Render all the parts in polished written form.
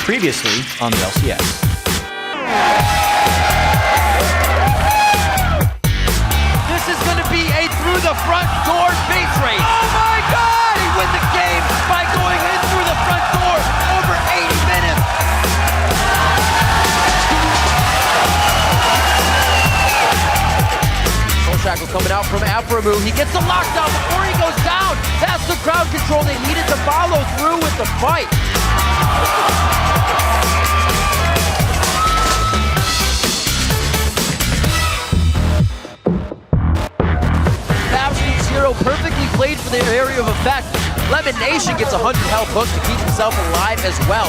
Previously on the LCS. This is going to be a through the front door base race. Oh my God! He wins the game by going in through the front door over 80 minutes. Shackle coming out from Aframu. He gets the lockdown before he goes down. That's the crowd control they needed to follow through with the fight. Absolute Zero perfectly played for their area of effect. Lemon Nation gets 100 health hooks to keep himself alive as well.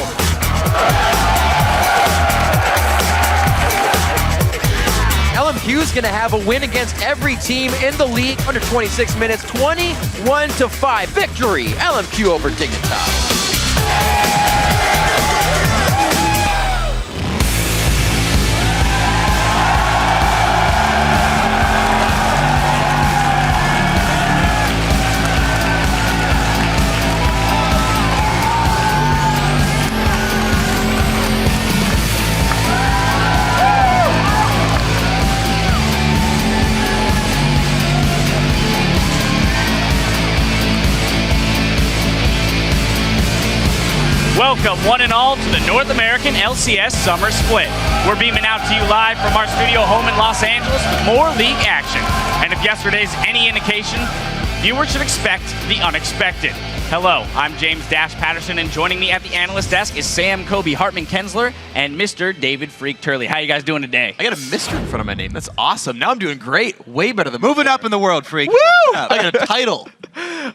LMQ's gonna have a win against every team in the league under 26 minutes, 21-5. Victory, LMQ over Dignitas. Welcome, one and all, to the North American LCS Summer Split. We're beaming out to you live from our studio home in Los Angeles with more league action. And if yesterday's any indication, viewers should expect the unexpected. Hello, I'm James Dash Patterson, and joining me at the analyst desk is Sam Kobe Hartman-Kensler and Mr. David Freak Turley. How you guys doing today? I got a Mr. in front of my name. That's awesome. Now I'm doing great. Way better than moving up in the world, Freak. Woo! I got a title.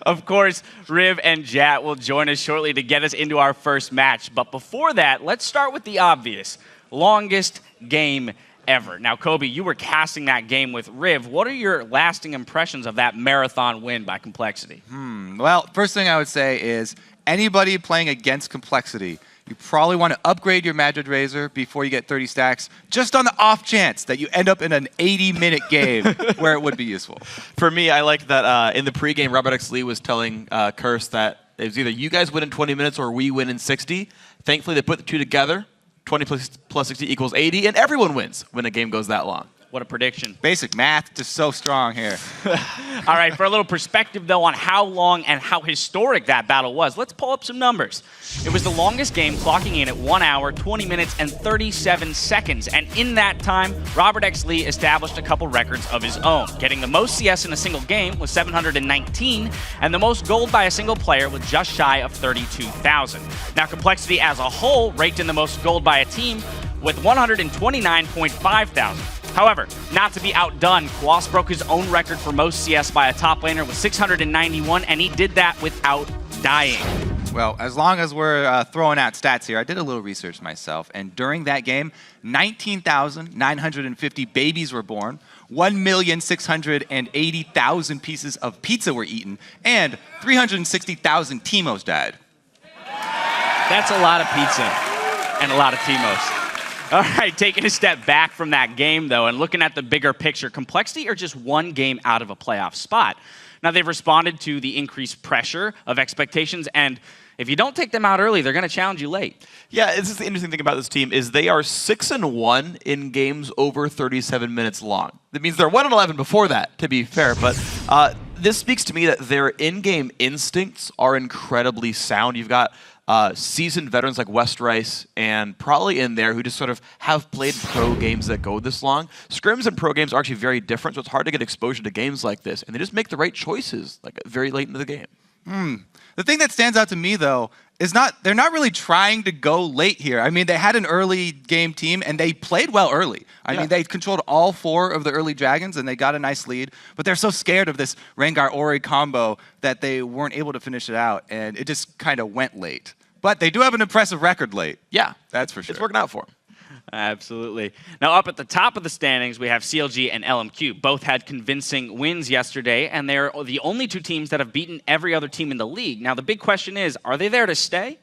Of course, Riv and Jat will join us shortly to get us into our first match. But before that, let's start with the obvious. Longest game ever. Now, Kobe, you were casting that game with Riv. What are your lasting impressions of that marathon win by Complexity? Well, first thing I would say is anybody playing against Complexity, you probably want to upgrade your Magic Razor before you get 30 stacks, just on the off chance that you end up in an 80-minute game where it would be useful. For me, I like that in the pregame, Robert X. Lee was telling Curse that it was either you guys win in 20 minutes or we win in 60. Thankfully, they put the two together. 20 plus 60 equals 80, and everyone wins when a game goes that long. What a prediction. Basic math, just so strong here. All right, for a little perspective, though, on how long and how historic that battle was, let's pull up some numbers. It was the longest game, clocking in at 1 hour, 20 minutes, and 37 seconds. And in that time, Robert X. Lee established a couple records of his own, getting the most CS in a single game with 719, and the most gold by a single player with just shy of 32,000. Now, Complexity as a whole raked in the most gold by a team with 129.5 thousand. However, not to be outdone, Quas broke his own record for most CS by a top laner with 691, and he did that without dying. Well, as long as we're throwing out stats here, I did a little research myself, and during that game, 19,950 babies were born, 1,680,000 pieces of pizza were eaten, and 360,000 Teemos died. That's a lot of pizza and a lot of Teemos. All right, taking a step back from that game, though, and looking at the bigger picture, Complexity are just one game out of a playoff spot. Now, they've responded to the increased pressure of expectations, and if you don't take them out early, they're going to challenge you late. Yeah, this is the interesting thing about this team is they are 6-1 in games over 37 minutes long. That means they're 1-11 before that, to be fair, but this speaks to me that their in-game instincts are incredibly sound. You've got seasoned veterans like West Rice and probably in there who just sort of have played pro games that go this long. Scrims and pro games are actually very different, so it's hard to get exposure to games like this, and they just make the right choices like very late into the game. The thing that stands out to me, though, is they're not really trying to go late here. I mean, they had an early game team, and they played well early. I mean, they controlled all 4 of the early dragons, and they got a nice lead. But they're so scared of this Rengar-Ori combo that they weren't able to finish it out, and it just kind of went late. But they do have an impressive record late. Yeah, that's for sure. It's working out for them. Absolutely. Now, up at the top of the standings, we have CLG and LMQ. Both had convincing wins yesterday, and they're the only two teams that have beaten every other team in the league. Now, the big question is, are they there to stay?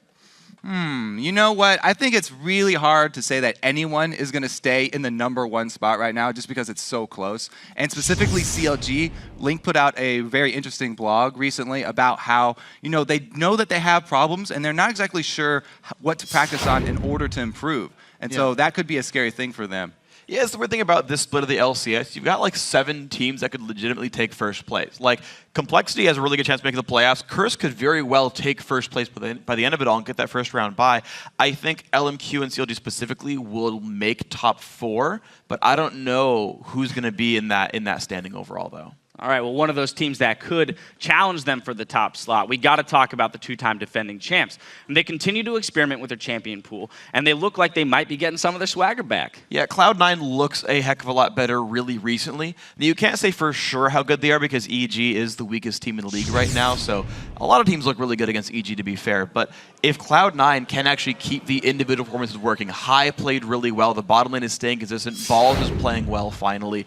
You know what? I think it's really hard to say that anyone is going to stay in the #1 spot right now just because it's so close. And specifically CLG, Link put out a very interesting blog recently about how, they know that they have problems and they're not exactly sure what to practice on in order to improve. And so that could be a scary thing for them. Yeah, it's the weird thing about this split of the LCS. You've got like 7 teams that could legitimately take first place. Like, Complexity has a really good chance of making the playoffs. Curse could very well take first place by the end of it all and get that first round bye. I think LMQ and CLG specifically will make top 4, but I don't know who's going to be in that standing overall, though. All right, well, one of those teams that could challenge them for the top slot, we got to talk about the 2-time defending champs. And they continue to experiment with their champion pool, and they look like they might be getting some of their swagger back. Yeah, Cloud9 looks a heck of a lot better really recently. Now, you can't say for sure how good they are because EG is the weakest team in the league right now, so a lot of teams look really good against EG, to be fair. But if Cloud9 can actually keep the individual performances working, High played really well, the bottom lane is staying consistent, Balls is playing well finally.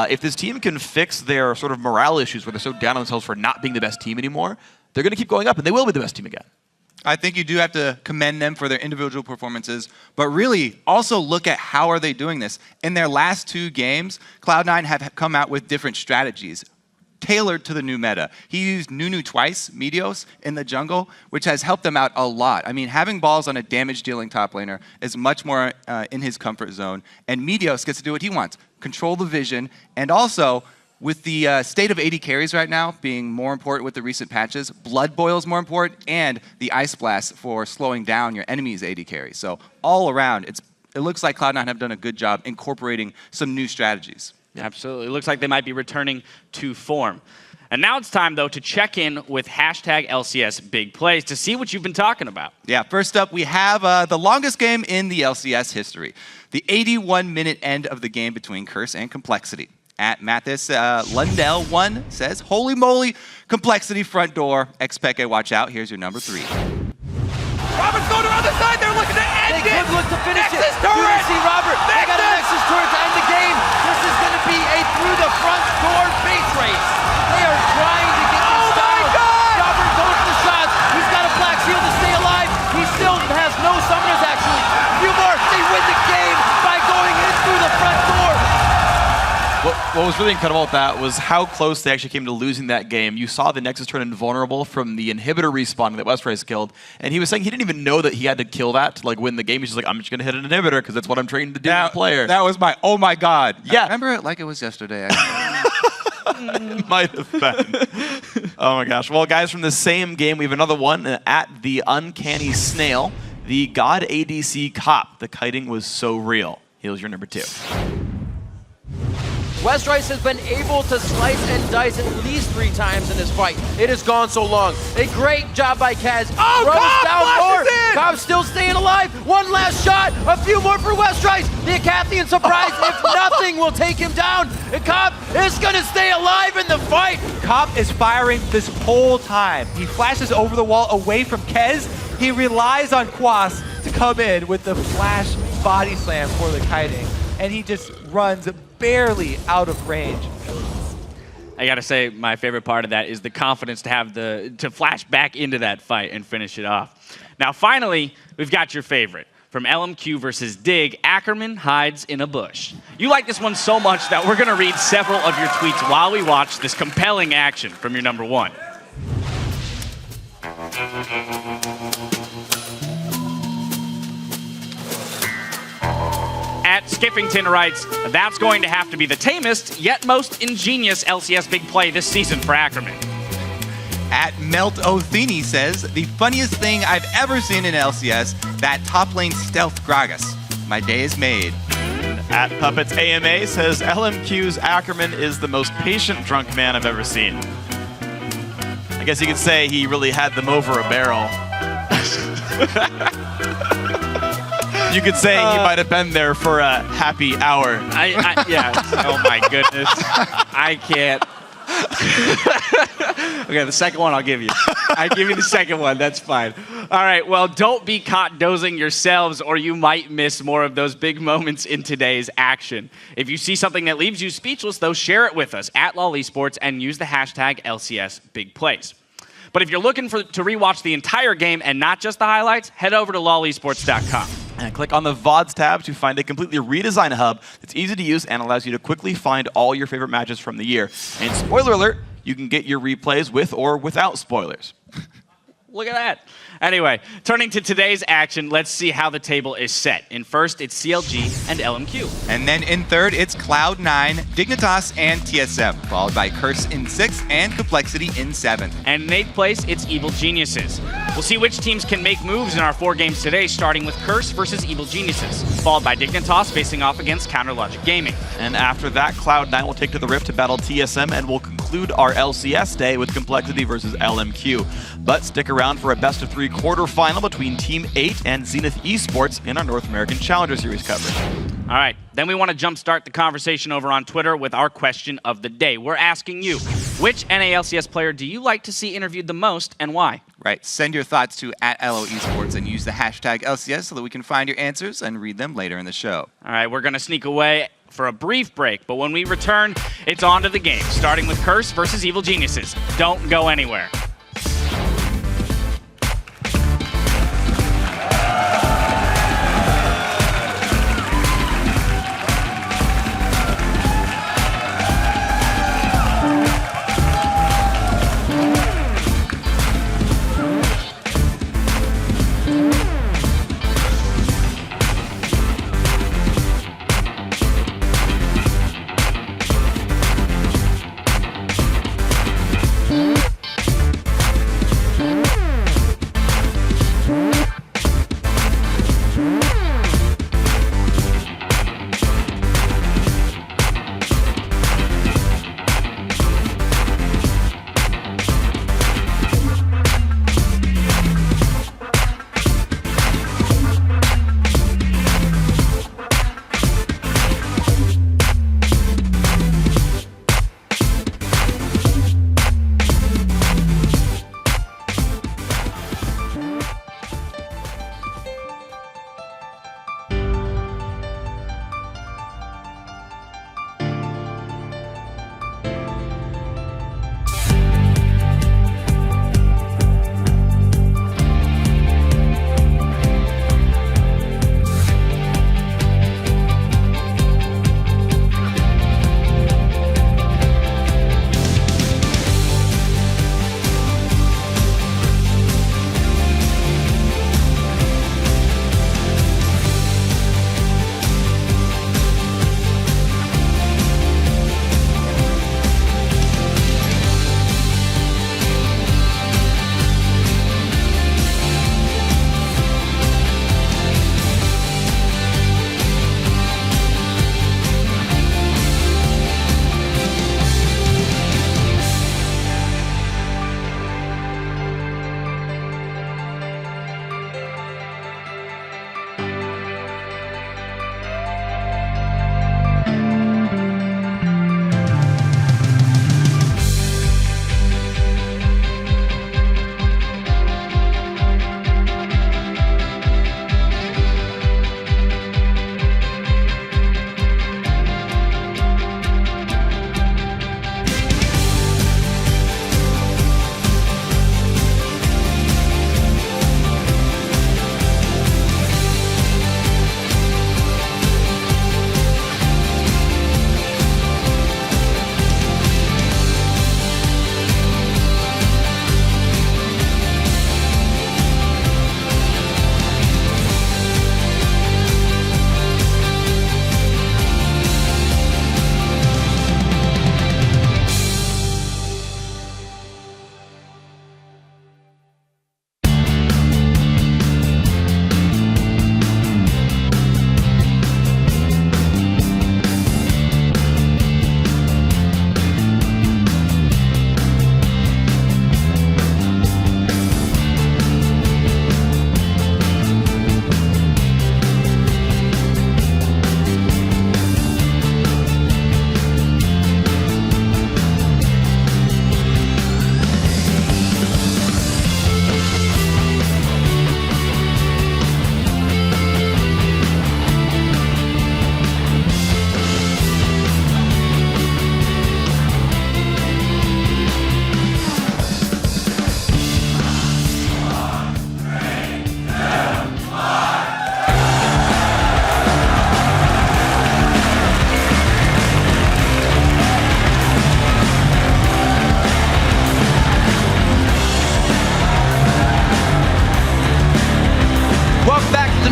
If this team can fix their sort of morale issues where they're so down on themselves for not being the best team anymore, they're going to keep going up, and they will be the best team again. I think you do have to commend them for their individual performances, but really also look at how are they doing this. In their last 2 games, Cloud9 have come out with different strategies tailored to the new meta. He used Nunu twice, Meteos, in the jungle, which has helped them out a lot. I mean, having Balls on a damage-dealing top laner is much more in his comfort zone, and Meteos gets to do what he wants, control the vision, and also, with the state of AD carries right now being more important with the recent patches, Blood Boil is more important, and the Ice Blast for slowing down your enemy's AD carry. So all around, it looks like Cloud9 have done a good job incorporating some new strategies. Absolutely. It looks like they might be returning to form. And now it's time, though, to check in with #LCS Big Plays to see what you've been talking about. Yeah, first up, we have the longest game in the LCS history. The 81-minute end of the game between Curse and Complexity. At Mathis Lundell1 says, "Holy moly, Complexity front door. Xpeke, watch out. Here's your number 3. Robert's going to the other side. They're looking to end it. They could look to finish it. Do you see Robert? They got a Nexus turret to end the game. This is going to be a through the front door base race. They are trying to get this down. Oh my God! Robert goes for the shots. He's got a black shield to stay alive. He still has no summoners, actually. A few more. They win the game by going in through the front door. What was really incredible about that was how close they actually came to losing that game. You saw the Nexus turn invulnerable from the inhibitor respawn that Westrice killed, and he was saying he didn't even know that he had to kill that to win the game. He's just like, I'm just going to hit an inhibitor because that's what I'm trained to do as a player. That was my, oh my God. Yeah. I remember it like it was yesterday. Might have been. Oh my gosh. Well, guys, from the same game, we have another one at the Uncanny Snail, the God ADC Cop. The kiting was so real. Here's your number 2. Westrice has been able to slice and dice at least 3 times in this fight. It has gone so long. A great job by Kaz. Oh, Cobb down more. in! Cobb's still staying alive. One last shot. A few more for Westrice. The Acathian surprise, if nothing, will take him down. And Cobb is going to stay alive in the fight. Cobb is firing this whole time. He flashes over the wall away from Kez. He relies on Quas to come in with the flash body slam for the kiting. And he just runs barely out of range. I gotta say, my favorite part of that is the confidence to have to flash back into that fight and finish it off. Now, finally, we've got your favorite. From LMQ versus Dig, Ackerman hides in a bush. You like this one so much that we're gonna read several of your tweets while we watch this compelling action from your number 1. At Skiffington writes, that's going to have to be the tamest, yet most ingenious LCS big play this season for Ackerman. At Melt Othini says, the funniest thing I've ever seen in LCS, that top lane stealth Gragas. My day is made. At Puppets AMA says, LMQ's Ackerman is the most patient drunk man I've ever seen. I guess you could say he really had them over a barrel. You could say he might have been there for a happy hour. Yeah. Oh my goodness. I can't. Okay, the second one I'll give you. I give you the second one. That's fine. All right. Well, don't be caught dozing yourselves, or you might miss more of those big moments in today's action. If you see something that leaves you speechless, though, share it with us at LOL Esports and use the hashtag LCS Big Plays. But if you're looking to rewatch the entire game and not just the highlights, head over to lolesports.com. And click on the VODs tab to find a completely redesigned hub that's easy to use and allows you to quickly find all your favorite matches from the year. And spoiler alert, you can get your replays with or without spoilers. Look at that. Anyway, turning to today's action, let's see how the table is set. In first, it's CLG and LMQ. And then in third, it's Cloud9, Dignitas, and TSM, followed by Curse in 6th and Complexity in 7th. And in 8th place, it's Evil Geniuses. We'll see which teams can make moves in our 4 games today, starting with Curse versus Evil Geniuses, followed by Dignitas facing off against Counterlogic Gaming. And after that, Cloud9 will take to the Rift to battle TSM, and we'll conclude our LCS day with Complexity versus LMQ. But stick around for a best-of-3 quarterfinal between Team 8 and Zenith Esports in our North American Challenger Series coverage. All right, then we want to jumpstart the conversation over on Twitter with our question of the day. We're asking you, which NALCS player do you like to see interviewed the most and why? Right, send your thoughts to @LOEsports and use the hashtag LCS so that we can find your answers and read them later in the show. All right, we're going to sneak away for a brief break, but when we return, it's on to the game, starting with Curse versus Evil Geniuses. Don't go anywhere.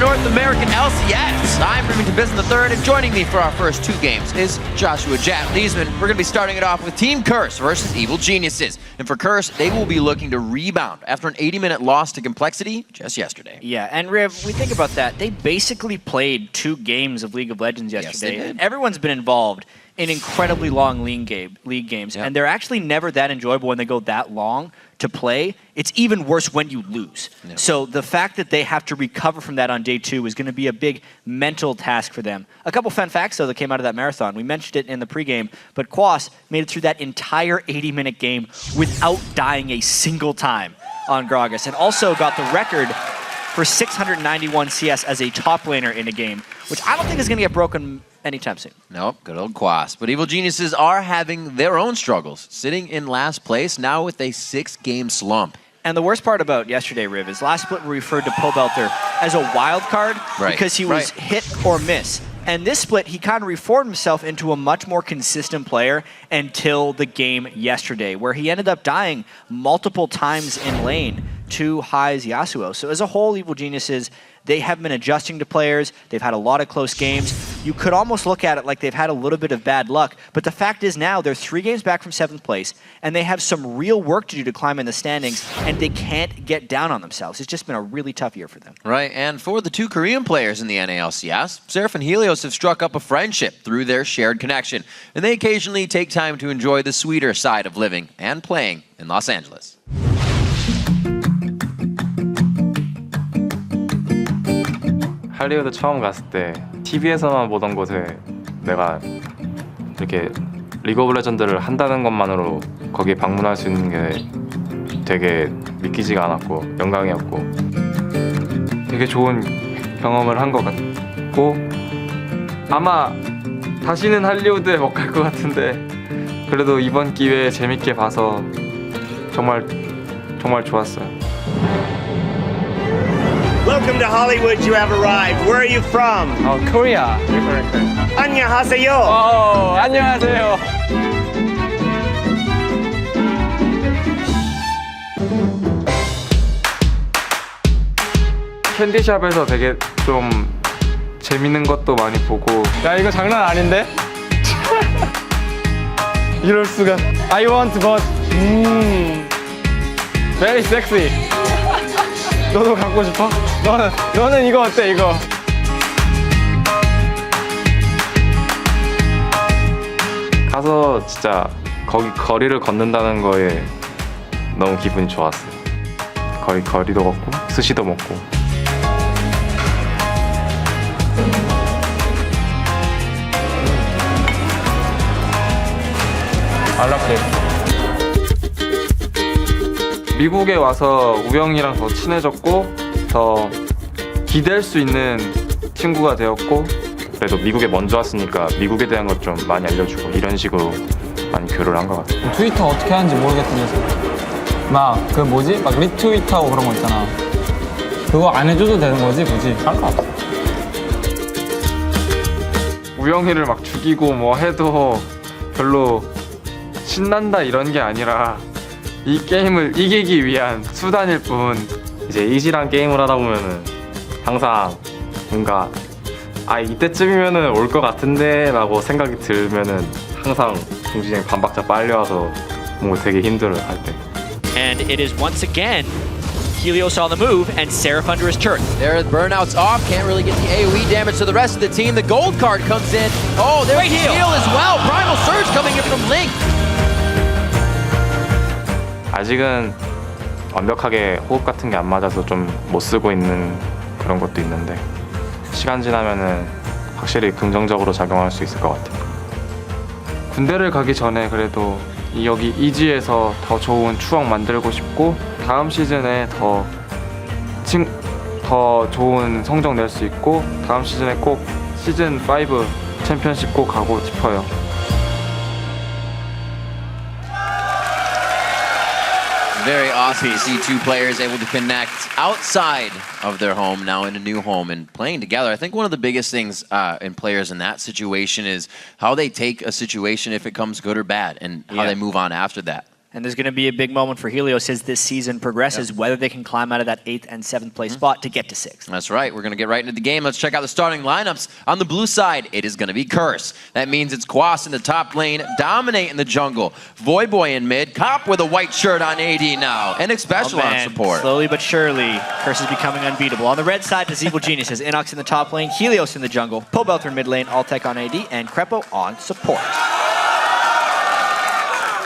North American LCS. I'm Remington Bisson III, and joining me for our first 2 games is Joshua Jat Leesman. We're going to be starting it off with Team Curse versus Evil Geniuses. And for Curse, they will be looking to rebound after an 80-minute loss to Complexity just yesterday. Yeah, and Riv, we think about that. They basically played 2 games of League of Legends yesterday. Yes, they did. Everyone's been involved in incredibly long league games, and they're actually never that enjoyable when they go that long to play. It's even worse when you lose. Yeah. So the fact that they have to recover from that on day 2 is going to be a big mental task for them. A couple fun facts, though, that came out of that marathon. We mentioned it in the pregame, but Quas made it through that entire 80-minute game without dying a single time on Gragas, and also got the record for 691 CS as a top laner in a game, which I don't think is going to get broken anytime soon. Nope, good old Quas. But Evil Geniuses are having their own struggles, sitting in last place now with a 6-game slump. And the worst part about yesterday, Riv, is last split we referred to Pobelter as a wild card because he was hit or miss. And this split, he kind of reformed himself into a much more consistent player until the game yesterday, where he ended up dying multiple times in lane to Hai's Yasuo. So as a whole, Evil Geniuses, they have been adjusting to players. They've had a lot of close games. You could almost look at it like they've had a little bit of bad luck, but the fact is now they're 3 games back from 7th place, and they have some real work to do to climb in the standings, and they can't get down on themselves. It's just been a really tough year for them. Right, and for the 2 Korean players in the NALCS, Seraph and Helios have struck up a friendship through their shared connection, and they occasionally take time to enjoy the sweeter side of living and playing in Los Angeles. 할리우드 처음 갔을 때 TV에서만 보던 곳에 내가 이렇게 리그 오브 레전드를 한다는 것만으로 거기에 방문할 수 있는 게 되게 믿기지가 않았고 영광이었고 되게 좋은 경험을 한 것 같고 아마 다시는 할리우드에 못 갈 것 같은데 그래도 이번 기회에 재밌게 봐서 정말 좋았어요. Welcome to Hollywood, you have arrived. Where are you from? Korea. 안녕하세요. 안녕하세요. 캔디샵에서 되게 좀 재밌는 것도 많이 보고 야 이거 장난 아닌데? 이럴 수가 I want but very sexy. 너도 갖고 싶어? 너는 이거 어때 이거? 가서 진짜 거기 거리를 걷는다는 거에 너무 기분이 좋았어요. 거기 거리도 걷고 스시도 먹고. 알라케. 미국에 와서 우영이랑 더 친해졌고 더 기댈 수 있는 친구가 되었고 그래도 미국에 먼저 왔으니까 미국에 대한 것 좀 많이 알려주고 이런 식으로 많이 교류를 한 것 같아요. 트위터 어떻게 하는지 모르겠더니 막 그 뭐지? 막 리트윗하고 그런 거 있잖아. 그거 안 해줘도 되는 거지 굳이? 상관없어. 우영이를 막 죽이고 뭐 해도 별로 신난다 이런 게 아니라 이 게임을 이기기 위한 수단일 뿐. 이제 이지랑 게임을 하다 보면은 항상 뭔가 이때쯤이면은 올 것 같은데 라고 생각이 들면은 항상 중진이 반박자 빨리 와서 뭐 되게 힘들어요 할 때. And it is once again Helios on the move and Seraph under his turret. There, burnout's off, can't really get the AoE damage to the rest of the team. The gold card comes in. Oh, there's the heal as well. Primal Surge coming in from Link. 아직은 완벽하게 호흡 같은 게 안 맞아서 좀 못 쓰고 있는 그런 것도 있는데 시간 지나면은 확실히 긍정적으로 작용할 수 있을 것 같아요. 군대를 가기 전에 그래도 여기 이지에서 더 좋은 추억 만들고 싶고 다음 시즌에 더 좋은 성적 낼 수 있고 다음 시즌에 꼭 시즌 5 챔피언십 꼭 가고 싶어요. Very awesome to see 2 players able to connect outside of their home, now in a new home and playing together. I think one of the biggest things in players in that situation is how they take a situation if it comes good or bad and how they move on after that. And there's going to be a big moment for Helios as this season progresses, whether they can climb out of that 8th and 7th place spot to get to 6th. That's right. We're going to get right into the game. Let's check out the starting lineups. On the blue side, it is going to be Curse. That means it's Quas in the top lane, Dominate in the jungle, Voyboy in mid, Cop with a white shirt on AD now, and Xpecial on support. Slowly but surely, Curse is becoming unbeatable. On the red side, the Evil Genius has Inox in the top lane, Helios in the jungle, Pobelter in mid lane, Altec on AD, and Krepo on support.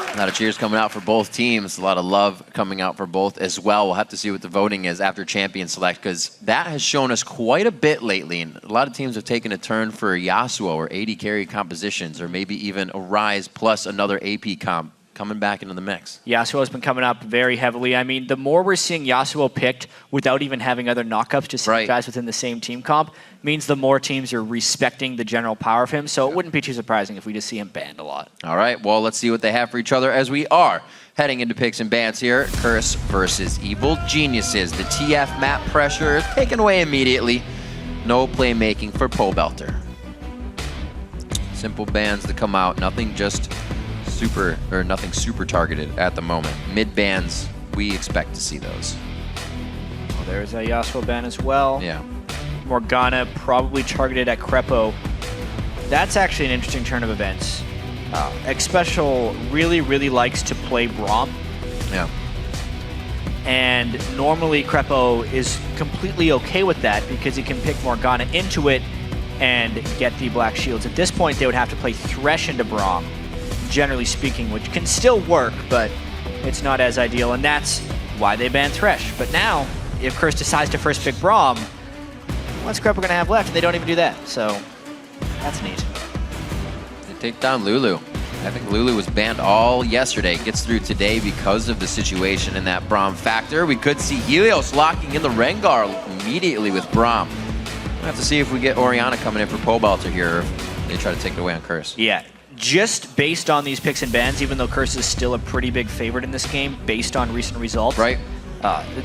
A lot of cheers coming out for both teams. A lot of love coming out for both as well. We'll have to see what the voting is after Champion Select, because that has shown us quite a bit lately. And a lot of teams have taken a turn for Yasuo or AD carry compositions, or maybe even a Ryze plus another AP comp coming back into the mix. Yasuo has been coming up very heavily. I mean, the more we're seeing Yasuo picked without even having other knockups, just guys within the same team comp, means the more teams are respecting the general power of him. So it wouldn't be too surprising if we just see him banned a lot. All right, well, let's see what they have for each other as we are heading into picks and bans here. Curse versus Evil Geniuses. The TF map pressure is taken away immediately. No playmaking for Pobelter. Simple bans to come out. Nothing super targeted at the moment. Mid bans, we expect to see those. Well, there's a Yasuo ban as well. Yeah. Morgana probably targeted at Krepo. That's actually an interesting turn of events. Xpecial really likes to play Braum. Yeah. And normally Krepo is completely okay with that because he can pick Morgana into it and get the Black Shields. At this point, they would have to play Thresh into Braum, generally speaking, which can still work, but it's not as ideal, and that's why they banned Thresh. But now, if Curse decides to first pick Braum, what's Krepo going to have left? And they don't even do that, so that's neat. They take down Lulu. I think Lulu was banned all yesterday. Gets through today because of the situation in that Braum factor. We could see Helios locking in the Rengar immediately with Braum. We'll have to see if we get Orianna coming in for Pobelter here, or if they try to take it away on Curse. Yeah. Just based on these picks and bans, even though Curse is still a pretty big favorite in this game, based on recent results, right?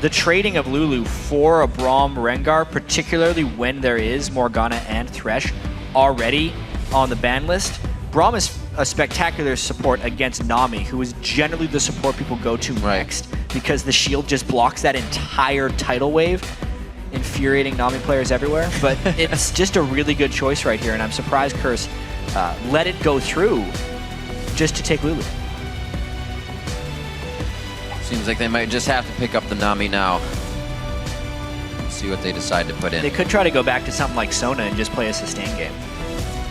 The trading of Lulu for a Braum Rengar, particularly when there is Morgana and Thresh already on the ban list, Braum is a spectacular support against Nami, who is generally the support people go to next, because the shield just blocks that entire tidal wave, infuriating Nami players everywhere. But it's just a really good choice right here, and I'm surprised Curse let it go through just to take Lulu. Seems like they might just have to pick up the Nami now. See what they decide to put in. They could try to go back to something like Sona and just play a sustain game.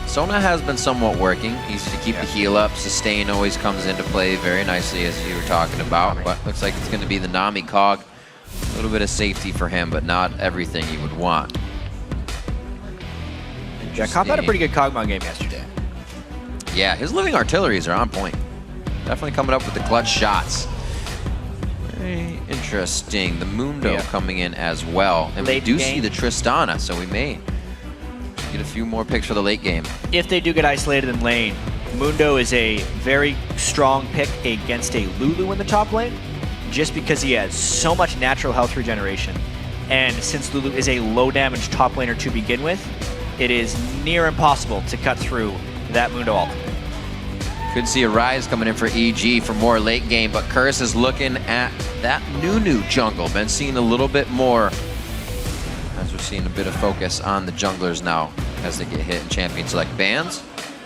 Sona has been somewhat working. Easy to keep the heal up. Sustain always comes into play very nicely, as you were talking about. But looks like it's going to be the Nami cog. A little bit of safety for him, but not everything you would want. Yeah, Cop had a pretty good Kog'Maw game yesterday. Yeah, his living artilleries are on point. Definitely coming up with the clutch shots. Very interesting. The Mundo coming in as well. And we do see the Tristana, so we may get a few more picks for the late game. If they do get isolated in lane, Mundo is a very strong pick against a Lulu in the top lane, just because he has so much natural health regeneration. And since Lulu is a low damage top laner to begin with, it is near impossible to cut through that Mundo ultimate. Could see a Ryze coming in for EG for more late game, but Curse is looking at that new jungle. Been seeing a little bit more, as we're seeing a bit of focus on the junglers now as they get hit in Champion Select bans.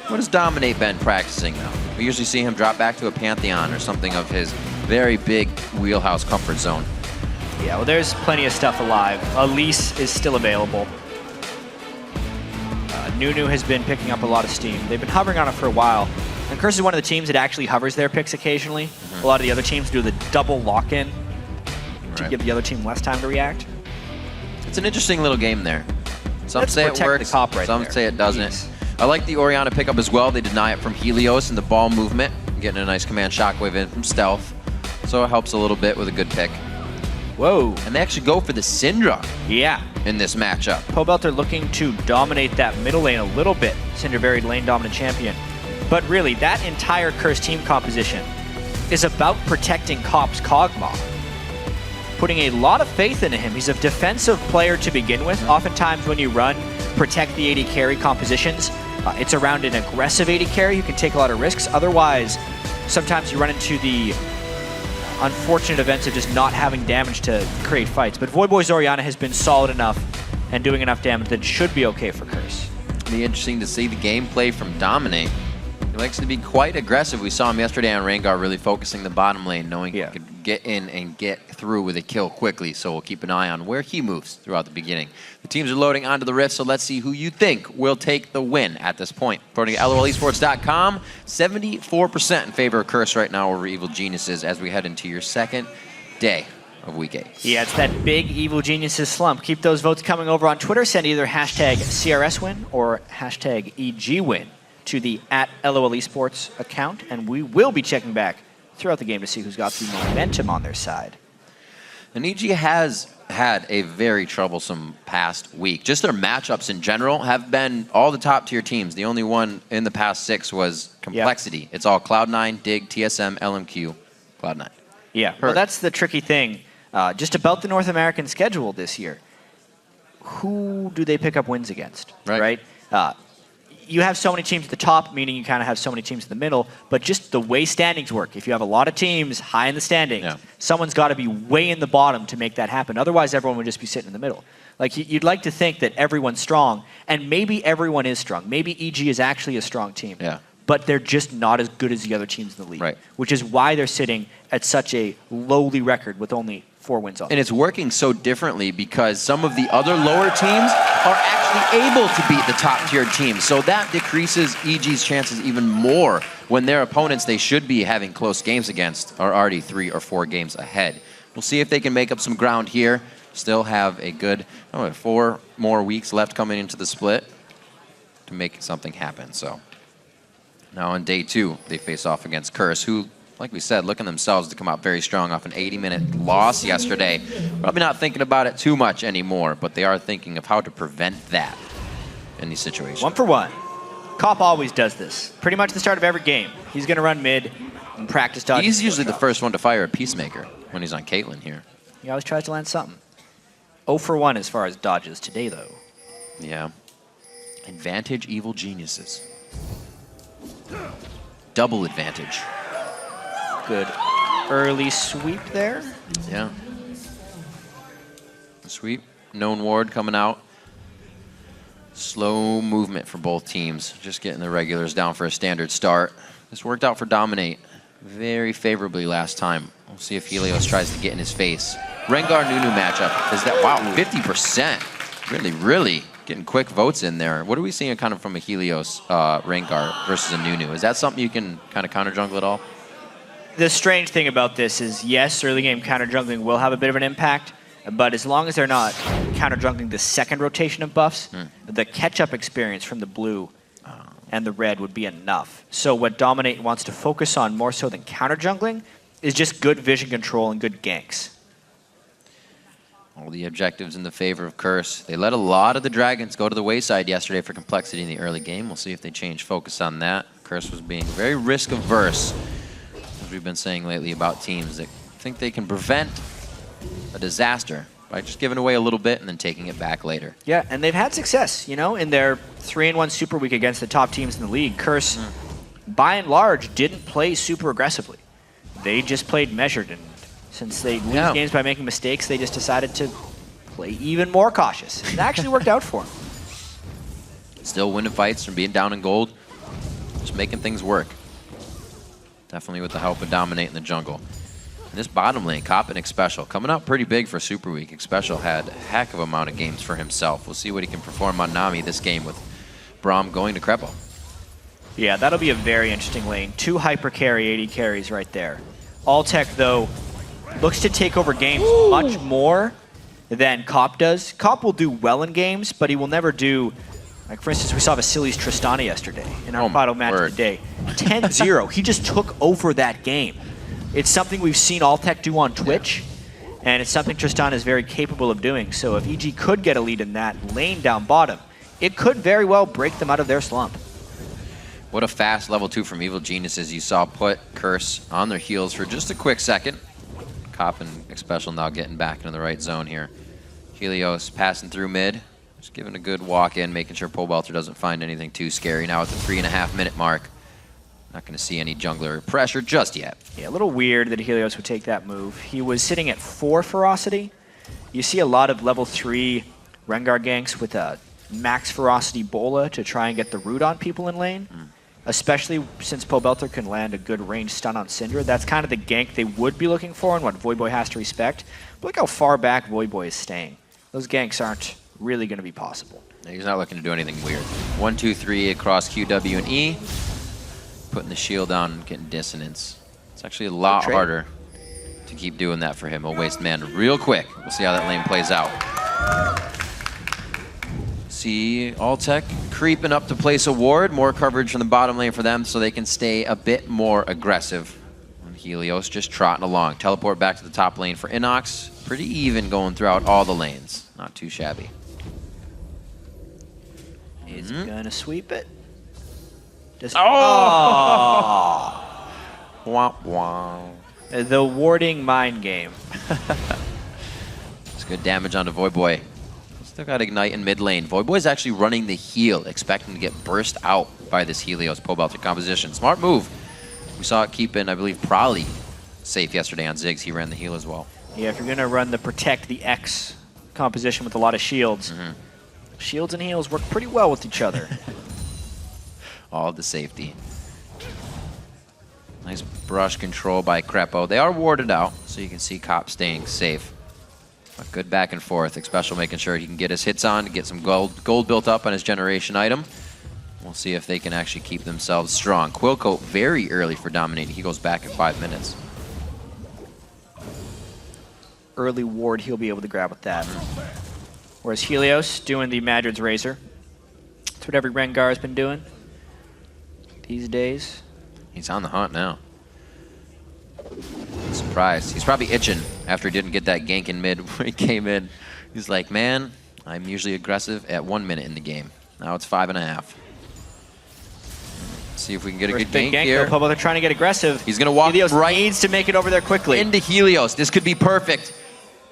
What has Dominate been practicing now? We usually see him drop back to a Pantheon or something of his very big wheelhouse comfort zone. Yeah, well, there's plenty of stuff alive. Elise is still available. Nunu has been picking up a lot of steam. They've been hovering on it for a while. And Curse is one of the teams that actually hovers their picks occasionally. A lot of the other teams do the double lock-in to give the other team less time to react. It's an interesting little game there. Some say it works, some say it doesn't. Jeez. I like the Orianna pickup as well. They deny it from Helios and the ball movement. Getting a nice command shockwave in from Stealth. So it helps a little bit with a good pick. Whoa. And they actually go for the Syndra. Yeah. In this matchup. Pobelter looking to dominate that middle lane a little bit. Syndra very lane dominant champion. But really, that entire Curse team composition is about protecting Cop's Kog'Maw. Putting a lot of faith into him. He's a defensive player to begin with. Oftentimes when you run protect the AD carry compositions, it's around an aggressive AD carry who can take a lot of risks. Otherwise, sometimes you run into the unfortunate events of just not having damage to create fights. But Voyboy's Orianna has been solid enough and doing enough damage that it should be okay for Curse. It'll be interesting to see the gameplay from Dominate. He likes to be quite aggressive. We saw him yesterday on Rengar really focusing the bottom lane, knowing he could get in and get through with a kill quickly. So we'll keep an eye on where he moves throughout the beginning. The teams are loading onto the Rift, so let's see who you think will take the win at this point. According to LOLesports.com, 74% in favor of Curse right now over Evil Geniuses as we head into your second day of Week 8. Yeah, it's that big Evil Geniuses slump. Keep those votes coming over on Twitter. Send either hashtag CRSWin or hashtag EGWin to the @LOLesports account, and we will be checking back throughout the game to see who's got the momentum on their side. And EG has had a very troublesome past week. Just their matchups in general have been all the top tier teams. The only one in the past 6 was Complexity. Yep. It's all Cloud9, Dig, TSM, LMQ, Cloud9. Yeah, well, that's the tricky thing. Just about the North American schedule this year. Who do they pick up wins against, right? You have so many teams at the top, meaning you kind of have so many teams in the middle, but just the way standings work, if you have a lot of teams high in the standings, someone's got to be way in the bottom to make that happen. Otherwise, everyone would just be sitting in the middle. Like, you'd like to think that everyone's strong, and maybe everyone is strong. Maybe EG is actually a strong team, but they're just not as good as the other teams in the league, which is why they're sitting at such a lowly record with only 4 wins on. And it's working so differently because some of the other lower teams are actually able to beat the top tier teams. So that decreases EG's chances even more when their opponents they should be having close games against are already 3 or 4 games ahead. We'll see if they can make up some ground here. Still have a good 4 more weeks left coming into the split to make something happen. So now on day 2, they face off against Curse, who, like we said, looking themselves to come out very strong off an 80-minute loss yesterday. Probably not thinking about it too much anymore, but they are thinking of how to prevent that in these situations. 1 for 1. Cop always does this. Pretty much the start of every game. He's going to run mid and practice dodge. He's usually the first one to fire a Peacemaker when he's on Caitlyn here. He always tries to land something. 0 for 1 as far as dodges today, though. Yeah. Advantage Evil Geniuses. Double advantage. Good early sweep there. Yeah. Sweep. Known ward coming out. Slow movement for both teams. Just getting the regulars down for a standard start. This worked out for Dominate very favorably last time. We'll see if Helios tries to get in his face. Rengar Nunu matchup. Is that, wow, 50%. Really getting quick votes in there. What are we seeing kind of from a Helios Rengar versus a Nunu? Is that something you can kind of counter jungle at all? The strange thing about this is, yes, early game counter jungling will have a bit of an impact, but as long as they're not counter jungling the second rotation of buffs, the catch-up experience from the blue and the red would be enough. So what Dominate wants to focus on more so than counter jungling is just good vision control and good ganks. All the objectives in the favor of Curse. They let a lot of the dragons go to the wayside yesterday for Complexity in the early game. We'll see if they change focus on that. Curse was being very risk-averse, as we've been saying lately about teams that think they can prevent a disaster by just giving away a little bit and then taking it back later. Yeah, and they've had success, you know, in their 3-1 Super Week against the top teams in the league. Curse, by and large, didn't play super aggressively. They just played measured, and since they lose games by making mistakes, they just decided to play even more cautious. It actually worked out for them. Still winning fights from being down in gold, just making things work. Definitely with the help of Dominate in the jungle. And this bottom lane, Cop and Xpecial, coming out pretty big for Super Week. Xpecial had a heck of an amount of games for himself. We'll see what he can perform on Nami this game with Braum going to Crepo. Yeah, that'll be a very interesting lane. 2 hyper carry, AD carries right there. Alltech, though, looks to take over games much more than Cop does. Cop will do well in games, but he will never do, like for instance, we saw Vasily's Tristana yesterday in our final match of the day. 10-0, he just took over that game. It's something we've seen Alltech do on Twitch, and it's something Tristana is very capable of doing. So if EG could get a lead in that lane down bottom, it could very well break them out of their slump. What a fast level 2 from Evil Geniuses you saw put Curse on their heels for just a quick second. Cop and Xpecial now getting back into the right zone here. Helios passing through mid, just giving a good walk in, making sure Pole Belter doesn't find anything too scary. Now at the 3.5-minute mark. Not going to see any jungler pressure just yet. Yeah, a little weird that Helios would take that move. He was sitting at 4 ferocity. You see a lot of level 3 Rengar ganks with a max ferocity bola to try and get the root on people in lane. Especially since Pobelter can land a good range stun on Syndra. That's kind of the gank they would be looking for and what Voyboy has to respect. But look how far back Voyboy is staying. Those ganks aren't really going to be possible. He's not looking to do anything weird. 1, 2, 3 across Q, W, and E. Putting the shield down and getting dissonance. It's actually a lot harder to keep doing that for him. He'll waste mana real quick. We'll see how that lane plays out. See Alltech creeping up to place a ward. More coverage from the bottom lane for them so they can stay a bit more aggressive. And Helios just trotting along. Teleport back to the top lane for Inox. Pretty even going throughout all the lanes. Not too shabby. He's gonna sweep it. Just Womp womp. The warding mind game. It's good damage onto Voyboy. Still got Ignite in mid lane. Voyboy's actually running the heal, expecting to get burst out by this Helios Pobelter composition. Smart move. We saw it keeping, I believe, Prolly safe yesterday on Ziggs. He ran the heal as well. Yeah, if you're gonna run the protect the X composition with a lot of shields, shields and heals work pretty well with each other. All the safety. Nice brush control by Crepo. They are warded out, so you can see Cop staying safe. But good back and forth. Especially making sure he can get his hits on, to get some gold built up on his generation item. We'll see if they can actually keep themselves strong. Quillcoat very early for dominating. He goes back in 5 minutes. Early ward, he'll be able to grab with that. Whereas Helios doing the Madrid's Razor. That's what every Rengar has been doing these days. He's on the hunt now. Surprised. He's probably itching after he didn't get that gank in mid when he came in. He's like, man, I'm usually aggressive at 1 minute in the game. Now it's 5.5. See if we can get a good gank here. They're trying to get aggressive. He's going to walk Helios right needs to make it over there quickly. into Helios. This could be perfect.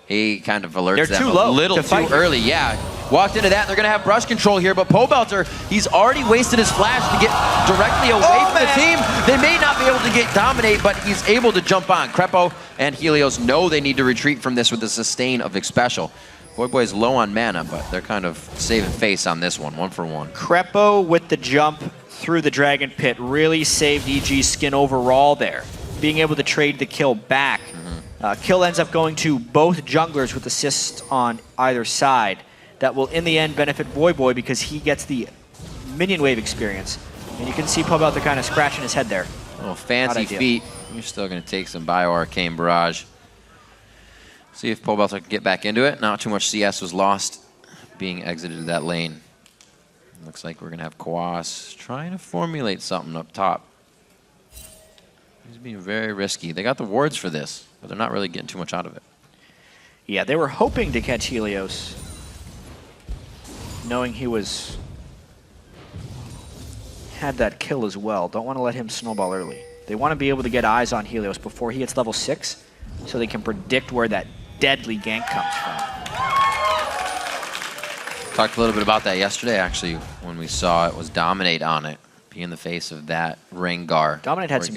He kind of alerts them too low a little too early. Yeah, walked into that. They're going to have brush control here, but Pobelter, he's already wasted his flash to get directly away from the team. They may not be able to get dominate, but he's able to jump on. Crepo and Helios know they need to retreat from this with the sustain of Xpecial. Voyboy is low on mana, but they're kind of saving face on this one, 1 for 1. Crepo with the jump through the Dragon Pit really saved EG's skin overall there. Being able to trade the kill back. Kill ends up going to both junglers with assists on either side. That will, in the end, benefit Voyboy because he gets the minion wave experience. And you can see Pobelter kind of scratching his head there. Oh, fancy feet. You're still going to take some Bio-Arcane Barrage. See if Pobelter can get back into it. Not too much CS was lost being exited that lane. Looks like we're going to have Kwas trying to formulate something up top. He's being very risky. They got the wards for this, but they're not really getting too much out of it. Yeah, they were hoping to catch Helios, knowing he had that kill as well. Don't want to let him snowball early. They want to be able to get eyes on Helios before he hits level 6, so they can predict where that deadly gank comes from. Talked a little bit about that yesterday, actually, when we saw it was Dominate on it. Be in the face of that Rengar. Dominate had some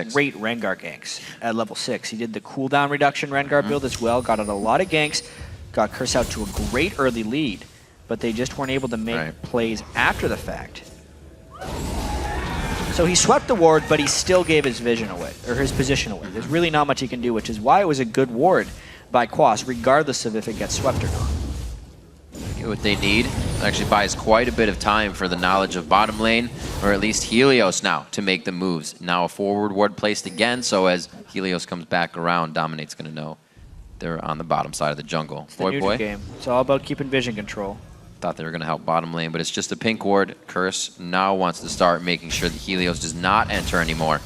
great Rengar ganks at level 6. He did the cooldown reduction Rengar build as well, got out a lot of ganks, got Curse out to a great early lead, but they just weren't able to make plays after the fact. So he swept the ward, but he still gave his vision away, or his position away. There's really not much he can do, which is why it was a good ward by Quas, regardless of if it gets swept or not. Get what they need. It actually buys quite a bit of time for the knowledge of bottom lane, or at least Helios now, to make the moves. Now a forward ward placed again, so as Helios comes back around, Dominate's going to know they're on the bottom side of the jungle. It's the new game. It's all about keeping vision control. Thought they were going to help bottom lane, but it's just a pink ward. Curse now wants to start making sure that Helios does not enter anymore.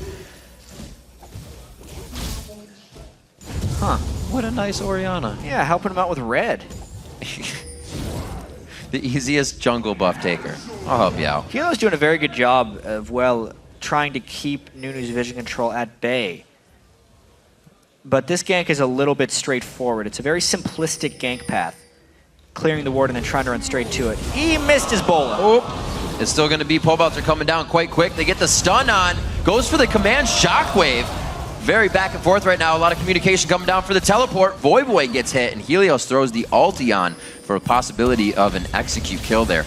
Huh. What a nice Orianna. Yeah, helping him out with red. The easiest jungle buff taker. I'll help you out. Helios doing a very good job of, well, trying to keep Nunu's vision control at bay. But this gank is a little bit straightforward. It's a very simplistic gank path. Clearing the ward and then trying to run straight to it. He missed his bola. Oh, it's still going to be Pobelter coming down quite quick. They get the stun on. Goes for the command shockwave. Very back and forth right now. A lot of communication coming down for the teleport. Voyboy gets hit, and Helios throws the ulti on for a possibility of an execute kill there.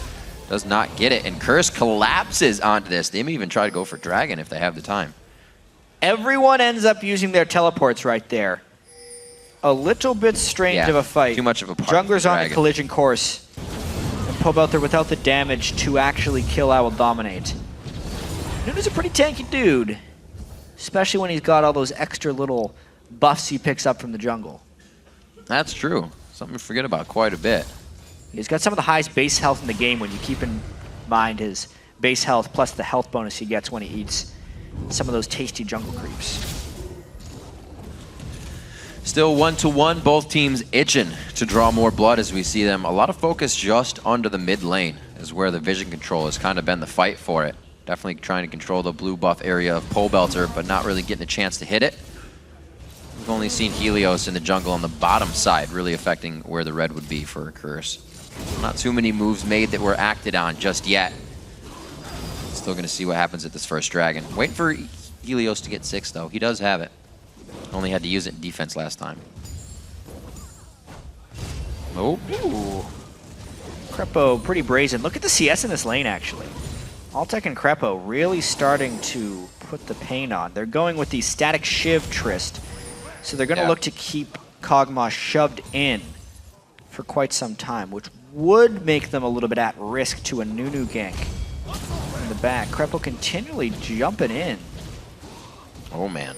Does not get it, and Curse collapses onto this. They may even try to go for Dragon if they have the time. Everyone ends up using their teleports right there. A little bit strange of a fight. Too much of a part. Jungler's on the collision course. And Pobelter without the damage to actually kill I Will Dominate. Nunu's a pretty tanky dude. Especially when he's got all those extra little buffs he picks up from the jungle. That's true. Something to forget about quite a bit. He's got some of the highest base health in the game when you keep in mind his base health plus the health bonus he gets when he eats some of those tasty jungle creeps. Still 1-1, both teams itching to draw more blood as we see them. A lot of focus just under the mid lane is where the vision control has kind of been the fight for it. Definitely trying to control the blue buff area of Pobelter, but not really getting a chance to hit it. We've only seen Helios in the jungle on the bottom side, really affecting where the red would be for a Curse. Not too many moves made that were acted on just yet. Still going to see what happens at this first Dragon. Waiting for Helios to get 6, though. He does have it. Only had to use it in defense last time. Oh. Ooh. Krepo pretty brazen. Look at the CS in this lane, actually. Altec and Krepo really starting to put the pain on. They're going with the static Shiv Trist. So they're going to look to keep Kog'Maw shoved in for quite some time, which would make them a little bit at risk to a Nunu gank in the back. Krepo continually jumping in. Oh, man.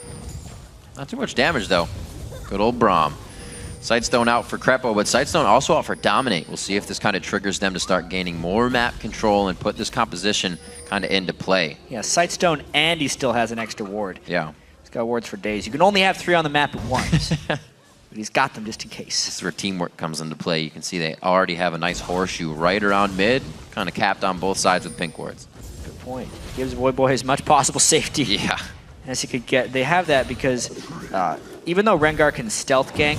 Not too much damage, though. Good old Braum. Sightstone out for Krepo, but Sightstone also out for Dominate. We'll see if this kind of triggers them to start gaining more map control and put this composition kind of into play. Yeah, Sightstone, and he still has an extra ward. Yeah. He's got wards for days. You can only have 3 on the map at once. But he's got them just in case. This is where teamwork comes into play. You can see they already have a nice horseshoe right around mid, kind of capped on both sides with pink wards. Good point. Gives Voyboy as much possible safety as he could get. They have that because even though Rengar can stealth gank,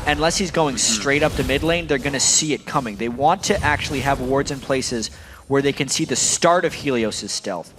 unless he's going straight up the mid lane, they're going to see it coming. They want to actually have wards in places where they can see the start of Helios' stealth.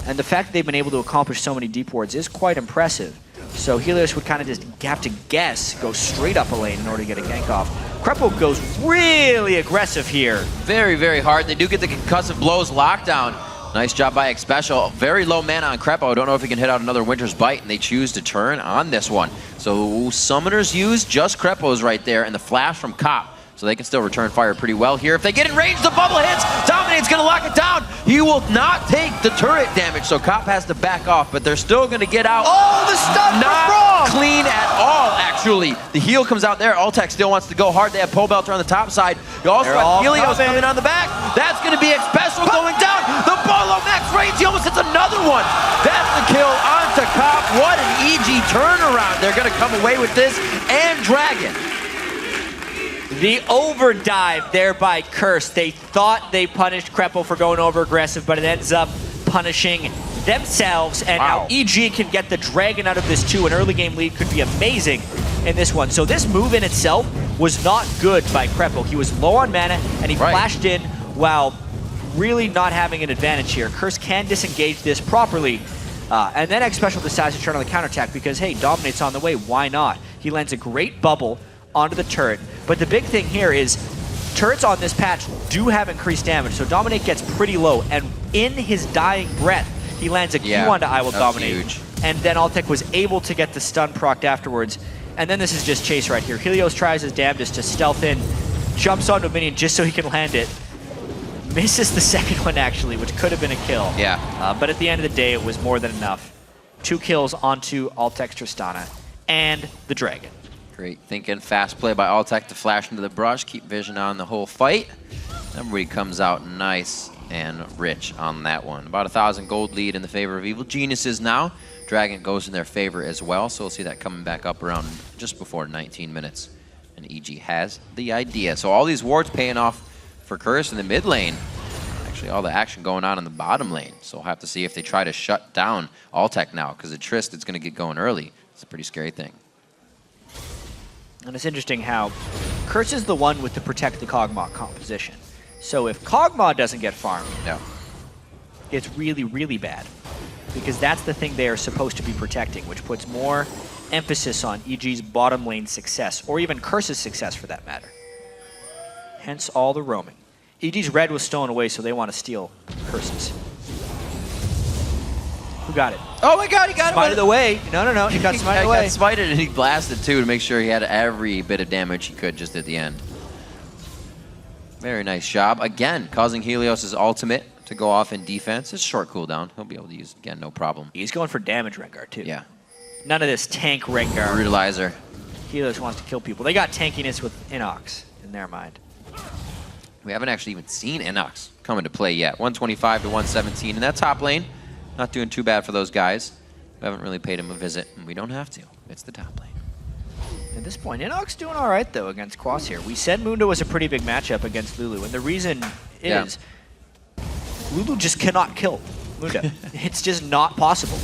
And the fact that they've been able to accomplish so many deep wards is quite impressive. So Helios would kind of just have to guess, go straight up a lane in order to get a gank off. Krepo goes really aggressive here. Very, very hard. They do get the concussive blows lockdown. Nice job by Xpecial. Very low mana on Krepo. Don't know if he can hit out another Winter's Bite, and they choose to turn on this one. So Summoners use just Krepo's right there, and the flash from Cop. So they can still return fire pretty well here. If they get in range, the bubble hits. Dominate's going to lock it down. He will not take the turret damage, so Cop has to back off, but they're still going to get out. Oh, the stun not clean at all, actually. The heal comes out there. Altec still wants to go hard. They have Pobelter on the top side. You also have Helios coming on the back. That's going to be Xpecial going down. The Bolo max range. He almost hits another one. That's the kill onto Cop. What an EG turnaround. They're going to come away with this and Dragon. The overdive there by Curse. They thought they punished Krepo for going over aggressive, but it ends up punishing themselves. And now EG can get the Dragon out of this too. An early game lead could be amazing in this one. So this move in itself was not good by Krepo. He was low on mana and he flashed in while really not having an advantage here. Curse can disengage this properly. And then Xpecial decides to turn on the counterattack because, hey, Dominate's on the way. Why not? He lands a great bubble onto the turret. But the big thing here is turrets on this patch do have increased damage, so Dominate gets pretty low, and in his dying breath, he lands a Q onto I Will Dominate. Huge. And then Altec was able to get the stun procced afterwards. And then this is just chase right here. Helios tries his damnedest to stealth in, jumps onto a minion just so he can land it. Misses the second one, actually, which could have been a kill. But at the end of the day, it was more than enough. 2 kills onto Altec Tristana and the Dragon. Great thinking, fast play by Altec to flash into the brush, keep vision on the whole fight. Everybody comes out nice and rich on that one. About 1,000 gold lead in the favor of Evil Geniuses now. Dragon goes in their favor as well, so we'll see that coming back up around just before 19 minutes. And EG has the idea. So all these wards paying off for Curse in the mid lane. Actually, all the action going on in the bottom lane. So we'll have to see if they try to shut down Altec now, because the Trist is going to get going early. It's a pretty scary thing. And it's interesting how Curse is the one with the protect the Kog'Maw composition. So if Kog'Maw doesn't get farmed, it's really, really bad. because that's the thing they are supposed to be protecting, which puts more emphasis on EG's bottom lane success, or even Curse's success for that matter. Hence all the roaming. EG's red was stolen away, so they want to steal Curse's. Who got it? Oh my god, he got Smited away. No, he got smited away. He got smited and he blasted too to make sure he had every bit of damage he could just at the end. Very nice job. Again, causing Helios' ultimate to go off in defense. It's short cooldown. He'll be able to use it again, no problem. He's going for damage Rengar too. Yeah. None of this tank Rengar. Brutalizer. Helios wants to kill people. They got tankiness with Inox in their mind. We haven't actually even seen Inox come into play yet. 125 to 117 in that top lane. Not doing too bad for those guys. We haven't really paid him a visit, and we don't have to. It's the top lane. At this point, Inox doing all right, though, against Quas here. We said Mundo was a pretty big matchup against Lulu, and the reason is Lulu just cannot kill Mundo. It's just not possible.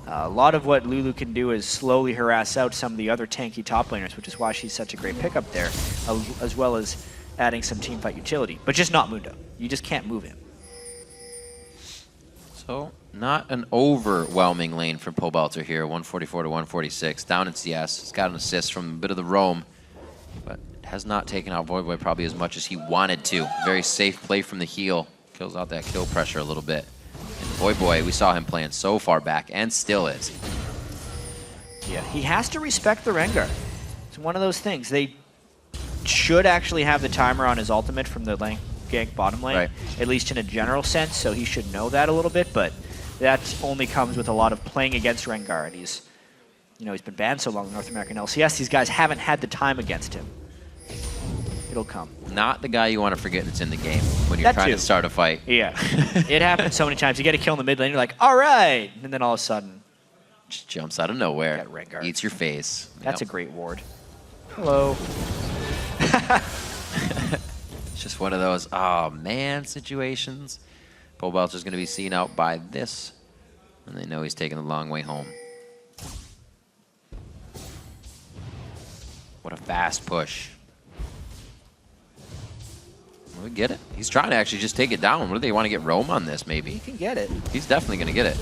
A lot of what Lulu can do is slowly harass out some of the other tanky top laners, which is why she's such a great pickup there, as well as adding some teamfight utility. But just not Mundo. You just can't move him. So, not an overwhelming lane for Pobelter here, 144 to 146. Down in CS. He's got an assist from a bit of the roam, but has not taken out Voyboy probably as much as he wanted to. Very safe play from the heal. Kills out that kill pressure a little bit. And Voyboy, we saw him playing so far back, and still is. Yeah, he has to respect the Rengar. It's one of those things. They should actually have the timer on his ultimate from the lane gank bottom lane, at least in a general sense, so he should know that a little bit, but that only comes with a lot of playing against Rengar, and he's been banned so long in North American LCS, these guys haven't had the time against him. It'll come. Not the guy you want to forget that's in the game when you're trying to start a fight. Yeah. It happens so many times. You get a kill in the mid lane, you're like, all right, and then all of a sudden, just jumps out of nowhere, Rengar. Eats your face. That's a great ward. Hello. It's just one of those, oh man, situations. Pobelter's going to be seen out by this, and they know he's taking the long way home. What a fast push. We get it. He's trying to actually just take it down. What do they want to get Rome on this, maybe? He can get it. He's definitely going to get it.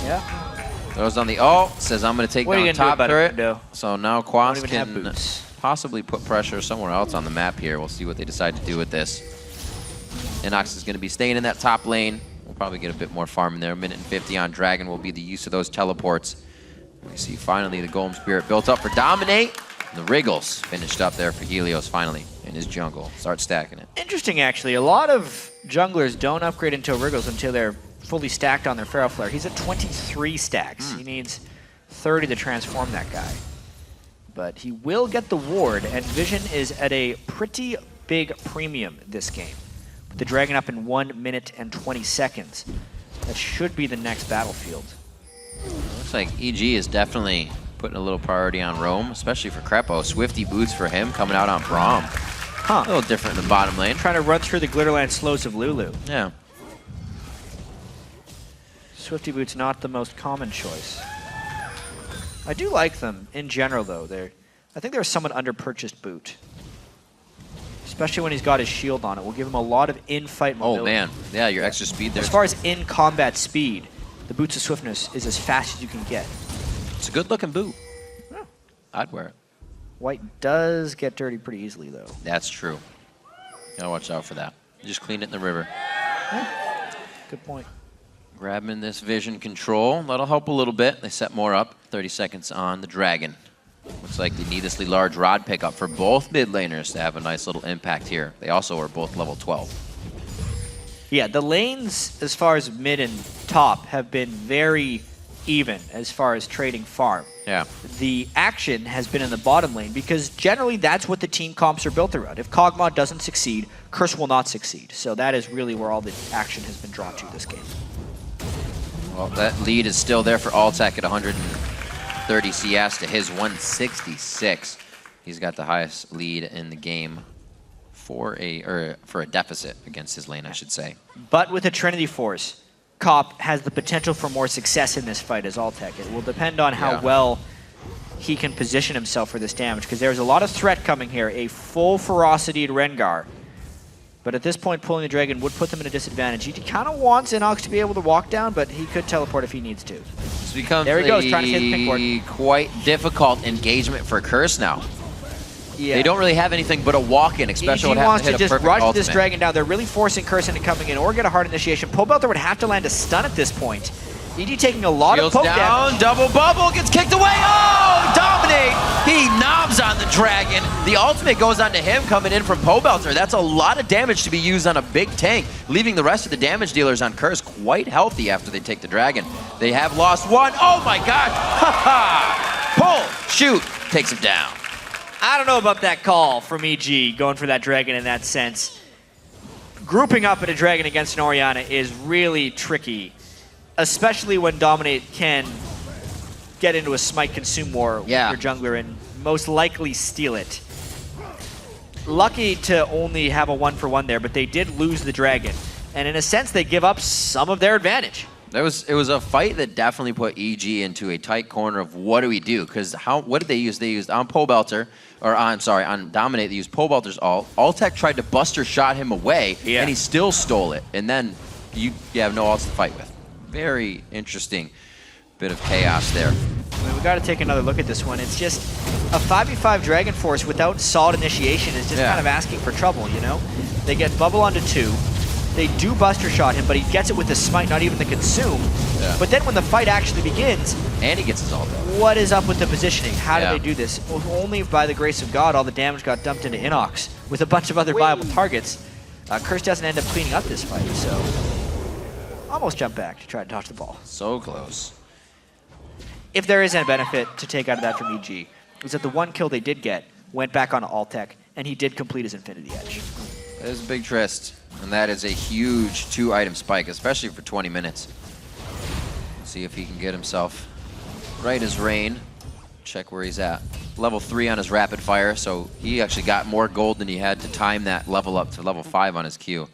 Yeah. Throws on the ult, says I'm going to take down top turret. So now Quas can possibly put pressure somewhere else on the map here. We'll see what they decide to do with this. Inox is going to be staying in that top lane. We'll probably get a bit more farm in there. 1:50 on Dragon will be the use of those teleports. We see finally the Golem Spirit built up for Dominate. The Wriggles finished up there for Helios finally in his jungle. Start stacking it. Interesting, actually. A lot of junglers don't upgrade into Wriggles until they're fully stacked on their Feral Flare. He's at 23 stacks. He needs 30 to transform that guy. But he will get the ward, and Vision is at a pretty big premium this game. With the Dragon up in 1 minute and 20 seconds. That should be the next battlefield. Looks like EG is definitely putting a little priority on Rome, especially for Crepo. Swifty boots for him coming out on Braum. A little different in the bottom lane. Trying to run through the Glitterland slows of Lulu. Yeah. Swifty boots not the most common choice. I do like them in general, though. I think they're a somewhat under-purchased boot. Especially when he's got his shield on it. Will give him a lot of in-fight mobility. Oh, man. Yeah, your extra speed there. As far as in-combat speed, the Boots of Swiftness is as fast as you can get. It's a good-looking boot. Yeah. I'd wear it. White does get dirty pretty easily, though. That's true. Gotta watch out for that. You just clean it in the river. Yeah. Good point. Grabbing this vision control. That'll help a little bit. They set more up. 30 seconds on the Dragon. Looks like the needlessly large rod pickup for both mid laners to have a nice little impact here. They also are both level 12. Yeah, the lanes, as far as mid and top, have been very even as far as trading farm. Yeah. The action has been in the bottom lane because generally that's what the team comps are built around. If Kog'Maw doesn't succeed, Curse will not succeed. So that is really where all the action has been drawn to this game. Well, that lead is still there for Altec at 130 CS to his 166. He's got the highest lead in the game for a deficit against his lane, I should say. But with a Trinity Force, Cop has the potential for more success in this fight as Altec. It will depend on how well he can position himself for this damage, because there's a lot of threat coming here. A full ferocity Rengar But at this point, pulling the Dragon would put them at a disadvantage. He kind of wants NACS to be able to walk down, but he could teleport if he needs to. This becomes There he goes, trying to hit the pink board. quite difficult engagement for Curse now. Yeah. They don't really have anything but a walk-in, especially when EG have wants to to hit a just perfect rush ultimate. this Dragon down. They're really forcing Curse into coming in or get a hard initiation. Pobelter would have to land a stun at this point. EG taking a lot Shields of poke down, damage. double bubble, gets kicked away. Oh, Dominate! He knobs on the Dragon. The ultimate goes on to him coming in from Pobelter. That's a lot of damage to be used on a big tank, leaving the rest of the damage dealers on Curse quite healthy after they take the Dragon. They have lost one. Oh my god! Ha ha! Pull, shoot, takes him down. I don't know about that call from EG going for that Dragon in that sense. Grouping up at a Dragon against an Orianna is really tricky, especially when Dominate can get into a Smite Consume war with your jungler and most likely steal it. Lucky to only have a 1-for-1 there, but they did lose the Dragon. And in a sense, they give up some of their advantage. It was a fight that definitely put EG into a tight corner of what do we do? Because what did they use? They used on Pobelter, or on Dominate, they used Pobelter's ult. Altec tried to Buster shot him away, and he still stole it. And then you have no ults to fight with. Very interesting bit of chaos there. I mean, we got to take another look at this one. It's just a 5v5 Dragon Force without solid initiation is just kind of asking for trouble, you know? They get Bubble onto 2. They do Buster Shot him, but he gets it with the Smite, not even the Consume. Yeah. But then when the fight actually begins, and he gets his ult out. What is up with the positioning? How do they do this? Well, only by the grace of God, all the damage got dumped into Inox with a bunch of other viable targets. Curse doesn't end up cleaning up this fight, so almost jump back to try to dodge the ball. So close. If there is a benefit to take out of that from EG, is that the one kill they did get went back on Altec, and he did complete his Infinity Edge. That is a big Trist, and that is a huge 2-item spike, especially for 20 minutes. See if he can get himself right as rain. Check where he's at. Level 3 on his rapid fire, so he actually got more gold than he had to time that level up to level 5 on his Q.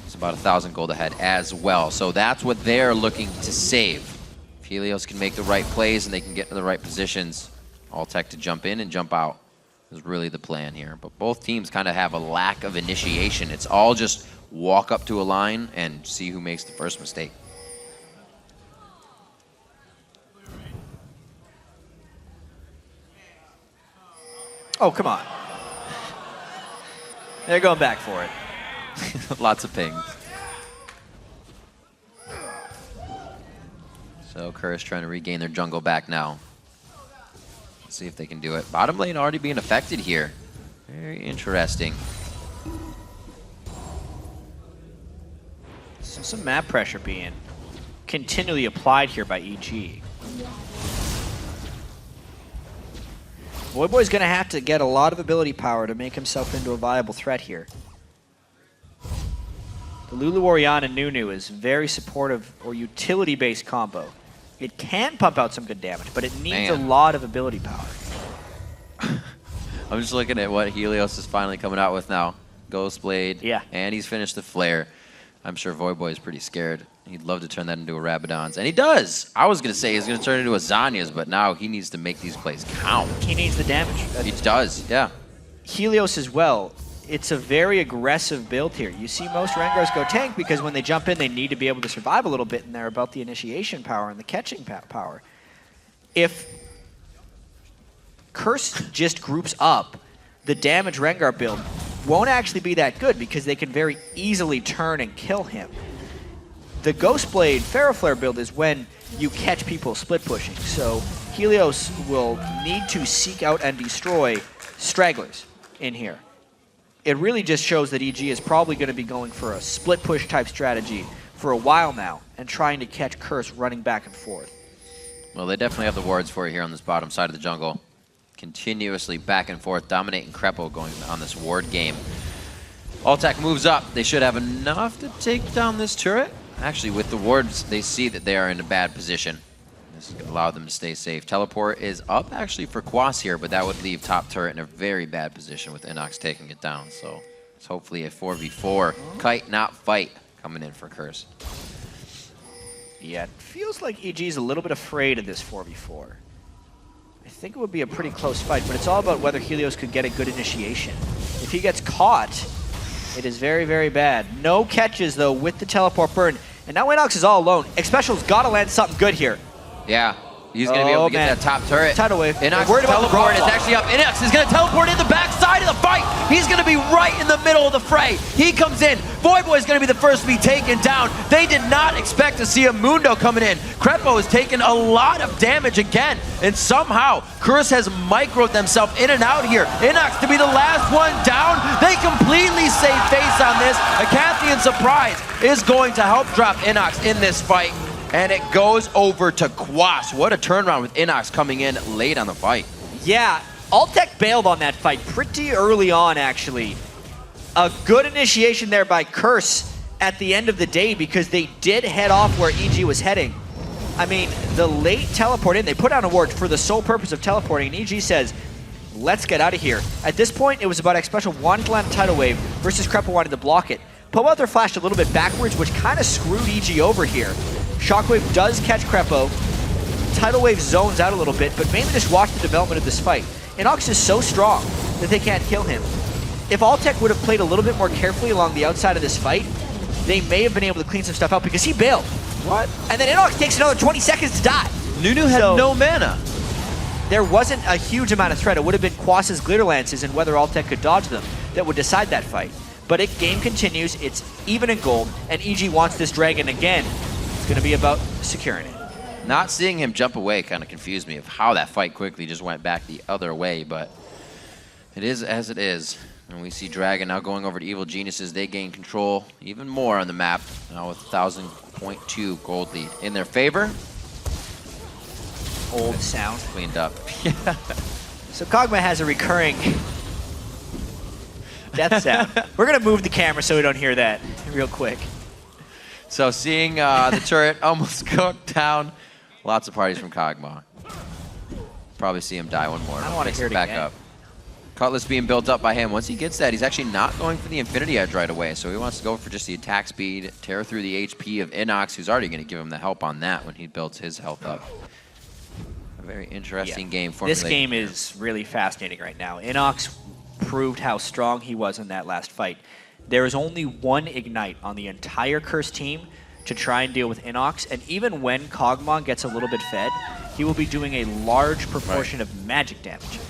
It's about 1,000 gold ahead as well, so that's what they're looking to save. If Helios can make the right plays and they can get in the right positions, Altec to jump in and jump out is really the plan here. But both teams kind of have a lack of initiation. It's all just walk up to a line and see who makes the first mistake. Oh, come on. They're going back for it. Lots of pings. So Curse trying to regain their jungle back now. Let's see if they can do it. Bottom lane already being affected here. Very interesting. So some map pressure being continually applied here by EG. Voyboy's going to have to get a lot of ability power to make himself into a viable threat here. The Lulu Orianna Nunu is very supportive or utility-based combo. It can pump out some good damage, but it needs a lot of ability power. I'm just looking at what Helios is finally coming out with now. Ghost Blade, and he's finished the Flare. I'm sure Voyboy is pretty scared. He'd love to turn that into a Rabadon's, and he does! I was going to say he's going to turn it into a Zanya's, but now he needs to make these plays count. He needs the damage. He does, yeah. Helios as well. It's a very aggressive build here. You see most Rengars go tank because when they jump in, they need to be able to survive a little bit, and they're about the initiation power and the catching power. If Curse just groups up, the damage Rengar build won't actually be that good because they can very easily turn and kill him. The Ghostblade Ferroflare build is when you catch people split pushing, so Helios will need to seek out and destroy stragglers in here. It really just shows that EG is probably going to be going for a split push type strategy for a while now and trying to catch Curse running back and forth. Well, they definitely have the wards for it here on this bottom side of the jungle. Continuously back and forth, Dominate and Krepo going on this ward game. Altec moves up. They should have enough to take down this turret. Actually, with the wards, they see that they are in a bad position. This is going to allow them to stay safe. Teleport is up actually for Quas here, but that would leave top turret in a very bad position with Inox taking it down. So it's hopefully a 4v4. Kite, not fight, coming in for Curse. Yeah, it feels like EG's a little bit afraid of this 4v4. I think it would be a pretty close fight, but it's all about whether Helios could get a good initiation. If he gets caught, It is very, very bad. No catches, though, with the teleport burn. And now Inox is all alone. Xpecial's got to land something good here. Yeah. He's going to be able to get that top turret. Tidal wave. Inox Worried about the teleport is drop. actually up. Inox is going to teleport in the backside of the fight. He's going to be right in the middle of the fray. He comes in. Voidboy is going to be the first to be taken down. They did not expect to see a Mundo coming in. Crepo has taken a lot of damage again. And somehow, Curse has microed themselves in and out here. Inox to be the last one down. They completely save face on this. A Cathian surprise is going to help drop Inox in this fight. And it goes over to Quas. What a turnaround with Inox coming in late on the fight. Yeah, Altec bailed on that fight pretty early on, actually. A good initiation there by Curse at the end of the day because they did head off where EG was heading. I mean, the late teleport in, they put out a ward for the sole purpose of teleporting, and EG says, let's get out of here. At this point, it was about Xpecial wanting to land a tidal wave versus Crepo wanting to block it. Powelther flashed a little bit backwards, which kind of screwed EG over here. Shockwave does catch Crepo. Tidal Wave zones out a little bit, but mainly just watch the development of this fight. Inox is so strong that they can't kill him. If Altec would have played a little bit more carefully along the outside of this fight, they may have been able to clean some stuff out because he bailed. What? And then Inox takes another 20 seconds to die. Nunu had no mana. There wasn't a huge amount of threat. It would have been Quas's Glitter Lances and whether Altec could dodge them that would decide that fight. But game continues, it's even in gold, and EG wants this dragon again. It's going to be about securing it. Not seeing him jump away kind of confused me of how that fight quickly just went back the other way, but it is as it is. And we see Dragon now going over to Evil Geniuses. They gain control even more on the map, now with 1,000.2 gold lead in their favor. Old sound. Cleaned up. So Kog'Maw has a recurring death sound. We're going to move the camera so we don't hear that real quick. So seeing the turret almost go down, lots of parties from Kog'Maw. Probably see him die one more. I don't want to hear it back again. up. Cutlass being built up by him. Once he gets that, he's actually not going for the Infinity Edge right away. So he wants to go for just the attack speed, tear through the HP of Inox, who's already going to give him the help on that when he builds his health up. A very interesting game for This game is really fascinating right now. Inox proved how strong he was in that last fight. There is only one Ignite on the entire Curse team to try and deal with Inox, and even when Kog'Maw gets a little bit fed, he will be doing a large proportion of magic damage.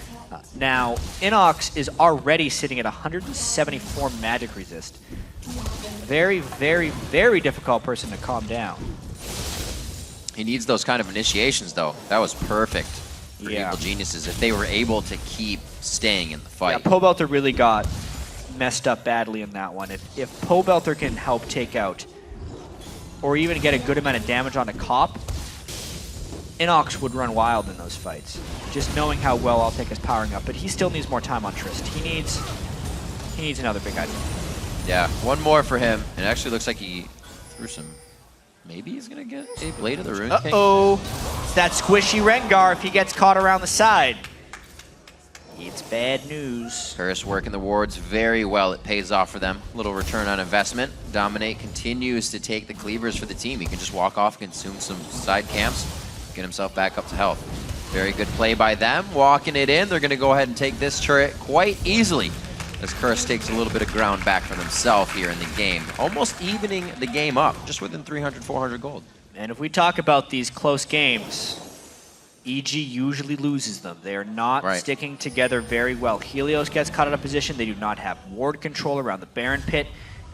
Now, Inox is already sitting at 174 magic resist. Very, very, very difficult person to calm down. He needs those kind of initiations, though. That was perfect for Evil Geniuses if they were able to keep staying in the fight. Yeah, Pobelter really got messed up badly in that one. If Pobelter can help take out or even get a good amount of damage on a Cop, Inox would run wild in those fights. Just knowing how well Altec is powering up, but he still needs more time on Trist. He needs another big item. Yeah, one more for him. It actually looks like he threw some. Maybe he's gonna get a Blade of the Rune King. It's that squishy Rengar if he gets caught around the side. It's bad news. Curse working the wards very well. It pays off for them. Little return on investment. Dominate continues to take the cleavers for the team. He can just walk off, consume some side camps, get himself back up to health. Very good play by them. Walking it in. They're going to go ahead and take this turret quite easily as Curse takes a little bit of ground back for themselves here in the game. Almost evening the game up, just within 300, 400 gold. And if we talk about these close games, EG usually loses them. They are not sticking together very well. Helios gets caught out of position. They do not have ward control around the Baron Pit.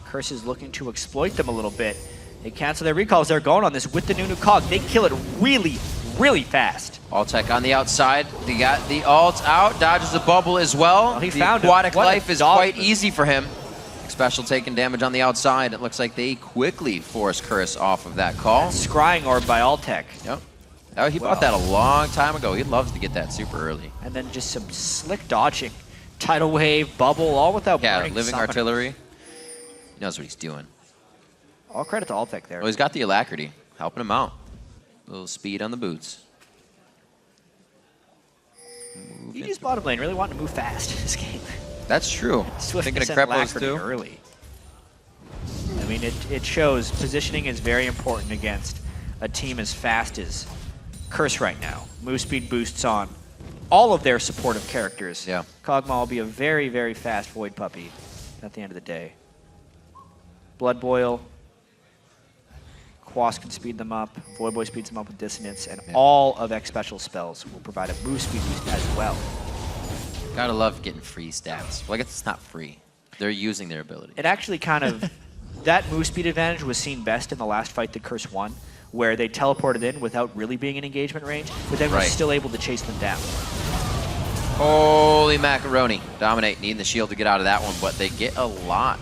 Curse is looking to exploit them a little bit. They cancel their recalls. They're going on this with the Nunu Cog. They kill it really, really fast. Altec on the outside. They got the ult out. Dodges the bubble as well. He the found aquatic it. What a life is dog quite move. easy for him. Special taking damage on the outside. It looks like they quickly force Curse off of that call. Scrying orb by Altec. Yep. Oh, he bought that a long time ago. He loves to get that super early. And then just some slick dodging. Tidal wave, bubble, all without burning living summoner. artillery. He knows what he's doing. All credit to Altec there. Well, he's got the alacrity, helping him out. A little speed on the boots. EG's bottom lane really wanting to move fast in this game. That's true. Thinking of Crepo's too. Early. I mean, it shows positioning is very important against a team as fast as Curse right now. Move speed boosts on all of their supportive characters. Yeah. Kog'Maw will be a very, very fast Void Puppy at the end of the day. Blood Boil. Quas can speed them up. Voyboy speeds them up with Dissonance. And all of X special spells will provide a move speed boost as well. Gotta love getting free stats. Well, I guess it's not free. They're using their ability. It actually kind of, that move speed advantage was seen best in the last fight that Curse won, where they teleported in without really being in engagement range, but then were still able to chase them down. Holy macaroni. Dominate, needing the shield to get out of that one, but they get a lot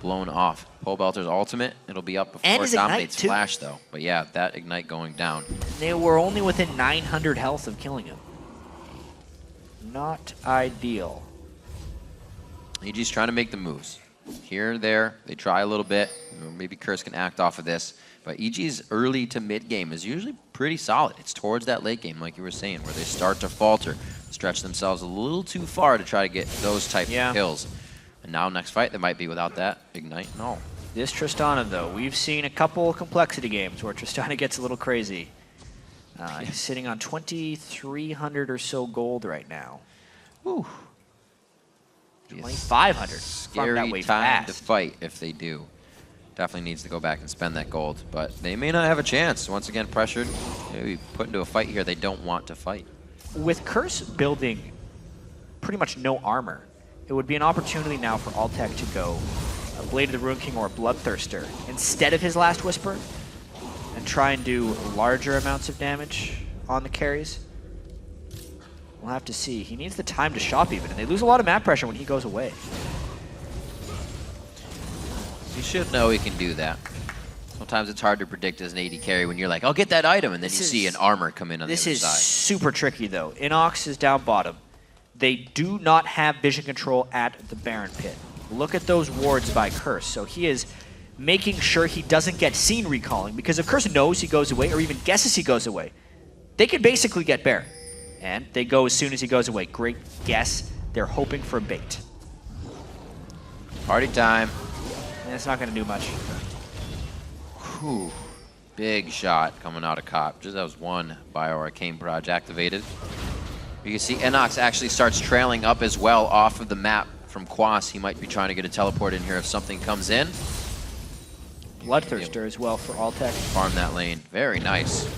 blown off. Pole Belter's ultimate, it'll be up before Dominate's flash though. But yeah, that Ignite going down. They were only within 900 health of killing him. Not ideal. EG's trying to make the moves. Here, there, they try a little bit. Maybe Curse can act off of this. But EG's early to mid game is usually pretty solid. It's towards that late game, like you were saying, where they start to falter, stretch themselves a little too far to try to get those type of kills. And now next fight, they might be without that Ignite and all. This Tristana, though, we've seen a couple complexity games where Tristana gets a little crazy. He's sitting on 2,300 or so gold right now. Ooh. 2,500. Scary that way time fast. to fight if they do. Definitely needs to go back and spend that gold, but they may not have a chance. Once again, pressured, maybe put into a fight here they don't want to fight. With Curse building pretty much no armor, it would be an opportunity now for Altec to go a Blade of the Ruin King or a Bloodthirster instead of his Last Whisper and try and do larger amounts of damage on the carries. We'll have to see. He needs the time to shop even, and they lose a lot of map pressure when he goes away. You should know he can do that. Sometimes it's hard to predict as an AD carry when you're like, I'll get that item, and then you see an armor come in on the other side. This is super tricky, though. Inox is down bottom. They do not have vision control at the Baron pit. Look at those wards by Curse. So he is making sure he doesn't get seen recalling, because if Curse knows he goes away or even guesses he goes away, they can basically get Baron. And they go as soon as he goes away. Great guess. They're hoping for a bait. Party time. And it's not going to do much. Whew. Big shot coming out of Cop. Just that was one Bio-Arcane Barrage activated. You can see Enox actually starts trailing up as well off of the map from Quas. He might be trying to get a teleport in here if something comes in. Bloodthirster as well for Altec. Farm that lane. Very nice.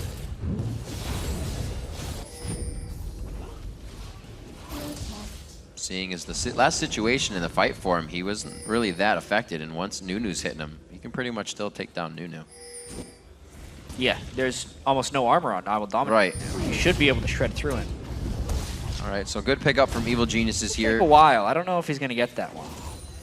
Seeing as the last situation in the fight for him, he wasn't really that affected, and once Nunu's hitting him, he can pretty much still take down Nunu. Yeah, there's almost no armor on I Will Dominate. Right. You should be able to shred through it. All right, so good pickup from Evil Geniuses here. Take a while. I don't know if he's going to get that one.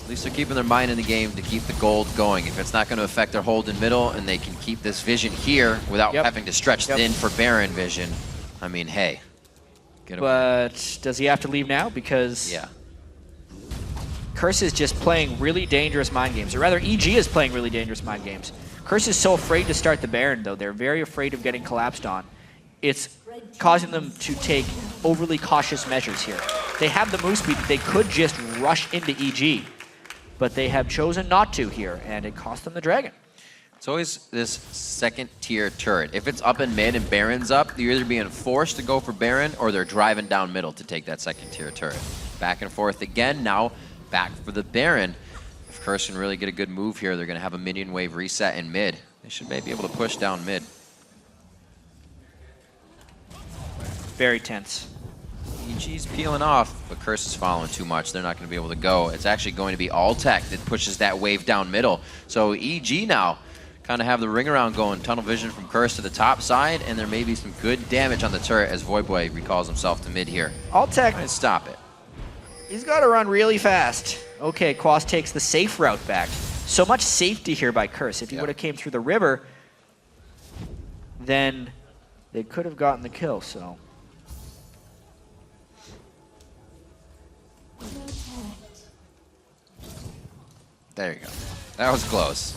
At least they're keeping their mind in the game to keep the gold going. If it's not going to affect their hold in middle and they can keep this vision here without having to stretch thin for Baron vision, I mean, hey. But does he have to leave now? Because Curse is just playing really dangerous mind games. Or rather, EG is playing really dangerous mind games. Curse is so afraid to start the Baron, though. They're very afraid of getting collapsed on. It's causing them to take overly cautious measures here. They have the move speed. They could just rush into EG. But they have chosen not to here, and it cost them the Dragon. It's always this second tier turret. If it's up in mid and Baron's up, you're either being forced to go for Baron or they're driving down middle to take that second tier turret. Back and forth again, now back for the Baron. If Curse can really get a good move here, they're going to have a minion wave reset in mid. They should maybe be able to push down mid. Very tense. EG's peeling off, but Curse is following too much. They're not going to be able to go. It's actually going to be Altec that pushes that wave down middle. So EG now kind of have the ring around going. Tunnel vision from Curse to the top side, and there may be some good damage on the turret as Voyboy recalls himself to mid here. Altec. Trying to stop it. He's got to run really fast. Okay, Quas takes the safe route back. So much safety here by Curse. If he would have came through the river, then they could have gotten the kill, so. There you go. That was close.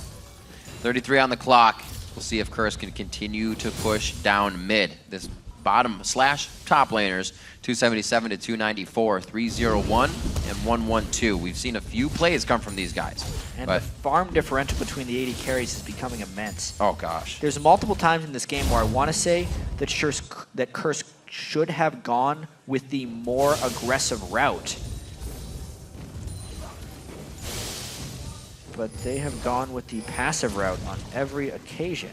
33 on the clock. We'll see if Curse can continue to push down mid. This bottom slash top laners, 277 to 294, 301 and 112. We've seen a few plays come from these guys. And the farm differential between the 80 carries is becoming immense. Oh gosh. There's multiple times in this game where I want to say that Curse should have gone with the more aggressive route. but they have gone with the passive route on every occasion.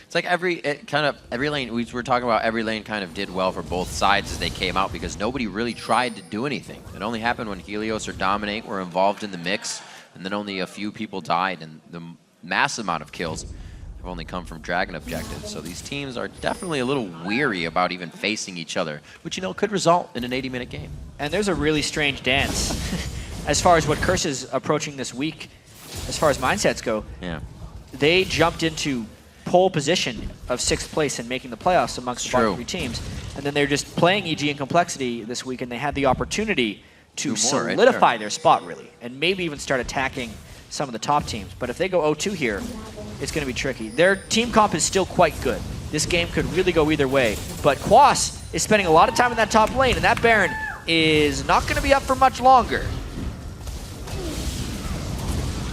It's like every lane, we were talking about every lane kind of did well for both sides as they came out because nobody really tried to do anything. It only happened when Helios or Dominate were involved in the mix, and then only a few people died, and the massive amount of kills have only come from Dragon objectives. So these teams are definitely a little weary about even facing each other, which, you know, could result in an 80-minute game. And there's a really strange dance as far as what Curse is approaching this week, as far as mindsets go. Yeah. They jumped into pole position of 6th place and making the playoffs amongst the bottom 3 teams. And then they're just playing EG in Complexity this week, and they had the opportunity to solidify their spot, really, and maybe even start attacking some of the top teams. But if they go 0-2 here, it's going to be tricky. Their team comp is still quite good. This game could really go either way. But Quas is spending a lot of time in that top lane, and that Baron is not going to be up for much longer.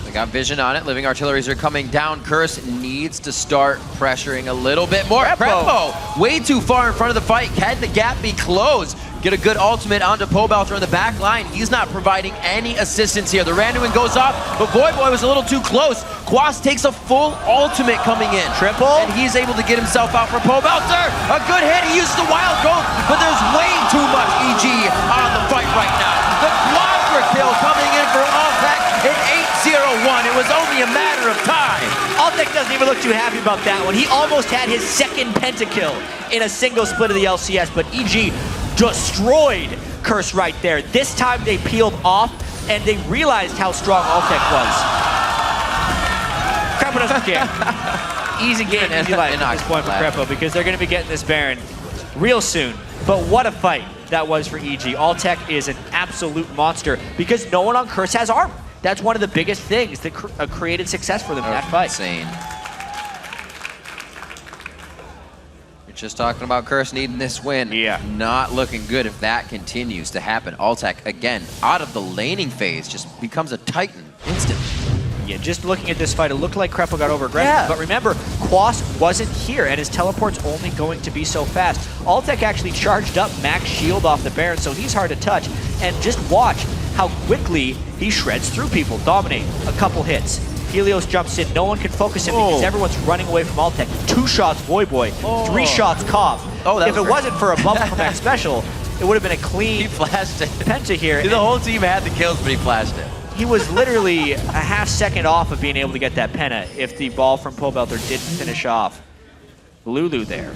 They got vision on it. Living Artilleries are coming down. Curse needs to start pressuring a little bit more. Prepo, way too far in front of the fight. Can the gap be closed? Get a good ultimate onto Pobelter on the back line. He's not providing any assistance here. The Randuin goes off, but Voyboy was a little too close. Quas takes a full ultimate coming in. Triple. And he's able to get himself out for Pobelter. A good hit. He uses the wild growth, but there's way too much EG on the fight right now. The quadra kill coming in for Altec in 8-0-1. It was only a matter of time. Altec doesn't even look too happy about that one. He almost had his 2nd pentakill in a single split of the LCS, but EG destroyed Curse right there. This time they peeled off and they realized how strong Altec was. Crepo doesn't care. Easy game, easy life at this point for Crepo because they're going to be getting this Baron real soon. But what a fight that was for EG. Altec is an absolute monster because no one on Curse has armor. That's one of the biggest things that created success for them in that fight. Insane. You're just talking about Curse needing this win. Yeah. Not looking good if that continues to happen. Altec, again, out of the laning phase, just becomes a titan instantly. Yeah, just looking at this fight, it looked like Crepo got over aggressive. Yeah. But remember, Quas wasn't here, and his teleport's only going to be so fast. Altec actually charged up max shield off the Baron, so he's hard to touch. And just watch how quickly he shreds through people. Dominate, a couple hits. Helios jumps in. No one can focus him because everyone's running away from Altec. 2 shots Voyboy, 3 shots Cobb. If it wasn't for a bubble from that special, it would have been a clean penta here. The whole team had the kills, but he flashed it. He was literally a half second off of being able to get that penta if the ball from Pobelter didn't finish off Lulu there.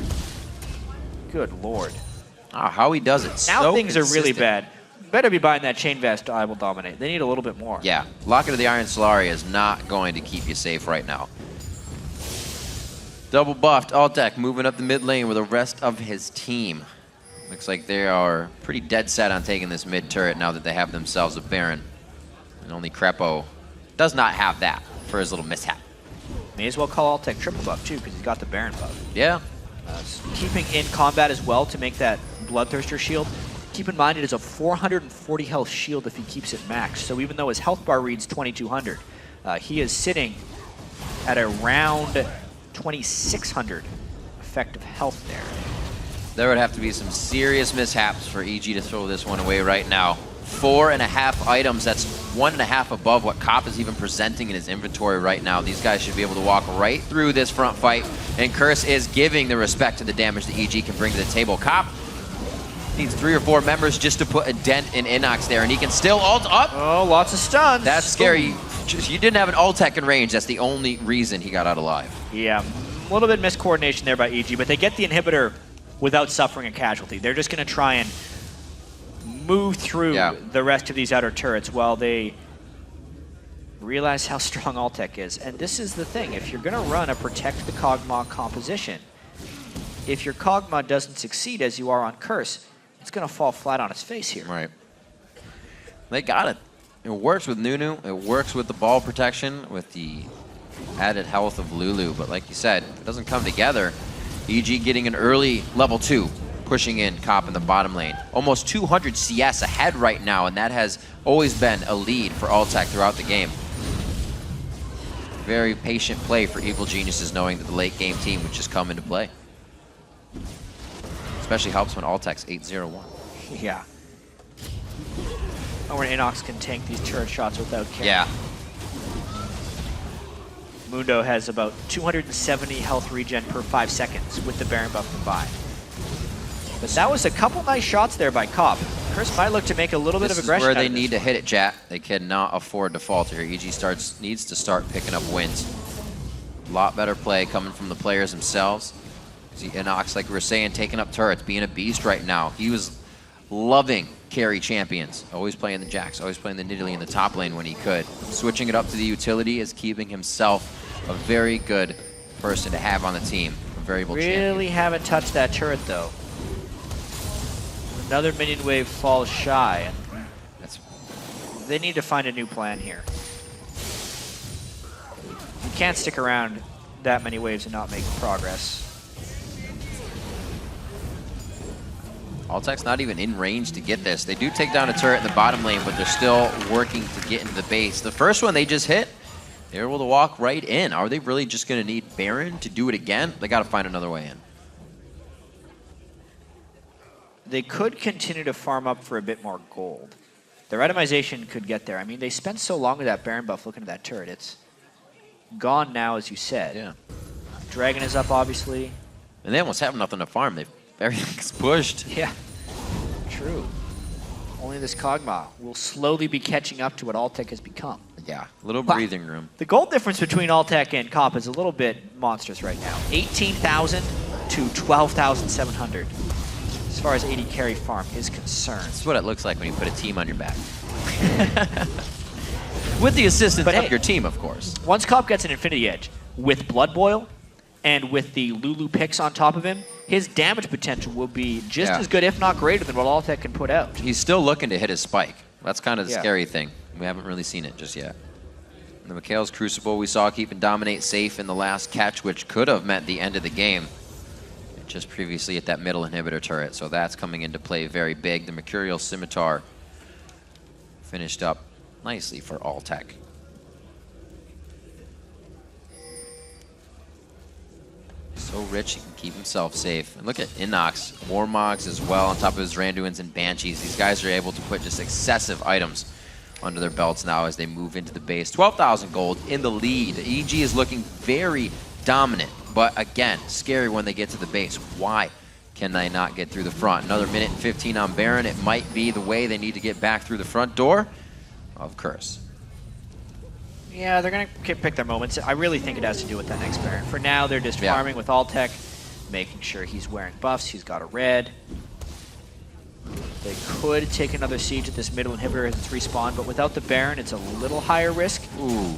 Good lord. Oh, how he does it. Now so things consistent. are really bad. Better be buying that chain vest. I will dominate. They need a little bit more. Yeah, Locket of the Iron Solaria is not going to keep you safe right now. Double buffed, Altec moving up the mid lane with the rest of his team. Looks like they are pretty dead set on taking this mid turret now that they have themselves a Baron. And only Crepo does not have that for his little mishap. May as well call Altec triple buff too because he's got the Baron buff. Yeah. Keeping in combat as well to make that Bloodthirster shield. Keep in mind it is a 440 health shield if he keeps it max. So even though his health bar reads 2200, he is sitting at around 2600 effective health there. There would have to be some serious mishaps for EG to throw this one away right now. 4.5 items, that's 1.5 above what Kopp is even presenting in his inventory right now. These guys should be able to walk right through this front fight, and Curse is giving the respect to the damage that EG can bring to the table. Kopp needs 3 or 4 members just to put a dent in Inox there, and he can still ult up. Oh, lots of stuns. That's scary. You didn't have an Altec in range. That's the only reason he got out alive. Yeah, a little bit miscoordination there by EG, but they get the inhibitor without suffering a casualty. They're just going to try and move through the rest of these outer turrets while they realize how strong Altec is. And this is the thing. If you're going to run a protect the Kog'Maw composition, if your Kog'Maw doesn't succeed as you are on Curse, it's going to fall flat on its face here. Right. They got it. It works with Nunu. It works with the ball protection, with the added health of Lulu. But like you said, if it doesn't come together, EG getting an early level 2, pushing in Kopp in the bottom lane. Almost 200 CS ahead right now, and that has always been a lead for Altec throughout the game. Very patient play for Evil Geniuses, knowing that the late game team would just come into play. Especially helps when Altec's 8-0-1. Yeah. Oh, where Inox can tank these turret shots without care. Yeah. Mundo has about 270 health regen per 5 seconds with the Baron buff combined. But that was a couple nice shots there by Cop. Curse might look to make a little bit of aggression. This is where they need to hit it, chat. They cannot afford to falter here. EG needs to start picking up wins. A lot better play coming from the players themselves. See, NACS, like we were saying, taking up turrets, being a beast right now. He was loving carry champions. Always playing the Jax, always playing the Nidalee in the top lane when he could. Switching it up to the utility is keeping himself a very good person to have on the team. A variable champion. Really haven't touched that turret, though. Another minion wave falls shy. They need to find a new plan here. You can't stick around that many waves and not make progress. Altec's not even in range to get this. They do take down a turret in the bottom lane, but they're still working to get into the base. The first one they just hit, they're able to walk right in. Are they really just going to need Baron to do it again? They got to find another way in. They could continue to farm up for a bit more gold. Their itemization could get there. I mean, they spent so long with that Baron buff looking at that turret. It's gone now, as you said. Yeah. Dragon is up, obviously. And they almost have nothing to farm. Everything's pushed. Yeah, true. Only this Kog'Maw will slowly be catching up to what Altec has become. Yeah, a little breathing room. The gold difference between Altec and Cop is a little bit monstrous right now. 18,000 to 12,700 as far as AD carry farm is concerned. That's what it looks like when you put a team on your back. With the assistance of your team, of course. Once Cop gets an Infinity Edge with Blood Boil and with the Lulu picks on top of him, his damage potential will be just as good, if not greater, than what Altec can put out. He's still looking to hit his spike. That's kind of the scary thing. We haven't really seen it just yet. And the Mikhail's Crucible we saw keep and dominate safe in the last catch, which could have meant the end of the game. Just previously at that middle inhibitor turret, so that's coming into play very big. The Mercurial Scimitar finished up nicely for Altec. So rich, he can keep himself safe. And look at Inox, Warmogs as well, on top of his Randuins and Banshees. These guys are able to put just excessive items under their belts now as they move into the base. 12,000 gold in the lead. EG is looking very dominant, but again, scary when they get to the base. Why can they not get through the front? Another minute and 15 on Baron. It might be the way they need to get back through the front door of Curse. Yeah, they're going to pick their moments. I really think it has to do with that next Baron. For now, they're just farming with Altec, making sure he's wearing buffs. He's got a red. They could take another siege at this middle inhibitor as it's respawned, but without the Baron, it's a little higher risk. Ooh.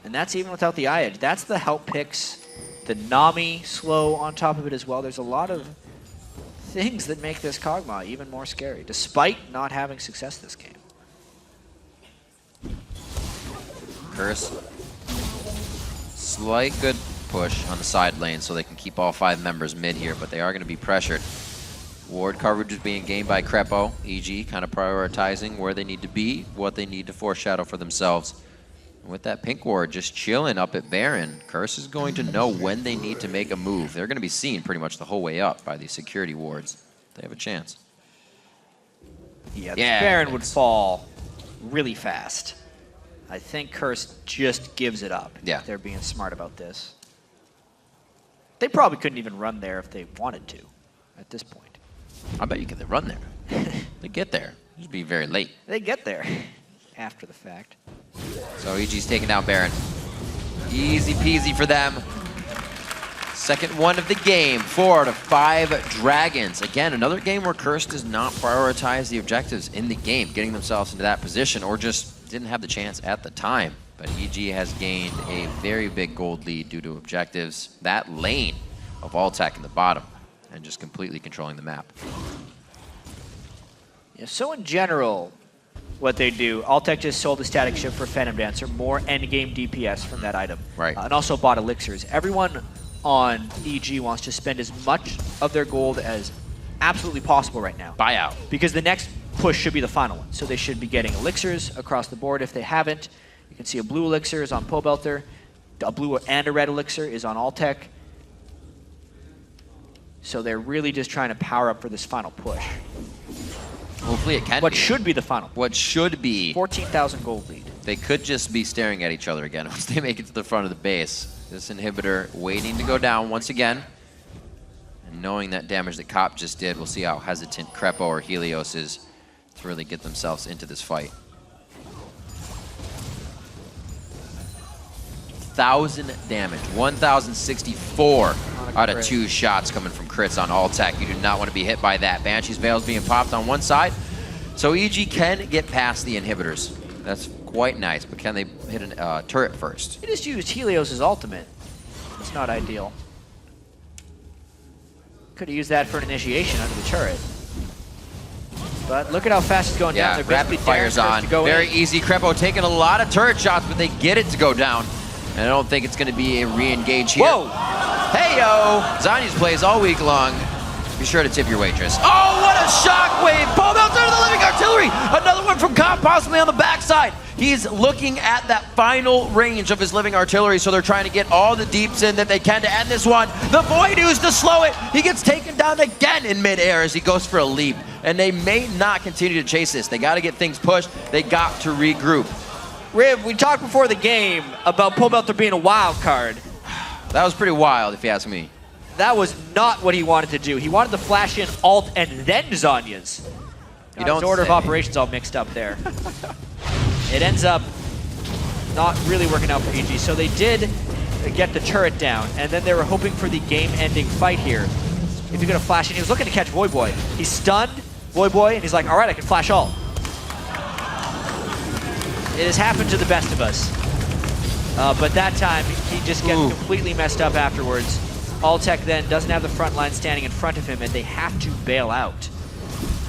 And that's even without the Eye Edge. That's the help picks. The Nami slow on top of it as well. There's a lot of things that make this Kog'Maw even more scary, despite not having success this game. Curse. Slight good push on the side lane so they can keep all 5 members mid here, but they are going to be pressured. Ward coverage is being gained by Crepo. EG kind of prioritizing where they need to be, what they need to foreshadow for themselves. And with that pink ward just chilling up at Baron, Curse is going to know when they need to make a move. They're going to be seen pretty much the whole way up by these security wards. They have a chance. Yeah, the Baron would fall really fast. I think Curse just gives it up. Yeah. They're being smart about this. They probably couldn't even run there if they wanted to at this point. I bet you could run there. They get there. It'd be very late. They get there after the fact. So EG's taking down Baron. Easy peasy for them. Second one of the game, 4 out of 5 Dragons. Again, another game where Curse does not prioritize the objectives in the game, getting themselves into that position, or just didn't have the chance at the time. But EG has gained a very big gold lead due to objectives. That lane of Altec in the bottom, and just completely controlling the map. Yeah, so in general, what they do, Altec just sold the static ship for Phantom Dancer, more endgame DPS from that item. Right. And also bought elixirs. Everyone on EG wants to spend as much of their gold as absolutely possible right now. Buyout. Because the next push should be the final one. So they should be getting elixirs across the board if they haven't. You can see a blue elixir is on Pobelter. A blue and a red elixir is on Altec. So they're really just trying to power up for this final push. Hopefully it can What be. should be the final. What should be. 14,000 gold lead. They could just be staring at each other again once they make it to the front of the base. This inhibitor waiting to go down once again. And knowing that damage that Cop just did, we'll see how hesitant Crepo or Helios is to really get themselves into this fight. 1,000 damage, 1,064 out of 2 shots coming from crits on Alltech. You do not want to be hit by that. Banshee's Veil's being popped on one side. So EG can get past the inhibitors. That's quite nice, but can they hit a turret first? He just used Helios' ultimate. It's not ideal. Could have used that for an initiation under the turret. But look at how fast it's going down. Yeah, They're rapid fire's on. Very easy. Crepo taking a lot of turret shots, but they get it to go down. And I don't think it's going to be a re-engage here. Whoa! Hey-yo! Zanya's plays all week long. Be sure to tip your waitress. Oh, what a shockwave! Pulled out to the living artillery! Another one from Cop, possibly on the backside. He's looking at that final range of his living artillery, so they're trying to get all the deeps in that they can to end this one. The Void Ooze to slow it. He gets taken down again in midair as he goes for a leap. And they may not continue to chase this. They got to get things pushed. They got to regroup. Riv, we talked before the game about Pobelter being a wild card. That was pretty wild, if you ask me. That was not what he wanted to do. He wanted to flash in alt and then Zanya's. You don't his order say. of operations all mixed up there. It ends up not really working out for EG. So they did get the turret down, and then they were hoping for the game-ending fight here. If you're gonna flash in, he was looking to catch Voyboy. He's stunned Voyboy, and he's like, all right, I can flash alt. It has happened to the best of us. But that time, he just gets completely messed up afterwards. Alltech then doesn't have the front line standing in front of him, and they have to bail out.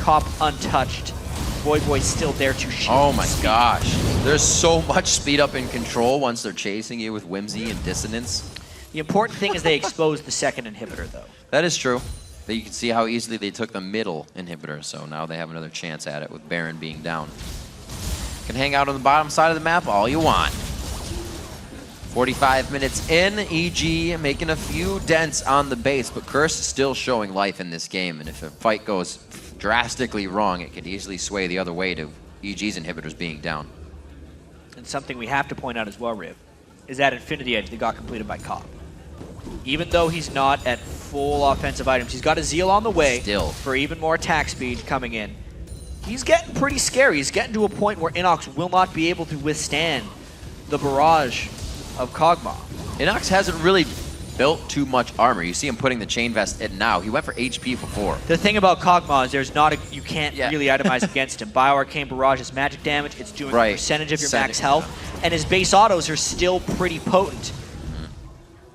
Cop untouched. Voyboy's still there to shield. Oh my gosh. There's so much speed up in control once they're chasing you with Whimsy and Dissonance. The important thing is they exposed the second inhibitor, though. That is true. But you can see how easily they took the middle inhibitor, so now they have another chance at it with Baron being down. Can hang out on the bottom side of the map all you want. 45 minutes in, EG making a few dents on the base, but Curse is still showing life in this game, and if a fight goes drastically wrong, it could easily sway the other way to EG's inhibitors being down. And something we have to point out as well, Riv, is that Infinity Edge that got completed by Cop. Even though he's not at full offensive items, he's got a Zeal on the way for even more attack speed coming in. He's getting pretty scary. He's getting to a point where Inox will not be able to withstand the barrage of Kog'Maw. Inox hasn't really built too much armor. You see him putting the chain vest in now. He went for HP before. The thing about Kog'Maw is there's not you can't really itemize against him. Bioarcane Barrage is magic damage. It's doing a percentage of your max health. And his base autos are still pretty potent.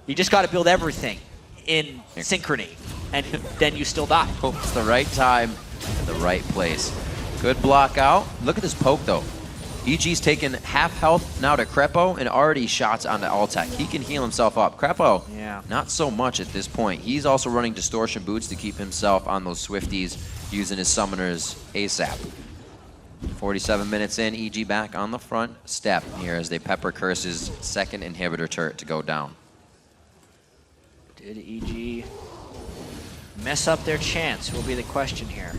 You just got to build everything in synchrony. And then you still die. Hope it's the right time, the right place. Good block out. Look at this poke, though. EG's taken half health now to Crepo and already shots onto Alltech. He can heal himself up. Crepo, not so much at this point. He's also running Distortion Boots to keep himself on those Swifties, using his Summoners ASAP. 47 minutes in, EG back on the front step here as they pepper Curse's second inhibitor turret to go down. Did EG mess up their chance will be the question here.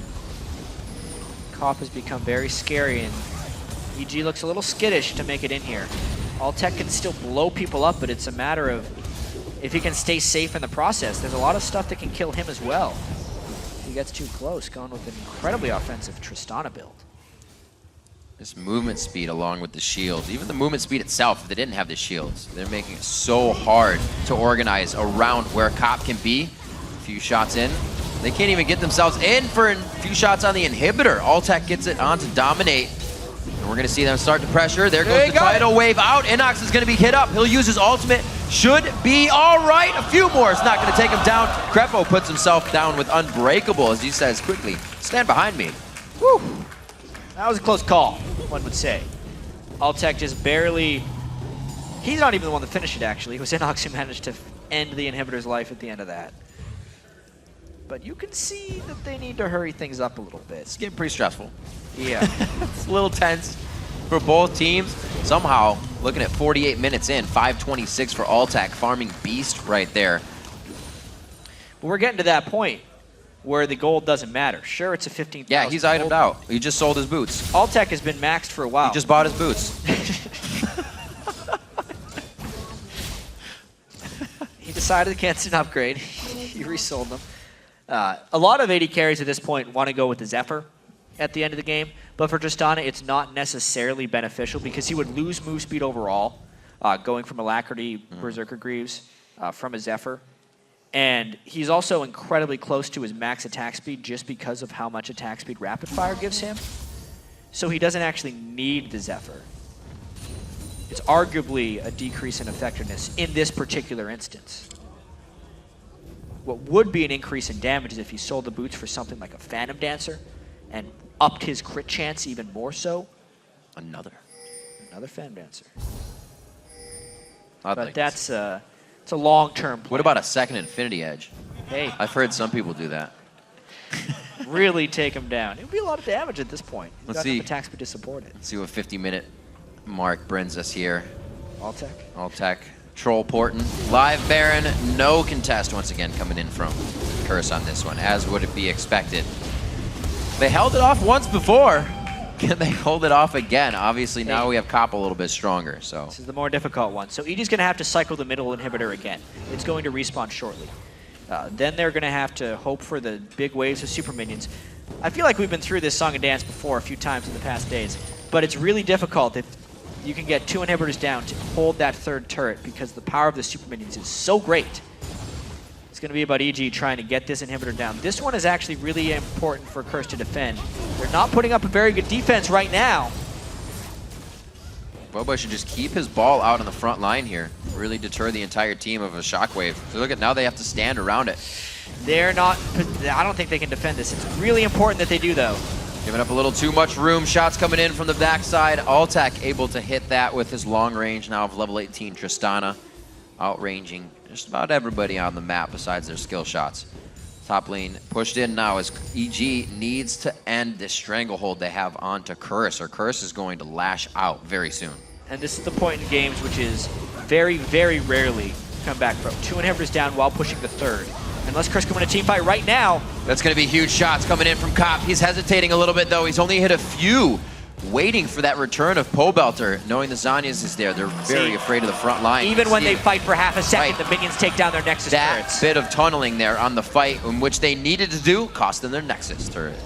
Cop has become very scary, and EG looks a little skittish to make it in here. Alltech can still blow people up, but it's a matter of if he can stay safe in the process. There's a lot of stuff that can kill him as well. If he gets too close, going with an incredibly offensive Tristana build. This movement speed along with the shields, even the movement speed itself, if they didn't have the shields, they're making it so hard to organize around where Cop can be. A few shots in. They can't even get themselves in for a few shots on the inhibitor. Alltech gets it on to dominate. And we're going to see them start to pressure. There goes the tidal wave out. Inox is going to be hit up. He'll use his ultimate. Should be all right. A few more. It's not going to take him down. Crepo puts himself down with Unbreakable, as he says quickly, stand behind me. Woo! That was a close call, one would say. Alltech just barely... He's not even the one that finished it, actually. It was Inox who managed to end the inhibitor's life at the end of that. But you can see that they need to hurry things up a little bit. It's getting pretty stressful. Yeah. It's a little tense for both teams. Somehow, looking at 48 minutes in, 5:26 for Alltech, farming Beast right there. But we're getting to that point where the gold doesn't matter. Sure, it's a 15,000. Yeah, he's itemed out. He just sold his boots. Alltech has been maxed for a while. He just bought his boots. decided against an upgrade. He resold them. A lot of AD carries at this point want to go with the Zephyr at the end of the game, but for Tristana, it's not necessarily beneficial because he would lose move speed overall, going from Alacrity, Berserker Greaves, from a Zephyr. And he's also incredibly close to his max attack speed just because of how much attack speed Rapid Fire gives him. So he doesn't actually need the Zephyr. It's arguably a decrease in effectiveness in this particular instance. What would be an increase in damage is if he sold the boots for something like a Phantom Dancer and upped his crit chance even more so. Another Phantom Dancer. But that's it's a long-term plan. What about a second Infinity Edge? Hey. I've heard some people do that. Really take him down. It would be a lot of damage at this point. He's Let's got see. enough attack speed to support it. Let's see what 50-minute mark brings us here. All tech. All tech. Troll Porton. Live Baron. No contest once again coming in from Curse on this one, as would it be expected. They held it off once before. Can they hold it off again? Obviously, now we have Cop a little bit stronger. So this is the more difficult one. So EG's going to have to cycle the middle inhibitor again. It's going to respawn shortly. Then they're going to have to hope for the big waves of super minions. I feel like we've been through this song and dance before a few times in the past days, but it's really difficult if you can get 2 inhibitors down to hold that third turret because the power of the super minions is so great. It's going to be about EG trying to get this inhibitor down. This one is actually really important for Curse to defend. They're not putting up a very good defense right now. Boba should just keep his ball out on the front line here. Really deter the entire team of a shockwave. So look at now they have to stand around it. They're not, I don't think they can defend this. It's really important that they do though. Giving up a little too much room. Shots coming in from the backside. Alltech able to hit that with his long range now of level 18 Tristana. Outranging just about everybody on the map besides their skill shots. Top lane pushed in now as EG needs to end this stranglehold they have onto Curse, or Curse is going to lash out very soon. And this is the point in games which is very, very rarely come back from. 2 inhibitors down while pushing the third. Unless Curse can win a team fight right now. That's going to be huge shots coming in from Cop. He's hesitating a little bit though. He's only hit a few. Waiting for that return of Pobelter, knowing the Zanyas is there. They're very afraid of the front line. Even when they fight for half a second, the minions take down their Nexus turrets. That bit of tunneling there on the fight, in which they needed to do, cost them their Nexus turret.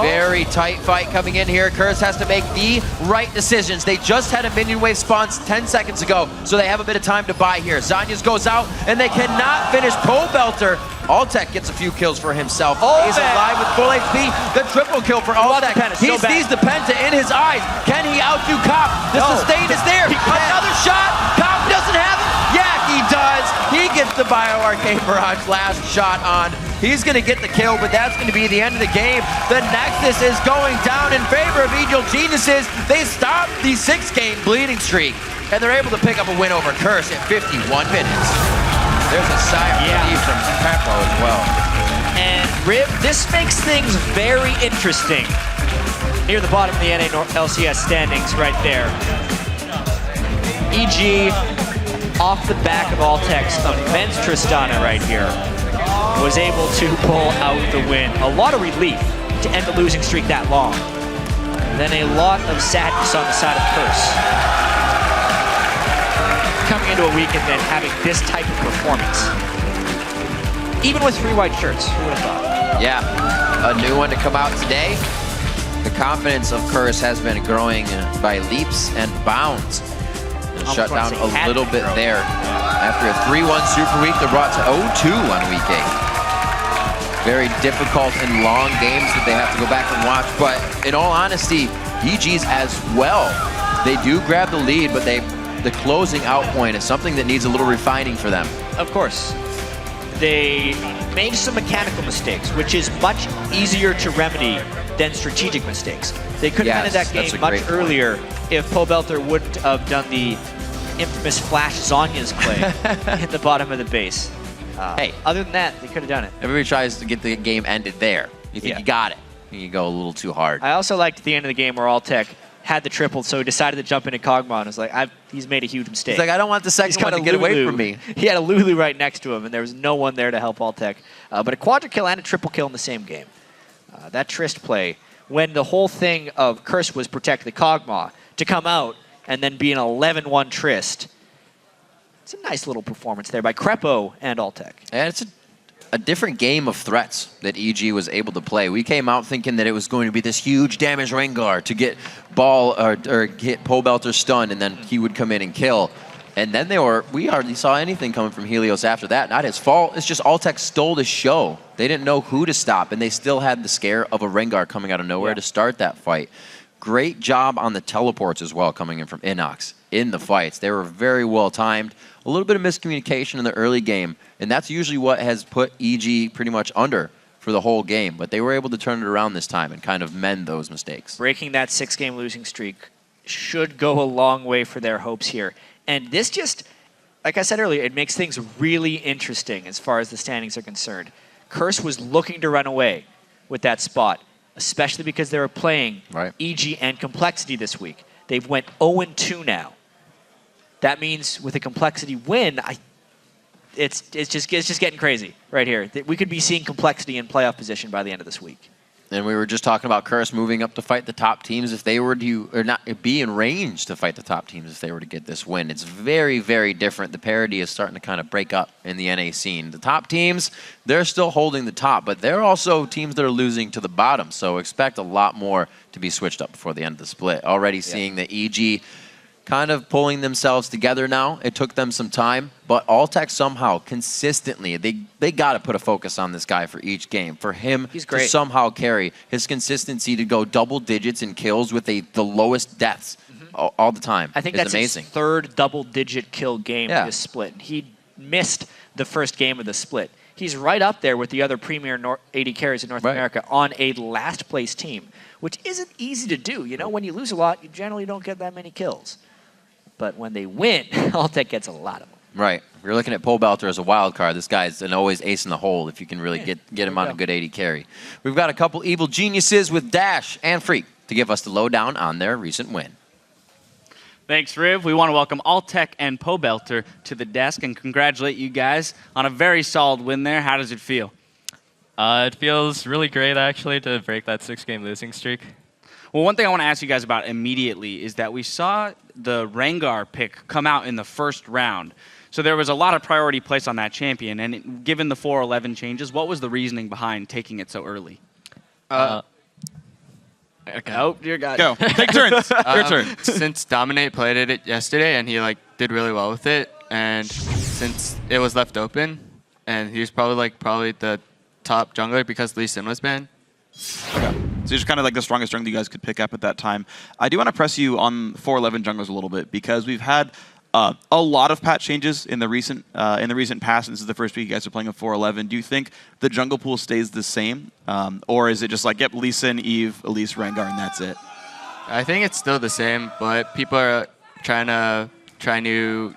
Very tight fight coming in here. Curse has to make the right decisions. They just had a minion wave spawn 10 seconds ago, so they have a bit of time to buy here. Zanyas goes out, and they cannot finish Pobelter. Alltech gets a few kills for himself. He's alive with full HP. The triple kill for Alltech. He sees the Penta in his eyes. Can he outdo Cop? The sustain is there. Another shot. Cop doesn't have it. Yeah, he does. He gets the BioArcade Barrage last shot on. He's going to get the kill, but that's going to be the end of the game. The Nexus is going down in favor of Evil Geniuses. They stop the 6-game bleeding streak, and they're able to pick up a win over Curse at 51 minutes. There's a sigh of relief from Peppo as well. And Rib, this makes things very interesting. Near the bottom of the NA LCS standings right there. EG off the back of Alltech's immense Tristana right here was able to pull out the win. A lot of relief to end the losing streak that long. Then a lot of sadness on the side of Curse. Coming into a week and then having this type of performance. Even with 3 white shirts, who would have thought? Yeah, a new one to come out today. The confidence of Curse has been growing by leaps and bounds. Shut down a little bit there. After a 3-1 Super Week, they're brought to 0-2 on Week 8. Very difficult and long games that they have to go back and watch, but in all honesty, EG's as well. They do grab the lead, but the closing out point is something that needs a little refining for them. Of course. They made some mechanical mistakes, which is much easier to remedy than strategic mistakes. They could have ended that game much earlier if Pobelter wouldn't have done the infamous Flash Zanya's play in the bottom of the base. Hey, other than that, they could have done it. Everybody tries to get the game ended there. You think you got it. You go a little too hard. I also liked the end of the game where Alltech had the triple, so he decided to jump into Kog'Maw and was like, he's made a huge mistake. He's like, I don't want the second one to get away from me. He had a Lulu right next to him, and there was no one there to help Alltech. But a quadra kill and a triple kill in the same game. That Trist play, when the whole thing of Curse was protect the Kog'Maw, to come out and then be an 11-1 Trist, It's a nice little performance there by Crepo and Altec. And it's a different game of threats that EG was able to play. We came out thinking that it was going to be this huge damage Rengar to get ball or get Pobelter stunned, and then he would come in and kill. And then we hardly saw anything coming from Helios after that. Not his fault. It's just Altec stole the show. They didn't know who to stop, and they still had the scare of a Rengar coming out of nowhere to start that fight. Great job on the teleports as well coming in from NACS in the fights. They were very well timed. A little bit of miscommunication in the early game, and that's usually what has put EG pretty much under for the whole game. But they were able to turn it around this time and kind of mend those mistakes. Breaking that 6-game losing streak should go a long way for their hopes here. And this just, like I said earlier, it makes things really interesting as far as the standings are concerned. Curse was looking to run away with that spot, especially because they were playing EG and Complexity this week. They've went 0-2 now. That means with a Complexity win, it's just getting crazy right here. We could be seeing Complexity in playoff position by the end of this week. And we were just talking about Curse moving up to fight the top teams if they were to, or not be in range to fight the top teams if they were to get this win. It's very, very different. The parity is starting to kind of break up in the NA scene. The top teams, they're still holding the top, but they're also teams that are losing to the bottom. So expect a lot more to be switched up before the end of the split. Already seeing the EG kind of pulling themselves together now. It took them some time, but Altec somehow, consistently, they got to put a focus on this guy for each game. For him to somehow carry his consistency to go double digits in kills with the lowest deaths all the time. I think is that's amazing. His third double-digit kill game this split. He missed the first game of the split. He's right up there with the other premier AD carries in North America on a last-place team, which isn't easy to do. You know, when you lose a lot, you generally don't get that many kills. But when they win, Altec gets a lot of them. Right. If you're looking at Pobelter as a wild card, this guy's an always ace in the hole if you can really get him on a good AD carry. We've got a couple evil geniuses with Dash and Freak to give us the lowdown on their recent win. Thanks, Riv. We want to welcome Altec and Pobelter to the desk and congratulate you guys on a very solid win there. How does it feel? It feels really great, actually, to break that 6-game losing streak. Well, one thing I want to ask you guys about immediately is that we saw the Rengar pick come out in the first round. So there was a lot of priority placed on that champion, and given the 4-11 changes, what was the reasoning behind taking it so early? Okay. Oh, dear God. Go. Take turns. Your turn. Since Dominate played it yesterday, and he did really well with it, and since it was left open, and he was probably the top jungler because Lee Sin was banned. Okay. So just kind of like the strongest jungle you guys could pick up at that time. I do want to press you on 4-11 junglers a little bit because we've had a lot of patch changes in the recent past. And this is the first week you guys are playing a 4-11. Do you think the jungle pool stays the same, or is it just like Lee Sin, Eve, Elise, Rengar, and that's it? I think it's still the same, but people are trying to try new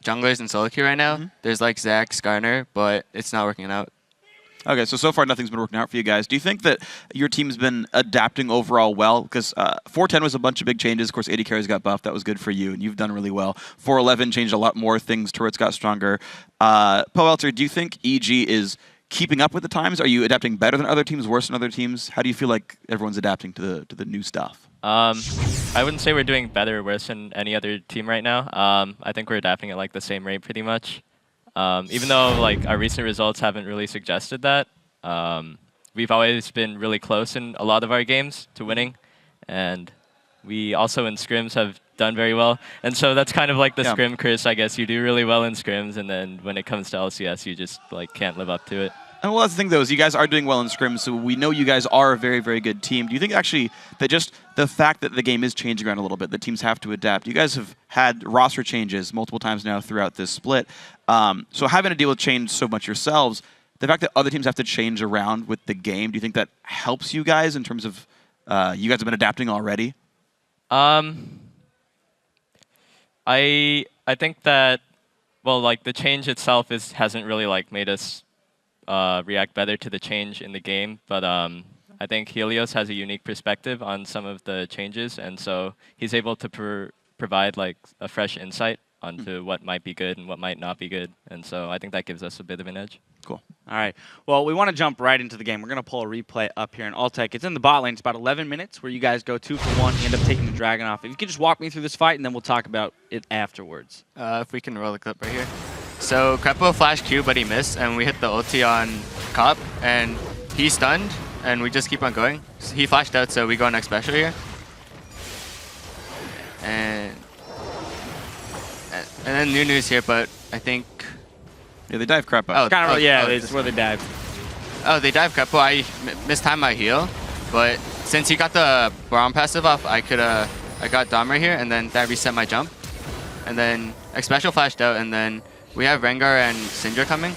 junglers in solo queue right now. There's Zac, Skarner, but it's not working out. Okay, so far nothing's been working out for you guys. Do you think that your team's been adapting overall well? Because 4-10 was a bunch of big changes. Of course, AD carries got buffed. That was good for you, and you've done really well. 4-11 changed a lot more things. Turrets got stronger. Pobelter, do you think EG is keeping up with the times? Are you adapting better than other teams, worse than other teams? How do you feel like everyone's adapting to the new stuff? I wouldn't say we're doing better or worse than any other team right now. I think we're adapting at the same rate pretty much. Even though our recent results haven't really suggested that, we've always been really close in a lot of our games to winning, and we also in scrims have done very well. And so that's kind of the scrim curse, I guess. You do really well in scrims, and then when it comes to LCS, you just can't live up to it. And well, that's the thing, though, is you guys are doing well in scrims, so we know you guys are a very, very good team. Do you think, actually, that just the fact that the game is changing around a little bit, that teams have to adapt? You guys have had roster changes multiple times now throughout this split. So having to deal with change so much yourselves, the fact that other teams have to change around with the game, do you think that helps you guys in terms of you guys have been adapting already? I think that, well, the change itself hasn't really made us react better to the change in the game, but I think Helios has a unique perspective on some of the changes, and so he's able to provide a fresh insight onto what might be good and what might not be good. And so I think that gives us a bit of an edge. Cool. All right. Well, we want to jump right into the game. We're going to pull a replay up here in Altec. It's in the bot lane. It's about 11 minutes where you guys go 2 for 1. You end up taking the dragon off. If you could just walk me through this fight, and then we'll talk about it afterwards. If we can roll the clip right here. So Crepo flashed Q, but he missed, and we hit the ulti on Cop, and he's stunned, and we just keep on going. So he flashed out, so we go next special here. And then Nunu's here, but I think... Yeah, they dive Crepo. Oh, kind of, yeah, it's where they dive. Oh, they dive Crepo. I mistimed my heal, but since he got the Braum passive off, I got Dom right here, and then that reset my jump. And then X-Special flashed out, and then we have Rengar and Syndra coming.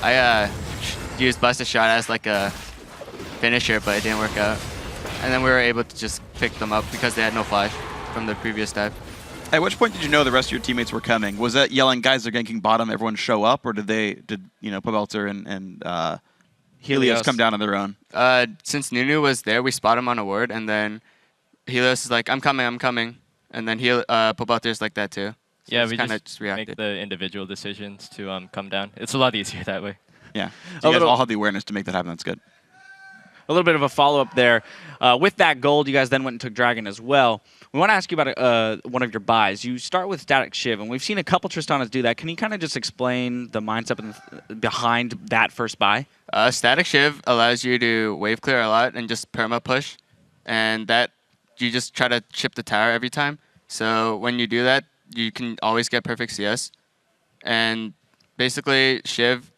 I used Busted Shot as like a finisher, but it didn't work out. And then we were able to just pick them up because they had no flash from the previous dive. At which point did you know the rest of your teammates were coming? Was that yelling, guys, they're ganking bottom, everyone show up, or did Pobelter and Helios come down on their own? Since Nunu was there, we spot him on a ward, and then Helios is like, I'm coming. And then Pobelter's like that too. So yeah, we just reacted. make the individual decisions to come down. It's a lot easier that way. Yeah. So you guys all have the awareness to make that happen. That's good. A little bit of a follow-up there. With that gold, you guys then went and took Dragon as well. We want to ask you about one of your buys. You start with Static Shiv, and we've seen a couple Tristanas do that. Can you kind of just explain the mindset behind that first buy? Static Shiv allows you to wave clear a lot and just perma push, and that you just try to chip the tower every time. So when you do that, you can always get perfect CS. And basically, Shiv,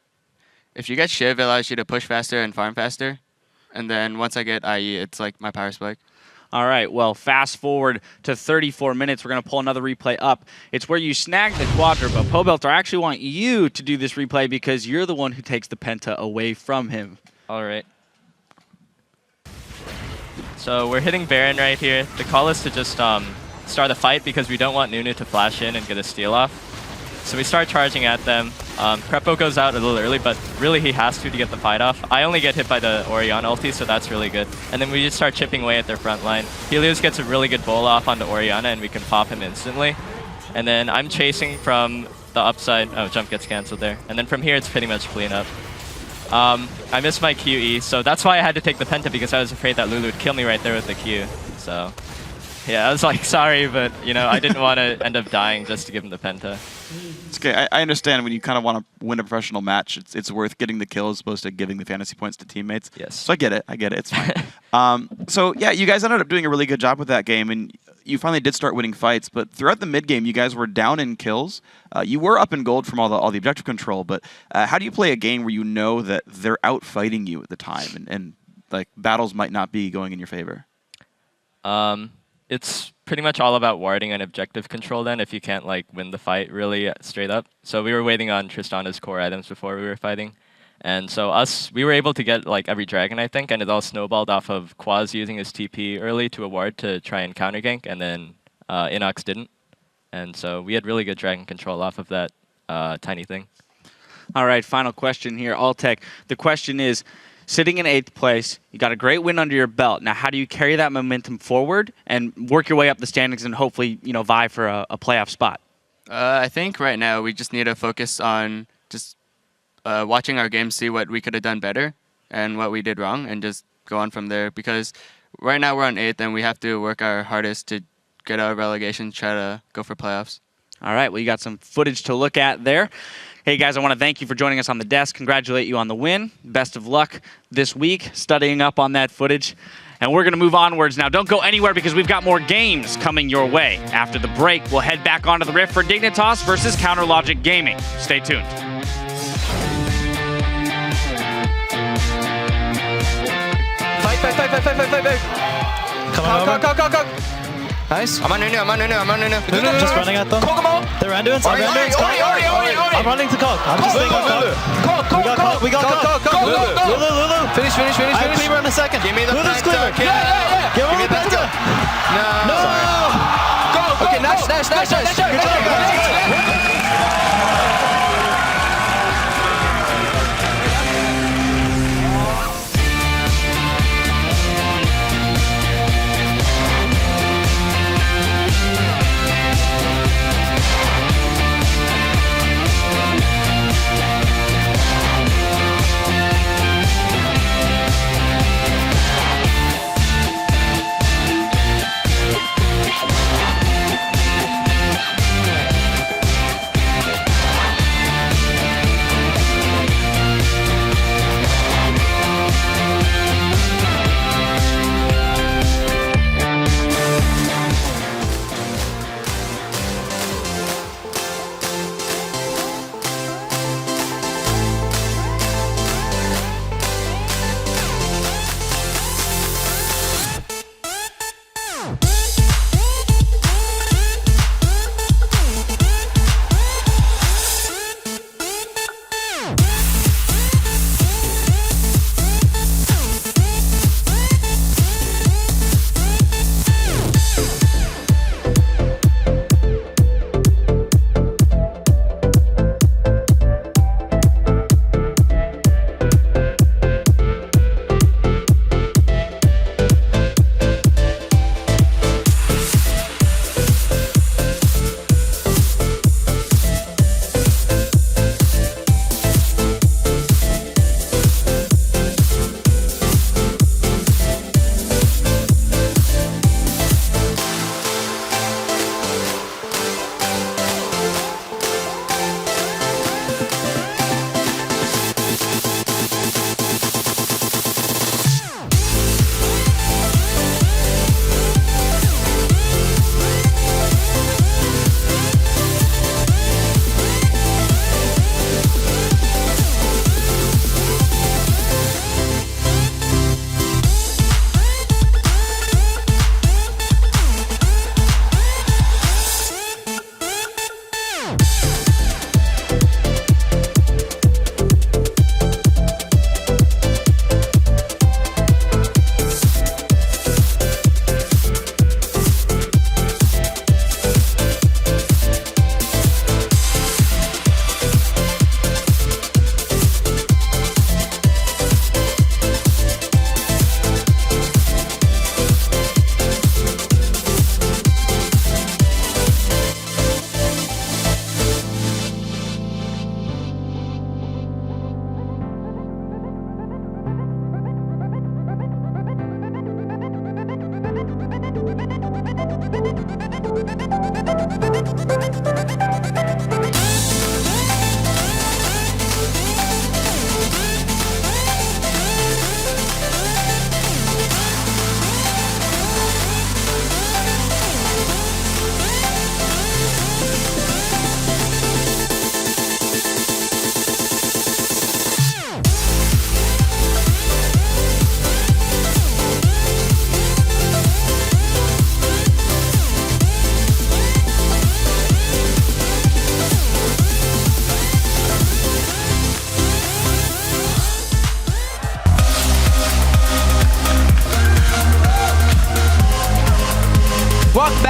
if you get Shiv, it allows you to push faster and farm faster. And then once I get IE, it's like my power spike. All right, well, fast forward to 34 minutes. We're going to pull another replay up. It's where you snag the Quadra, but Pobelter, I actually want you to do this replay because you're the one who takes the Penta away from him. All right. So we're hitting Baron right here. The call is to just start the fight because we don't want Nunu to flash in and get a steal off. So we start charging at them. Crepo goes out a little early, but really he has to get the fight off. I only get hit by the Orianna ulti, so that's really good. And then we just start chipping away at their front line. Helios gets a really good bowl off onto Orianna, and we can pop him instantly. And then I'm chasing from the upside. Oh, jump gets cancelled there. And then from here, it's pretty much clean up. I missed my QE, so that's why I had to take the Penta, because I was afraid that Lulu would kill me right there with the Q. So yeah, I was like, sorry, but I didn't want to end up dying just to give him the Penta. It's okay. I understand when you kind of want to win a professional match, it's worth getting the kill as opposed to giving the fantasy points to teammates. Yes. So I get it. It's fine. So yeah, you guys ended up doing a really good job with that game, and you finally did start winning fights. But throughout the mid game, you guys were down in kills. You were up in gold from all the objective control. But how do you play a game where you know that they're out fighting you at the time, and like battles might not be going in your favor? It's pretty much all about warding and objective control then if you can't win the fight really straight up. So we were waiting on Tristana's core items before we were fighting. And so we were able to get every dragon, I think, and it all snowballed off of Quaz using his TP early to a ward to try and counter gank, and then Inox didn't. And so we had really good dragon control off of that tiny thing. All right, final question here, Altec. The question is, sitting in 8th place, you got a great win under your belt. Now, how do you carry that momentum forward and work your way up the standings and hopefully, vie for a playoff spot? I think right now we just need to focus on just watching our games, see what we could have done better and what we did wrong, and just go on from there. Because right now we're on 8th, and we have to work our hardest to get out of relegation, try to go for playoffs. All right, well, you got some footage to look at there. Hey, guys, I want to thank you for joining us on the desk. Congratulate you on the win. Best of luck this week studying up on that footage. And we're going to move onwards now. Don't go anywhere because we've got more games coming your way. After the break, we'll head back onto the Rift for Dignitas versus Counterlogic Gaming. Stay tuned. Fight. Come on, go. Nice. I'm on Nunu. Just running at them. They're Randuins. I'm running to Cog. I'm just staying on Cog. We got Cog. Lulu. Finish. I have Cleaver in a second. Give me the Lulu's Penta. Cleaver. Yeah. Give me the Penta. No. Go. Okay, nice. Good job.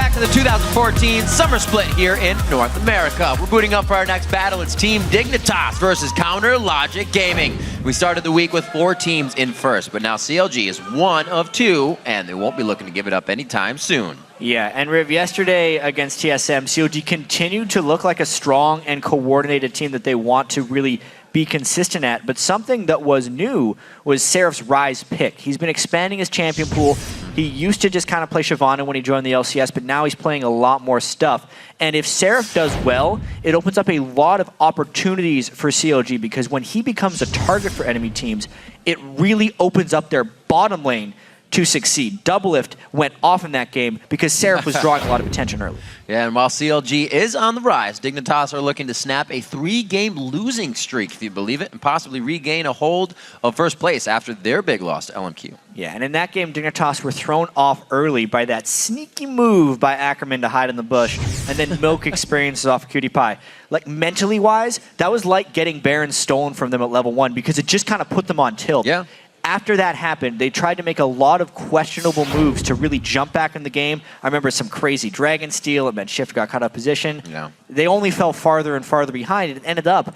back to the 2014 Summer Split here in North America. We're booting up for our next battle. It's Team Dignitas versus Counter Logic Gaming. We started the week with 4 teams in first, but now CLG is 1 of 2, and they won't be looking to give it up anytime soon. Yeah, and Riv, yesterday against TSM, CLG continued to look like a strong and coordinated team that they want to really be consistent at, but something that was new was Seraph's Rise pick. He's been expanding his champion pool. He used to just kind of play Shyvana when he joined the LCS, but now he's playing a lot more stuff. And if Seraph does well, it opens up a lot of opportunities for CLG, because when he becomes a target for enemy teams, it really opens up their bottom lane to succeed. Doublelift went off in that game because Seraph was drawing a lot of attention early. Yeah, and while CLG is on the rise, Dignitas are looking to snap a 3-game losing streak, if you believe it, and possibly regain a hold of first place after their big loss to LMQ. Yeah, and in that game, Dignitas were thrown off early by that sneaky move by Ackerman to hide in the bush, and then Milk experiences off Cutie Pie. Like, mentally-wise, that was like getting Baron stolen from them at level 1, because it just kind of put them on tilt. Yeah. After that happened, they tried to make a lot of questionable moves to really jump back in the game. I remember some crazy Dragon Steal. It meant Shift got caught out of position. Yeah. They only fell farther and farther behind, and it ended up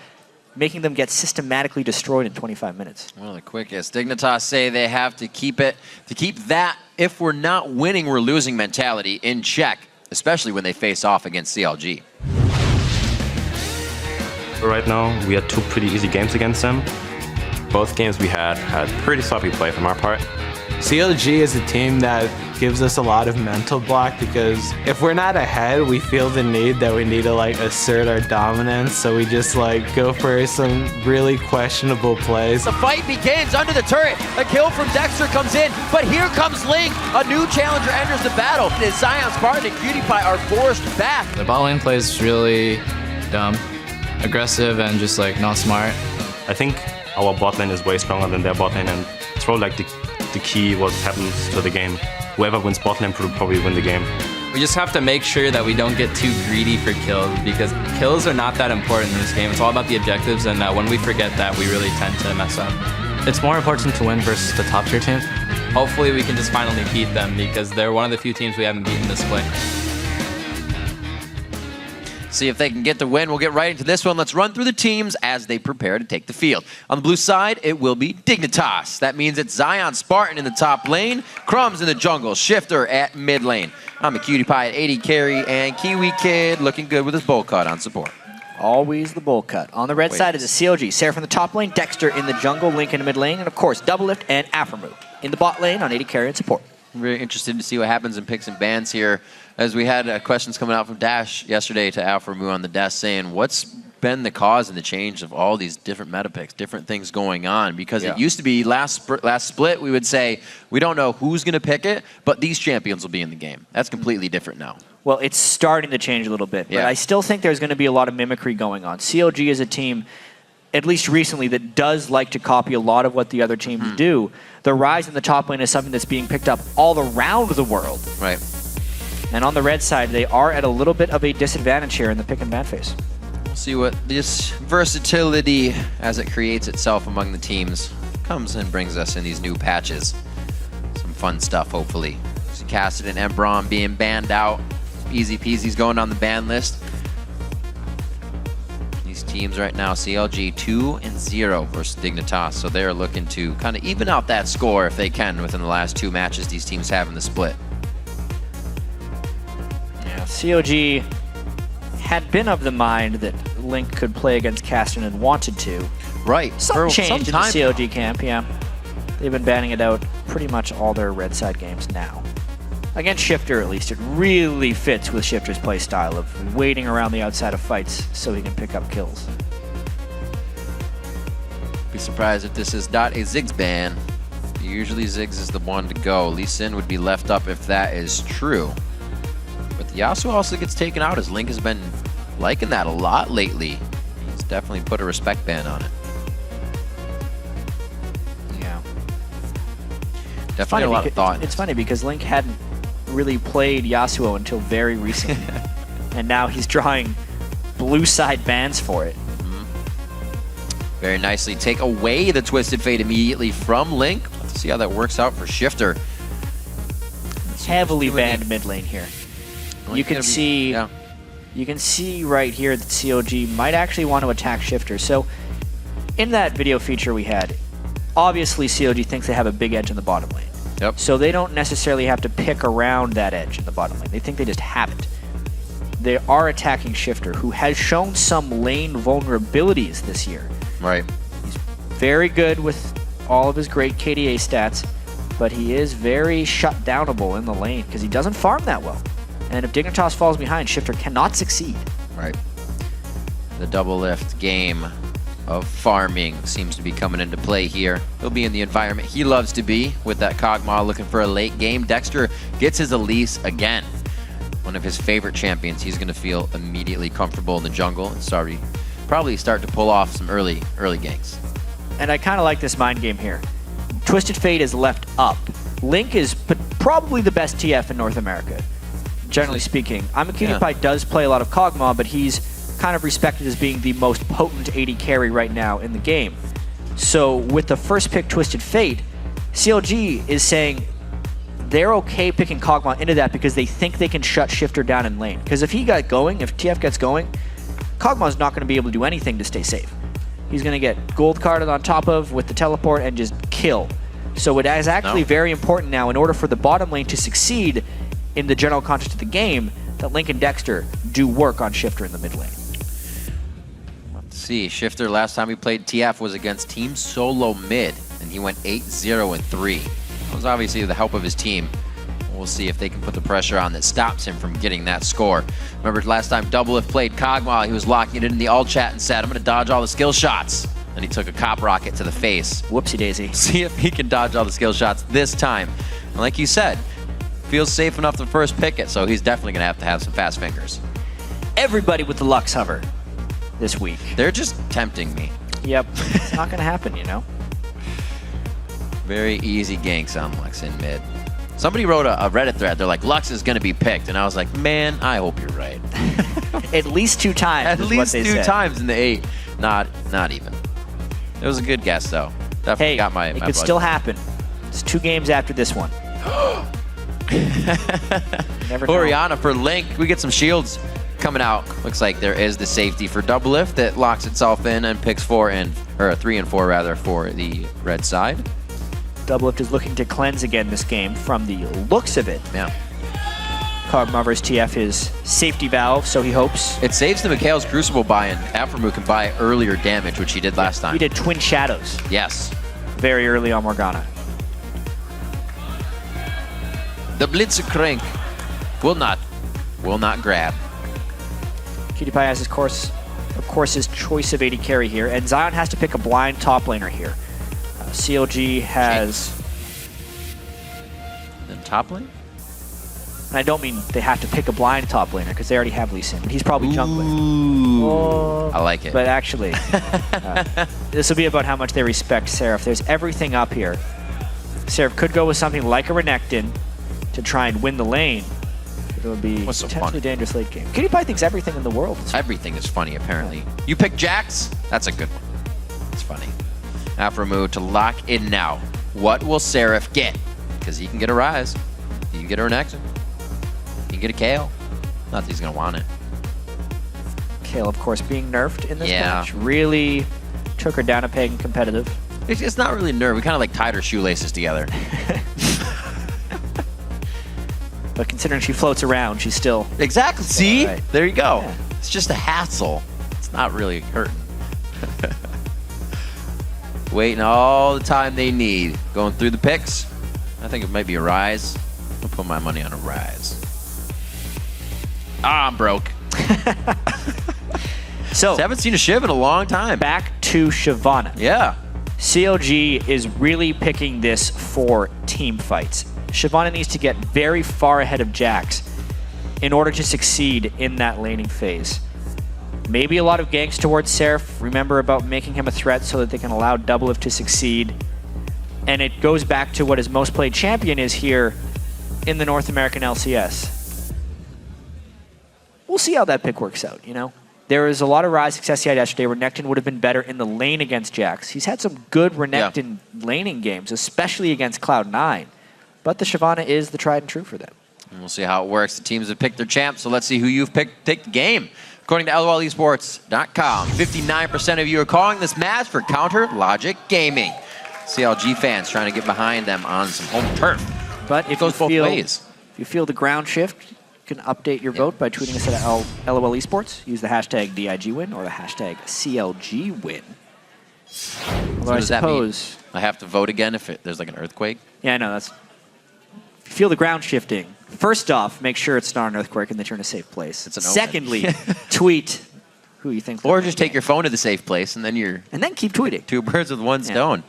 making them get systematically destroyed in 25 minutes. One of the quickest. Dignitas say they have to keep that if we're not winning, we're losing mentality in check, especially when they face off against CLG. Right now, we had 2 pretty easy games against them. Both games we had pretty sloppy play from our part. CLG is a team that gives us a lot of mental block, because if we're not ahead, we feel the need that we need to like assert our dominance, so we just like go for some really questionable plays. The fight begins under the turret. A kill from Dexter comes in, but here comes Link. A new challenger enters the battle. As Zion Spartan and Cutie Pie are forced back. The bot lane play is really dumb, aggressive, and just like not smart. I think our bot lane is way stronger than their bot lane, and it's probably like the key what happens to the game. Whoever wins bot lane will probably win the game. We just have to make sure that we don't get too greedy for kills, because kills are not that important in this game. It's all about the objectives, and when we forget that, we really tend to mess up. It's more important to win versus the top tier team. Hopefully we can just finally beat them, because they're one of the few teams we haven't beaten this way. See if they can get the win. We'll get right into this one. Let's run through the teams as they prepare to take the field. On the blue side, it will be Dignitas. That means it's Zion Spartan in the top lane, Crumbs in the jungle, Shifter at mid lane. I'm a Cutie Pie at 80 carry, and Kiwi Kid looking good with his bowl cut on support. Always the bowl cut. On the red side is a CLG. Seraph in the top lane, Dexter in the jungle, Link in the mid lane, and of course, Doublelift and Aframu in the bot lane on 80 carry and support. I'm very interested to see what happens in picks and bans here, as we had questions coming out from Dash yesterday to Aframu on the desk saying, what's been the cause and the change of all these different meta picks, different things going on? Because it used to be last split, we would say, we don't know who's going to pick it, but these champions will be in the game. That's completely different now. Well, it's starting to change a little bit, but I still think there's going to be a lot of mimicry going on. CLG is a team, at least recently, that does like to copy a lot of what the other teams do. The rise in the top lane is something that's being picked up all around the world. Right. And on the red side, they are at a little bit of a disadvantage here in the pick and ban phase. We'll see what this versatility, as it creates itself among the teams, comes and brings us in these new patches. Some fun stuff, hopefully. See Cassidy and Embron being banned out. Easy peasy's going on the ban list. These teams right now, CLG 2-0 versus Dignitas, so they're looking to kind of even out that score if they can within the last 2 matches these teams have in the split. Yeah, CLG had been of the mind that Link could play against Cassidy and wanted to. Right. Some change in the CLG camp, yeah. They've been banning it out pretty much all their red side games now. Against Shifter, at least, it really fits with Shifter's play style of waiting around the outside of fights so he can pick up kills. Be surprised if this is not a Ziggs ban. Usually Ziggs is the one to go. Lee Sin would be left up if that is true. But the Yasuo also gets taken out, as Link has been liking that a lot lately. He's definitely put a respect ban on it. Yeah. Definitely a lot of thought. It's funny because Link hadn't really played Yasuo until very recently. And now he's drawing blue side bans for it. Very nicely take away the Twisted Fate immediately from Link. Let's see how that works out for Shifter. Heavily banned mid lane here. You can see right here that COG might actually want to attack Shifter. So in that video feature we had, obviously COG thinks they have a big edge in the bottom lane. Yep. So they don't necessarily have to pick around that edge in the bottom lane. They think they just have it. They are attacking Shifter, who has shown some lane vulnerabilities this year. Right. He's very good with all of his great KDA stats, but he is very shutdownable in the lane because he doesn't farm that well. And if Dignitas falls behind, Shifter cannot succeed. Right. The double lift game of farming seems to be coming into play here. He'll be in the environment he loves to be with that Kog'Maw looking for a late game. Dexter gets his Elise again. One of his favorite champions. He's going to feel immediately comfortable in the jungle and probably start to pull off some early ganks. And I kind of like this mind game here. Twisted Fate is left up. Link is probably the best TF in North America, generally speaking. PewDiePie does play a lot of Kog'Maw, but he's kind of respected as being the most potent AD carry right now in the game. So with the first pick, Twisted Fate, CLG is saying they're okay picking Kog'Maw into that because they think they can shut Shifter down in lane. Because if TF gets going, Kog'Maw's not going to be able to do anything to stay safe. He's going to get gold carded on top of with the teleport and just kill. So it is actually very important now in order for the bottom lane to succeed in the general context of the game that Link and Dexter do work on Shifter in the mid lane. Let's see. Shifter last time he played TF was against Team SoloMid, and he went 8-0-3. That was obviously the help of his team. We'll see if they can put the pressure on that stops him from getting that score. Remember last time Doublelift played Kog'Maw, he was locking it in the all chat and said, I'm going to dodge all the skill shots. And he took a cop rocket to the face. Whoopsie daisy. See if he can dodge all the skill shots this time. And like you said, feels safe enough to first pick it, so he's definitely going to have some fast fingers. Everybody with the Lux hover this week. They're just tempting me. Yep. It's not going to happen, you know? Very easy ganks on Lux in mid. Somebody wrote a Reddit thread. They're like, Lux is going to be picked. And I was like, man, I hope you're right. At least 2 times. At least 2 times in the 8. Not even. It was a good guess, though. Definitely got my it could still happen. It's 2 games after this one. Never know. Oriana for Link. We get some shields coming out. Looks like there is the safety for Doublelift that locks itself in and picks 3 and 4 rather for the red side. Doublelift is looking to cleanse again this game from the looks of it. Yeah. Kog'Maw vs TF is safety valve, so he hopes. It saves the Mikhail's Crucible buy, and Afremu can buy earlier damage, which he did last time. He did Twin Shadows. Yes. Very early on Morgana. The Blitzkrieg will not grab. PewDiePie has of course his choice of AD carry here, and Zion has to pick a blind top laner here. CLG has... The top lane? And I don't mean they have to pick a blind top laner, because they already have Lee Sin, but he's probably jungling. Oh. I like it. But actually, this will be about how much they respect Seraph. There's everything up here. Seraph could go with something like a Renekton to try and win the lane. It would be potentially dangerous late game. PewDiePie thinks everything in the world is funny. Everything is funny, apparently. You pick Jax? That's a good one. It's funny. Afremu to lock in now. What will Seraph get? Because he can get a Rise. He can get a Renekton. He can get a Kale. Not that he's going to want it. Kale, of course, being nerfed in this match. Really took her down a peg in competitive. It's not really nerfed. We kind of like tied her shoelaces together. But considering she floats around, she's still... Exactly. See? Right. There you go. Yeah. It's just a hassle. It's not really hurting. Waiting all the time they need. Going through the picks. I think it might be a Rise. I'll put my money on a Rise. I'm broke. So, haven't seen a Shiv in a long time. Back to Shyvana. Yeah. CLG is really picking this for team fights. Shyvana needs to get very far ahead of Jax in order to succeed in that laning phase. Maybe a lot of ganks towards Seraph. Remember about making him a threat so that they can allow Doublelift to succeed. And it goes back to what his most played champion is here in the North American LCS. We'll see how that pick works out, you know? There was a lot of Rise success he had yesterday. Renekton would have been better in the lane against Jax. He's had some good Renekton laning games, especially against Cloud9. But the Shyvana is the tried and true for them. And we'll see how it works. The teams have picked their champs, so let's see who you've picked to take the game. According to LOLesports.com, 59% of you are calling this match for Counter Logic Gaming. CLG fans trying to get behind them on some home turf. But if it goes both ways. If you feel the ground shift, you can update your vote by tweeting us at LOL Esports. Use the hashtag DIGWin or the hashtag CLGWin. Although I suppose I have to vote again if there's like an earthquake? Yeah, I know. If you feel the ground shifting, first off, make sure it's not an earthquake and that you're in a safe place. It's an omen. Secondly, tweet who you think. Or just take your phone to the safe place and then you're... And then keep tweeting. 2 birds with 1 stone.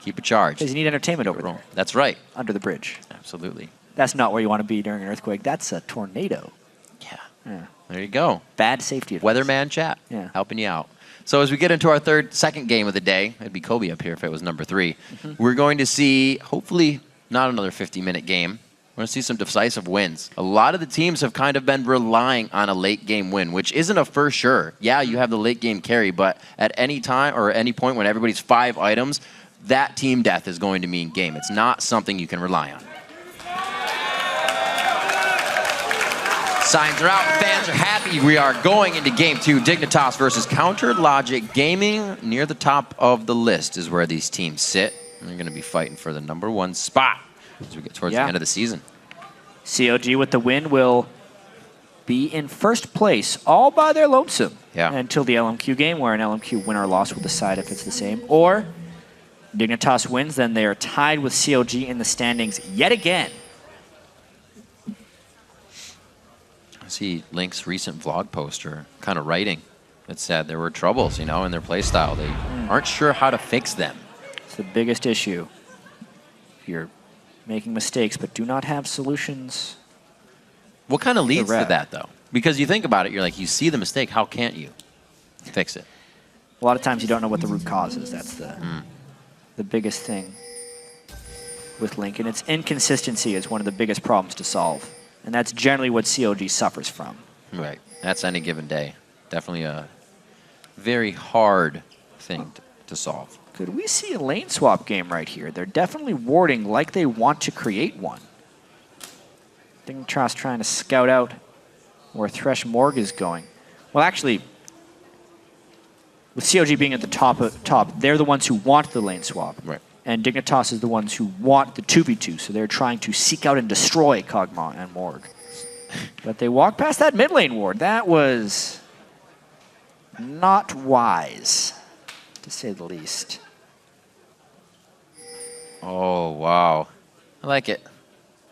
Keep it charged. Because you need entertainment over there. That's right. Under the bridge. Absolutely. That's not where you want to be during an earthquake. That's a tornado. Yeah. There you go. Bad safety advice. Weatherman chat. Yeah. Helping you out. So as we get into our second game of the day, it'd be Kobe up here if it was number 3. We're going to see, hopefully, not another 50-minute game. We're going to see some decisive wins. A lot of the teams have kind of been relying on a late game win, which isn't a for sure. Yeah, you have the late game carry, but at any time or any point when everybody's 5 items, that team death is going to mean game. It's not something you can rely on. Signs are out, fans are happy. We are going into game 2. Dignitas versus Counter Logic Gaming. Near the top of the list is where these teams sit. They're going to be fighting for the number 1 spot as we get towards the end of the season. COG with the win will be in first place all by their lonesome until the LMQ game, where an LMQ win or loss will decide if it's the same. Or Dignitas wins, then they are tied with COG in the standings yet again. I see Link's recent vlog poster kind of writing. It said there were troubles, in their playstyle. They aren't sure how to fix them. It's the biggest issue. You're making mistakes, but do not have solutions. What kind of leads to that, though? Because you think about it, you're like, you see the mistake, how can't you fix it? A lot of times you don't know what the root cause is. That's the biggest thing with Link. And its inconsistency is one of the biggest problems to solve. And that's generally what COG suffers from. Right. That's any given day. Definitely a very hard thing to solve. Could we see a lane swap game right here? They're definitely warding like they want to create one. Dignitas trying to scout out where Thresh Morg is going. Well, actually, with COG being at the top, they're the ones who want the lane swap. Right. And Dignitas is the ones who want the 2v2, so they're trying to seek out and destroy Kog'Maw and Morg. But they walked past that mid lane ward. That was not wise, to say the least. Oh, wow. I like it.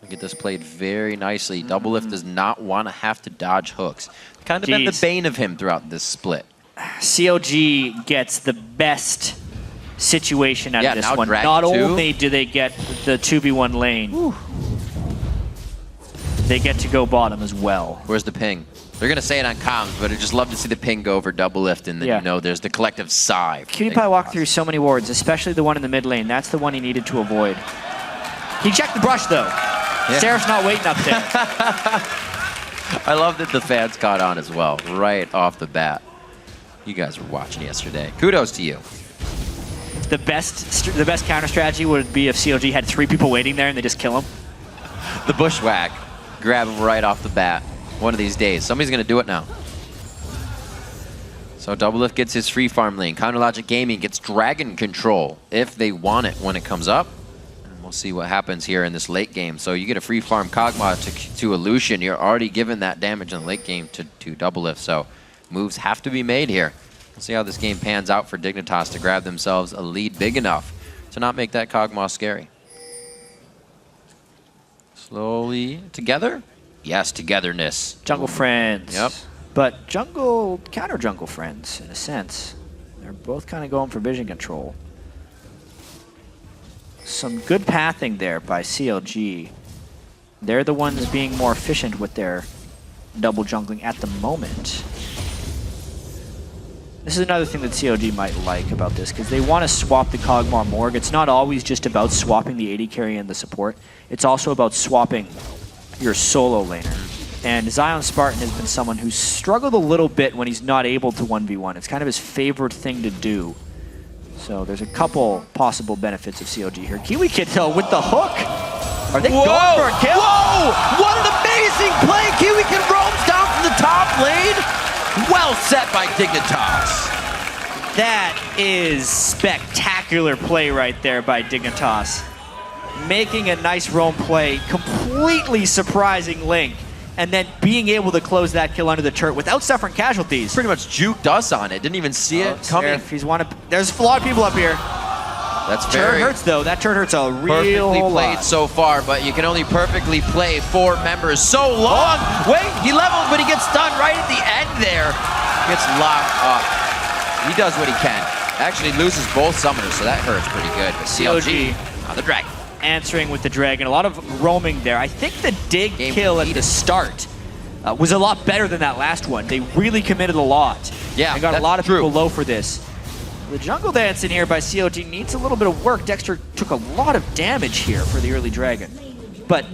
Look at this played very nicely. Doublelift does not want to have to dodge hooks. Kind of been the bane of him throughout this split. COG gets the best situation out of this one. Not only do they get the 2v1 lane, they get to go bottom as well. Where's the ping? They're going to say it on comms, but I'd just love to see the ping go over Doublelift, and then there's the collective sigh. PewDiePie walked through so many wards, especially the one in the mid lane. That's the one he needed to avoid. He checked the brush, though. Yeah. Seraph's not waiting up there. I love that the fans caught on as well, right off the bat. You guys were watching yesterday. Kudos to you. The best counter strategy would be if COG had 3 people waiting there and they just kill him. The bushwhack. Grab him right off the bat. One of these days. Somebody's going to do it now. So Doublelift gets his free farm lane. Counter Logic Gaming gets Dragon Control if they want it when it comes up. And we'll see what happens here in this late game. So you get a free farm Kog'Maw to Illusion. You're already giving that damage in the late game to Doublelift. So moves have to be made here. We'll see how this game pans out for Dignitas to grab themselves a lead big enough to not make that Kog'Maw scary. Slowly together? Yes, togetherness. Jungle friends. Yep. But counter jungle friends, in a sense. They're both kind of going for vision control. Some good pathing there by CLG. They're the ones being more efficient with their double jungling at the moment. This is another thing that COG might like about this, because they want to swap the Kog'Maw Morg. It's not always just about swapping the AD carry and the support. It's also about swapping your solo laner. And Zion Spartan has been someone who's struggled a little bit when he's not able to 1v1. It's kind of his favorite thing to do. So there's a couple possible benefits of COG here. Kiwi Kid, though, with the hook. Are they going for a kill? Whoa! What an amazing play! Kiwi Kid roams down from the top lane. Well set by Dignitas. That is spectacular play right there by Dignitas. Making a nice roam play, completely surprising Link, and then being able to close that kill under the turret without suffering casualties. Pretty much juked us on it. Didn't even see it coming. He's there's flawed people up here. That's Turret very hurts though. That turret hurts a real perfectly whole played lot. so far, but you can only perfectly play 4 members so long. Wait, he levels, but he gets stunned right at the end there. Gets locked up. He does what he can. Actually loses both summoners, so that hurts pretty good. But CLG on the dragon. Answering with the dragon. A lot of roaming there. I think the dig kill at the start was a lot better than that last one. They really committed a lot. Yeah, and got a that's lot of true. people low for this. The jungle dance in here by COG needs a little bit of work. Dexter took a lot of damage here for the early dragon. But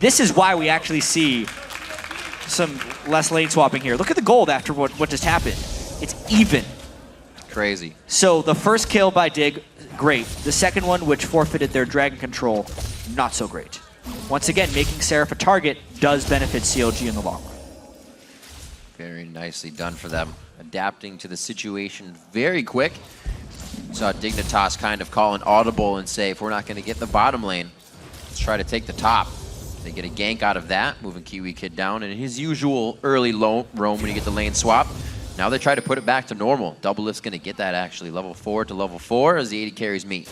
this is why we actually see some less lane swapping here. Look at the gold after what just happened. It's even. Crazy. So the first kill by Dig, great. The second one, which forfeited their dragon control, not so great. Once again, making Seraph a target does benefit CLG in the long run. Very nicely done for them. Adapting to the situation very quick. Saw Dignitas kind of call an audible and say, if we're not going to get the bottom lane, let's try to take the top. They get a gank out of that, moving Kiwi Kid down, and his usual early roam when you get the lane swap. Now they try to put it back to normal. Doublelift's going to get that actually. Level 4 to level 4 as the 80 carries meet.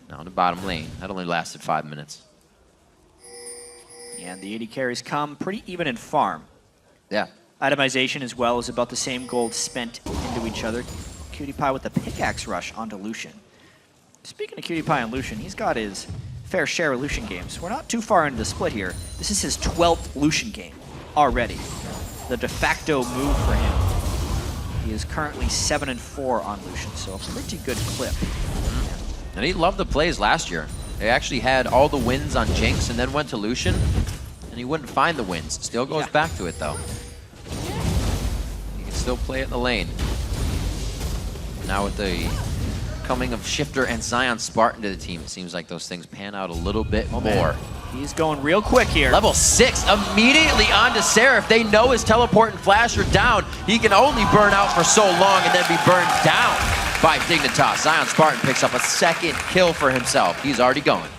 Now in the bottom lane. That only lasted 5 minutes. And the 80 carries come pretty even in farm. Yeah. Itemization as well is about the same gold spent into each other. Cutie Pie with the pickaxe rush onto Lucian. Speaking of Cutie Pie and Lucian, he's got his fair share of Lucian games. We're not too far into the split here. This is his 12th Lucian game already. The de facto move for him. He is currently 7-4 on Lucian, so a pretty good clip. And he loved the plays last year. They actually had all the wins on Jinx and then went to Lucian, and he wouldn't find the wins. Still goes back to it though. He can still play it in the lane. Now with the coming of Shifter and Zion Spartan to the team, it seems like those things pan out a little bit more. He's going real quick here. Level 6, immediately onto Seraph. They know his teleport and flash are down. He can only burn out for so long and then be burned down by Dignitas. Zion Spartan picks up a second kill for himself. He's already going.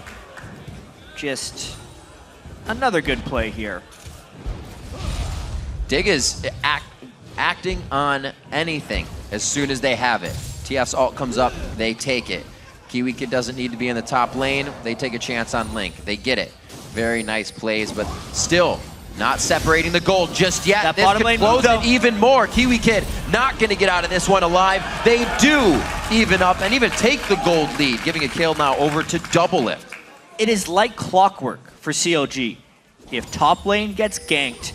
Just another good play here. Dig is acting on anything as soon as they have it. TF's ult comes up, they take it. Kiwi Kid doesn't need to be in the top lane. They take a chance on Link. They get it. Very nice plays, but still not separating the gold just yet. That this bottom could lane close move, it even more. Kiwi Kid not going to get out of this one alive. They do even up and even take the gold lead, giving a kill now over to Doublelift. It is like clockwork for CLG. If top lane gets ganked,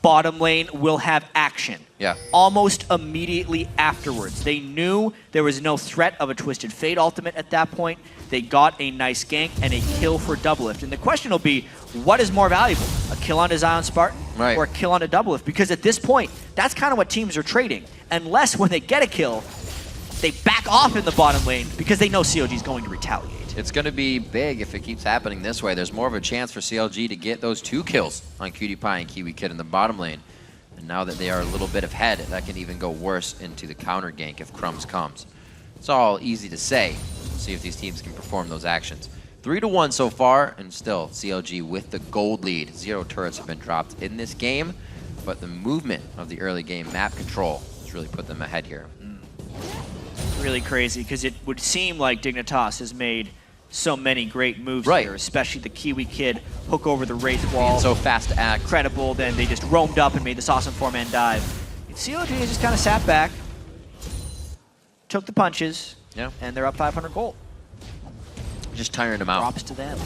bottom lane will have action. Yeah. Almost immediately afterwards. They knew there was no threat of a Twisted Fate ultimate at that point. They got a nice gank and a kill for Doublelift. And the question will be, what is more valuable? A kill on a Zion Spartan or a kill on a Doublelift? Because at this point, that's kind of what teams are trading. Unless when they get a kill, they back off in the bottom lane because they know CLG is going to retaliate. It's going to be big if it keeps happening this way. There's more of a chance for CLG to get those 2 kills on Cutie Pie and Kiwi Kid in the bottom lane. And now that they are a little bit ahead, that can even go worse into the counter gank if Crumbs comes. It's all easy to say. We'll see if these teams can perform those actions. 3-1 so far, and still CLG with the gold lead. 0 turrets have been dropped in this game, but the movement of the early game map control has really put them ahead here. Really crazy, because it would seem like Dignitas has made so many great moves here, especially the Kiwi Kid hook over the Wraith wall. Being so fast to act. Incredible. Then they just roamed up and made this awesome 4-man dive. And CLG just kind of sat back, took the punches, and they're up 500 gold. Just tiring them out. Props to them.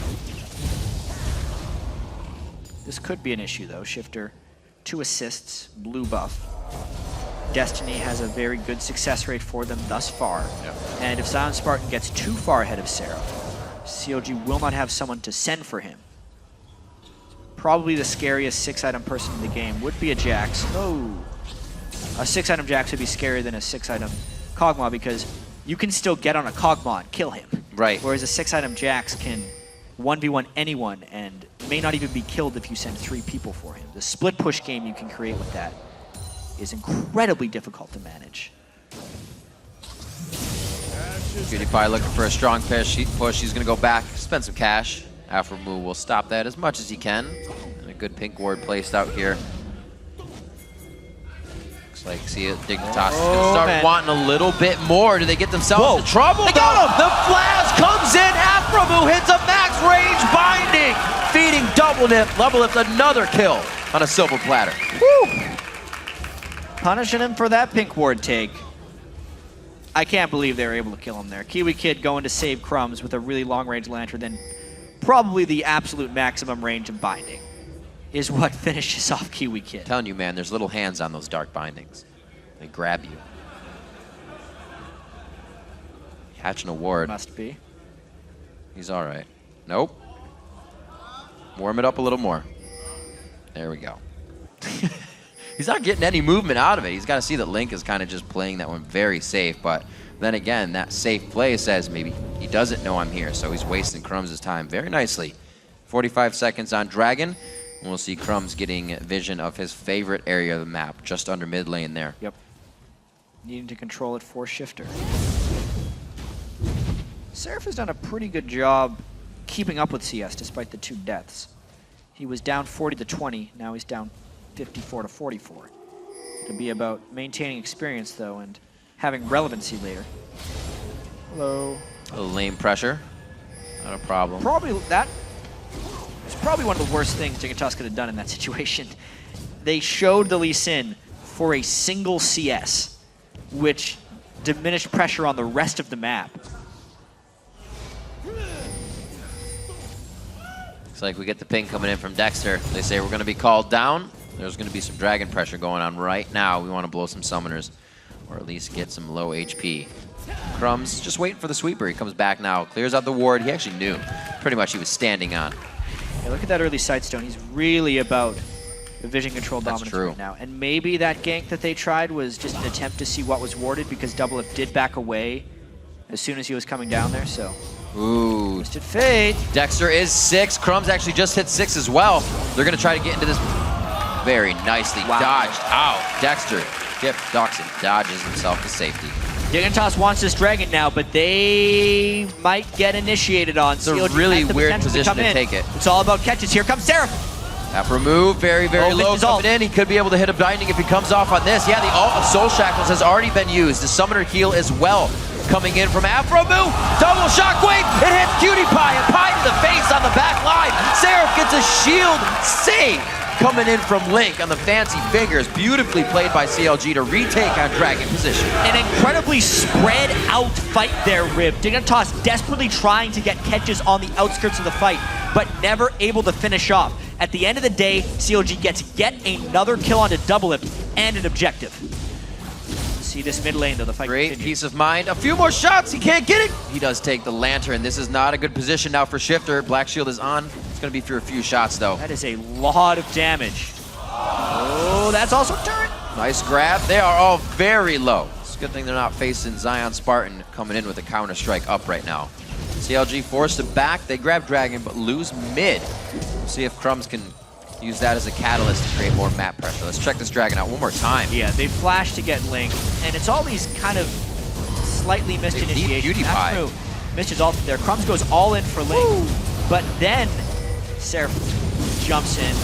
This could be an issue though. Shifter, 2 assists, blue buff. Destiny has a very good success rate for them thus far. And if Zion Spartan gets too far ahead of Seraph, CLG will not have someone to send for him. Probably the scariest 6-item person in the game would be a Jax. Oh, a 6-item Jax would be scarier than a 6-item Kog'Maw because you can still get on a Kog'Maw and kill him. Right. Whereas a 6-item Jax can 1v1 anyone and may not even be killed if you send 3 people for him. The split push game you can create with that is incredibly difficult to manage. PewDiePie looking for a strong push. He's going to go back, spend some cash. Afromu will stop that as much as he can. And a good pink ward placed out here. Looks like, see it, Dignitas is going to start wanting a little bit more. Do they get themselves in trouble? They got him! The flash comes in. Afromu hits a max range binding. Feeding double lift, another kill on a silver platter. Woo! Punishing him for that pink ward take. I can't believe they were able to kill him there. Kiwi Kid going to save Crumbs with a really long-range lantern, then probably the absolute maximum range of binding is what finishes off Kiwi Kid. I'm telling you, man, there's little hands on those dark bindings. They grab you. Hatching a ward. Must be. He's all right. Nope. Warm it up a little more. There we go. He's not getting any movement out of it. He's got to see that Link is kind of just playing that one very safe. But then again, that safe play says maybe he doesn't know I'm here, so he's wasting Crumbs' time very nicely. 45 seconds on Dragon, and we'll see Crumbs getting vision of his favorite area of the map, just under mid lane there. Yep. Needing to control it for Shifter. Seraph has done a pretty good job keeping up with CS despite the 2 deaths. He was down 40-20, now he's down 54-44. It'll be about maintaining experience though and having relevancy later. Hello. A little lane pressure. Not a problem. Probably that was probably one of the worst things Dignitas could have done in that situation. They showed the Lee Sin for a single CS, which diminished pressure on the rest of the map. Looks like we get the ping coming in from Dexter. They say we're going to be called down. There's going to be some dragon pressure going on right now. We want to blow some summoners, or at least get some low HP. Crumbs just waiting for the sweeper. He comes back now, clears out the ward. He actually knew pretty much he was standing on. Yeah, look at that early Sightstone. He's really about the vision control dominance right now. And maybe that gank that they tried was just an attempt to see what was warded because Double Up did back away as soon as he was coming down there, so. Ooh. Twisted Fate. Dexter is 6. Crumbs actually just hit 6 as well. They're going to try to get into this very nicely dodged out. Dexter, Doxin dodges himself to safety. Dignitas wants this dragon now, but they might get initiated on. It's a really weird position to take it. It's all about catches. Here comes Seraph. That remove, very, very low coming in. He could be able to hit a binding if he comes off on this. Yeah, the ult of Soul Shackles has already been used. The summoner heal as well. Coming in from Afromu, double shockwave, it hits PewDiePie, and Pie to the face on the back line. Seraph gets a shield save. Coming in from Link on the fancy fingers, beautifully played by CLG to retake on Dragon position. An incredibly spread out fight there, Rib. Dignitas desperately trying to get catches on the outskirts of the fight, but never able to finish off. At the end of the day, CLG gets yet another kill onto Double Lip and an objective. See this mid lane though, the fight continues. Peace of mind. A few more shots, he can't get it. He does take the lantern. This is not a good position now for Shifter. Black Shield is on. It's gonna be for a few shots though. That is a lot of damage. Oh, that's also turret. Nice grab. They are all very low. It's a good thing they're not facing Zion Spartan coming in with a counter strike up right now. CLG forced to back. They grab Dragon but lose mid. We'll see if Crumbs can use that as a catalyst to create more map pressure. Let's check this Dragon out one more time. Yeah, they flash to get Link, and it's all these kind of slightly missed initiations. PewDiePie. Missed his ult there. Crumbs goes all in for Link, but then Seraph jumps in.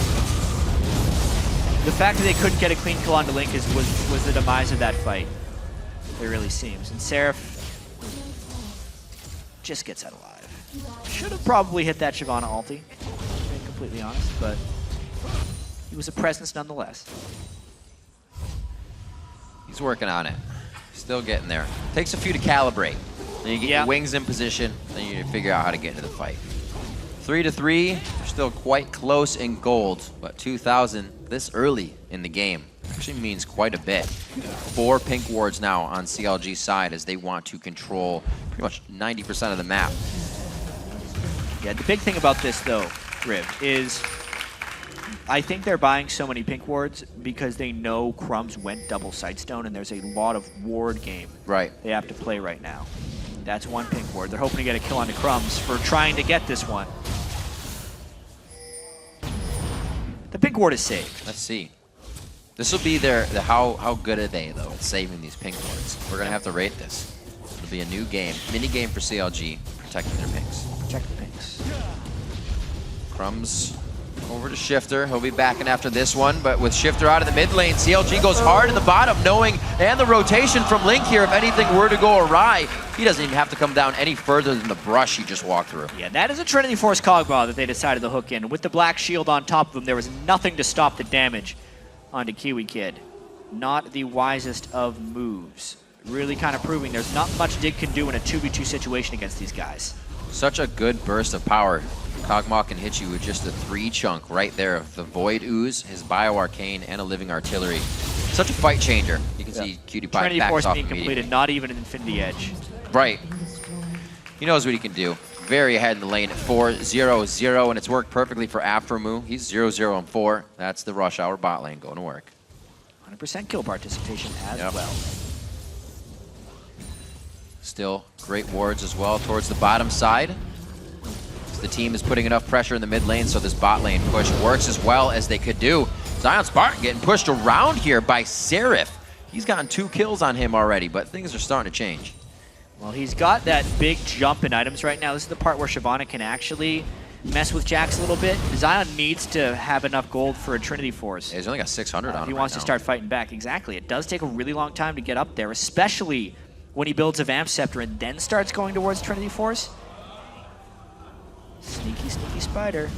The fact that they couldn't get a clean kill onto Link was the demise of that fight. It really seems. And Seraph just gets out alive. Should have probably hit that Shyvana ulti, to be completely honest, but he was a presence nonetheless. He's working on it. Still getting there. Takes a few to calibrate. Then you get your wings in position, then you figure out how to get into the fight. 3-3, they're still quite close in gold, but 2,000 this early in the game actually means quite a bit. 4 pink wards now on CLG's side as they want to control pretty much 90% of the map. Yeah, the big thing about this though, Rib, is I think they're buying so many pink wards because they know Crumbs went double Sightstone and there's a lot of ward game they have to play right now. That's one pink ward. They're hoping to get a kill onto Crumbs for trying to get this one. pink ward is saved. Let's see. This will be how good are they, though, at saving these pink wards? We're going to have to rate this. It'll be a new game, mini game for CLG, protecting their pinks. Protect the pinks. Crumbs over to Shifter. He'll be backing after this one, but with Shifter out of the mid lane, CLG goes hard in the bottom, knowing, and the rotation from Link here, if anything were to go awry, he doesn't even have to come down any further than the brush he just walked through. Yeah, that is a Trinity Force Kog'Maw that they decided to hook in. With the black shield on top of him, there was nothing to stop the damage onto Kiwi Kid. Not the wisest of moves. Really kind of proving there's not much Dig can do in a 2v2 situation against these guys. Such a good burst of power. Kog'Maw can hit you with just a 3 chunk right there of the Void Ooze, his Bio Arcane, and a Living Artillery. Such a fight changer. You can see Cutie Pie Trinity backs Force off being completed, not even an Infinity Edge. Right. He knows what he can do. Very ahead in the lane at 4-0-0, and it's worked perfectly for Afromu. He's 0-0-4. That's the Rush Hour bot lane going to work. 100% kill participation as well. Still great wards as well towards the bottom side. The team is putting enough pressure in the mid lane, so this bot lane push works as well as they could do. Zion Spartan getting pushed around here by Seraph. He's gotten 2 kills on him already, but things are starting to change. Well, he's got that big jump in items right now. This is the part where Shyvana can actually mess with Jax a little bit. Zion needs to have enough gold for a Trinity Force. Yeah, he's only got 600 on him. If he wants to start fighting back. Exactly. It does take a really long time to get up there, especially when he builds a Vamp Scepter and then starts going towards Trinity Force. Sneaky, sneaky Spider.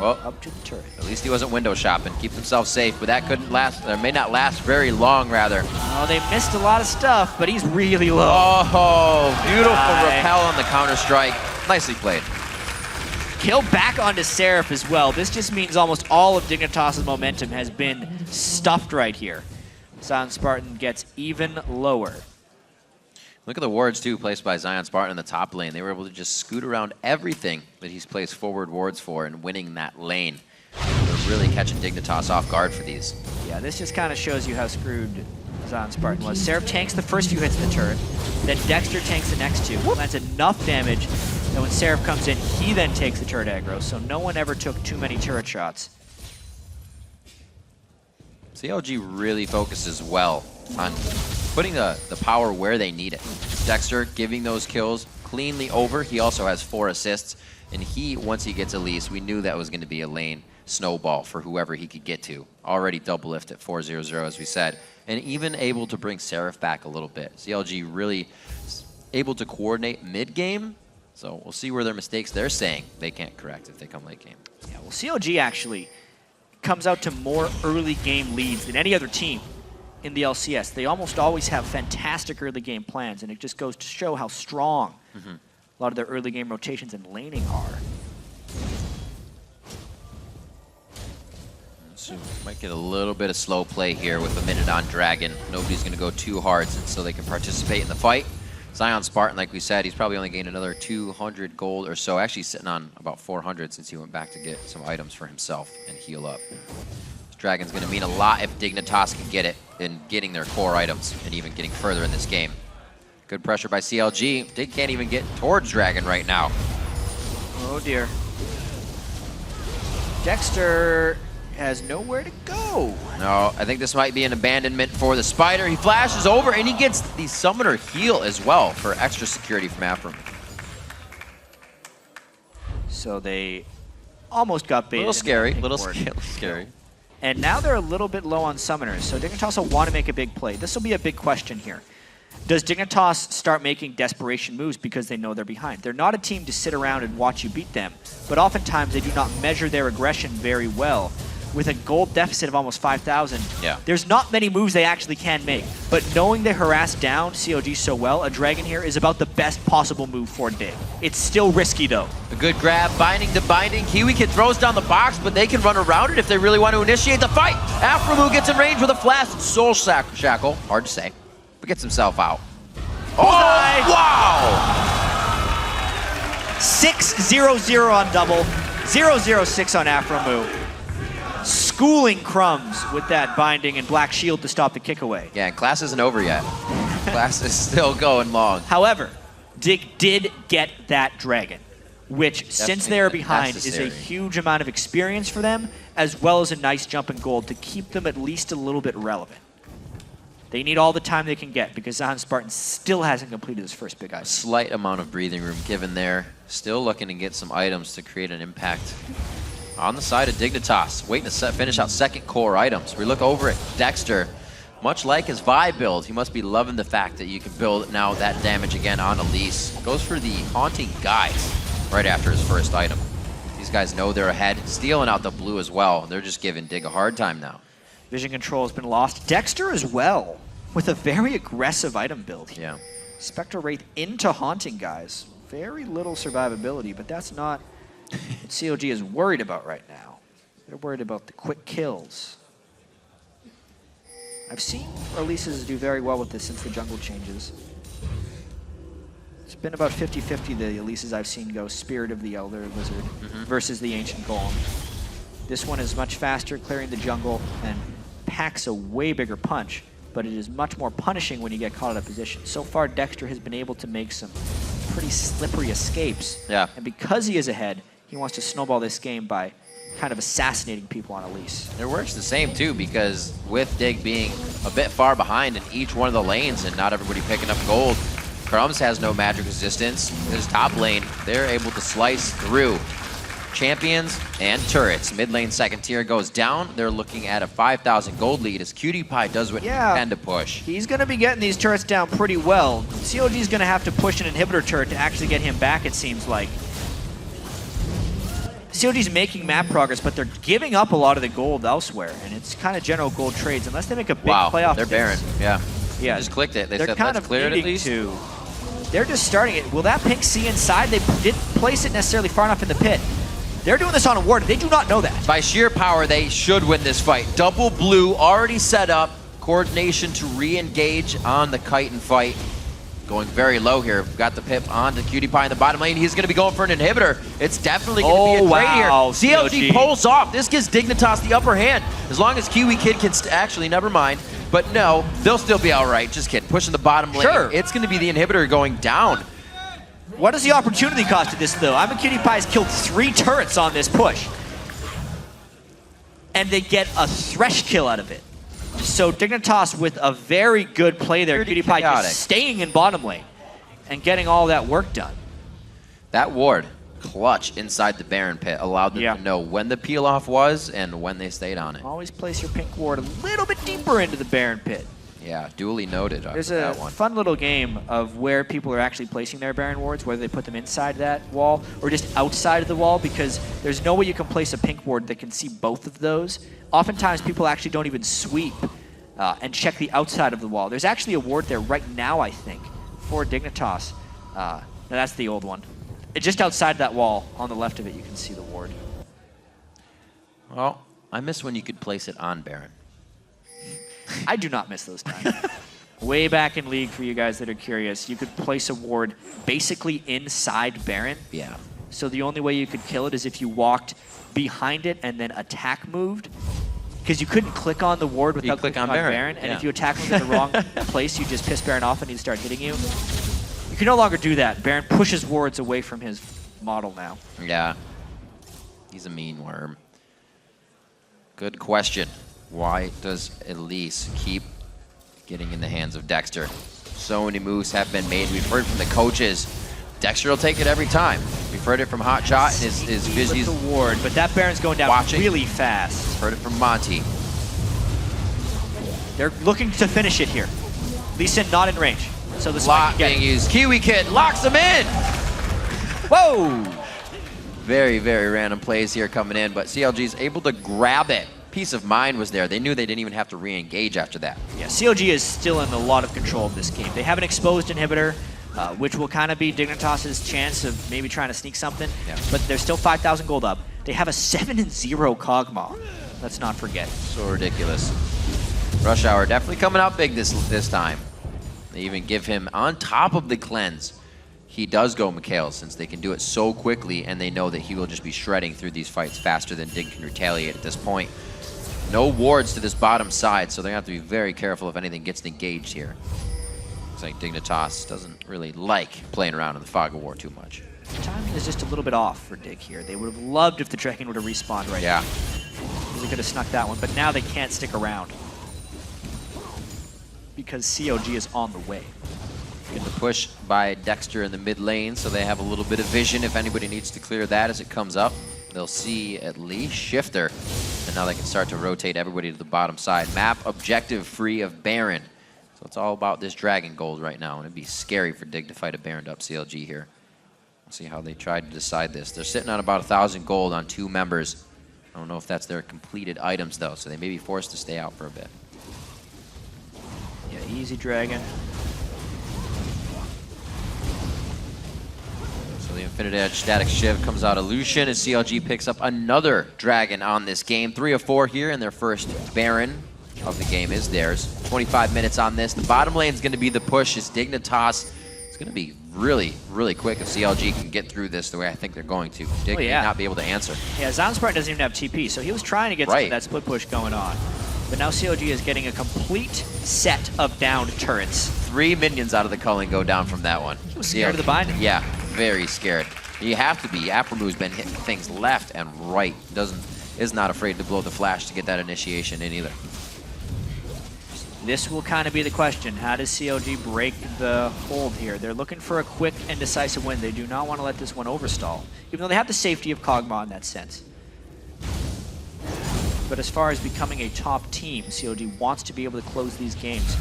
Well, up to the turret. At least he wasn't window shopping. Keeps himself safe, but that couldn't last, or may not last very long, rather. Oh, they missed a lot of stuff, but he's really low. Oh, beautiful repel on the counter-strike. Nicely played. Kill back onto Seraph as well. This just means almost all of Dignitas' momentum has been stuffed right here. Zion Spartan gets even lower. Look at the wards, too, placed by Zion Spartan in the top lane. They were able to just scoot around everything that he's placed forward wards for and winning that lane. They're really catching Dignitas off guard for these. Yeah, this just kind of shows you how screwed Zion Spartan was. Seraph tanks the first few hits of the turret, then Dexter tanks the next 2. That's enough damage that when Seraph comes in, he then takes the turret aggro, so no one ever took too many turret shots. CLG really focuses well on putting the power where they need it. Dexter giving those kills cleanly over. He also has 4 assists, and once he gets Elise, we knew that was going to be a lane snowball for whoever he could get to. Already double lift at 4-0-0, as we said, and even able to bring Seraph back a little bit. CLG really able to coordinate mid-game, so we'll see where their mistakes they're saying they can't correct if they come late game. Yeah, well, CLG actually comes out to more early game leads than any other team in the LCS. They almost always have fantastic early game plans, and it just goes to show how strong a lot of their early game rotations and laning are. So might get a little bit of slow play here with a minute on Dragon. Nobody's going to go too hard so they can participate in the fight. Zion Spartan, like we said, he's probably only gained another 200 gold or so. Actually sitting on about 400 since he went back to get some items for himself and heal up. Dragon's going to mean a lot if Dignitas can get it in getting their core items and even getting further in this game. Good pressure by CLG. Dig can't even get towards Dragon right now. Oh dear. Dexter has nowhere to go. No, I think this might be an abandonment for the Spider. He flashes over and he gets the Summoner heal as well for extra security from Afro. So they almost got baited. A little scary. And now they're a little bit low on summoners, so Dignitas will want to make a big play. This will be a big question here. Does Dignitas start making desperation moves because they know they're behind? They're not a team to sit around and watch you beat them, but oftentimes they do not measure their aggression very well. With a gold deficit of almost 5,000, there's not many moves they actually can make. But knowing they harass down COG so well, a Dragon here is about the best possible move for Dig. It's still risky though. A good grab, binding to binding. Kiwi Kid throws down the box, but they can run around it if they really want to initiate the fight. Afromu gets in range with a flash soul shackle, hard to say, but gets himself out. Oh, wow! 6-0-0 on double, 0-0-6 on Afromu. Schooling Crumbs with that binding and black shield to stop the kick away. Yeah, class isn't over yet. Class is still going long. However, Dig did get that dragon. which, since they're behind, is a huge amount of experience for them, as well as a nice jump in gold to keep them at least a little bit relevant. They need all the time they can get because Zahan Spartan still hasn't completed his first big item. Slight amount of breathing room given there. Still looking to get some items to create an impact. On the side of Dignitas, waiting to finish out second core items. We look over at Dexter. Much like his Vibe build, he must be loving the fact that you can build now that damage again on Elise. Goes for the Haunting Guise right after his first item. These guys know they're ahead, stealing out the blue as well. They're just giving Dig a hard time now. Vision control has been lost. Dexter as well, with a very aggressive item build. Yeah. Spectre Wraith into Haunting Guise. Very little survivability, but that's not what COG is worried about right now. They're worried about the quick kills. I've seen Elises do very well with this since the jungle changes. It's been about 50-50 the Elises I've seen go Spirit of the Elder Lizard versus the Ancient Golem. This one is much faster, clearing the jungle, and packs a way bigger punch, but it is much more punishing when you get caught out of position. So far, Dexter has been able to make some pretty slippery escapes. Yeah. And because he is ahead, he wants to snowball this game by kind of assassinating people on Elise. It works the same too, because with Dig being a bit far behind in each one of the lanes and not everybody picking up gold, Crumbs has no magic resistance. His top lane, they're able to slice through champions and turrets. Mid lane second tier goes down. They're looking at a 5,000 gold lead as Cutie Pie does what he can to push. He's going to be getting these turrets down pretty well. COG's going to have to push an inhibitor turret to actually get him back, it seems like. COG's making map progress, but they're giving up a lot of the gold elsewhere, and it's kind of general gold trades, unless they make a big playoff. They're Baron, yeah. Yeah, they just clicked it. They they're said, kind let's of clear it at needing least. to. They're just starting it. Will that pink see inside? They didn't place it necessarily far enough in the pit. They're doing this on a ward. They do not know that. By sheer power, they should win this fight. Double blue already set up. Coordination to re-engage on the kite and fight. Going very low here. Got the pip on to Cutie Pie in the bottom lane. He's going to be going for an inhibitor. It's definitely going to be a trade here. CLG pulls off. This gives Dignitas the upper hand. As long as Kiwi Kid can actually, never mind. But no, they'll still be all right. Just kidding. Pushing the bottom lane. Sure. It's going to be the inhibitor going down. What is the opportunity cost of this, though? I'm a Cutie Pie's killed 3 turrets on this push. And they get a Thresh kill out of it. So Dignitas with a very good play there. Cutie Pie just staying in bottom lane and getting all that work done. That ward, clutch inside the Baron pit, allowed them to know when the peel off was and when they stayed on it. Always place your pink ward a little bit deeper into the Baron pit. Yeah, duly noted. There's a fun little game of where people are actually placing their Baron wards, whether they put them inside that wall or just outside of the wall, because there's no way you can place a pink ward that can see both of those. Oftentimes people actually don't even sweep and check the outside of the wall. There's actually a ward there right now, I think, for Dignitas. No, that's the old one. Just outside that wall, on the left of it, you can see the ward. Well, I miss when you could place it on Baron. I do not miss those times. Way back in League, for you guys that are curious, you could place a ward basically inside Baron. Yeah. So the only way you could kill it is if you walked behind it and then attack moved. Because you couldn't click on the ward without clicking on Baron. And if you attack him in the wrong place, you just piss Baron off and he'd start hitting you. You can no longer do that. Baron pushes wards away from his model now. Yeah. He's a mean worm. Good question. Why does Elise keep getting in the hands of Dexter? So many moves have been made. We've heard from the coaches. Dexter will take it every time. We've heard it from Hotshot and his Vizzy's the ward, but that Baron's going down really fast. Heard it from Monty. They're looking to finish it here. Lee Sin not in range. So the Lock being used. Kiwi Kid locks him in. Whoa! Very, very random plays here coming in, but CLG's able to grab it. Peace of mind was there. They knew they didn't even have to re-engage after that. Yeah, CLG is still in a lot of control of this game. They have an exposed inhibitor, which will kind of be Dignitas' chance of maybe trying to sneak something, but they're still 5,000 gold up. They have a 7-0 Kog'Maw. Let's not forget. So ridiculous. Rush Hour definitely coming out big this time. They even give him, on top of the cleanse, he does go Mikhail, since they can do it so quickly and they know that he will just be shredding through these fights faster than Dig can retaliate at this point. No wards to this bottom side, so they're going to have to be very careful if anything gets engaged here. Looks like Dignitas doesn't really like playing around in the Fog of War too much. Timing is just a little bit off for Dig here. They would have loved if the Dragon would have respawned right now. They could have snuck that one, but now they can't stick around. Because COG is on the way. Getting the push by Dexter in the mid lane, so they have a little bit of vision if anybody needs to clear that as it comes up. They'll see at least Shifter, and now they can start to rotate everybody to the bottom side. Map objective free of Baron. So it's all about this Dragon Gold right now, and it'd be scary for Dig to fight a Baroned up CLG here. We'll see how they try to decide this. They're sitting on about 1,000 gold on 2 members. I don't know if that's their completed items though, so they may be forced to stay out for a bit. Yeah, easy Dragon. So the Infinite Edge Static Shiv comes out of Lucian as CLG picks up another Dragon on this game. 3 of 4 here, and their first Baron of the game is theirs. 25 minutes on this. The bottom lane is going to be the push as Dignitas. It's going to be really, really quick if CLG can get through this the way I think they're going to. Dig may not be able to answer. Yeah, Zanspart doesn't even have TP, so he was trying to get some of that split push going on. But now CLG is getting a complete set of downed turrets. 3 minions out of the culling go down from that one. He was scared of the binding. Yeah, very scared. You have to be. Aphromu's been hitting things left and right. Is not afraid to blow the flash to get that initiation in either. This will kind of be the question. How does CLG break the hold here? They're looking for a quick and decisive win. They do not want to let this one overstall, even though they have the safety of Kog'Maw in that sense. But as far as becoming a top team, CLG wants to be able to close these games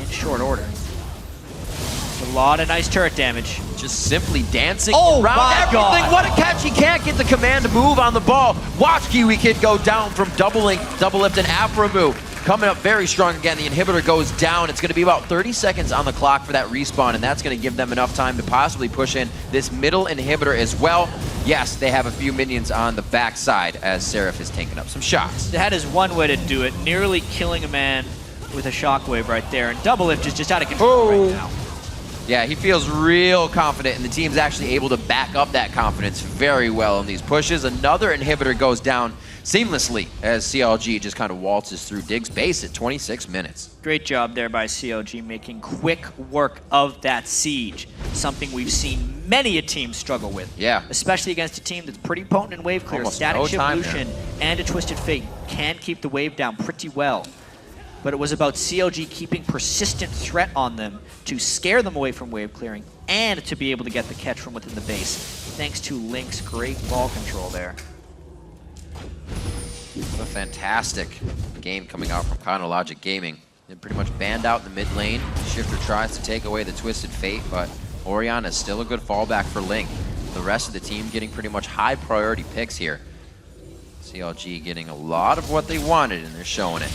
in short order. A lot of nice turret damage. Just simply dancing around everything. God. What a catch. He can't get the command to move on the ball. Watch Kiwi Kid go down from double lift and Aphromu. Coming up very strong again. The inhibitor goes down. It's going to be about 30 seconds on the clock for that respawn, and that's going to give them enough time to possibly push in this middle inhibitor as well. Yes, they have a few minions on the backside as Seraph is taking up some shots. That is one way to do it, nearly killing a man with a shockwave right there, and double lift is just out of control right now. Yeah, he feels real confident, and the team's actually able to back up that confidence very well in these pushes. Another inhibitor goes down seamlessly as CLG just kind of waltzes through Dig's base at 26 minutes. Great job there by CLG, making quick work of that siege. Something we've seen many a team struggle with. Yeah. Especially against a team that's pretty potent in wave clear. Almost Static no Shift time Lucian and a Twisted Fate can keep the wave down pretty well. But it was about CLG keeping persistent threat on them to scare them away from wave clearing and to be able to get the catch from within the base, thanks to Link's great ball control there. What a fantastic game coming out from Chronologic Gaming. They pretty much banned out in the mid lane. Shifter tries to take away the Twisted Fate, but Orion is still a good fallback for Link. The rest of the team getting pretty much high priority picks here. CLG getting a lot of what they wanted, and they're showing it.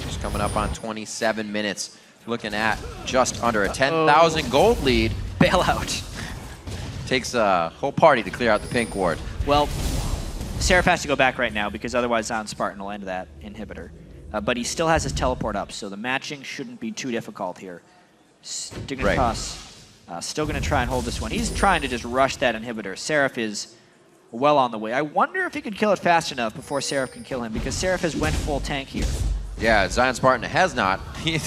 Just coming up on 27 minutes, looking at just under a 10,000 gold lead. Bailout. Takes a whole party to clear out the pink ward. Well, Seraph has to go back right now because otherwise Spartan will end that inhibitor. But he still has his teleport up, so the matching shouldn't be too difficult here. Dignitas still going to try and hold this one. He's trying to just rush that inhibitor. Seraph is well on the way. I wonder if he could kill it fast enough before Seraph can kill him, because Seraph has went full tank here. Yeah, Zion Spartan has not. He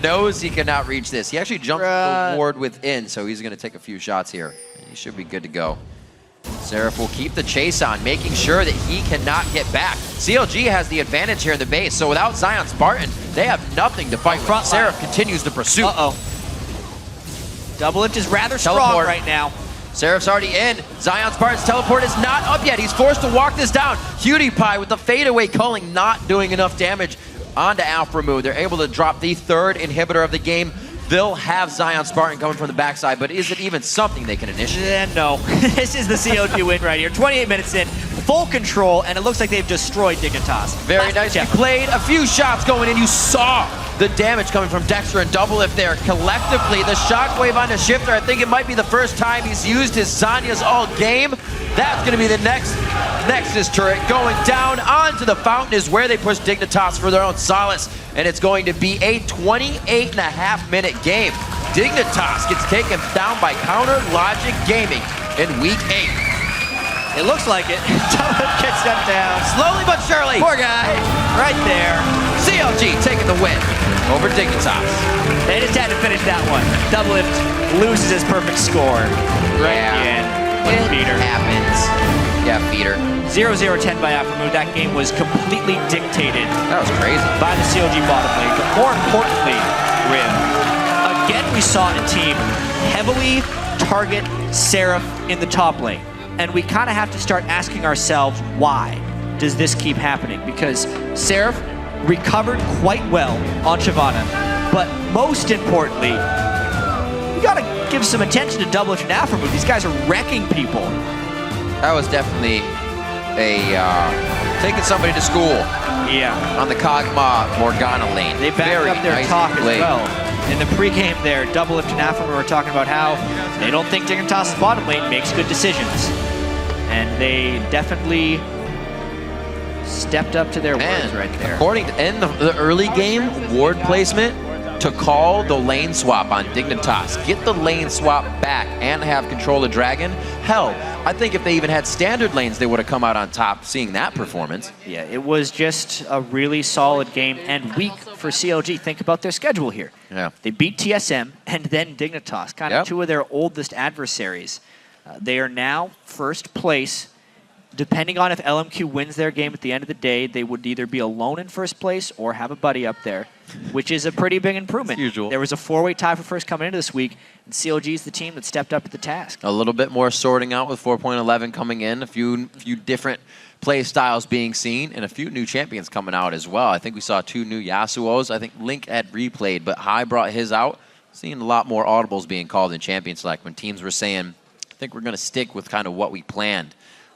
knows he cannot reach this. He actually jumped the ward within, so he's going to take a few shots here. He should be good to go. Seraph will keep the chase on, making sure that he cannot get back. CLG has the advantage here in the base, so without Zion Spartan, they have nothing to fight with. Seraph continues the pursuit. Double lift is rather strong right now. Seraph's already in. Zion Spartan's teleport is not up yet. He's forced to walk this down. Cutie Pie with the fadeaway culling not doing enough damage onto Aphromu. They're able to drop the third inhibitor of the game. They'll have Zion Spartan coming from the backside, but is it even something they can initiate? No. This is the CLG win right here. 28 minutes in, full control, and it looks like they've destroyed Dignitas. Very nicely played. A few shots going in. You saw the damage coming from Dexter and double lift there. Collectively, the shockwave onto Shifter. I think it might be the first time he's used his Zanya's all game. That's going to be the next Nexus turret going down onto the fountain is where they push Dignitas for their own solace. And it's going to be a 28.5-minute game. Dignitas gets taken down by Counter Logic Gaming in Week 8. It looks like it. Double gets them down. Slowly but surely. Poor guy. Right there. CLG taking the win. over Dignitas. They just had to finish that one. Doublelift loses his perfect score. Right again. It happens. Yeah, feeder. 0-0-10 by Aphromood. That game was completely dictated. That was crazy. By the CLG bottom lane. But more importantly, Rim, again we saw a team heavily target Seraph in the top lane. And we kind of have to start asking ourselves, why does this keep happening? Because Seraph recovered quite well on Shyvana. But most importantly, we got to give some attention to Doublelift and Aphromood. These guys are wrecking people. That was definitely taking somebody to school. Yeah. On the Kog'Maw Morgana lane. They backed up their talk as well. In the pregame there, Doublelift and Aphromood were talking about how they don't think Dignitas' bottom lane makes good decisions. And they definitely stepped up to their words right there. According to in the early game ward placement, to call the lane swap on Dignitas, get the lane swap back and have control of Dragon. Hell, I think if they even had standard lanes, they would have come out on top seeing that performance. Yeah, it was just a really solid game and week for CLG. Think about their schedule here. Yeah. They beat TSM and then Dignitas, kind of two of their oldest adversaries. They are now first place. Depending on if LMQ wins their game at the end of the day, they would either be alone in first place or have a buddy up there, which is a pretty big improvement. Usual. There was a 4-way tie for first coming into this week, and CLG is the team that stepped up to the task. A little bit more sorting out with 4.11 coming in, a few different play styles being seen, and a few new champions coming out as well. I think we saw 2 new Yasuos. I think Link had replayed, but High brought his out. Seeing a lot more audibles being called in champion select when teams were saying, I think we're going to stick with kind of what we planned.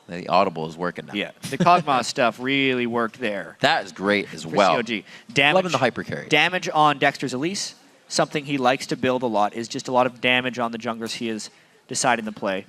The audible is working now. Yeah, the Kog'Maw stuff really worked there. That is great as well. CLG. Damage, loving the hyper carry. Damage on Dexter's Elise, something he likes to build a lot, is just a lot of damage on the junglers he is deciding to play.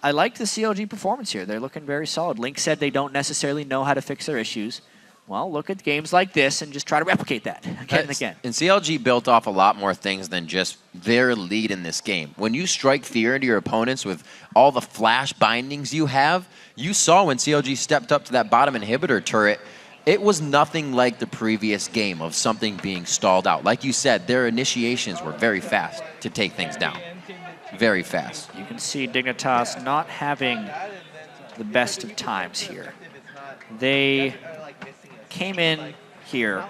I liked the CLG performance here. They're looking very solid. Link said they don't necessarily know how to fix their issues. Well, look at games like this and just try to replicate that again and again. And CLG built off a lot more things than just their lead in this game. When you strike fear into your opponents with all the flash bindings you have, you saw when CLG stepped up to that bottom inhibitor turret, it was nothing like the previous game of something being stalled out. Like you said, their initiations were very fast to take things down. Very fast. You can see Dignitas not having the best of times here. They came in here,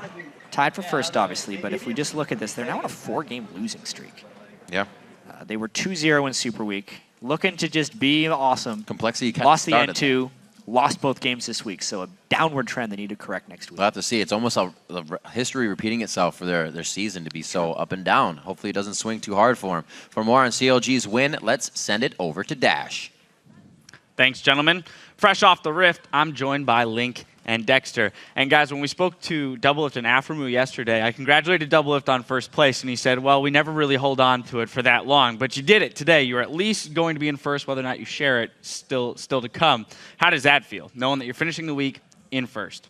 tied for first, obviously, but if we just look at this, they're now on a 4-game losing streak. Yeah. They were 2-0 in Super Week, looking to just be awesome. Complexity kind lost of the started. N2, lost both games this week, so a downward trend they need to correct next week. We'll have to see. It's almost a history repeating itself for their season to be so up and down. Hopefully it doesn't swing too hard for them. For more on CLG's win, let's send it over to Dash. Thanks, gentlemen. Fresh off the Rift, I'm joined by Link and Dexter. And guys, when we spoke to Doublelift and Aphromood yesterday, I congratulated Doublelift on first place, and he said, well, we never really hold on to it for that long, but you did it today. You're at least going to be in first, whether or not you share it, still to come. How does that feel, knowing that you're finishing the week in first?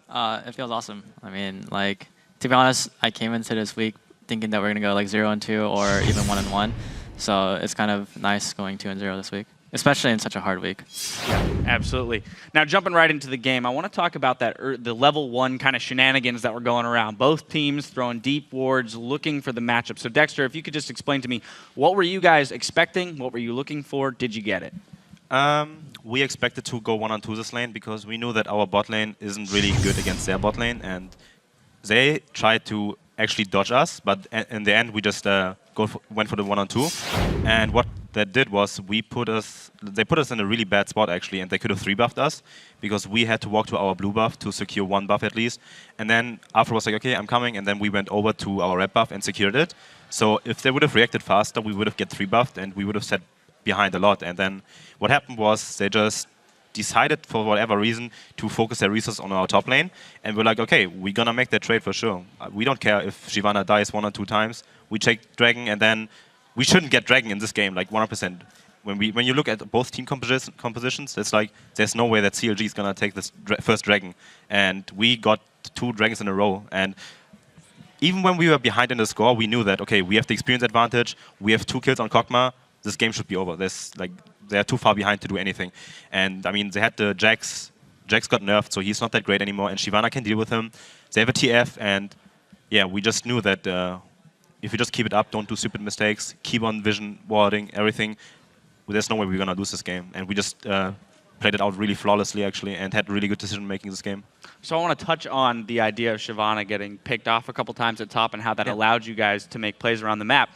It feels awesome. I mean, like, to be honest, I came into this week thinking that we're going to go like 0-2 or even 1-1. So it's kind of nice going 2-0 this week, especially in such a hard week. Yeah, absolutely. Now, jumping right into the game, I want to talk about that the level 1 kind of shenanigans that were going around. Both teams throwing deep wards, looking for the matchup. So, Dexter, if you could just explain to me, what were you guys expecting? What were you looking for? Did you get it? We expected to go 1-on-2 this lane because we knew that our bot lane isn't really good against their bot lane, and they tried to actually dodge us, but in the end we just went for the 1-on-2. And what that did was they put us in a really bad spot actually, and they could have 3-buffed us because we had to walk to our blue buff to secure 1 buff at least. And then after was like, okay, I'm coming, and then we went over to our red buff and secured it. So if they would have reacted faster, we would have get 3-buffed and we would have sat behind a lot. And then what happened was they just decided for whatever reason to focus their resources on our top lane, and we're like, okay, we're gonna make that trade for sure. We don't care if Shyvana dies 1 or 2 times. We take Dragon, and then we shouldn't get Dragon in this game, like 100%. When you look at both team compositions, it's like there's no way that CLG is gonna take this first Dragon, and we got 2 Dragons in a row. And even when we were behind in the score, we knew that, okay, we have the experience advantage, we have 2 kills on Kog'Maw, this game should be over. They're too far behind to do anything. And I mean, they had the Jax. Jax got nerfed, so he's not that great anymore, and Shyvana can deal with him. They have a TF, and yeah, we just knew that if we just keep it up, don't do stupid mistakes, keep on vision warding everything, there's no way we're gonna lose this game. And we just played it out really flawlessly actually, and had really good decision making this game. So I want to touch on the idea of Shyvana getting picked off a couple times at top and how that allowed you guys to make plays around the map.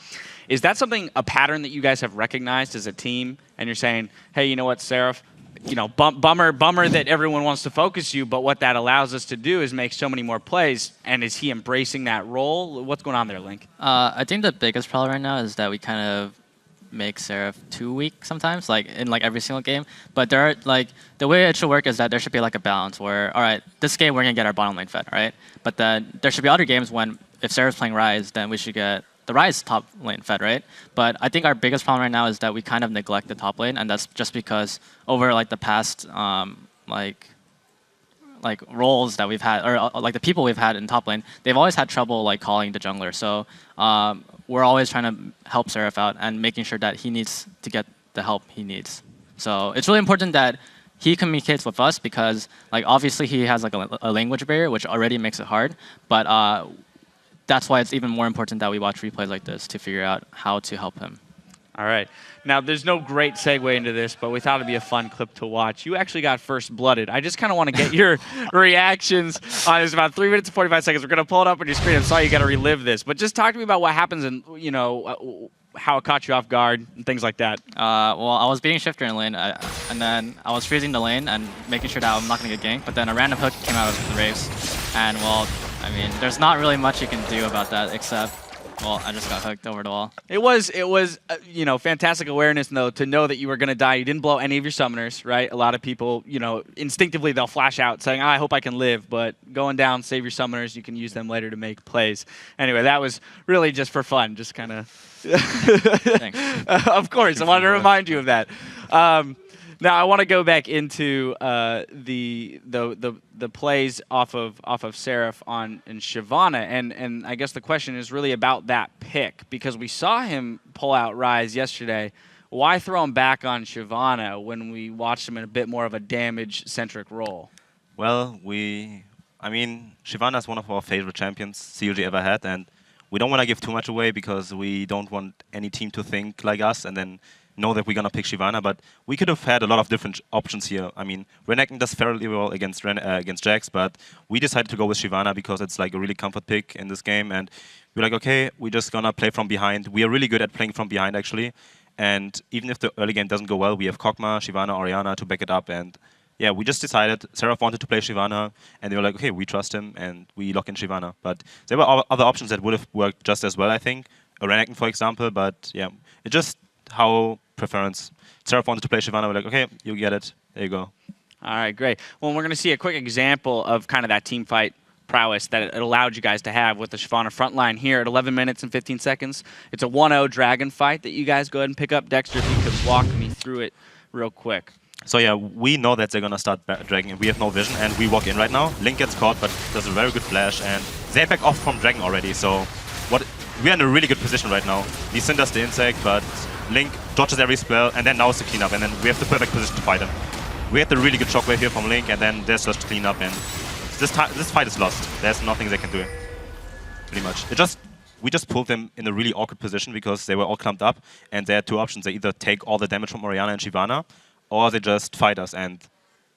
Is that something, a pattern that you guys have recognized as a team, and you're saying, hey, you know what, Seraph, you know, bummer that everyone wants to focus you, but what that allows us to do is make so many more plays, and is he embracing that role? What's going on there, Link? I think the biggest problem right now is that we kind of make Seraph too weak sometimes, like in like every single game. But there are like the way it should work is that there should be like a balance where, all right, this game we're gonna get our bottom lane fed, right? But then there should be other games when if Seraph's playing Ryze, then we should get the Ryze top lane fed, right? But I think our biggest problem right now is that we kind of neglect the top lane, and that's just because over like the past like roles that we've had, or like the people we've had in top lane, they've always had trouble like calling the jungler. So we're always trying to help Seraph out and making sure that he needs to get the help he needs. So it's really important that he communicates with us because like obviously he has like a language barrier, which already makes it hard. But that's why it's even more important that we watch replays like this to figure out how to help him. All right. Now, there's no great segue into this, but we thought it'd be a fun clip to watch. You actually got first blooded. I just kind of want to get your reactions on this. About 3 minutes and 45 seconds. We're going to pull it up on your screen. I'm sorry you got to relive this, but just talk to me about what happens and, you know, how it caught you off guard and things like that. Well, I was beating Shifter in lane, and then I was freezing the lane and making sure that I'm not going to get ganked, but then a random hook came out of the race, and, well, I mean, there's not really much you can do about that except... Well, I just got hooked over the wall. It was you know, fantastic awareness, though, to know that you were going to die. You didn't blow any of your summoners, right? A lot of people, you know, instinctively they'll flash out saying, I hope I can live. But going down, save your summoners. You can use them later to make plays. Anyway, that was really just for fun. Just kind of... Thanks. Of course, I wanted to remind you of that. Now I want to go back into the plays off of Seraph in Shyvana, and I guess the question is really about that pick because we saw him pull out Ryze yesterday. Why throw him back on Shyvana when we watched him in a bit more of a damage-centric role? Well, I mean, Shyvana is one of our favorite champions COG ever had, and we don't want to give too much away because we don't want any team to think like us and then know that we're going to pick Shyvana, but we could have had a lot of different options here. I mean, Renekton does fairly well against Jax, but we decided to go with Shyvana because it's like a really comfort pick in this game, and we're like, okay, we're just going to play from behind. We are really good at playing from behind, actually, and even if the early game doesn't go well, we have Kog'Maw, Shyvana, Orianna to back it up, and yeah, we just decided, Seraph wanted to play Shyvana, and they were like, okay, we trust him, and we lock in Shyvana. But there were other options that would have worked just as well, I think. A Renekton, for example, but yeah, it just how preference. Seraph wanted to play Shyvana, we're like, okay, you get it, there you go. All right, great. Well, we're going to see a quick example of kind of that team fight prowess that it allowed you guys to have with the Shyvana front line here at 11 minutes and 15 seconds. It's a 1-0 dragon fight that you guys go ahead and pick up. Dexter, if you could walk me through it real quick. So yeah, we know that they're going to start Dragon, and we have no vision, and we walk in right now. Link gets caught, but does a very good flash, and they back off from Dragon already, so we're in a really good position right now. Lee Sin does the insect, but Link dodges every spell, and then now it's the cleanup, and then we have the perfect position to fight him. We had the really good shockwave here from Link, and then there's just cleanup, and this fight is lost. There's nothing they can do, pretty much. We just pulled them in a really awkward position because they were all clumped up, and they had two options. They either take all the damage from Orianna and Shyvana, or they just fight us, and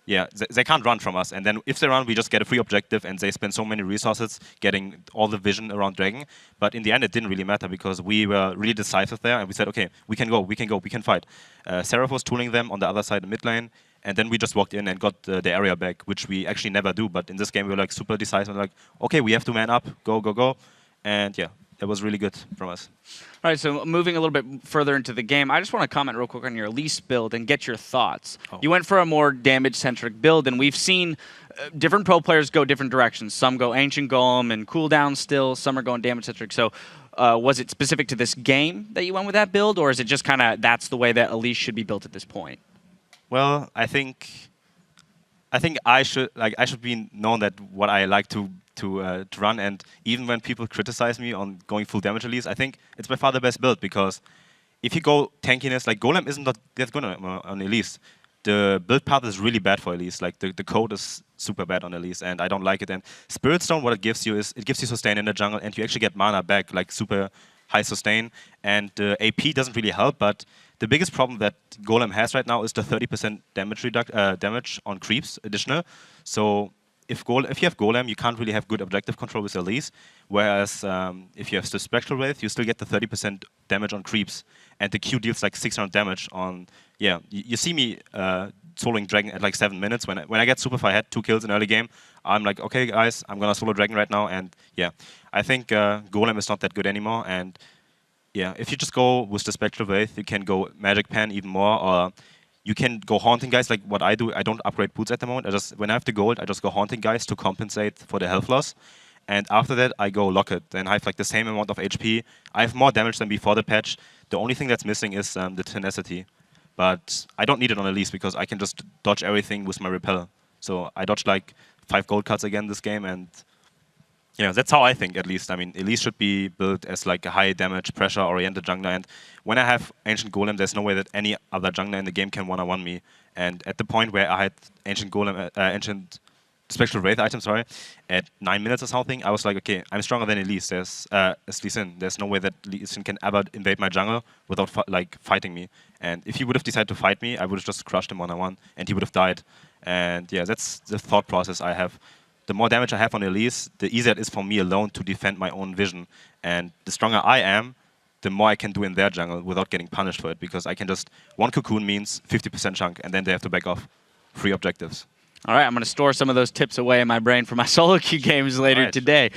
yeah, they can't run from us. And then if they run, we just get a free objective, and they spend so many resources getting all the vision around Dragon. But in the end, it didn't really matter because we were really decisive there, and we said, okay, we can go, we can fight. Seraph was tooling them on the other side, the mid lane, and then we just walked in and got the area back, which we actually never do. But in this game, we were like super decisive, like, okay, we have to man up, go, go, go. And yeah, that was really good from us. All right, so moving a little bit further into the game, I just want to comment real quick on your Elise build and get your thoughts. Oh. You went for a more damage-centric build, and we've seen different pro players go different directions. Some go Ancient Golem and cooldown still, some are going damage-centric. So was it specific to this game that you went with that build, or is it just kind of that's the way that Elise should be built at this point? Well, I think I should be known that what I like to run, and even when people criticize me on going full damage Elise, I think it's by far the best build, because if you go tankiness, like Golem isn't that good on Elise. the build path is really bad for Elise. Like the code is super bad on Elise, and I don't like it. And Spirit Stone, what it gives you is it gives you sustain in the jungle, and you actually get mana back, like super high sustain. And AP doesn't really help, but the biggest problem that Golem has right now is the 30% damage on creeps additional. So if you have Golem, you can't really have good objective control with Elise. Whereas if you have the Spectral Wraith, you still get the 30% damage on creeps, and the Q deals like 600 damage on. Yeah, you see me soloing Dragon at like 7 minutes. When I get Superfire, I had 2 kills in early game. I'm like, okay guys, I'm gonna solo Dragon right now, and yeah, I think Golem is not that good anymore. And yeah, if you just go with the Spectral Wraith, you can go Magic Pen even more, or you can go Haunting Guys like what I do. I don't upgrade boots at the moment. When I have the gold, I just go Haunting Guys to compensate for the health loss. And after that, I go Locket. Then I have like the same amount of HP. I have more damage than before the patch. The only thing that's missing is the Tenacity. But I don't need it on Elise because I can just dodge everything with my Repel. So I dodged like 5 gold cards again this game, and yeah, that's how I think at least. I mean, Elise should be built as like a high damage, pressure oriented jungler, and when I have Ancient Golem, there's no way that any other jungler in the game can one-on-one me. And at the point where I had Ancient Golem, Ancient Spectral Wraith item, sorry, at 9 minutes or something, I was like, okay, I'm stronger than Elise. There's Lee Sin. There's no way that Lee Sin can ever invade my jungle without fighting me. And if he would have decided to fight me, I would have just crushed him one-on-one, and he would have died. And yeah, that's the thought process I have. The more damage I have on Elise, the easier it is for me alone to defend my own vision. And the stronger I am, the more I can do in their jungle without getting punished for it, because I can just, 1 cocoon means 50% chunk, and then they have to back off. 3 objectives. All right, I'm going to store some of those tips away in my brain for my solo queue games later today.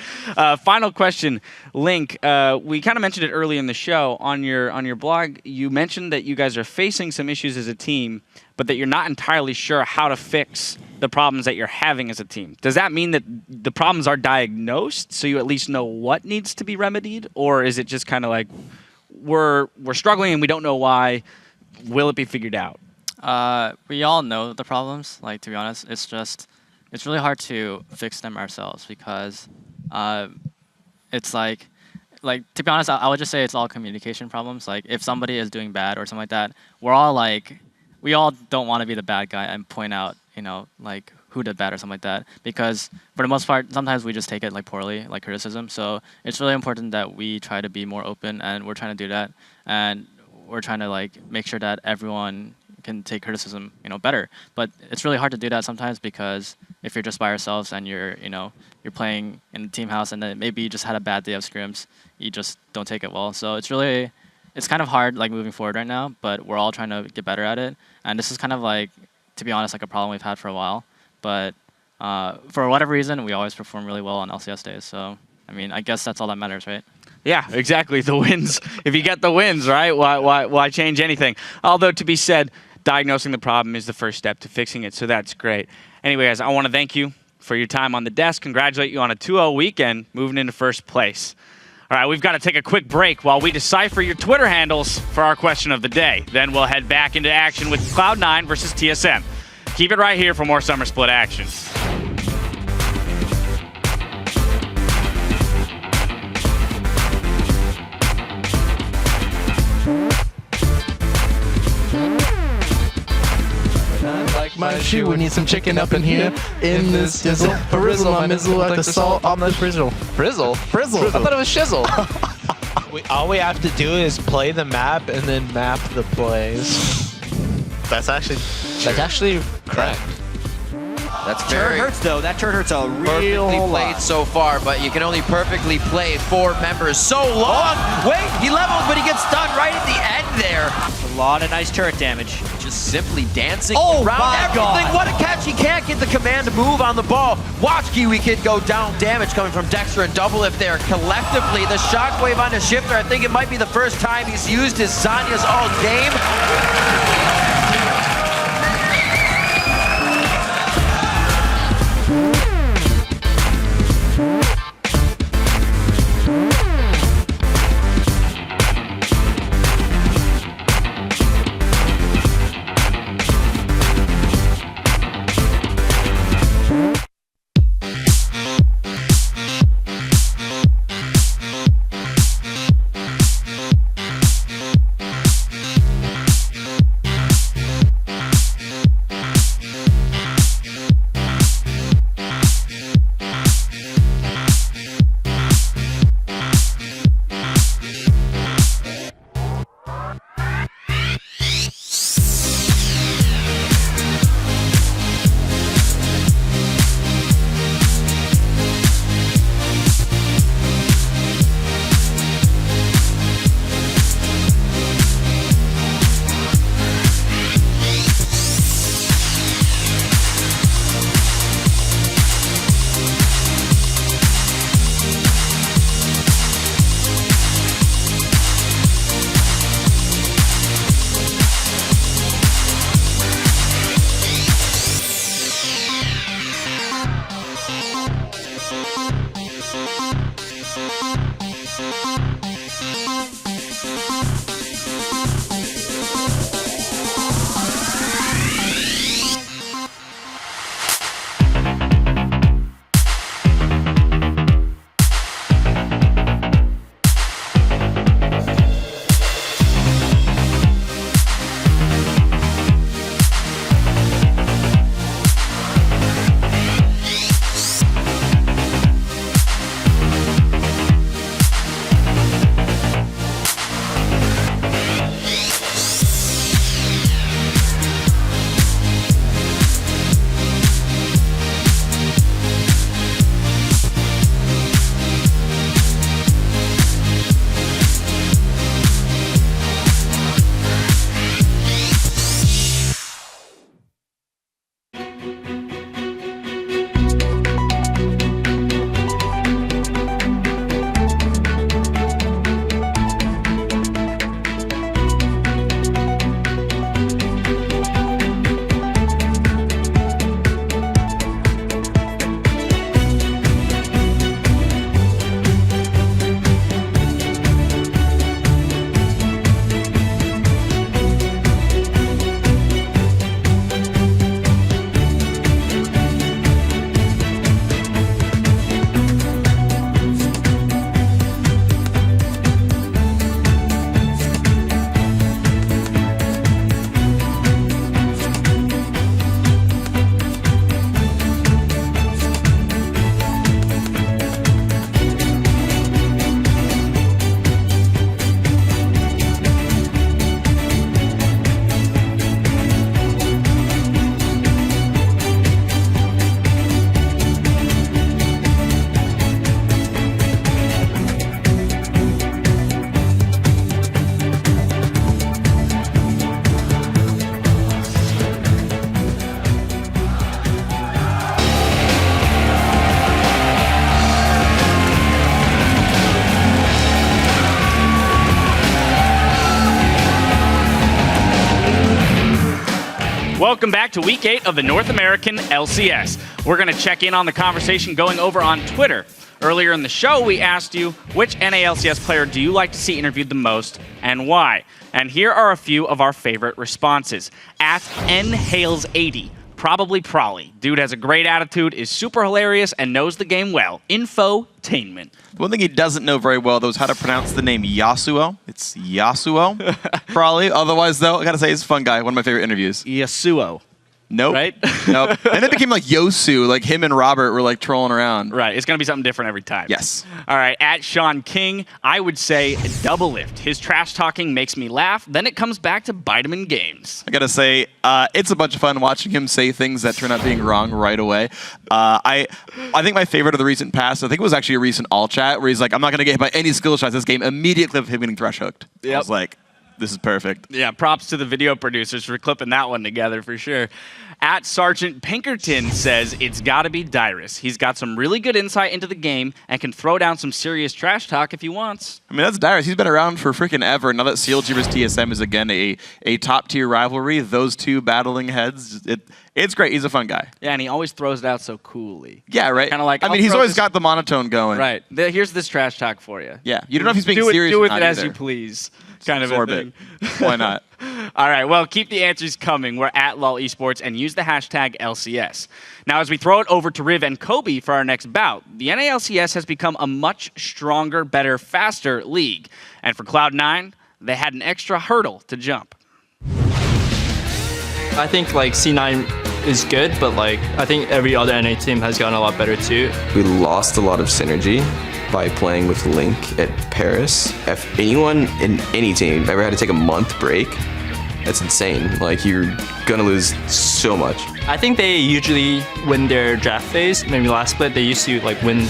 Final question, Link. We kind of mentioned it early in the show. On your blog, you mentioned that you guys are facing some issues as a team, but that you're not entirely sure how to fix the problems that you're having as a team. Does that mean that the problems are diagnosed, so you at least know what needs to be remedied? Or is it just kind of like, we're struggling and we don't know why, will it be figured out? We all know the problems, like, to be honest. It's really hard to fix them ourselves because it's like, to be honest, I would just say it's all communication problems. Like, if somebody is doing bad or something like that, we all don't want to be the bad guy and point out, like, who did bad or something like that. Because for the most part, sometimes we just take it like poorly, like criticism. So it's really important that we try to be more open, and we're trying to do that. And we're trying to like make sure that everyone can take criticism, better. But it's really hard to do that sometimes, because if you're just by yourselves and you're playing in the team house, and then maybe you just had a bad day of scrims, you just don't take it well. So it's kind of hard, like, moving forward right now, but we're all trying to get better at it. And this is kind of like, to be honest, like a problem we've had for a while. But for whatever reason, we always perform really well on LCS days. So, I mean, I guess that's all that matters, right? Yeah, exactly. The wins. If you get the wins, right? Why change anything? Although, to be said, diagnosing the problem is the first step to fixing it, so that's great. Anyway, guys, I want to thank you for your time on the desk, congratulate you on a 2-0 weekend, moving into first place. All right, we've got to take a quick break while we decipher your Twitter handles for our question of the day. Then we'll head back into action with Cloud9 versus TSM. Keep it right here for more Summer Split action. My shoe, we need some chicken up in here. In this dizzle, frizzle my mizzle like the salt on the frizzle. Frizzle? Frizzle? I thought it was shizzle. All we have to do is play the map and then map the plays. That's actually correct. That's Turret very hurts, though. That turret hurts a real perfectly lot. played so far, but you can only perfectly play 4 members so long. Wait, he levels, but he gets stunned right at the end there. A lot of nice turret damage. Just simply dancing Oh around my everything. God. What a catch. He can't get the command to move on the ball. Watch Kiwi Kid go down. Damage coming from Dexter and Doublelift there. Collectively, the shockwave on the shifter. I think it might be the first time he's used his Zanya's all game. Welcome back to Week 8 of the North American LCS. We're going to check in on the conversation going over on Twitter. Earlier in the show, we asked you, which NALCS player do you like to see interviewed the most and why? And here are a few of our favorite responses. At nhales80, probably Prolly. Dude has a great attitude, is super hilarious, and knows the game well. Infotainment. One thing he doesn't know very well, though, is how to pronounce the name Yasuo. It's Yasuo, probably. Otherwise, though, I gotta say, he's a fun guy. One of my favorite interviews. Yasuo. Nope. Right? Nope. And it became like Yosu, like him and Robert were like trolling around. Right. It's going to be something different every time. Yes. All right. At Sean King, I would say Double Lift. His trash talking makes me laugh. Then it comes back to bite him in games. I gotta say, it's a bunch of fun watching him say things that turn out being wrong right away. I think my favorite of the recent past, I think it was actually a recent all chat where he's like, I'm not going to get hit by any skill shots this game. Immediate clip of him getting thrush hooked. Yep. I was like, this is perfect. Yeah, props to the video producers for clipping that one together for sure. At Sergeant Pinkerton says it's got to be Dyrus. He's got some really good insight into the game and can throw down some serious trash talk if he wants. I mean, that's Dyrus. He's been around for freaking ever. Now that CLG vs TSM is again a top-tier rivalry, those two battling heads, it's great. He's a fun guy. Yeah, and he always throws it out so coolly. Yeah, right? Kind of like, I mean, he's always got the monotone going. Right. Here's this trash talk for you. Yeah. You don't know if he's being serious do or with not it as either. you please. Kind of Absorb a thing. it. Why not? All right, well, keep the answers coming. We're at LOL Esports and use the hashtag LCS. Now, as we throw it over to Riv and Kobe for our next bout, the NALCS has become a much stronger, better, faster league. And for Cloud9, they had an extra hurdle to jump. I think like C9 is good, but like I think every other NA team has gotten a lot better too. We lost a lot of synergy by playing with Link at Paris. If anyone in any team ever had to take a month break, that's insane. Like, you're gonna lose so much. I think they usually win their draft phase. Maybe last split, they used to like win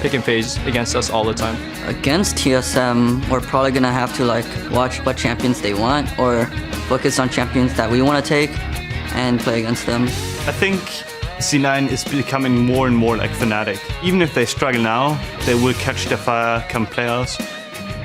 pick and phase against us all the time. Against TSM, we're probably gonna have to like watch what champions they want or focus on champions that we want to take and play against them. I think C9 is becoming more and more like Fnatic. Even if they struggle now, they will catch their fire come playoffs.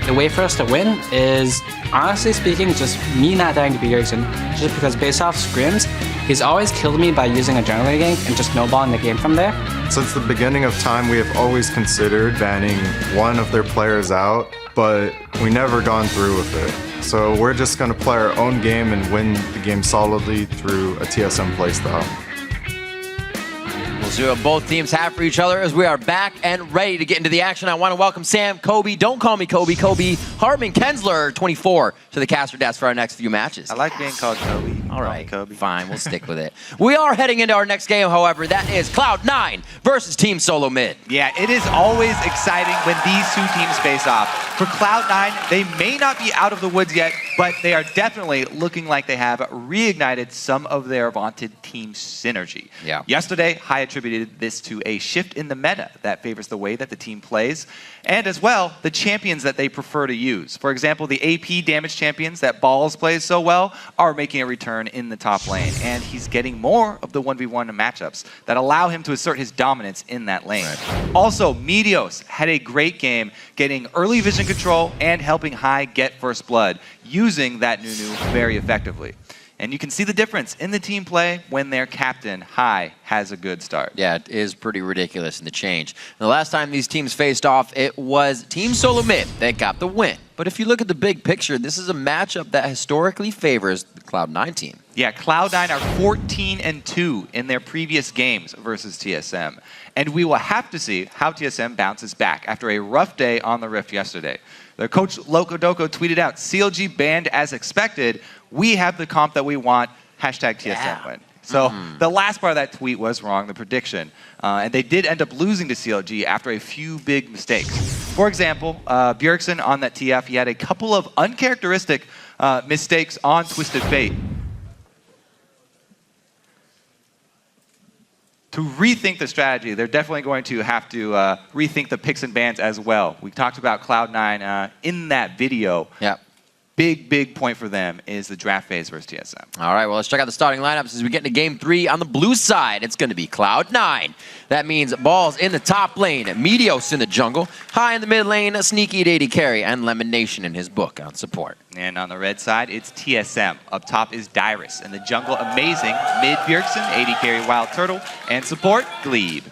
The way for us to win is, honestly speaking, just me not dying to be Bjergsen. Just because based off scrims, he's always killed me by using a jungler gank and just snowballing the game from there. Since the beginning of time, we have always considered banning one of their players out, but we never gone through with it. So we're just going to play our own game and win the game solidly through a TSM playstyle. We'll see what both teams have for each other as we are back and ready to get into the action. I want to welcome Sam, Kobe, don't call me Kobe, Hartman, Kensler, 24, to the caster desk for our next few matches. I like being called Kobe. All right, Kobe. Fine, we'll stick with it. We are heading into our next game, however. That is Cloud9 versus Team SoloMid. Yeah, it is always exciting when these two teams face off. For Cloud9, they may not be out of the woods yet, but they are definitely looking like they have reignited some of their vaunted team synergy. Yeah. Yesterday, Hai attributed this to a shift in the meta that favors the way that the team plays, and as well, the champions that they prefer to use. For example, the AP damage champions that Balls plays so well are making a return in the top lane, and he's getting more of the 1v1 matchups that allow him to assert his dominance in that lane. Right. Also, Meteos had a great game getting early vision control and helping Hai get first blood, using that Nunu very effectively. And you can see the difference in the team play when their captain, Hai, has a good start. Yeah, it is pretty ridiculous in the change. The last time these teams faced off, it was Team SoloMid that got the win. But if you look at the big picture, this is a matchup that historically favors the Cloud9 team. Yeah, Cloud9 are 14-2 in their previous games versus TSM. And we will have to see how TSM bounces back after a rough day on the Rift yesterday. Their coach, Loco tweeted out, CLG banned as expected. We have the comp that we want, hashtag TSM win. So the last part of that tweet was wrong, the prediction. And they did end up losing to CLG after a few big mistakes. For example, Bjergsen on that TF, he had a couple of uncharacteristic mistakes on Twisted Fate. To rethink the strategy, they're definitely going to have to rethink the picks and bans as well. We talked about Cloud9 in that video. Yeah. big point for them is the draft phase versus TSM. All right, well, let's check out the starting lineups as we get into Game 3 on the blue side. It's going to be Cloud9. That means Balls in the top lane, Meteos in the jungle, High in the mid lane, Sneaky at AD carry, and Lemon Nation in his book on support. And on the red side, it's TSM. Up top is Dyrus. In the jungle, Amazing, mid Bjergsen, AD carry Wild Turtle, and support, Glebe.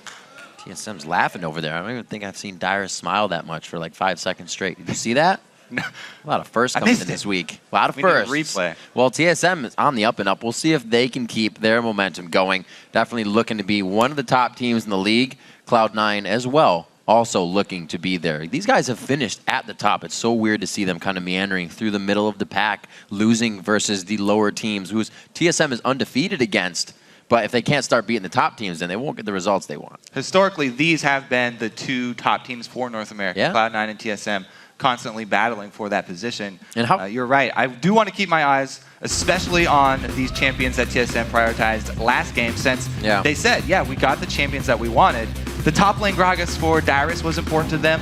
TSM's laughing over there. I don't even think I've seen Dyrus smile that much for like 5 seconds straight. Did you see that? A lot of firsts coming in this week. A lot of firsts. Replay. Well, TSM is on the up and up. We'll see if they can keep their momentum going. Definitely looking to be one of the top teams in the league. Cloud9 as well, also looking to be there. These guys have finished at the top. It's so weird to see them kind of meandering through the middle of the pack, losing versus the lower teams, who TSM is undefeated against. But if they can't start beating the top teams, then they won't get the results they want. Historically, these have been the two top teams for North America, Cloud9 and TSM, constantly battling for that position. And how you're right. I do want to keep my eyes, especially on these champions that TSM prioritized last game, since they said, we got the champions that we wanted. The top lane Gragas for Dyrus was important to them.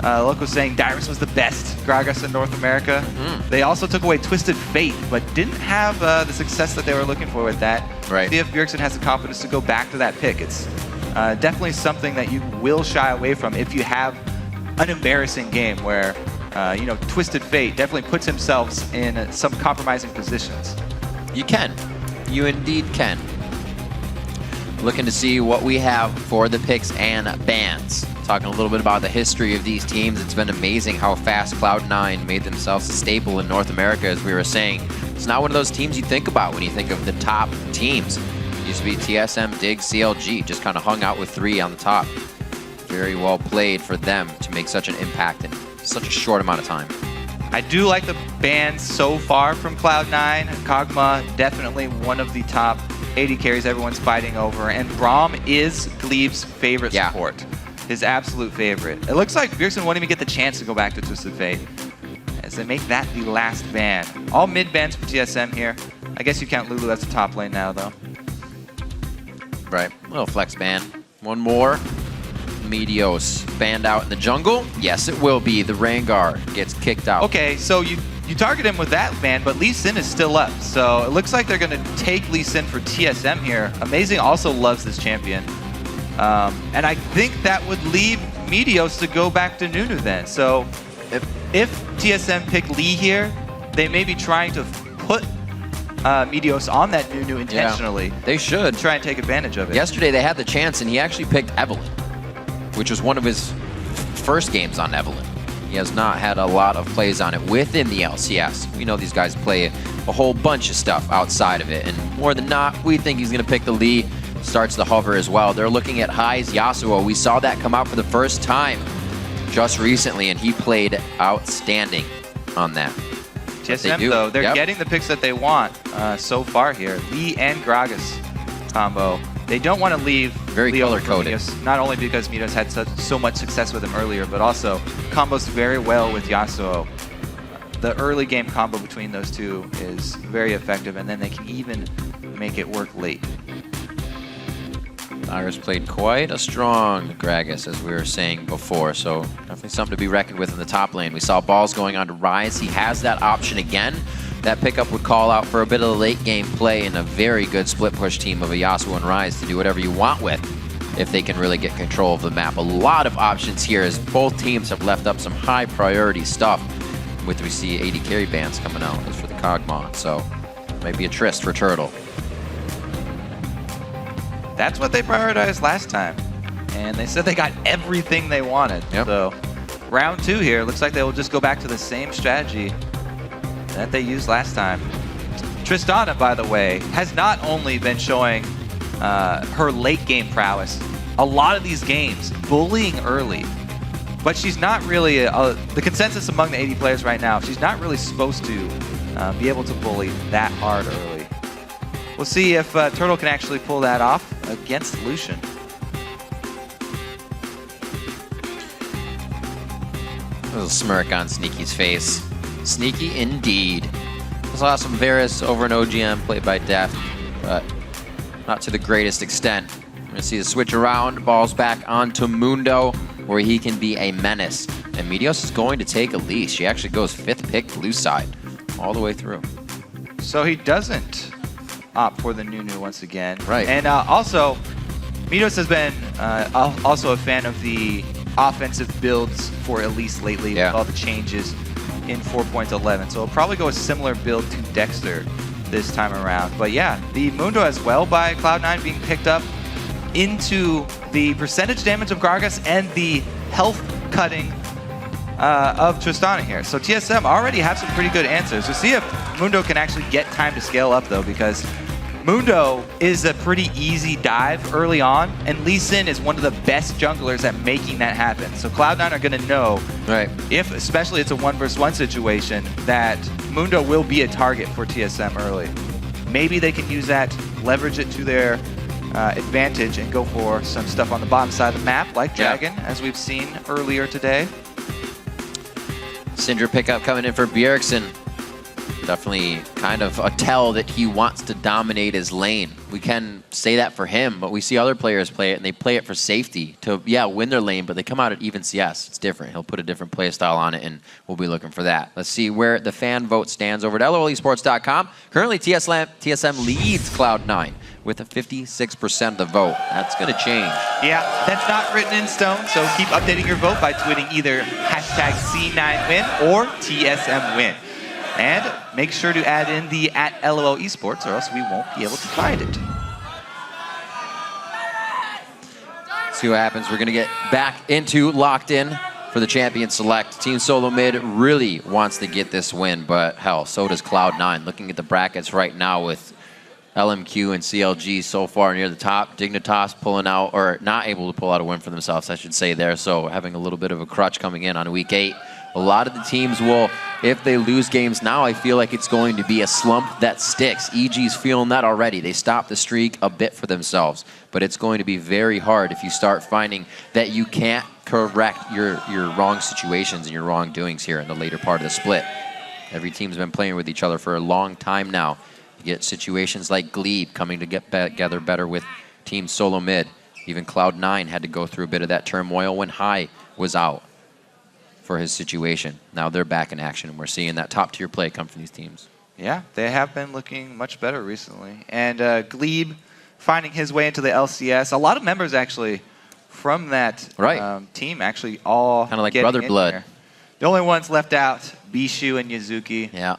Loco's saying Dyrus was the best Gragas in North America. They also took away Twisted Fate, but didn't have the success that they were looking for with that. Right. See if Bjergsen has the confidence to go back to that pick. It's definitely something that you will shy away from if you have an embarrassing game where, Twisted Fate definitely puts himself in some compromising positions. You can. You indeed can. Looking to see what we have for the picks and bans. Talking a little bit about the history of these teams. It's been amazing how fast Cloud9 made themselves a staple in North America, as we were saying. It's not one of those teams you think about when you think of the top teams. It used to be TSM, Dig, CLG, just kind of hung out with 3 on the top. Very well played for them to make such an impact in such a short amount of time. I do like the bans so far from Cloud9. Kog'Maw, definitely one of the top AD carries everyone's fighting over. And Braum is Glebe's favorite support. His absolute favorite. It looks like Bjergsen won't even get the chance to go back to Twisted Fate, as they make that the last ban. All mid bans for TSM here. I guess you count Lulu as the top lane now, though. Right. A little flex ban. One more. Meteos banned out in the jungle. Yes, it will be. The Rengar gets kicked out. Okay, so you target him with that ban, but Lee Sin is still up. So it looks like they're going to take Lee Sin for TSM here. Amazing also loves this champion. And I think that would leave Meteos to go back to Nunu then. So if TSM pick Lee here, they may be trying to put Meteos on that Nunu intentionally. They should. Try and take advantage of it. Yesterday they had the chance and he actually picked Evelynn, which was one of his first games on Evelynn. He has not had a lot of plays on it within the LCS. We know these guys play a whole bunch of stuff outside of it, and more than not, we think he's going to pick the Lee. Starts the hover as well. They're looking at High's Yasuo. We saw that come out for the first time just recently, and he played outstanding on that. TSM, though, they're getting the picks that they want so far here. Lee and Gragas combo. They don't want to leave very color-coded. Not only because Meteos had so much success with him earlier, but also combos very well with Yasuo. The early game combo between those two is very effective, and then they can even make it work late. Dyrus played quite a strong Gragas, as we were saying before, so definitely something to be reckoned with in the top lane. We saw Balls going on to Rise. He has that option again. That pickup would call out for a bit of the late game play and a very good split push team of a Yasuo and Rise to do whatever you want with if they can really get control of the map. A lot of options here as both teams have left up some high priority stuff. With we see AD carry bans coming out as for the Kog'Maw, so maybe a tryst for Turtle. That's what they prioritized last time, and they said they got everything they wanted. So round 2 here, looks like they will just go back to the same strategy that they used last time. Tristana, by the way, has not only been showing her late game prowess, a lot of these games bullying early, but she's not really, the consensus among the 80 players right now, she's not really supposed to be able to bully that hard early. We'll see if Turtle can actually pull that off against Lucian. There's a smirk on Sneaky's face. Sneaky indeed. Saw some Varus over an OGM played by Deft, but not to the greatest extent. We're gonna see the switch around, Balls back onto Mundo, where he can be a menace. And Meteos is going to take Elise. She actually goes 5th pick blue side. all the way through. So he doesn't opt for the Nunu once again. Right. And also, Midos has been also a fan of the offensive builds for Elise lately with all the changes in 4.11. So he'll probably go a similar build to Dexter this time around. But yeah, the Mundo as well by Cloud9 being picked up into the percentage damage of Gragas and the health cutting of Tristana here. So TSM already have some pretty good answers. We'll see if Mundo can actually get time to scale up though, because Mundo is a pretty easy dive early on, and Lee Sin is one of the best junglers at making that happen. So Cloud9 are going to know, if especially it's a 1v1 situation, that Mundo will be a target for TSM early. Maybe they can use that, leverage it to their advantage, and go for some stuff on the bottom side of the map, like Dragon, as we've seen earlier today. Syndra pickup coming in for Bjergsen. Definitely kind of a tell that he wants to dominate his lane. We can say that for him, but we see other players play it, and they play it for safety to, win their lane, but they come out at even CS. It's different. He'll put a different play style on it, and we'll be looking for that. Let's see where the fan vote stands over at LOLesports.com. Currently, TSM leads Cloud9 with a 56% of the vote. That's going to change. Yeah, that's not written in stone, so keep updating your vote by tweeting either #C9win or TSMwin. And make sure to add in the @LOL Esports, or else we won't be able to find it. See what happens. We're going to get back into Locked In for the Champion Select. Team SoloMid really wants to get this win, but hell, so does Cloud9. Looking at the brackets right now with LMQ and CLG so far near the top. Dignitas pulling out, or not able to pull out a win for themselves, I should say there. So having a little bit of a crutch coming in on week 8. A lot of the teams will, if they lose games now, I feel like it's going to be a slump that sticks. EG's feeling that already. They stopped the streak a bit for themselves. But it's going to be very hard if you start finding that you can't correct your wrong situations and your wrongdoings here in the later part of the split. Every team's been playing with each other for a long time now. You get situations like Glebe coming to get together better with Team SoloMid. Even Cloud9 had to go through a bit of that turmoil when High was out for his situation. Now they're back in action, and we're seeing that top-tier play come from these teams. Yeah, they have been looking much better recently. And Glebe finding his way into the LCS. A lot of members, actually, from that team, actually all kind of like brother blood. There. The only ones left out, Bishu and Yuzuki. Yeah.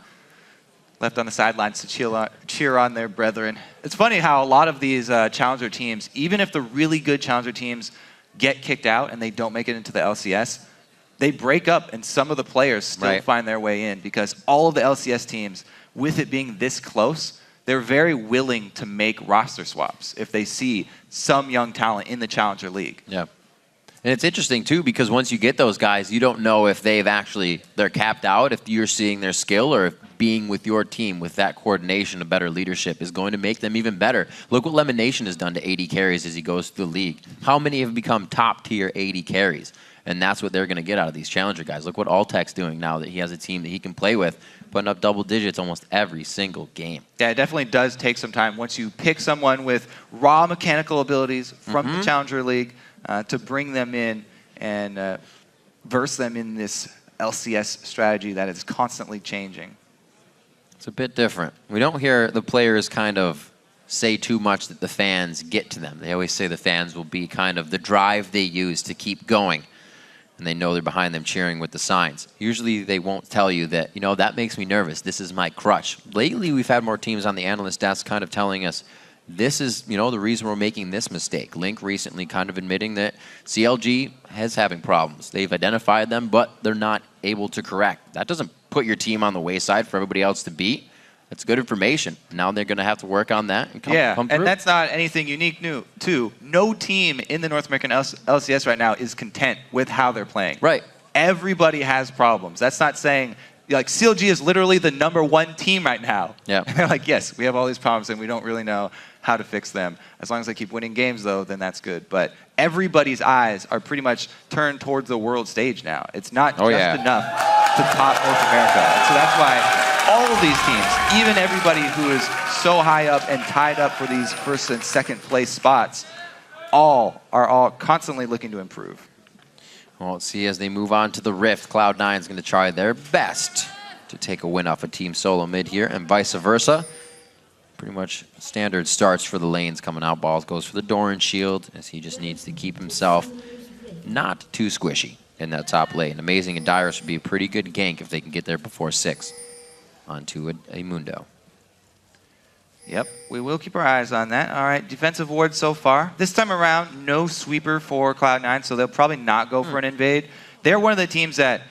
Left on the sidelines to cheer on their brethren. It's funny how a lot of these challenger teams, even if the really good challenger teams get kicked out and they don't make it into the LCS, they break up and some of the players still find their way in, because all of the LCS teams, with it being this close, they're very willing to make roster swaps if they see some young talent in the Challenger League. Yeah. And it's interesting, too, because once you get those guys, you don't know if they're capped out, if you're seeing their skill, or if being with your team with that coordination, a better leadership is going to make them even better. Look what Lemon Nation has done to 80 carries as he goes through the league. How many have become top-tier 80 carries? And that's what they're going to get out of these challenger guys. Look what Altec's doing now that he has a team that he can play with, putting up double digits almost every single game. Yeah, it definitely does take some time once you pick someone with raw mechanical abilities from the Challenger League to bring them in and verse them in this LCS strategy that is constantly changing. It's a bit different. We don't hear the players kind of say too much that the fans get to them. They always say the fans will be kind of the drive they use to keep going. And they know they're behind them cheering with the signs. Usually they won't tell you that, that makes me nervous. This is my crutch. Lately, we've had more teams on the analyst desk kind of telling us, this is, the reason we're making this mistake. Link recently kind of admitting that CLG is having problems. They've identified them, but they're not able to correct. That doesn't put your team on the wayside for everybody else to beat. That's good information. Now they're going to have to work on that and come through. And that's not anything unique too. No team in the North American LCS right now is content with how they're playing. Right. Everybody has problems. That's not saying, like, CLG is literally the #1 team right now. Yeah. They're like, yes, we have all these problems and we don't really know how to fix them. As long as they keep winning games, though, then that's good. But everybody's eyes are pretty much turned towards the world stage now. It's not just enough to top North America. And so that's why all of these teams, even everybody who is so high up and tied up for these first and second place spots, are constantly looking to improve. Well, let's see as they move on to the Rift. Cloud9 is going to try their best to take a win off of Team SoloMid here, and vice versa. Pretty much standard starts for the lanes coming out. Balls goes for the Doran shield, as he just needs to keep himself not too squishy in that top lane. Amazing and Dyrus would be a pretty good gank if they can get there before 6 onto a Mundo. Yep, we will keep our eyes on that. All right, defensive ward so far. This time around, no sweeper for Cloud9, so they'll probably not go for an invade. They're one of the teams that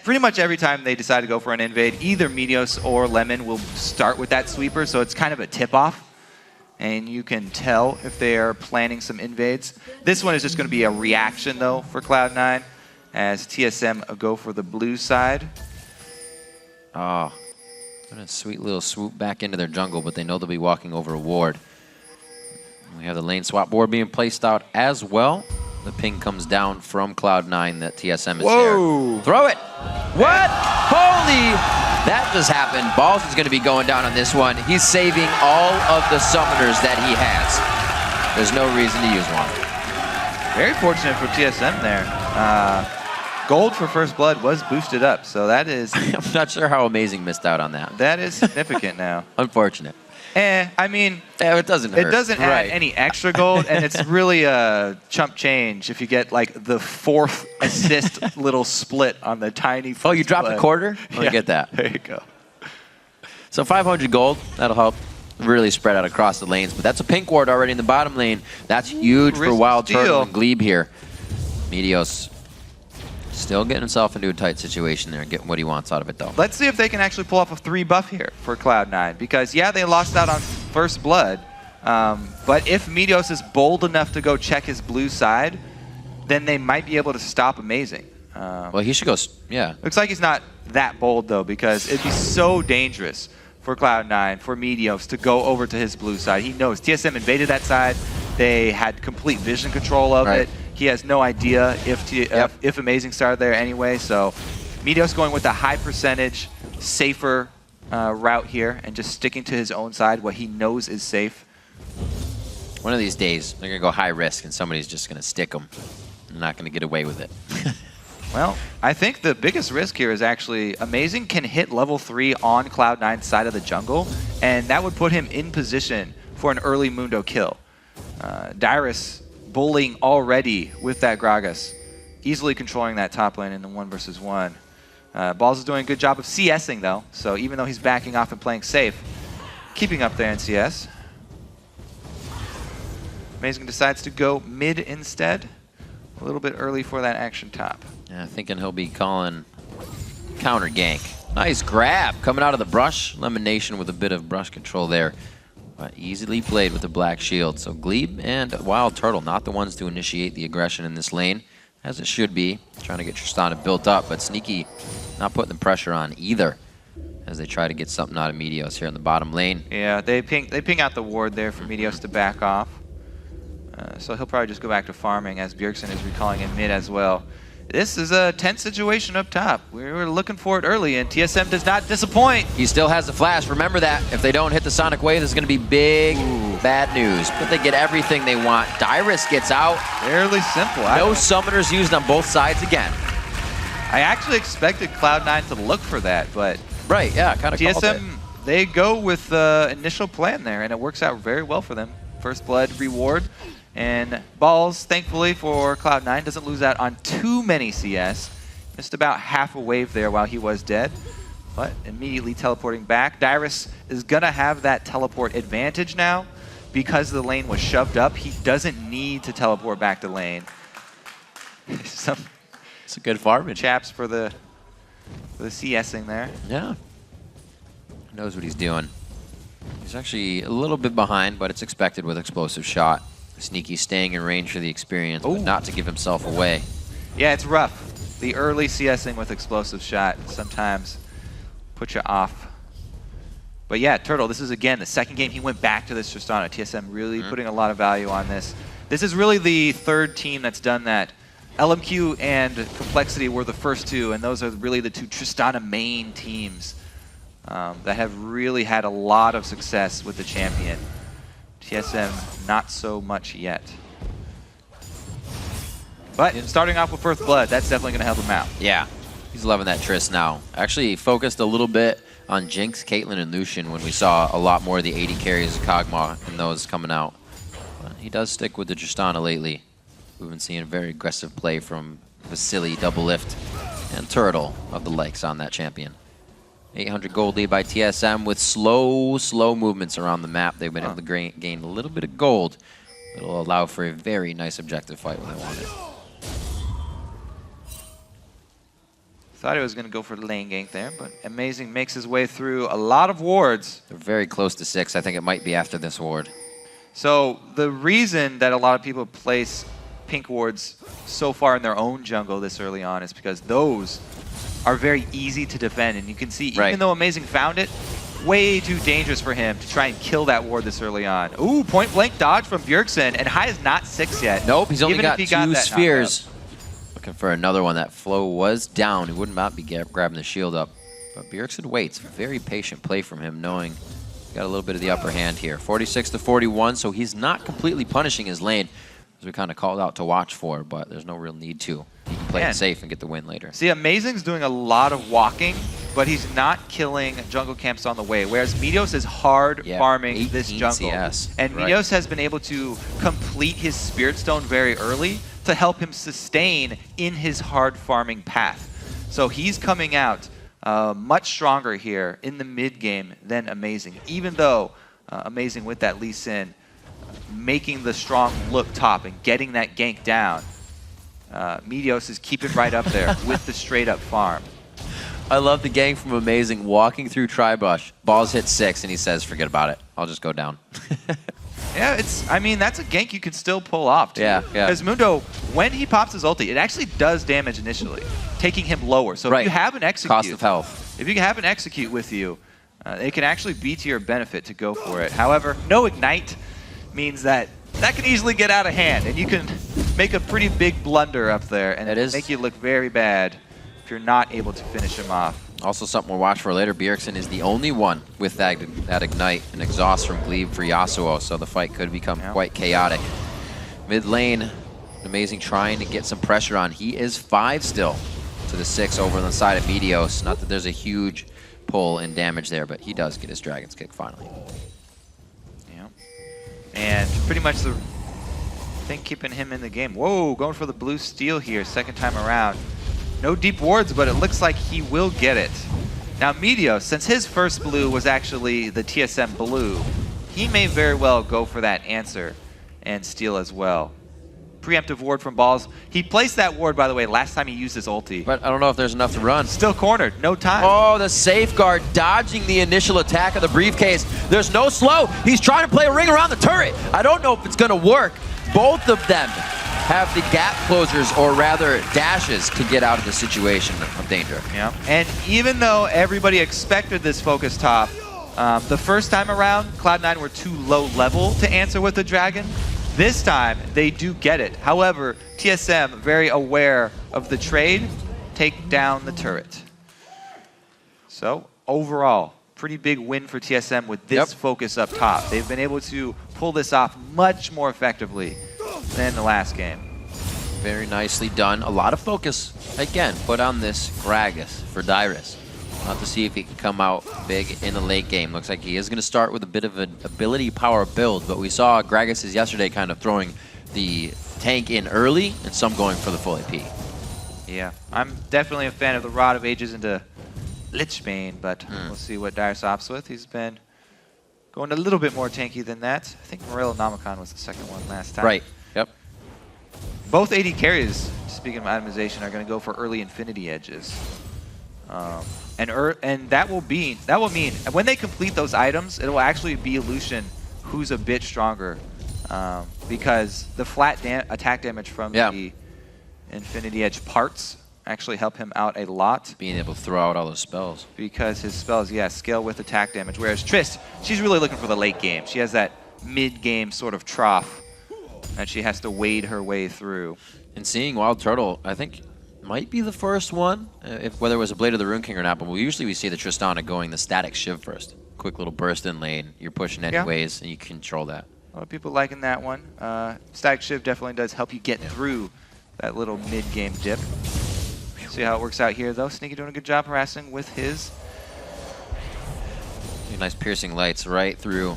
pretty much every time they decide to go for an invade, either Meteos or Lemon will start with that sweeper, so it's kind of a tip-off. And you can tell if they are planning some invades. This one is just going to be a reaction, though, for Cloud9, as TSM go for the blue side. Oh, what a sweet little swoop back into their jungle, but they know they'll be walking over a ward. We have the lane swap board being placed out as well. The ping comes down from Cloud9 that TSM is there. Throw it! What? Holy! That just happened. Balls is going to be going down on this one. He's saving all of the summoners that he has. There's no reason to use one. Very fortunate for TSM there. Gold for First Blood was boosted up, so that is... I'm not sure how Amazing missed out on that. That is significant now. Unfortunate. I mean... it doesn't hurt. It doesn't add any extra gold, and it's really a chump change if you get, like, the 4th assist little split on the tiny... Oh, you dropped a quarter? Yeah, I get that. There you go. So 500 gold, that'll help really spread out across the lanes, but that's a pink ward already in the bottom lane. That's huge for Wild Turtle and Glebe here. Meteos still getting himself into a tight situation there, getting what he wants out of it, though. Let's see if they can actually pull off a 3 buff here for Cloud9, because, yeah, they lost out on First Blood, but if Meteos is bold enough to go check his blue side, then they might be able to stop Amazing. Well, he should go, yeah. Looks like he's not that bold, though, because it'd be so dangerous for Cloud9, for Meteos, to go over to his blue side. He knows TSM invaded that side. They had complete vision control of it. He has no idea if Amazing started there anyway, so Meteos going with a high percentage, safer route here, and just sticking to his own side, what he knows is safe. One of these days, they're going to go high risk, and somebody's just going to stick them. They're not going to get away with it. Well, I think the biggest risk here is actually Amazing can hit level 3 on Cloud9's side of the jungle, and that would put him in position for an early Mundo kill. Dyrus bullying already with that Gragas, easily controlling that top lane in the 1 versus 1. Balls is doing a good job of CSing, though, so even though he's backing off and playing safe, keeping up there in CS. Amazing decides to go mid instead. A little bit early for that action top. Yeah, thinking he'll be calling counter gank. Nice grab coming out of the brush. Lemon Nation with a bit of brush control there. But easily played with the black shield. So Glebe and Wild Turtle not the ones to initiate the aggression in this lane, as it should be. Trying to get Tristana built up, but Sneaky not putting the pressure on either, as they try to get something out of Meteos here in the bottom lane. Yeah, they ping out the ward there for Meteos to back off. So he'll probably just go back to farming, as Bjergsen is recalling in mid as well. This is a tense situation up top. We were looking for it early, and TSM does not disappoint. He still has the flash. Remember that. If they don't hit the Sonic Wave, this is going to be big, bad news. But they get everything they want. Dyrus gets out. Fairly simple. No summoners used on both sides again. I actually expected Cloud9 to look for that, but... Right, yeah, kind of called it. TSM, they go with the initial plan there, and it works out very well for them. First Blood reward. And Balls, thankfully for Cloud9, doesn't lose out on too many CS. Missed about half a wave there while he was dead, but immediately teleporting back. Dyrus is going to have that teleport advantage now because the lane was shoved up. He doesn't need to teleport back to lane. It's a good farming. Chaps for the CSing there. Yeah. Knows what he's doing. He's actually a little bit behind, but it's expected with explosive shot. Sneaky staying in range for the experience, but not to give himself away. Yeah, it's rough. The early CSing with explosive shot sometimes puts you off. But yeah, Turtle, this is again the second game he went back to this Tristana. TSM really putting a lot of value on this. This is really the third team that's done that. LMQ and Complexity were the first two, and those are really the two Tristana main teams that have really had a lot of success with the champion. TSM, not so much yet. But starting off with First Blood, that's definitely going to help him out. Yeah. He's loving that Triss now. Actually focused a little bit on Jinx, Caitlyn, and Lucian when we saw a lot more of the 80 carries of Kog'Maw and those coming out. But he does stick with the Tristana lately. We've been seeing very aggressive play from Vasily, Double Lift, and Turtle of the likes on that champion. 800 gold lead by TSM with slow movements around the map. They've been able to gain a little bit of gold. It'll allow for a very nice objective fight when they want it. Thought he was going to go for the lane gank there, but Amazing makes his way through a lot of wards. They're very close to 6. I think it might be after this ward. So the reason that a lot of people place pink wards so far in their own jungle this early on is because those are very easy to defend. And you can see, even though Amazing found it, way too dangerous for him to try and kill that ward this early on. Ooh, point blank dodge from Bjergsen, and High is not 6 yet. Nope, he's only even got if he 2 that spheres. knockout. Looking for another one. That flow was down. He would not be grabbing the shield up. But Bjergsen waits. Very patient play from him, knowing he's got a little bit of the upper hand here. 46 to 41, so he's not completely punishing his lane, as we kind of called out to watch for, but there's no real need to. He can play it safe and get the win later. See, Amazing's doing a lot of walking, but he's not killing jungle camps on the way, whereas Meteos is hard farming this jungle. CS. And Meteos has been able to complete his Spirit Stone very early to help him sustain in his hard farming path. So he's coming out much stronger here in the mid game than Amazing, even though Amazing with that Lee Sin making the strong look top and getting that gank down. Meteos is keeping right up there with the straight up farm. I love the gank from Amazing walking through Tribush. Balls hit 6 and he says, forget about it. I'll just go down. Yeah, I mean, that's a gank you can still pull off, too. Yeah. Because Mundo, when he pops his ulti, it actually does damage initially, taking him lower. So if you have an execute, cost of health. If you have an execute with you, it can actually be to your benefit to go for it. However, no ignite means that can easily get out of hand, and you can make a pretty big blunder up there, and it'll make you look very bad if you're not able to finish him off. Also something we'll watch for later, Bjergsen is the only one with that ignite and exhaust from Glebe for Yasuo, so the fight could become quite chaotic. Mid lane, Amazing trying to get some pressure on. He is 5 still to the 6 over on the side of Meteos. Not that there's a huge pull in damage there, but he does get his Dragon's Kick finally. Yeah. And pretty much the thing keeping him in the game. Whoa, going for the blue steal here, second time around. No deep wards, but it looks like he will get it. Now Meteos, since his first blue was actually the TSM blue, he may very well go for that answer and steal as well. Preemptive ward from Balls. He placed that ward, by the way, last time he used his ulti. But I don't know if there's enough to run. Still cornered, no time. Oh, the safeguard dodging the initial attack of the briefcase. There's no slow. He's trying to play a ring around the turret. I don't know if it's going to work. Both of them have the gap closers, or rather dashes, to get out of the situation of danger. Yeah. And even though everybody expected this focus top, the first time around, Cloud9 were too low level to answer with the Dragon. This time, they do get it. However, TSM, very aware of the trade, take down the turret. So, overall, pretty big win for TSM with this focus up top. They've been able to pull this off much more effectively than the last game. Very nicely done. A lot of focus, again, put on this Gragas for Dyrus. Not to see if he can come out big in the late game. Looks like he is going to start with a bit of an ability power build, but we saw Gragas yesterday kind of throwing the tank in early and some going for the full AP. Yeah, I'm definitely a fan of the Rod of Ages into Lichbane, but we'll see what Dyrus opts with. He's been going a little bit more tanky than that. I think Morello Namicon was the second one last time. Right, yep. Both AD carries, speaking of itemization, are going to go for early Infinity Edges. And that will mean when they complete those items, it will actually be Lucian who's a bit stronger, because the flat attack damage from the Infinity Edge parts actually help him out a lot. Being able to throw out all those spells. Because his spells, scale with attack damage. Whereas Trist, she's really looking for the late game. She has that mid-game sort of trough that she has to wade her way through. And seeing Wild Turtle, I think, might be the first one, whether it was a Blade of the Rune King or not, but usually we see the Tristana going the static Shiv first. Quick little burst in lane, you're pushing anyways, and you control that. A lot of people liking that one. Static Shiv definitely does help you get through that little mid-game dip. See how it works out here, though. Sneaky doing a good job harassing with his. Nice piercing lights right through.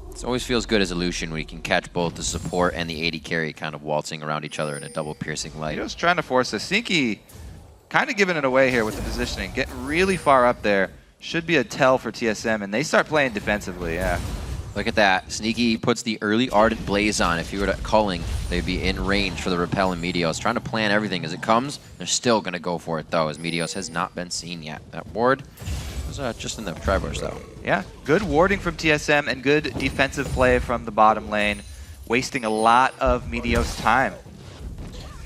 It always feels good as a Lucian when you can catch both the support and the AD carry kind of waltzing around each other in a double piercing light. He was trying to force this. Sneaky kind of giving it away here with the positioning. Getting really far up there. Should be a tell for TSM, and they start playing defensively, yeah. Look at that. Sneaky puts the early Ardent Blaze on. If you were to culling, they'd be in range for the Repel and Meteos. Trying to plan everything as it comes. They're still going to go for it, though, as Meteos has not been seen yet. That ward was just in the Triburst, though. Yeah, good warding from TSM and good defensive play from the bottom lane. Wasting a lot of Meteos' time.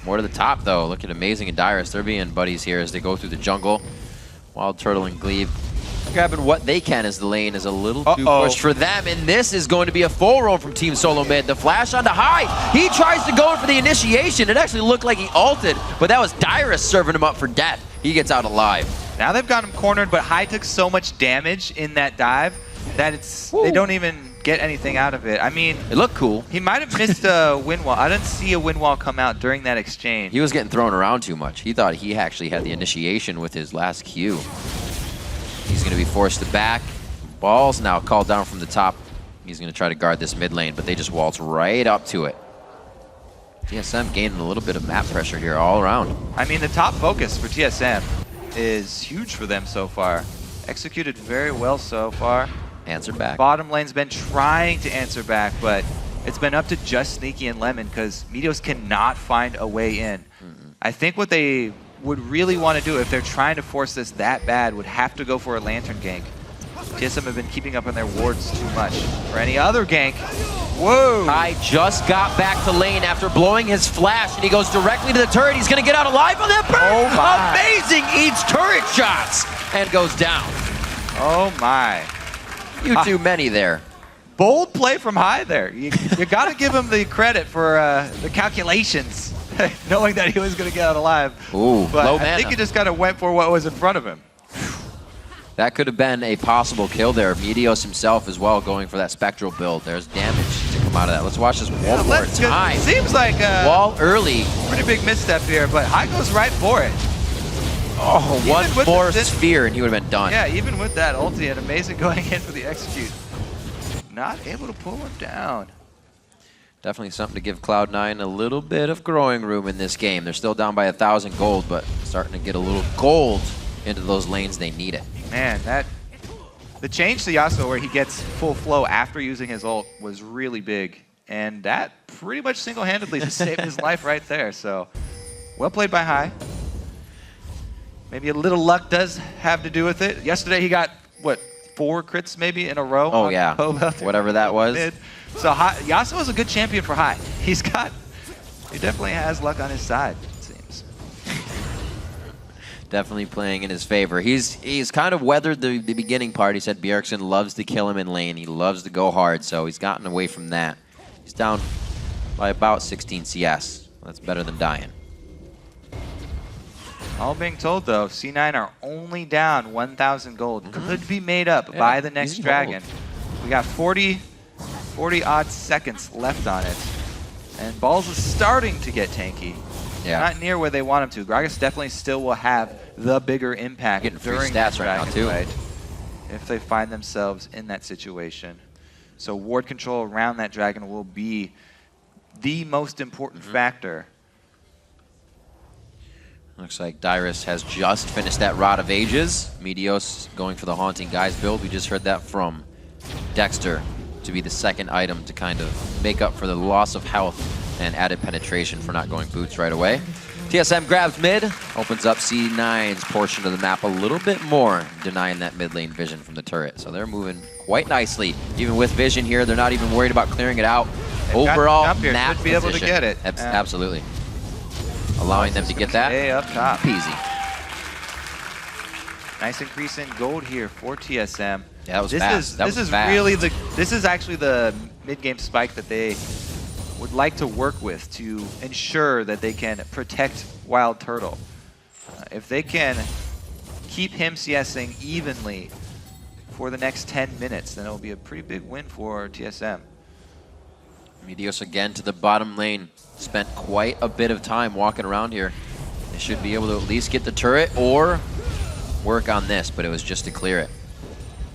More to the top, though. Look at Amazing and Dyrus. They're being buddies here as they go through the jungle. Wild Turtle and Glebe grabbing what they can as the lane is a little too pushed for them. And this is going to be a full roam from Team SoloMid. The flash onto High. He tries to go in for the initiation. It actually looked like he ulted, but that was Dyrus serving him up for death. He gets out alive. Now they've got him cornered, but High took so much damage in that dive that they don't even get anything out of it. I mean, it looked cool. He might have missed a wind wall. I didn't see a wind wall come out during that exchange. He was getting thrown around too much. He thought he actually had the initiation with his last Q. He's going to be forced to back. Ball's now called down from the top. He's going to try to guard this mid lane, but they just waltz right up to it. TSM gaining a little bit of map pressure here all around. I mean, the top focus for TSM is huge for them so far. Executed very well so far. Answered back. Bottom lane's been trying to answer back, but it's been up to just Sneaky and Lemon because Meteos cannot find a way in. I think what they would really want to do if they're trying to force this that bad would have to go for a Lantern gank. TSM have been keeping up on their wards too much. For any other gank, whoa! High just got back to lane after blowing his flash, and he goes directly to the turret. He's going to get out alive on that burn! Oh my! Amazing! Eats turret shots and goes down. Oh my. You too many there. Bold play from High there. You got to give him the credit for the calculations, knowing that he was going to get out alive. Ooh, but low I mana. think he just kind of went for what was in front of him. That could have been a possible kill there. Meteos himself as well going for that Spectral build. There's damage to come out of that. Let's watch this one more time. Seems like wall early. Pretty big misstep here, but High goes right for it. Oh, Even one with more the sphere and he would have been done. Yeah, even with that ulti and Amazing going in for the execute. Not able to pull him down. Definitely something to give Cloud9 a little bit of growing room in this game. They're still down by 1,000 gold, but starting to get a little gold into those lanes they need it. Man, the change to Yasuo where he gets full flow after using his ult was really big. And that pretty much single-handedly just saved his life right there. So, well played by High. Maybe a little luck does have to do with it. Yesterday he got, what, 4 crits maybe in a row? Oh yeah, whatever that was. So Yasuo is a good champion for High. He definitely has luck on his side, it seems. Definitely playing in his favor. He's kind of weathered the beginning part. He said Bjergsen loves to kill him in lane. He loves to go hard, so he's gotten away from that. He's down by about 16 CS. That's better than dying. All being told, though, C9 are only down 1,000 gold. Could be made up by the next dragon. We got 40-odd seconds left on it. And Balls is starting to get tanky. Yeah. Not near where they want him to. Gragas definitely still will have the bigger impact Getting free during stats the right now, dragon too. fight if they find themselves in that situation. So ward control around that dragon will be the most important factor. Looks like Dyrus has just finished that Rod of Ages. Meteos going for the Haunting Guys build. We just heard that from Dexter to be the second item to kind of make up for the loss of health and added penetration for not going boots right away. TSM grabs mid, opens up C9's portion of the map a little bit more, denying that mid lane vision from the turret. So they're moving quite nicely. Even with vision here, they're not even worried about clearing it out. Overall, map should be able to position. get it. Absolutely. Allowing them to get that. Stay up top. Easy. Nice increase in gold here for TSM. Yeah, that was fast. This is actually the mid-game spike that they would like to work with to ensure that they can protect Wild Turtle. If they can keep him CSing evenly for the next 10 minutes, then it will be a pretty big win for TSM. Meteos again to the bottom lane. Spent quite a bit of time walking around here. They should be able to at least get the turret or work on this, but it was just to clear it.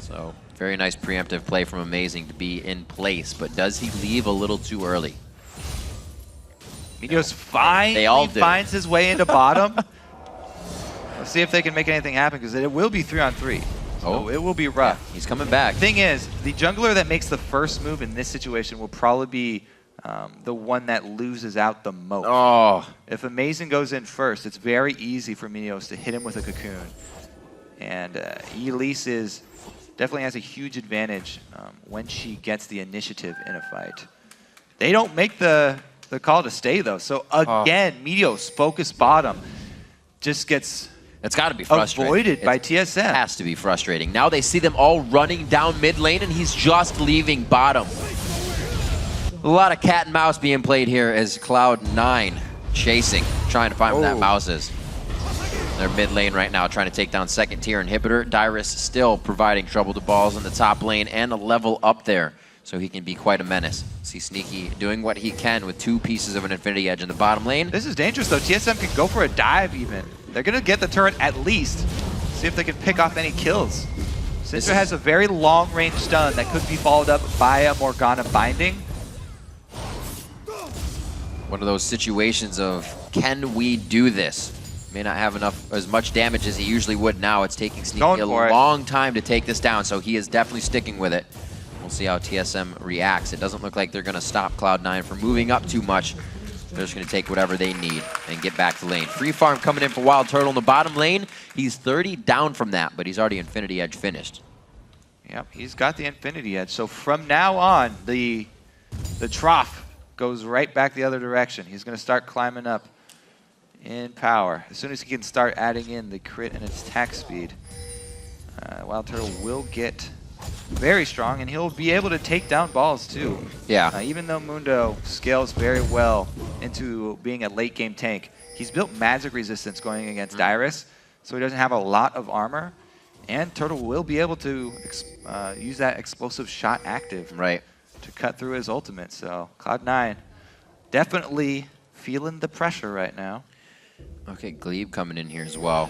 So very nice preemptive play from Amazing to be in place, but does he leave a little too early? Meteos finally finds his way into bottom. Let's see if they can make anything happen, because it will be 3-on-3. So it will be rough. Yeah, he's coming back. Thing is, the jungler that makes the first move in this situation will probably be the one that loses out the most. Oh. If Amazing goes in first, it's very easy for Meteos to hit him with a cocoon. And Elise definitely has a huge advantage when she gets the initiative in a fight. They don't make the call to stay, though. So again, Meteos, focus bottom, just gets it's got to be frustrating. Avoided by TSM. Has to be frustrating. Now they see them all running down mid lane, and he's just leaving bottom. A lot of cat and mouse being played here as Cloud9 chasing, trying to find where that mouse is. They're mid lane right now, trying to take down second tier inhibitor. Dyrus still providing trouble to Balls in the top lane and a level up there, so he can be quite a menace. See Sneaky doing what he can with 2 pieces of an Infinity Edge in the bottom lane. This is dangerous, though. TSM can go for a dive even. They're going to get the turret at least. See if they can pick off any kills. Syndra has a very long-range stun that could be followed up by a Morgana binding. One of those situations of, can we do this? May not have as much damage as he usually would now. It's taking Sneaky a long time to take this down, so he is definitely sticking with it. We'll see how TSM reacts. It doesn't look like they're going to stop Cloud9 from moving up too much. They're just going to take whatever they need and get back to lane. Free farm coming in for Wild Turtle in the bottom lane. He's 30 down from that, but he's already Infinity Edge finished. Yep, he's got the Infinity Edge. So from now on, the trough goes right back the other direction. He's going to start climbing up in power. As soon as he can start adding in the crit and attack speed, Wild Turtle will get very strong, and he'll be able to take down Balls too. Yeah. Even though Mundo scales very well into being a late game tank, he's built magic resistance going against Dyrus, so he doesn't have a lot of armor, and Turtle will be able to use that explosive shot active to cut through his ultimate. So Cloud9 definitely feeling the pressure right now. Okay, Glebe coming in here as well.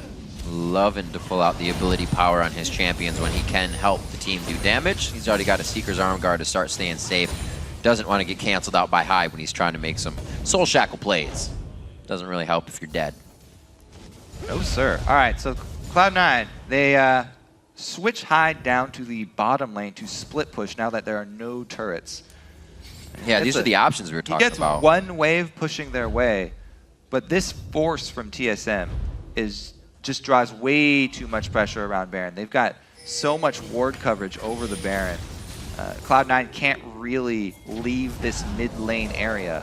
Loving to pull out the ability power on his champions when he can help the team do damage. He's already got a Seeker's Arm Guard to start staying safe. Doesn't want to get canceled out by Hyde when he's trying to make some Soul Shackle plays. Doesn't really help if you're dead. No, sir. All right, so Cloud9, they switch Hyde down to the bottom lane to split push now that there are no turrets. Yeah, these are the options we were talking about. He gets one wave pushing their way, but this force from TSM just draws way too much pressure around Baron. They've got so much ward coverage over the Baron. Cloud9 can't really leave this mid lane area,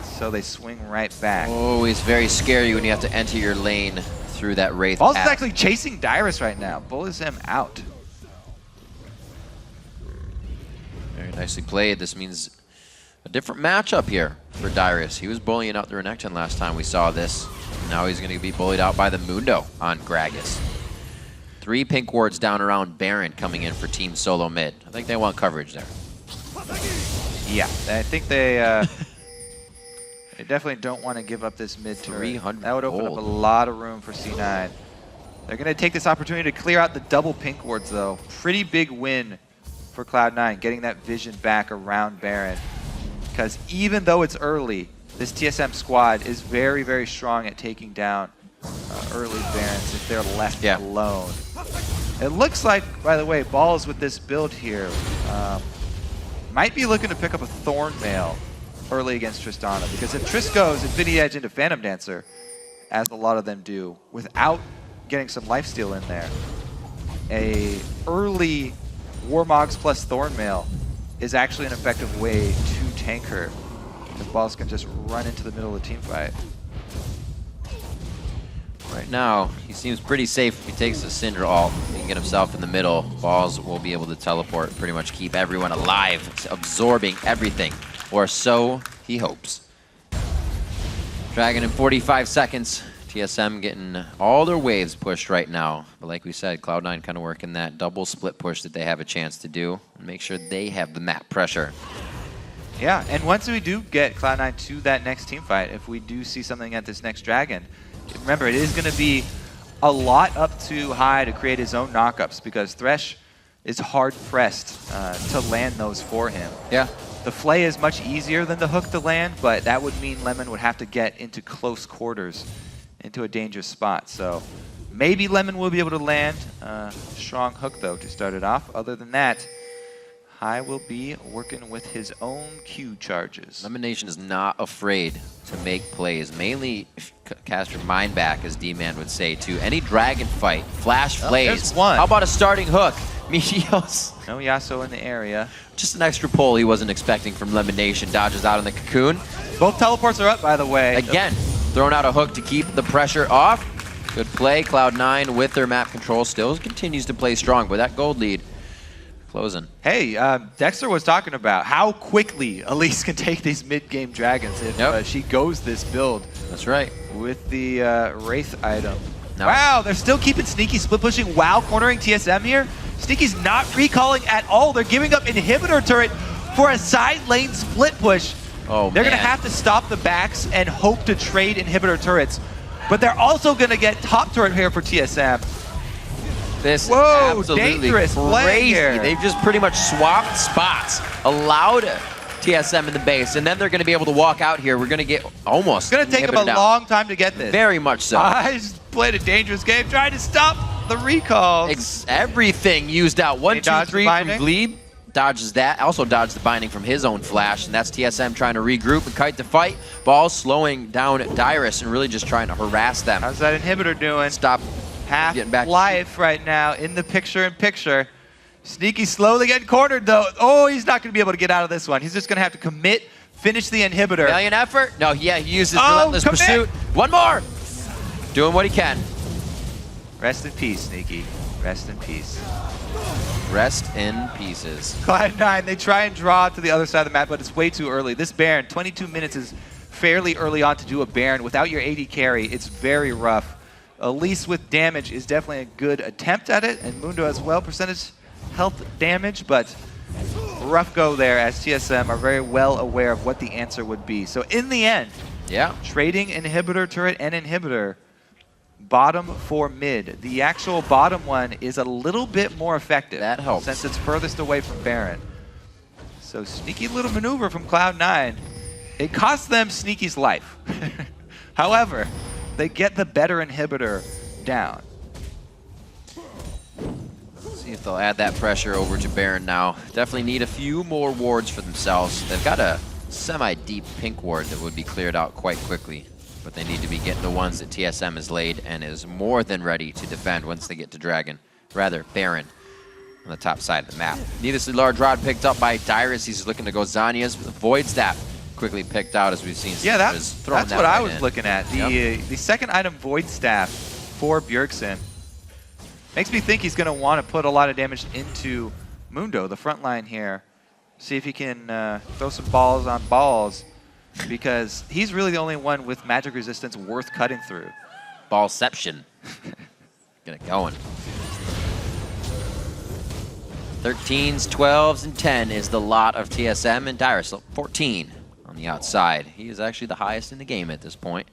so they swing right back. Always very scary when you have to enter your lane through that Wraith Balls path. is actually chasing Dyrus right now. Bullies him out. Very nicely played. This means a different matchup here for Dyrus. He was bullying out the Renekton last time we saw this. Now he's going to be bullied out by the Mundo on Gragas. 3 pink wards down around Baron coming in for Team SoloMid. I think they want coverage there. Yeah, I think they they definitely don't want to give up this mid turret. 300 That would open up a lot of room for C9. They're going to take this opportunity to clear out the double pink wards, though. Pretty big win for Cloud9, getting that vision back around Baron. Because even though it's early, this TSM squad is very, very strong at taking down early Barons if they're left alone. It looks like, by the way, Balls with this build here might be looking to pick up a Thornmail early against Tristana, because if Triss goes Infinity Edge into Phantom Dancer, as a lot of them do, without getting some lifesteal in there, a early Warmogs plus Thornmail is actually an effective way to tank her. If Balls can just run into the middle of the team fight. Right now, he seems pretty safe if he takes the Syndra ult. He can get himself in the middle. Balls will be able to teleport, pretty much keep everyone alive, absorbing everything. Or so he hopes. Dragon in 45 seconds. TSM getting all their waves pushed right now. But like we said, Cloud9 kind of working that double split push that they have a chance to do. And make sure they have the map pressure. Yeah, and once we do get Cloud9 to that next team fight, if we do see something at this next Dragon, remember, it is going to be a lot up to High to create his own knockups because Thresh is hard-pressed to land those for him. Yeah. The Flay is much easier than the Hook to land, but that would mean Lemon would have to get into close quarters, into a dangerous spot. So maybe Lemon will be able to land. Strong Hook, though, to start it off. Other than that, High will be working with his own Q charges. Lemon Nation is not afraid to make plays. Mainly cast your mind back, as D-Man would say, to any dragon fight. Flash plays. There's one. How about a starting hook? Meteos. No Yasuo in the area. Just an extra pull he wasn't expecting from Lemon Nation. Dodges out in the cocoon. Both teleports are up, by the way. Again, throwing out a hook to keep the pressure off. Good play. Cloud9 with their map control still continues to play strong, but that gold lead closing. Hey, Dexter was talking about how quickly Elise can take these mid-game dragons if she goes this build. That's right. With the Wraith item. No. Wow, they're still keeping Sneaky split pushing while cornering TSM here. Sneaky's not recalling at all. They're giving up inhibitor turret for a side lane split push. Oh, they're going to have to stop the backs and hope to trade inhibitor turrets. But they're also going to get top turret here for TSM. This is Whoa, absolutely dangerous play crazy. here. They've just pretty much swapped spots, allowed TSM in the base, and then they're going to be able to walk out here. We're going to get almost. It's going to take them a long time to get this. Very much so. I just played a dangerous game trying to stop the recalls. Everything used out. 1, 2, 3 from binding? Glebe. Dodges that. Also dodged the binding from his own flash, and that's TSM trying to regroup and kite the fight. Ball slowing down Dyrus and really just trying to harass them. How's that inhibitor doing? Stop. Half-Life right now in the picture-in-picture. Sneaky slowly getting cornered, though. Oh, he's not going to be able to get out of this one. He's just going to have to commit, finish the inhibitor. Valiant effort. No, yeah, he uses Relentless Pursuit. One more. Doing what he can. Rest in peace, Sneaky. Rest in peace. Rest in pieces. Cloud9, they try and draw to the other side of the map, but it's way too early. This Baron, 22 minutes is fairly early on to do a Baron. Without your AD carry, it's very rough. Elise with damage is definitely a good attempt at it, and Mundo as well. Percentage health damage, but rough go there as TSM are very well aware of what the answer would be. So in the end, trading inhibitor turret and inhibitor, bottom for mid. The actual bottom one is a little bit more effective. That helps. Since it's furthest away from Baron. So sneaky little maneuver from Cloud9. It costs them Sneaky's life. However, they get the better inhibitor down. See if they'll add that pressure over to Baron now. Definitely need a few more wards for themselves. They've got a semi-deep pink ward that would be cleared out quite quickly, but they need to be getting the ones that TSM has laid and is more than ready to defend once they get to Dragon. Rather, Baron on the top side of the map. Needlessly large rod picked up by Dyrus. He's looking to go Zanya's. Void Staff quickly picked out, as we've seen. Yeah, that's what I was looking at. The second item, Void Staff, for Bjergsen. Makes me think he's going to want to put a lot of damage into Mundo, the front line here. See if he can throw some balls on balls, because he's really the only one with magic resistance worth cutting through. Ballception. Get it going. 13s, 12s, and 10 is the lot of TSM, and Dyrus 14 on the outside. He is actually the highest in the game at this point.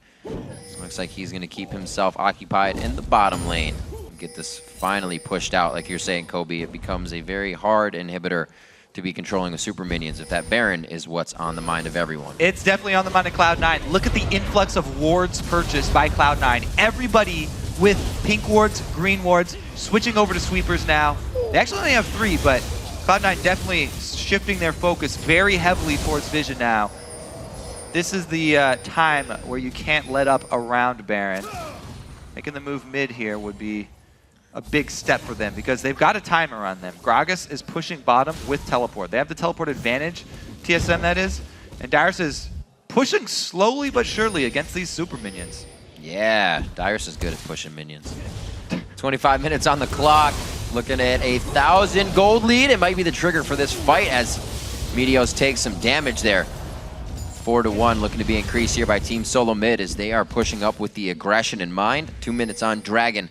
Looks like he's going to keep himself occupied in the bottom lane. Get this finally pushed out, like you're saying, Kobe. It becomes a very hard inhibitor to be controlling the super minions if that Baron is what's on the mind of everyone. It's definitely on the mind of Cloud9. Look at the influx of wards purchased by Cloud9. Everybody with pink wards, green wards, switching over to sweepers now. They actually only have 3, but Cloud9 definitely shifting their focus very heavily towards Vision now. This is the time where you can't let up around Baron. Making the move mid here would be a big step for them because they've got a timer on them. Gragas is pushing bottom with teleport. They have the teleport advantage, TSM that is, and Dyrus is pushing slowly but surely against these super minions. Yeah, Dyrus is good at pushing minions. 25 minutes on the clock, looking at 1,000 gold lead. It might be the trigger for this fight as Meteos takes some damage there. 4-1 looking to be increased here by Team SoloMid as they are pushing up with the aggression in mind. 2 minutes on Dragon.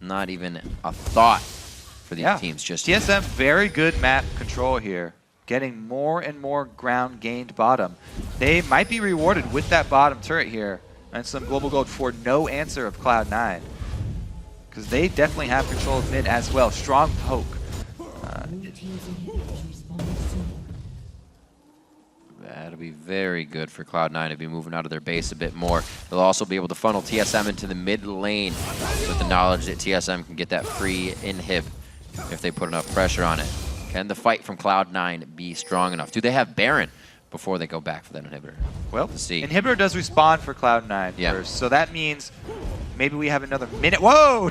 Not even a thought for these teams just yet. TSM, very good map control here. Getting more and more ground gained bottom. They might be rewarded with that bottom turret here. And some global gold for no answer of Cloud9. Because they definitely have control of mid as well. Strong poke. That'll be very good for Cloud9 to be moving out of their base a bit more. They'll also be able to funnel TSM into the mid lane with the knowledge that TSM can get that free inhib if they put enough pressure on it. Can the fight from Cloud9 be strong enough? Do they have Baron before they go back for that inhibitor? Well, Let's see. inhibitor does respawn for Cloud9 first, so that means maybe we have another minute. Whoa!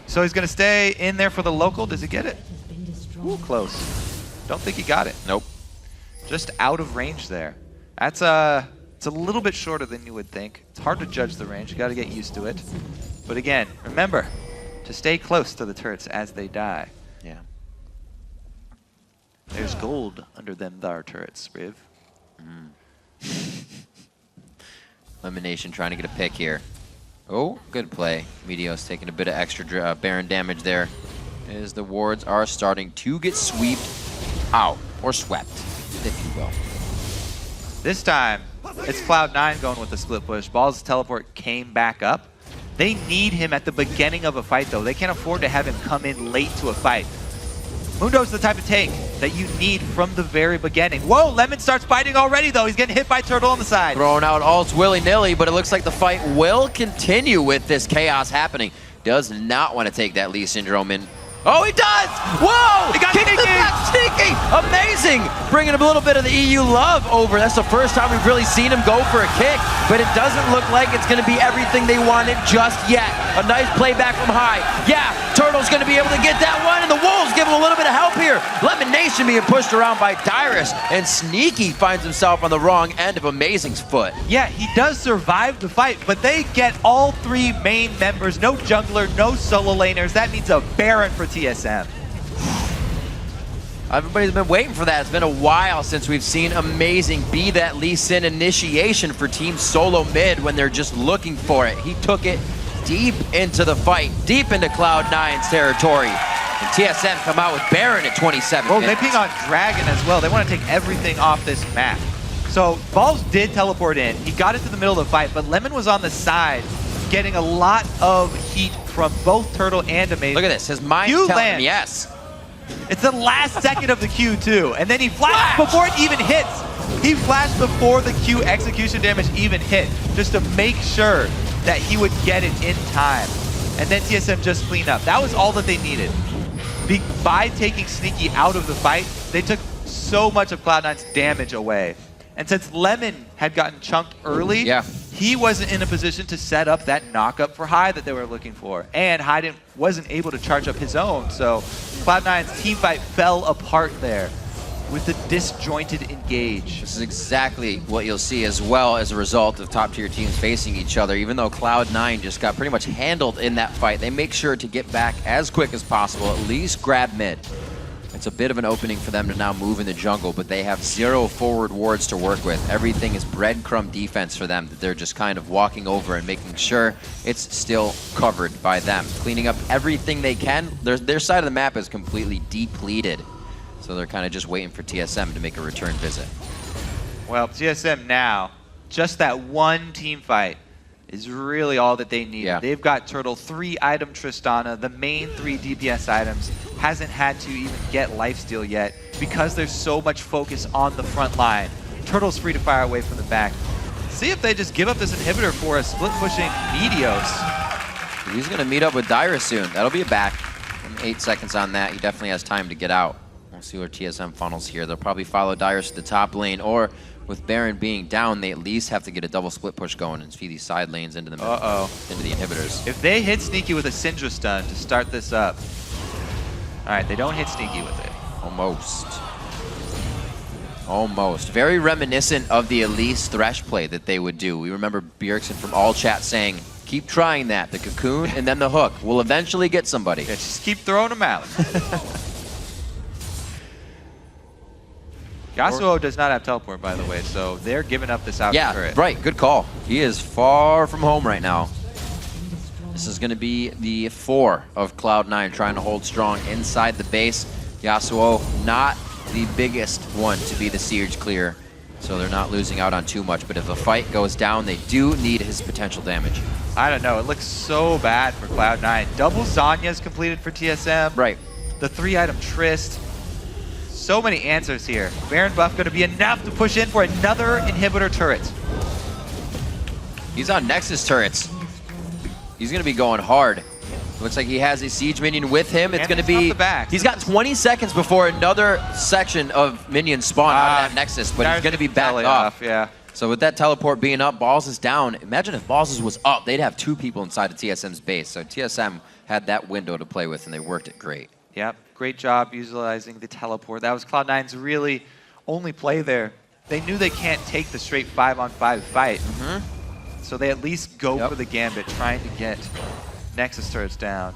So he's going to stay in there for the local. Does he get it? Ooh, close. Don't think he got it. Nope. Just out of range there. That's it's a little bit shorter than you would think. It's hard to judge the range. You got to get used to it. But again, remember to stay close to the turrets as they die. Yeah. There's gold under them thar turrets, Riv. Elimination trying to get a pick here. Oh, good play. Meteos taking a bit of extra Baron damage there as the wards are starting to get sweeped out, or swept, if you will. This time, it's Cloud9 going with the split push. Ball's teleport came back up. They need him at the beginning of a fight, though. They can't afford to have him come in late to a fight. Mundo's the type of tank that you need from the very beginning. Whoa, Lemon starts fighting already, though. He's getting hit by Turtle on the side. Throwing out ults willy-nilly, but it looks like the fight will continue with this chaos happening. Does not want to take that Lee Syndrome in. Oh, he does! Whoa! He got Kick sneaky! the back, sneaky! Amazing! Bringing a little bit of the EU love over. That's the first time we've really seen him go for a kick, but it doesn't look like it's going to be everything they wanted just yet. A nice playback from high. Yeah, Turtle's going to be able to get that one, and the Wolves give him a little bit of help here. Lemon Nation being pushed around by Dyrus, and Sneaky finds himself on the wrong end of Amazing's foot. Yeah, he does survive the fight, but they get all three main members. No jungler, no solo laners. That means a Baron for TSM. Everybody's been waiting for that. It's been a while since we've seen Amazing be that Lee Sin initiation for Team SoloMid when they're just looking for it. He took it deep into the fight, deep into Cloud9's territory. And TSM come out with Baron at 27 Oh, minutes. they ping on Dragon as well. They want to take everything off this map. So Balls did teleport in. He got into the middle of the fight, but Lemon was on the side, getting a lot of heat from both Turtle and Amazing. Look at this. His mind Q telling him lands. yes. It's the last second of the Q too, and then he flashed before it even hits. He flashed before the Q execution damage even hit, just to make sure that he would get it in time. And then TSM just clean up. That was all that they needed. By taking Sneaky out of the fight, they took so much of Cloud9's damage away. And since Lemon had gotten chunked early, he wasn't in a position to set up that knockup for High that they were looking for. And High wasn't able to charge up his own, so Cloud9's team fight fell apart there with the disjointed engage. This is exactly what you'll see as well as a result of top-tier teams facing each other. Even though Cloud9 just got pretty much handled in that fight, they make sure to get back as quick as possible, at least grab mid. It's a bit of an opening for them to now move in the jungle, but they have 0 forward wards to work with. Everything is breadcrumb defense for them that they're just kind of walking over and making sure it's still covered by them. Cleaning up everything they can. Their side of the map is completely depleted, so they're kind of just waiting for TSM to make a return visit. Well, TSM now, just that one team fight is really all that they need. They've got Turtle, 3-item Tristana, the main 3 DPS items, hasn't had to even get lifesteal yet because there's so much focus on the front line. Turtle's free to fire away from the back. See if they just give up this inhibitor for a split-pushing Meteos. He's going to meet up with Dyrus soon. That'll be a back. 8 seconds on that. He definitely has time to get out. We'll see where TSM funnels here. They'll probably follow Dyrus to the top lane, or with Baron being down, they at least have to get a double split push going and feed these side lanes into the into the inhibitors. If they hit Sneaky with a Syndra stun to start this up. All right, they don't hit Sneaky with it. Almost. Almost. Very reminiscent of the Elise Thresh play that they would do. We remember Bjergsen from All Chat saying, keep trying that. The cocoon and then the hook. We'll eventually get somebody. Yeah, just keep throwing them out. Yasuo does not have teleport, by the way, so they're giving up this out turret. Right. Good call. He is far from home right now. This is going to be the 4 of Cloud9 trying to hold strong inside the base. Yasuo, not the biggest one to be the siege clear So they're not losing out on too much, but if the fight goes down, they do need his potential damage. I don't know. It looks so bad for Cloud9. Double Zanya's completed for TSM. Right. The 3-item Trist. So many answers here. Baron buff going to be enough to push in for another inhibitor turret. He's on Nexus turrets. He's going to be going hard. Looks like he has a siege minion with him. It's going to be... He's got 20 seconds before another section of minions spawn out of that Nexus, but he's going to be backed off. Yeah. So with that teleport being up, Balls is down. Imagine if Balls was up, they'd have 2 people inside of TSM's base. So TSM had that window to play with, and they worked it great. Yep, great job utilizing the teleport. That was Cloud9's really only play there. They knew they can't take the straight 5-on-5 fight. So they at least go for the gambit, trying to get Nexus turrets down.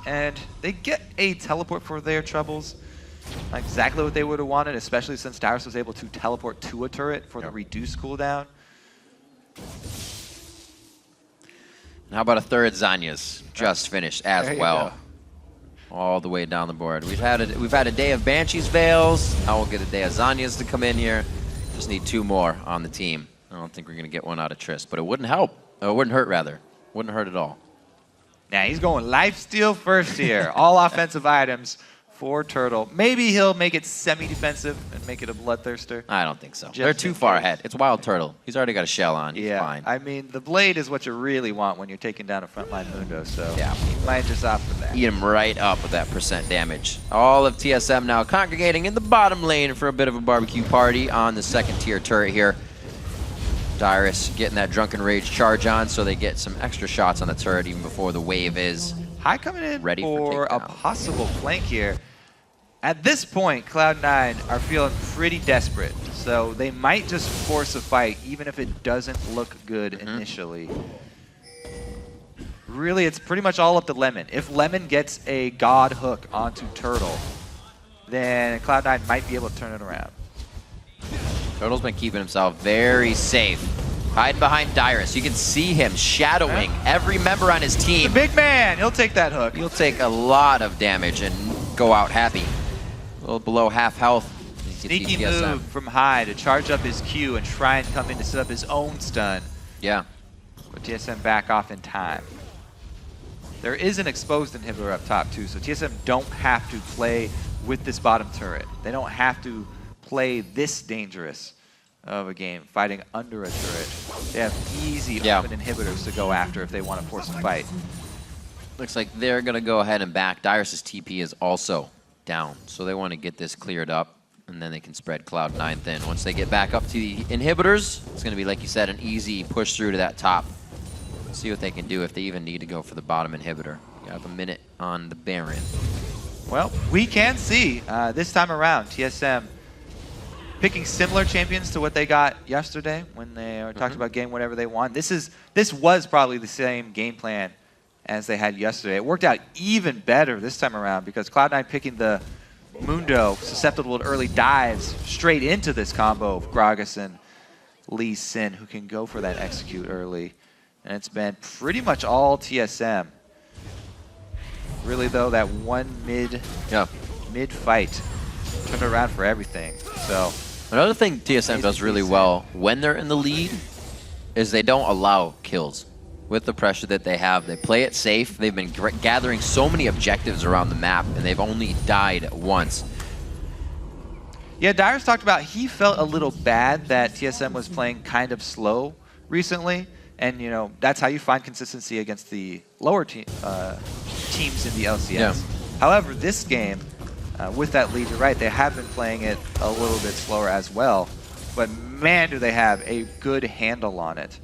And they get a teleport for their troubles. Not exactly what they would have wanted, especially since Dyrus was able to teleport to a turret for the reduced cooldown. And how about a third Zanya's just finished as well. All the way down the board. We've had a day of Banshee's Veils. Now we'll get a day of Zanya's to come in here. Just need 2 more on the team. I don't think we're going to get one out of Trist, but it wouldn't help. It wouldn't hurt, rather. Wouldn't hurt at all. Now he's going lifesteal first here. All offensive items for Turtle. Maybe he'll make it semi-defensive and make it a Bloodthirster. I don't think so. They're too far ahead. It's Wild Turtle. He's already got a shell on. He's fine. I mean, the blade is what you really want when you're taking down a frontline Mundo, so he might just opt for that. Eat him right up with that % damage. All of TSM now congregating in the bottom lane for a bit of a barbecue party on the 2nd tier turret here. Dyrus getting that Drunken Rage charge on, so they get some extra shots on the turret even before the wave is High coming in ready for a possible flank here. At this point, Cloud9 are feeling pretty desperate, so they might just force a fight, even if it doesn't look good initially. Really, it's pretty much all up to Lemon. If Lemon gets a God hook onto Turtle, then Cloud9 might be able to turn it around. Turtle's been keeping himself very safe. Hiding behind Dyrus. You can see him shadowing every member on his team. The big man, he'll take that hook. He'll take a lot of damage and go out happy. A little below half health. Sneaky move from High to charge up his Q and try and come in to set up his own stun. Yeah. But TSM back off in time. There is an exposed inhibitor up top too, so TSM don't have to play with this bottom turret. They don't have to play this dangerous of a game, fighting under a turret. They have easy open inhibitors to go after if they want to force a fight. Looks like they're going to go ahead and back. Dyrus's TP is also down, so they want to get this cleared up, and then they can spread Cloud9 thin. Once they get back up to the inhibitors, it's going to be, like you said, an easy push through to that top. See what they can do if they even need to go for the bottom inhibitor. You have a minute on the Baron. Well, we can see this time around TSM picking similar champions to what they got yesterday when they talked about getting whatever they want. This was probably the same game plan as they had yesterday. It worked out even better this time around because Cloud9 picking the Mundo, susceptible to early dives, straight into this combo of Gragas and Lee Sin, who can go for that execute early. And it's been pretty much all TSM. Really, though, that one mid fight turned around for everything. So another thing TSM does really well when they're in the lead is they don't allow kills. With the pressure that they have, they play it safe. They've been gathering so many objectives around the map, and they've only died once. Yeah, Dyrus talked about he felt a little bad that TSM was playing kind of slow recently. And, you know, that's how you find consistency against the lower teams in the LCS. Yeah. However, this game, with that lead, you're right, they have been playing it a little bit slower as well. But, man, do they have a good handle on it.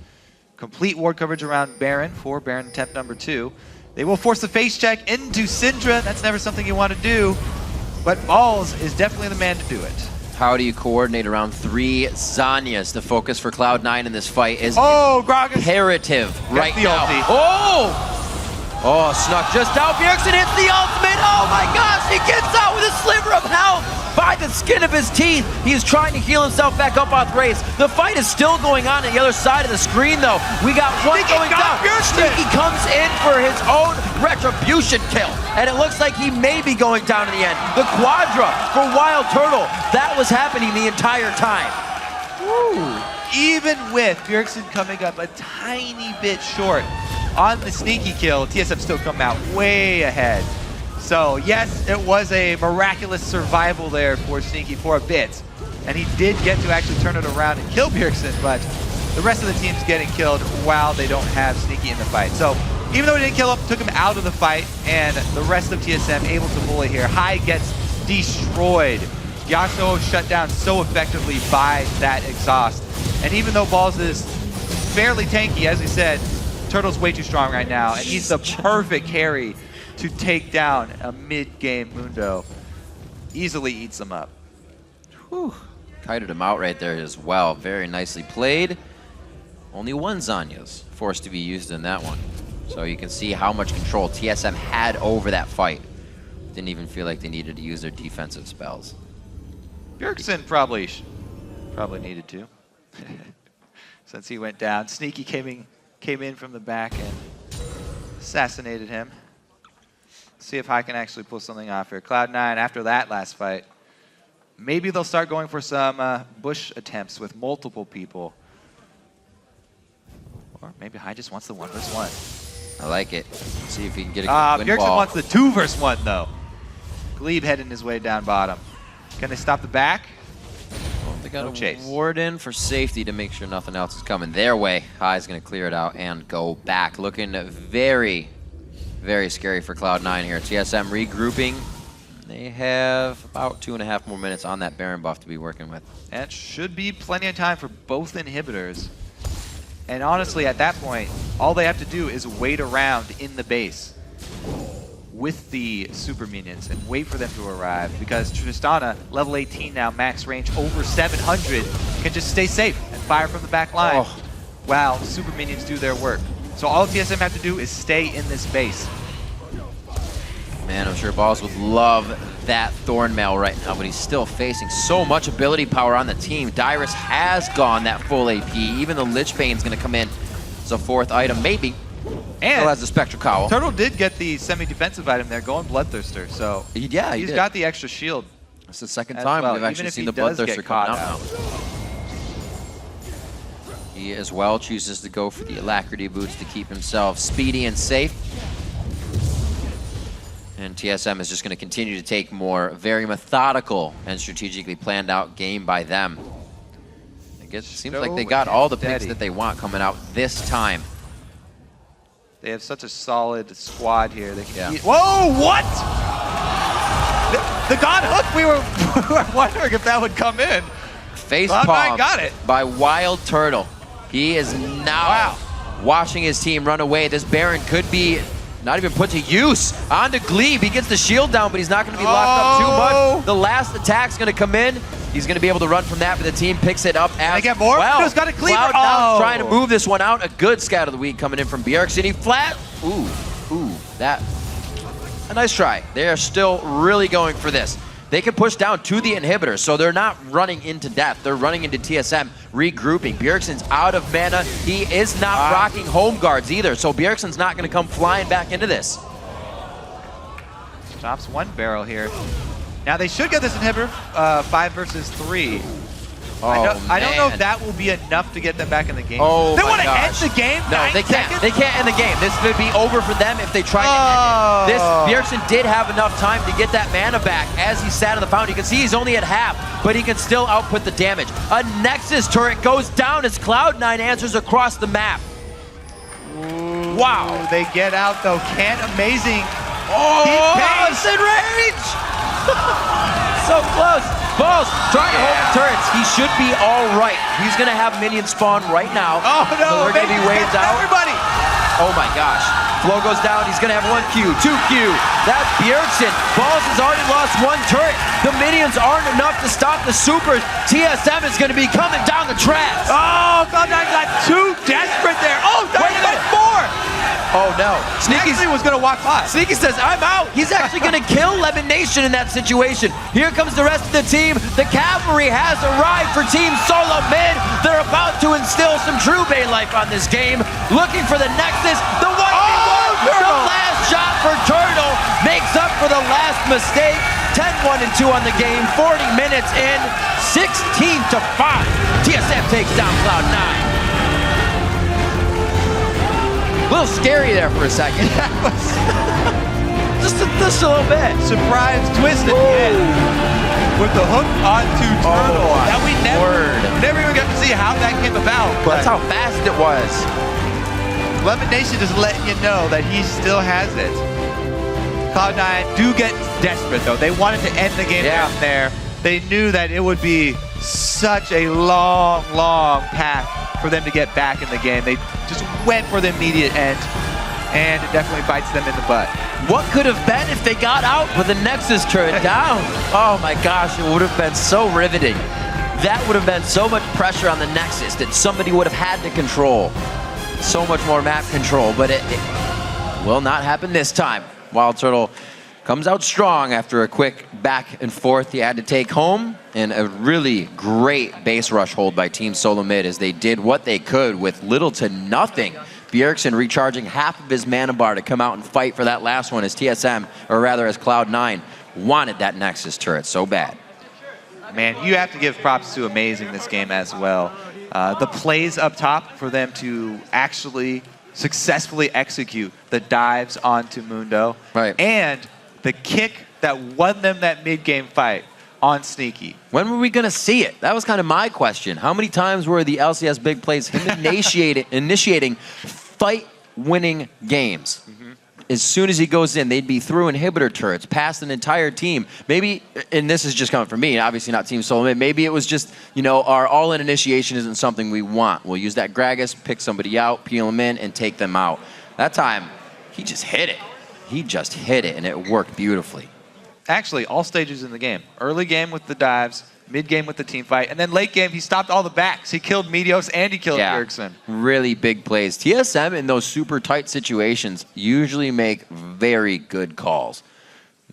Complete ward coverage around Baron for Baron attempt number 2. They will force the face check into Syndra. That's never something you want to do. But Balls is definitely the man to do it. How do you coordinate around 3 Zanyas? The focus for Cloud9 in this fight is imperative right now. Oh, snuck just out. Bjergsen hits the ultimate. Oh my gosh, he gets out with a sliver of health by the skin of his teeth. He's trying to heal himself back up on Thrace. The fight is still going on the other side of the screen though. We got one going down. Sneaky comes in for his own retribution kill. And it looks like he may be going down in the end. The Quadra for Wild Turtle. That was happening the entire time. Even with Bjergsen coming up a tiny bit short on the sneaky kill, TSM still come out way ahead. So yes, it was a miraculous survival there for Sneaky for a bit. And he did get to actually turn it around and kill Bjergsen, but the rest of the team's getting killed while they don't have Sneaky in the fight. So even though he didn't kill him, took him out of the fight, and the rest of TSM able to bully here. High gets destroyed. Yasuo shut down so effectively by that exhaust. And even though Balls is fairly tanky, as we said, Turtle's way too strong right now, and he's the perfect carry to take down a mid-game Mundo. Easily eats them up. Whew. Kited him out right there as well. Very nicely played. Only one Zanya's forced to be used in that one. So you can see how much control TSM had over that fight. Didn't even feel like they needed to use their defensive spells. Bjergsen probably needed to. Since he went down. Sneaky came in from the back and assassinated him. See if High can actually pull something off here. Cloud9, after that last fight, maybe they'll start going for some bush attempts with multiple people. Or maybe High just wants the 1v1. I like it. Let's see if he can get a good Bjergsen wants the 2v1 though. Glebe heading his way down bottom. Can they stop the back? Well, they got No a chase. ward in for safety to make sure nothing else is coming their way. High's going to clear it out and go back. Looking very, very scary for Cloud9 here. TSM regrouping. They have about 2.5 more minutes on that Baron buff to be working with. That should be plenty of time for both inhibitors. And honestly, at that point, all they have to do is wait around in the base with the super minions and wait for them to arrive, because Tristana, level 18 now, max range over 700, can just stay safe and fire from the back line while super minions do their work. So all TSM have to do is stay in this base. Man, I'm sure Balls would love that Thornmail right now, but he's still facing so much ability power on the team. Dyrus has gone that full AP. Even the Lich Bane's going to come in as a 4th item, maybe. And still has the Spectral Cowl. Turtle did get the semi-defensive item there, going Bloodthirster, so yeah, he's got the extra shield. It's the second time we've actually seen the Bloodthirster come out now. He as well chooses to go for the Alacrity boots to keep himself speedy and safe. And TSM is just going to continue to take more very methodical and strategically planned out game by them. It seems like they got all the picks that they want coming out this time. They have such a solid squad here. They can Whoa, what? The God Hook, we were wondering if that would come in. Facepalm got it. by Wild Turtle. He is now watching his team run away. This Baron could be not even put to use. On to Glebe. He gets the shield down, but he's not going to be locked up too much. The last attack's going to come in. He's going to be able to run from that, but the team picks it up as they get more? well. Just got a Cleaver. Cloud9 trying to move this one out. A good scout of the week coming in from Bjergsen. He flat. Ooh, that. A nice try. They are still really going for this. They can push down to the inhibitor, so they're not running into death. They're running into TSM, regrouping. Bjergsen's out of mana. He is not rocking home guards either, so Bjergsen's not going to come flying back into this. Stops one barrel here. Now they should get this inhibitor 5 versus 3. I don't know if that will be enough to get them back in the game. They want to end the game? No, they can't. They can't end the game. This would be over for them if they try to end it. This Bjergsen did have enough time to get that mana back as he sat on the fountain. You can see he's only at half, but he can still output the damage. A Nexus turret goes down as Cloud9 answers across the map. Wow. They get out though. Can't amazing. It's in range! So close. Balls trying to hold the turrets. He should be all right. He's going to have minions spawn right now. Oh no! So they're going to be waves out. Everybody! Oh my gosh. Flow goes down. He's going to have 1Q, 2Q. That's Bjergsen. Balls has already lost 1 turret. The minions aren't enough to stop the supers. TSM is going to be coming down the tracks. Oh, Cloud9 got too desperate there. Oh, wait a minute. 4! Oh no. Sneaky was going to walk by. Sneaky says, I'm out. He's actually going to kill Lemon Nation in that situation. Here comes the rest of the team. The cavalry has arrived for Team SoloMid. They're about to instill some true Bay life on this game. Looking for the Nexus. The 1v1. The last shot for Turtle makes up for the last mistake. 10-1-2 on the game, 40 minutes in, 16-5. TSM takes down Cloud9. A little scary there for a second. just a little bit. Surprise twist at the end. With the hook onto Turtle. That we never even got to see how that came about. But that's how fast it was. Lemon Nation is letting you know that he still has it. Cloud9 do get desperate though. They wanted to end the game there. They knew that it would be such a long, long path for them to get back in the game. They just went for the immediate end, and it definitely bites them in the butt. What could have been if they got out with the Nexus turret down? Oh my gosh, it would have been so riveting. That would have been so much pressure on the Nexus that somebody would have had to control. So much more map control, but it will not happen this time. Wild Turtle comes out strong after a quick back and forth he had to take home, and a really great base rush hold by Team SoloMid as they did what they could with little to nothing. Bjergsen recharging half of his mana bar to come out and fight for that last one as TSM, or rather as Cloud9, wanted that Nexus turret so bad. Man, you have to give props to Amazing this game as well. The plays up top for them to actually successfully execute the dives onto Mundo. Right. And the kick that won them that mid-game fight on Sneaky. When were we going to see it? That was kind of my question. How many times were the LCS big plays him initiating fight-winning games? As soon as he goes in, they'd be through inhibitor turrets, past an entire team. Maybe, and this is just coming from me, obviously not Team SoloMid, maybe it was just, you know, our all-in initiation isn't something we want. We'll use that Gragas, pick somebody out, peel them in, and take them out. That time, he just hit it. He just hit it, and it worked beautifully. Actually, all stages in the game. Early game with the dives, mid-game with the team fight, and then late game, he stopped all the backs. He killed Meteos and he killed Bjergsen. Really big plays. TSM in those super tight situations usually make very good calls.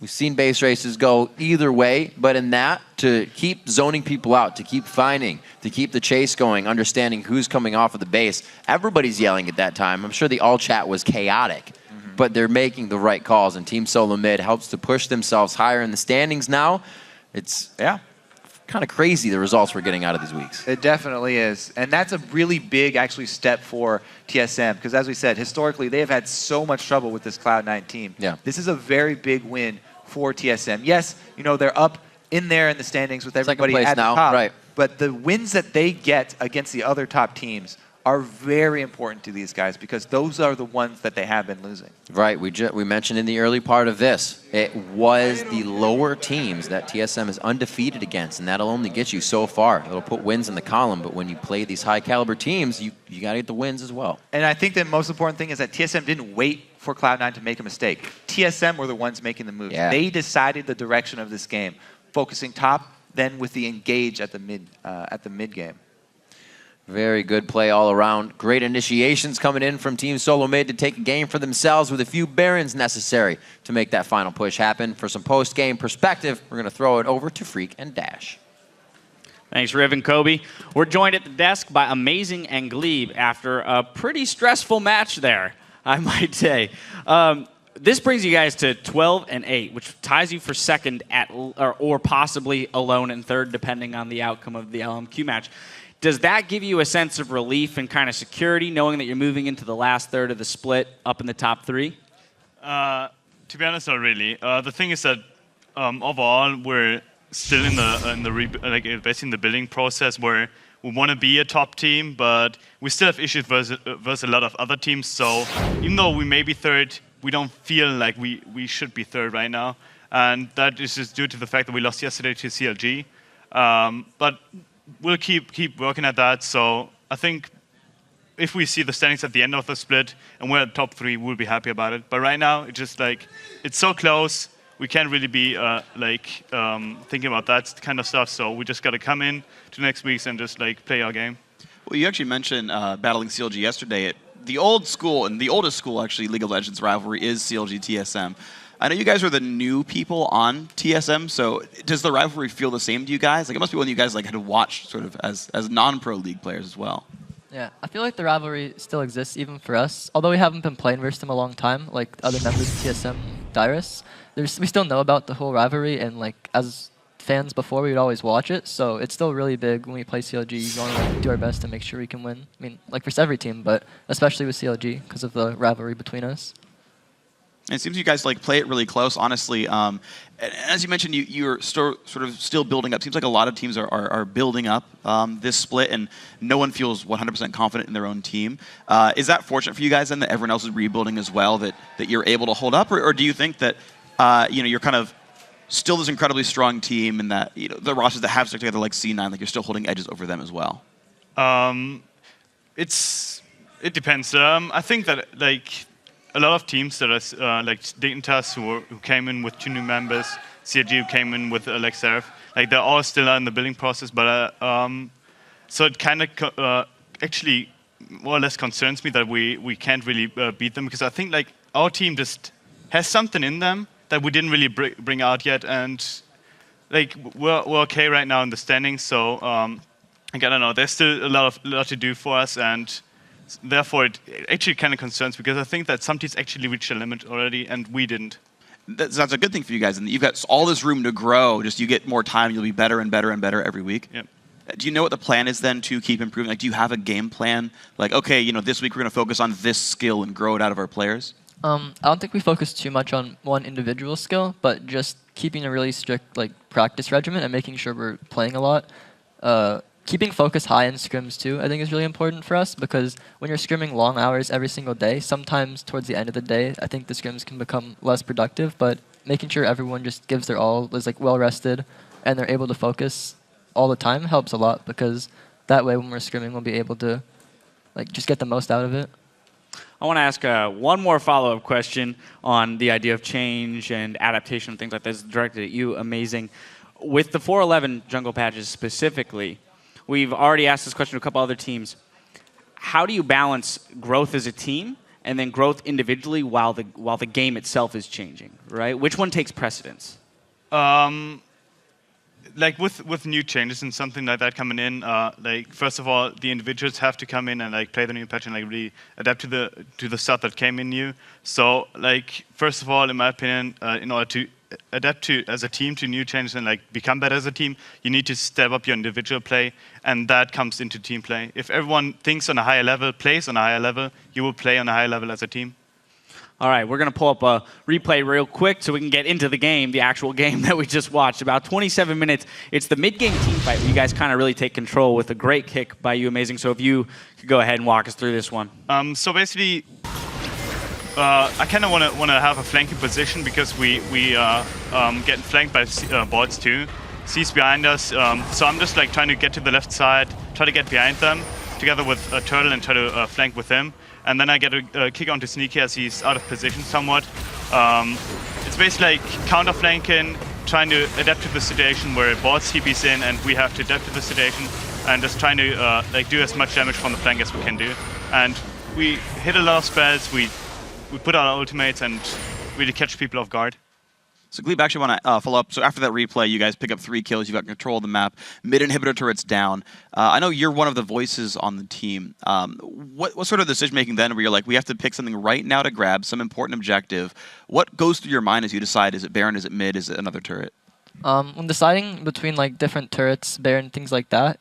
We've seen base races go either way, but in that, to keep zoning people out, to keep finding, to keep the chase going, understanding who's coming off of the base, everybody's yelling at that time. I'm sure the all chat was chaotic, but they're making the right calls, and Team SoloMid helps to push themselves higher in the standings now. It's kind of crazy the results we're getting out of these weeks. It definitely is. And that's a really big, actually, step for TSM. Because as we said, historically, they have had so much trouble with this Cloud9 team. Yeah. This is a very big win for TSM. Yes, you know, they're up in there in the standings with everybody at the top. Right. But the wins that they get against the other top teams are very important to these guys because those are the ones that they have been losing. Right, we mentioned in the early part of this, it was the lower teams that TSM is undefeated against, and that'll only get you so far. It'll put wins in the column, but when you play these high caliber teams, you got to get the wins as well. And I think the most important thing is that TSM didn't wait for Cloud9 to make a mistake. TSM were the ones making the moves. Yeah. They decided the direction of this game, focusing top, then with the engage at the mid game. Very good play all around. Great initiations coming in from Team SoloMid to take a game for themselves with a few Barons necessary to make that final push happen. For some post-game perspective, we're going to throw it over to Freak and Dash. Thanks, Riv and Kobe. We're joined at the desk by Amazing and Glebe after a pretty stressful match there, I might say. This brings you guys to 12-8, which ties you for second at, or possibly alone in third, depending on the outcome of the LMQ match. Does that give you a sense of relief and kind of security, knowing that you're moving into the last third of the split up in the top three? To be honest, not really. The thing is that overall we're still in basically in the building process where we want to be a top team, but we still have issues versus a lot of other teams. So even though we may be third, we don't feel like we should be third right now, and that is just due to the fact that we lost yesterday to CLG. But we'll keep working at that. So I think if we see the standings at the end of the split and we're at top three, we'll be happy about it. But right now, it's just like it's so close. We can't really be thinking about that kind of stuff. So we just got to come in to next week's and just like play our game. Well, you actually mentioned battling CLG yesterday. The old school and the oldest school, actually, League of Legends rivalry is CLG TSM. I know you guys are the new people on TSM, so does the rivalry feel the same to you guys? Like it must be one you guys like had to watch sort of as non-pro league players as well. Yeah, I feel like the rivalry still exists even for us. Although we haven't been playing versus them a long time, like other members of TSM, Dyrus, we still know about the whole rivalry, and like as fans before, we would always watch it. So it's still really big when we play CLG. We want to like, do our best to make sure we can win. I mean, like for every team, but especially with CLG because of the rivalry between us. And it seems you guys like play it really close, honestly. As you mentioned, you're sort of still building up. Seems like a lot of teams are building up this split, and no one feels 100% confident in their own team. Is that fortunate for you guys, then, that everyone else is rebuilding as well, that you're able to hold up, or do you think that you're kind of still this incredibly strong team, and that the rosters that have stuck together, like C9, like you're still holding edges over them as well? It depends. I think that like a lot of teams that are like Dignitas who came in with 2 new members, CLG who came in with FLICKR, like they're all still in the building process. But so it kind of actually more or less concerns me that we can't really beat them, because I think like our team just has something in them that we didn't really bring out yet, and like we're okay right now in the standings. So like, I don't know, there's still a lot to do for us, and therefore it actually kind of concerns, because I think that some teams actually reached their limit already and we didn't. That's a good thing for you guys, and you've got all this room to grow. Just you get more time, you'll be better and better and better every week. Yep. Do you know what the plan is then to keep improving? Like, do you have a game plan? Like, okay, this week we're going to focus on this skill and grow it out of our players? I don't think we focus too much on one individual skill, but just keeping a really strict like practice regimen and making sure we're playing a lot. Keeping focus high in scrims too, I think is really important for us, because when you're scrimming long hours every single day, sometimes towards the end of the day, I think the scrims can become less productive, but making sure everyone just gives their all, is like well rested, and they're able to focus all the time helps a lot, because that way when we're scrimming, we'll be able to like just get the most out of it. I want to ask one more follow-up question on the idea of change and adaptation and things like this directed at you, Amazing. With the 411 jungle patches specifically, we've already asked this question to a couple other teams. How do you balance growth as a team and then growth individually while the game itself is changing, right? Which one takes precedence? Like with new changes and something like that coming in, like first of all, the individuals have to come in and like play the new patch and like really adapt to the stuff that came in new. So like first of all, in my opinion, in order to adapt to as a team to new changes and like become better as a team, you need to step up your individual play, and that comes into team play. If everyone thinks on a higher level, plays on a higher level, you will play on a higher level as a team. All right, we're going to pull up a replay real quick so we can get into the game, the actual game that we just watched. About 27 minutes. It's the mid-game team fight where you guys kind of really take control with a great kick by you, Amazing. So if you could go ahead and walk us through this one. So basically, I kind of want to have a flanking position, because we getting flanked by bots too. C's behind us, so I'm just like trying to get to the left side, try to get behind them together with Turtle and try to flank with him. And then I get a kick onto Sneaky as he's out of position somewhat. It's basically like counter flanking, trying to adapt to the situation where bots TPs in and we have to adapt to the situation, and just trying to like do as much damage from the flank as we can do. And we hit a lot of spells, we put out our ultimates and really catch people off guard. So Glebe, actually want to follow up. So after that replay, you guys pick up 3 kills. You've got control of the map. Mid-inhibitor turret's down. I know you're one of the voices on the team. What sort of decision-making then where you're like, we have to pick something right now to grab, some important objective? What goes through your mind as you decide, is it Baron, is it mid, is it another turret? When deciding between like different turrets, Baron, things like that,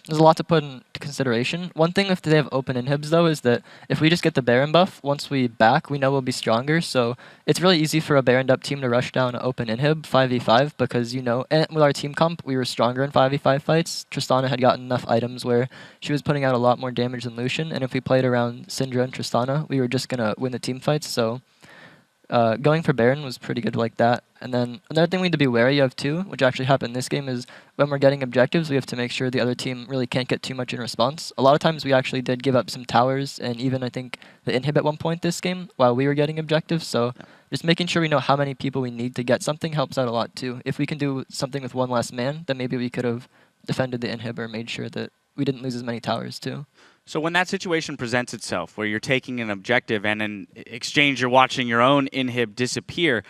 there's a lot to put into consideration. One thing if they have open inhibs though is that if we just get the Baron buff, once we back, we know we'll be stronger. So it's really easy for a Baroned up team to rush down an open inhib 5v5, because and with our team comp, we were stronger in 5v5 fights. Tristana had gotten enough items where she was putting out a lot more damage than Lucian, and if we played around Syndra and Tristana, we were just going to win the team fights. So going for Baron was pretty good like that. And then another thing we need to be wary of too, which actually happened in this game, is when we're getting objectives, we have to make sure the other team really can't get too much in response. A lot of times we actually did give up some towers and even I think the inhib at one point this game while we were getting objectives. So just making sure we know how many people we need to get something helps out a lot too. If we can do something with one less man, then maybe we could have defended the inhib or made sure that we didn't lose as many towers too. So when that situation presents itself, where you're taking an objective and in exchange you're watching your own inhib disappear,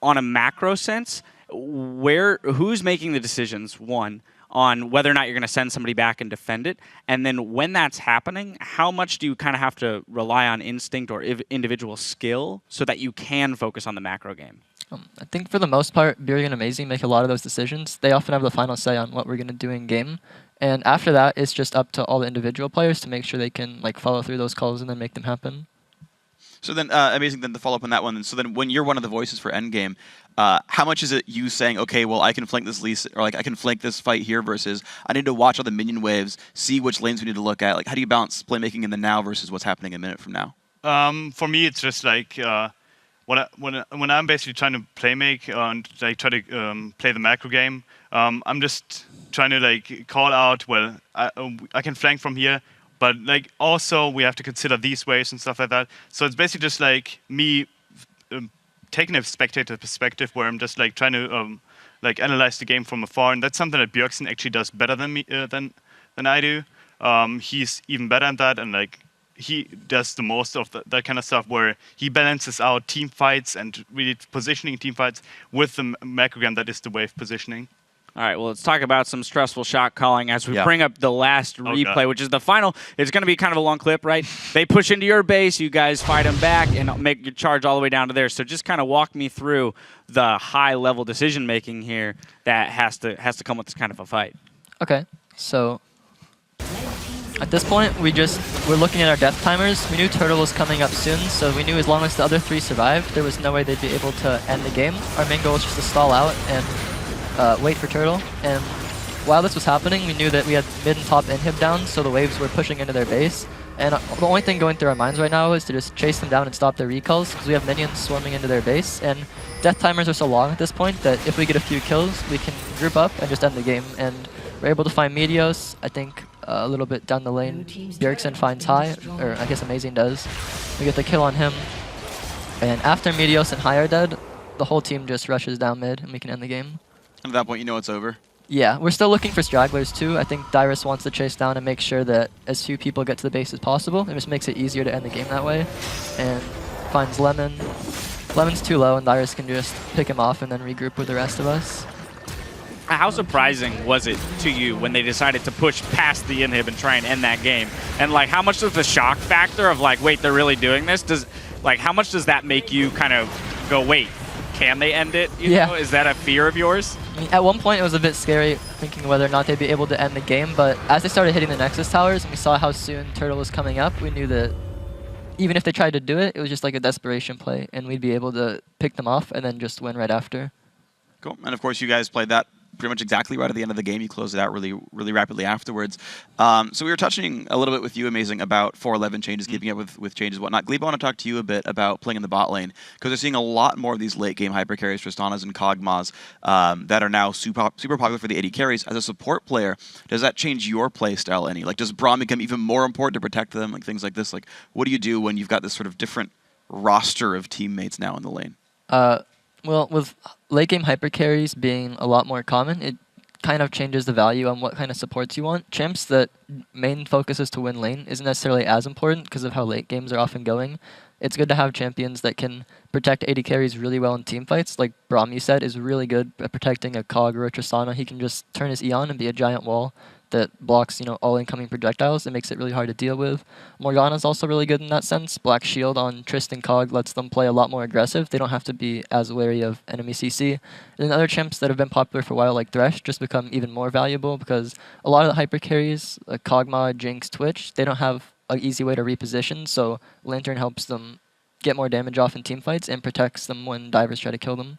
on a macro sense, who's making the decisions, one, on whether or not you're going to send somebody back and defend it. And then when that's happening, how much do you kind of have to rely on instinct or individual skill so that you can focus on the macro game? I think for the most part, Buri and Amazing make a lot of those decisions. They often have the final say on what we're going to do in game. And after that, it's just up to all the individual players to make sure they can like follow through those calls and then make them happen. So then, Amazing, then to follow up on that one, so then when you're one of the voices for Endgame, how much is it you saying, okay, well, I can flank this lease, or like I can flank this fight here versus I need to watch all the minion waves, see which lanes we need to look at? Like, how do you balance playmaking in the now versus what's happening a minute from now? For me, it's just like when I'm basically trying to playmake and like try to play the macro game, I'm just trying to like call out, well, I can flank from here, but like also we have to consider these waves and stuff like that. So it's basically just like me taking a spectator perspective where I'm just like trying to like analyze the game from afar, and that's something that Bjergsen actually does better than me than I do. He's even better at that, and like he does the most of that kind of stuff where he balances out team fights and really positioning team fights with the macro game that is the wave positioning. All right, well, let's talk about some stressful shot calling as we bring up the last replay, which is the final. It's going to be kind of a long clip, right? They push into your base, you guys fight them back, and make your charge all the way down to there. So just kind of walk me through the high-level decision-making here that has to come with this kind of a fight. Okay, so at this point, we're looking at our death timers. We knew Turtle was coming up soon, so we knew as long as the other 3 survived, there was no way they'd be able to end the game. Our main goal was just to stall out and wait for Turtle, and while this was happening, we knew that we had mid and top inhib down, so the waves were pushing into their base, and the only thing going through our minds right now is to just chase them down and stop their recalls, because we have minions swarming into their base, and death timers are so long at this point that if we get a few kills, we can group up and just end the game, and we're able to find Meteos. I think a little bit down the lane, Bjergsen finds High, or I guess Amazing does. We get the kill on him, and after Meteos and High are dead, the whole team just rushes down mid, and we can end the game. And at that point, you know it's over. Yeah, we're still looking for stragglers too. I think Dyrus wants to chase down and make sure that as few people get to the base as possible. It just makes it easier to end the game that way. And finds Lemon. Lemon's too low, and Dyrus can just pick him off and then regroup with the rest of us. How surprising was it to you when they decided to push past the inhib and try and end that game? And like, how much does the shock factor of like, wait, they're really doing this? How much does that make you kind of go, wait, can they end it? You know? Is that a fear of yours? I mean, at one point, it was a bit scary thinking whether or not they'd be able to end the game, but as they started hitting the Nexus towers and we saw how soon Turtle was coming up, we knew that even if they tried to do it, it was just like a desperation play, and we'd be able to pick them off and then just win right after. Cool. And of course, you guys played that pretty much exactly right at the end of the game. You closed it out really rapidly afterwards. So we were touching a little bit with you, Amazing, about 4-11 changes, keeping up with changes and whatnot. Glebe, I want to talk to you a bit about playing in the bot lane, because we're seeing a lot more of these late game hyper carries, Tristanas and Kog'Maws, that are now super popular for the AD carries. As a support player, does that change your play style any? Like, does Braum become even more important to protect them? Like, things like this. Like, what do you do when you've got this sort of different roster of teammates now in the lane? Well, with late game hyper carries being a lot more common, it kind of changes the value on what kind of supports you want. Champs that main focus is to win lane isn't necessarily as important because of how late games are often going. It's good to have champions that can protect AD carries really well in team fights. Like Braum, you said, is really good at protecting a Kog or a Tristana. He can just turn his Eon and be a giant wall that blocks, all incoming projectiles. It makes it really hard to deal with. Morgana's also really good in that sense. Black Shield on Trist and Kog lets them play a lot more aggressive. They don't have to be as wary of enemy CC. And then other champs that have been popular for a while, like Thresh, just become even more valuable because a lot of the hyper carries, like Kog'Maw, Jinx, Twitch, they don't have an easy way to reposition, so Lantern helps them get more damage off in teamfights and protects them when divers try to kill them.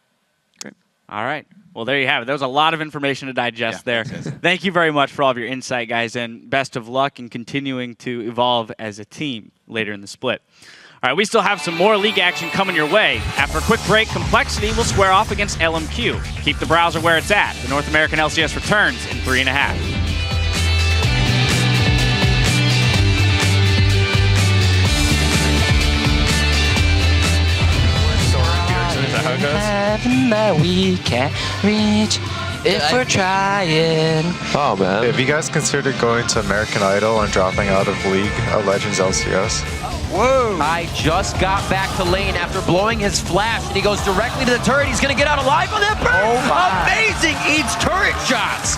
Great. All right. Well, there you have it. There was a lot of information to digest there. Thank you very much for all of your insight, guys, and best of luck in continuing to evolve as a team later in the split. All right, we still have some more league action coming your way. After a quick break, Complexity will square off against LMQ. Keep the browser where it's at. The North American LCS returns in 3.5. Heaven that we can't reach if we're trying. Oh man. Have you guys considered going to American Idol and dropping out of League of Legends LCS? Whoa! I just got back to lane after blowing his flash, and he goes directly to the turret. He's gonna get out alive on that burn! Oh my. Amazing! Eats turret shots!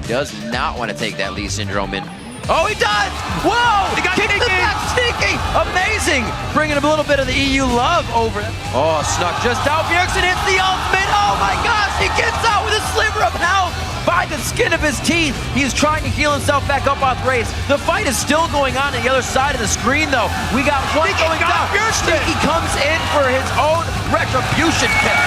does not want to take that Lee Syndrome in. Oh, he does! Whoa! He got Kick to the sneaky! back, sneaky! Amazing! Bringing a little bit of the EU love over. Oh, snuck just out. Bjergsen hits the ultimate. Oh my gosh, he gets out with a sliver of health by the skin of his teeth. He's trying to heal himself back up off Wraith. The fight is still going on the other side of the screen, though. We got one going down. Sneaky comes in for his own retribution kick.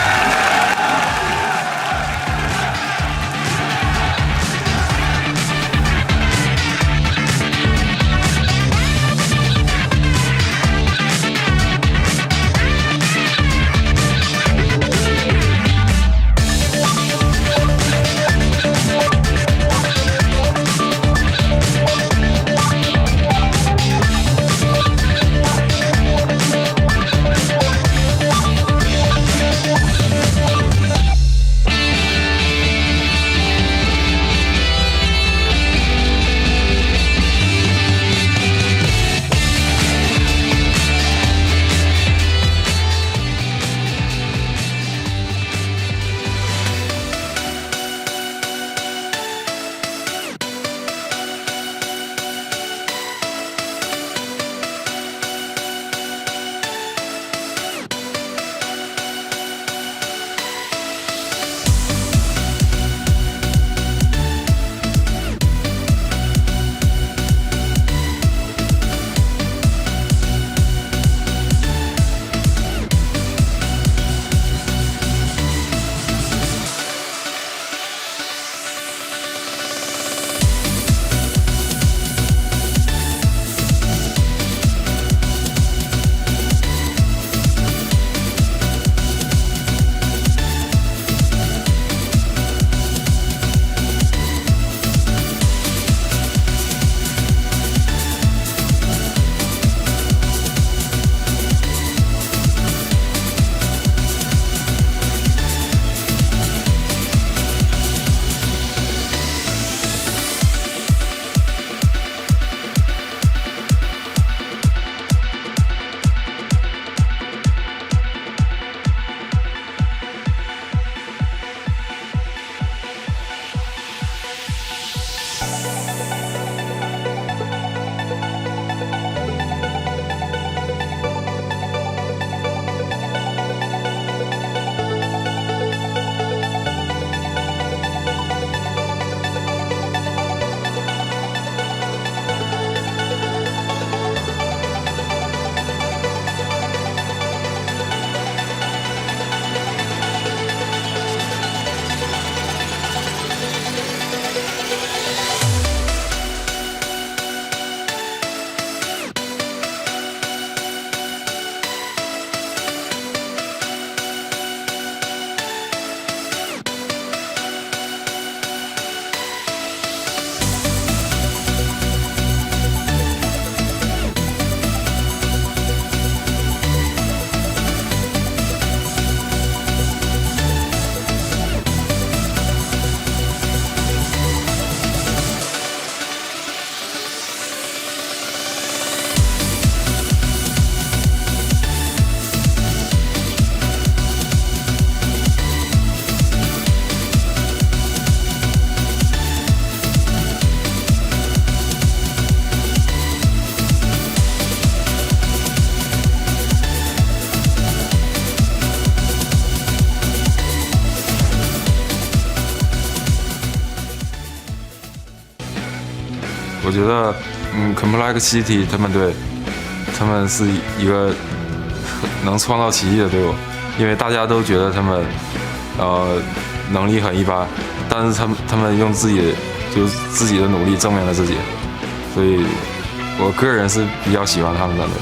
我觉得FLICKR他们队，他们是一个能创造奇迹的队伍，因为大家都觉得他们能力很一般，但是他们用自己的努力证明了自己，所以我个人是比较喜欢他们的队。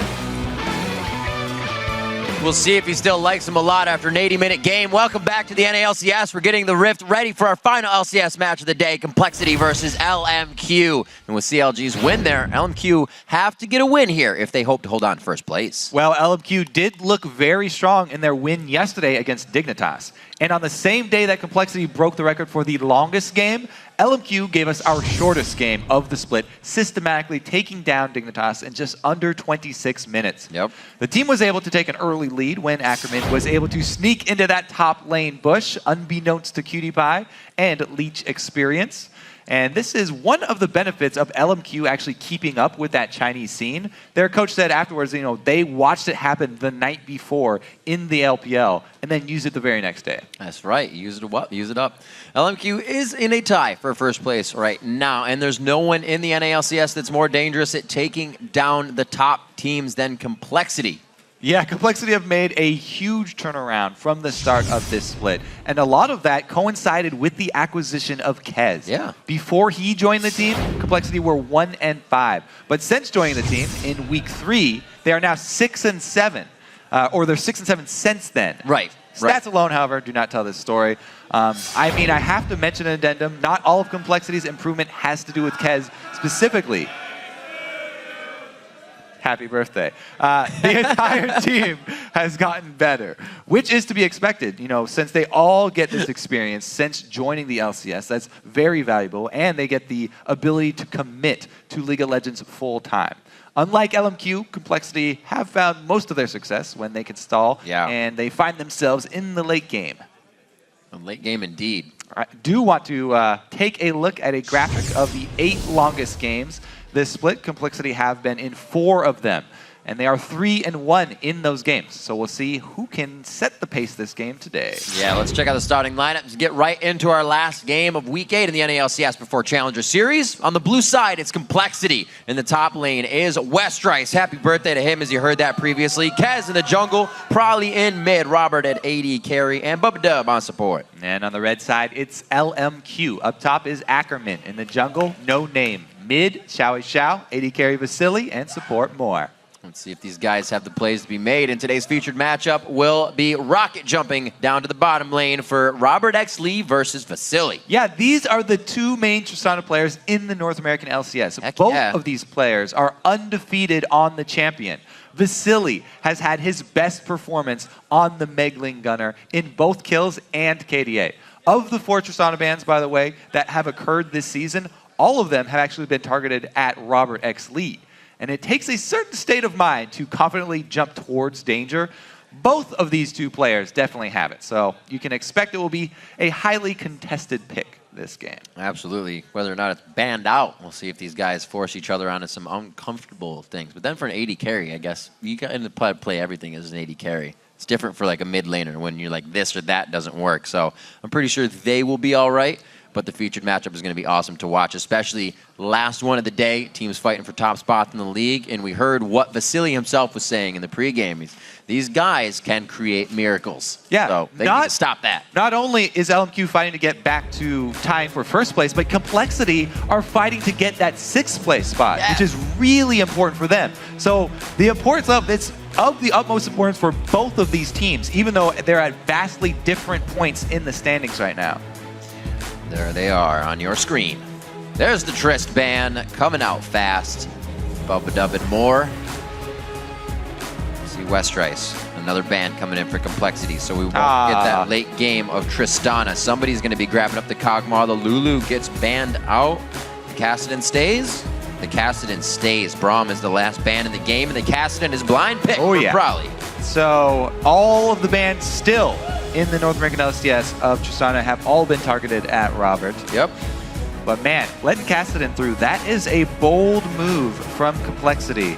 We'll see if he still likes him a lot after an 80-minute game. Welcome back to the NALCS. We're getting the Rift ready for our final LCS match of the day, Complexity versus LMQ. And with CLG's win there, LMQ have to get a win here if they hope to hold on to first place. Well, LMQ did look very strong in their win yesterday against Dignitas. And on the same day that Complexity broke the record for the longest game, LMQ gave us our shortest game of the split, systematically taking down Dignitas in just under 26 minutes. Yep. The team was able to take an early lead when Ackerman was able to sneak into that top lane bush, unbeknownst to Cutie Pie and Leech Experience. And this is one of the benefits of LMQ actually keeping up with that Chinese scene. Their coach said afterwards, you know, they watched it happen the night before in the LPL and then used it the very next day. That's right. Use it up. Use it up. LMQ is in a tie for first place right now, and there's no one in the NALCS that's more dangerous at taking down the top teams than Complexity. Yeah, Complexity have made a huge turnaround from the start of this split. And a lot of that coincided with the acquisition of Kez. Yeah. Before he joined the team, Complexity were 1-5. But since joining the team in week 3, they are now 6-7. Or they're 6-7 since then. Right. Stats alone, however, do not tell this story. I mean, I have to mention an addendum. Not all of Complexity's improvement has to do with Kez specifically. Happy birthday. The entire team has gotten better, which is to be expected, you know, since they all get this experience since joining the LCS. That's very valuable, and they get the ability to commit to League of Legends full time. Unlike LMQ, Complexity have found most of their success when they can stall, and they find themselves in the late game. A late game indeed. I do want to take a look at a graphic of the 8 longest games. This split, Complexity have been in 4 of them, and they are 3-1 in those games. So we'll see who can set the pace this game today. Yeah, let's check out the starting lineups. Get right into our last game of Week 8 in the NALCS before Challenger Series. On the blue side, it's Complexity. In the top lane is Westrice. Happy birthday to him, as you heard that previously. Kez in the jungle, probably in mid. Robert at AD carry, and Bubba Dub on support. And on the red side, it's LMQ. Up top is Ackerman. In the jungle, no name. Mid, Xiao Xiao, AD carry Vasily, and support more. Let's see if these guys have the plays to be made. And today's featured matchup will be rocket jumping down to the bottom lane for Robert X. Lee versus Vasily. Yeah, these are the 2 main Tristana players in the North American LCS. Both of these players are undefeated on the champion. Vasily has had his best performance on the Megling Gunner in both kills and KDA. Of the 4 Tristana bans, by the way, that have occurred this season, all of them have actually been targeted at Robert X. Lee. And it takes a certain state of mind to confidently jump towards danger. Both of these 2 players definitely have it. So you can expect it will be a highly contested pick this game. Absolutely. Whether or not it's banned out, we'll see if these guys force each other onto some uncomfortable things. But then for an AD carry, I guess, you got to play everything as an AD carry. It's different for like a mid laner when you're like this or that doesn't work. So I'm pretty sure they will be all right. But the featured matchup is going to be awesome to watch, especially last one of the day. Teams fighting for top spots in the league. And we heard what Vasily himself was saying in the pregame. These guys can create miracles. Yeah, so they need to stop that. Not only is LMQ fighting to get back to tying for first place, but Complexity are fighting to get that 6th place spot, which is really important for them. So the importance of it's of the utmost importance for both of these teams, even though they're at vastly different points in the standings right now. There they are on your screen. There's the Trist ban coming out fast. Bubba Dub and more. See Westrice, another ban coming in for Complexity, so we won't get that late game of Tristana. Somebody's going to be grabbing up the Kog'Maw. The Lulu gets banned out. The Kassadin stays. The Kassadin stays. Braum is the last ban in the game, and the Kassadin is blind pick for Brawley. So all of the bans still in the North American LCS of Tristana have all been targeted at Robert. Yep. But man, letting Kassadin through, that is a bold move from Complexity.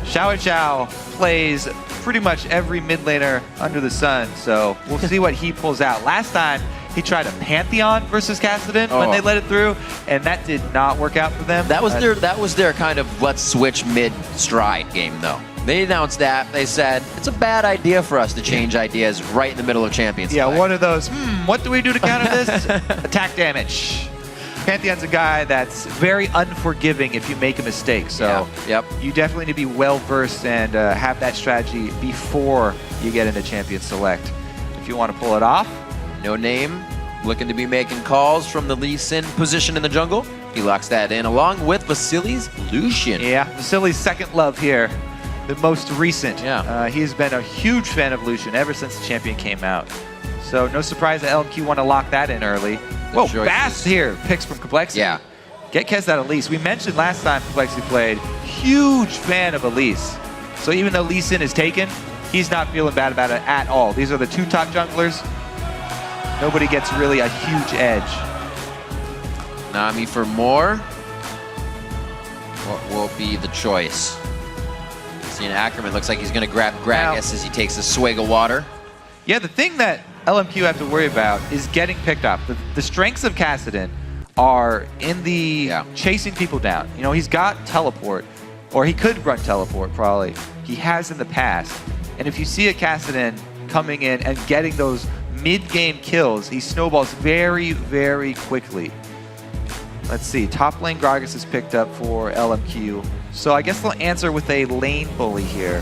Xiao Xiao plays pretty much every mid laner under the sun, so we'll see what he pulls out. Last time, he tried a Pantheon versus Kassadin when they let it through, and that did not work out for them. That was their kind of let's switch mid stride game, though. They announced that. They said, it's a bad idea for us to change ideas right in the middle of Champions. Yeah, one of those, what do we do to counter this? Attack damage. Pantheon's a guy that's very unforgiving if you make a mistake. So you definitely need to be well-versed and have that strategy before you get into Champion Select. If you want to pull it off. No name, looking to be making calls from the Lee Sin position in the jungle. He locks that in along with Vasily's Lucian. Yeah, Vasily's second love here. The most recent. He's been a huge fan of Lucian ever since the champion came out. So no surprise that LMQ want to lock that in early. Whoa, Bast here, picks from Complexity. Yeah. Get Kez that Elise. We mentioned last time Complexity played, huge fan of Elise. So even though Lee Sin is taken, he's not feeling bad about it at all. These are the 2 top junglers. Nobody gets really a huge edge. Nami for more. What will be the choice? Seeing Ackerman looks like he's going to grab Gragas as he takes a swig of water. Yeah, the thing that LMQ have to worry about is getting picked up. The strengths of Kassadin are in the chasing people down. You know, he's got teleport, or he could run teleport probably. He has in the past. And if you see a Kassadin coming in and getting those mid-game kills, he snowballs very, very quickly. Let's see, top lane Gragas is picked up for LMQ. So I guess they'll answer with a lane bully here.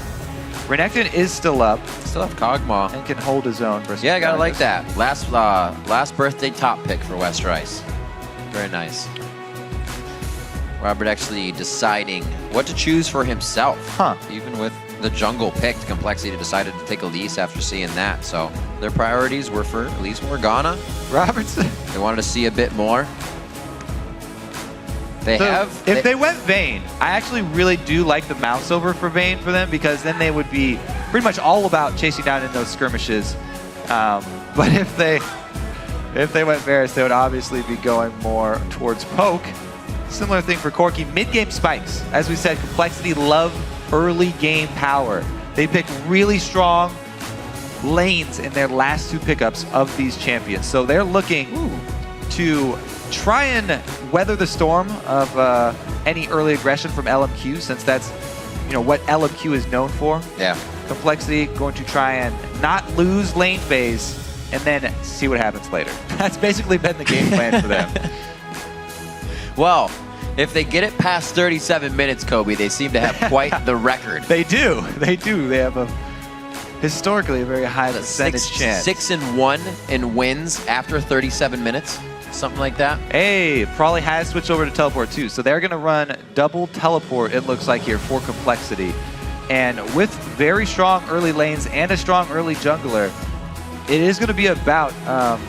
Renekton is still up. Still have Kog'Maw. And can hold his own versus Yeah, I gotta Gragas. like that. Last birthday top pick for West Rice. Very nice. Robert actually deciding what to choose for himself. Even with the jungle picked, Complexity decided to take Elise after seeing that. So their priorities were for Elise Morgana. Robertson. They wanted to see a bit more. If they went Vayne, I actually really do like the mouse over for Vayne for them, because then they would be pretty much all about chasing down in those skirmishes. But if they went Varus, they would obviously be going more towards poke. Similar thing for Corki. Mid-game spikes. As we said, Complexity love early game power. They pick really strong lanes in their last 2 pickups of these champions. So they're looking to try and weather the storm of any early aggression from LMQ, since that's, you know, what LMQ is known for. Yeah. Complexity going to try and not lose lane phase and then see what happens later. That's basically been the game plan for them. Well, if they get it past 37 minutes, Kobe, they seem to have quite the record. They do. They do. They have historically a very high percentage chance. 6-1 in wins after 37 minutes. Something like that. Hey, probably has switched over to teleport too. So they're going to run double teleport, it looks like, here for Complexity. And with very strong early lanes and a strong early jungler, it is going to be about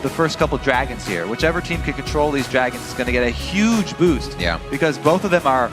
the first couple dragons here. Whichever team can control these dragons is going to get a huge boost. Yeah. Because both of them are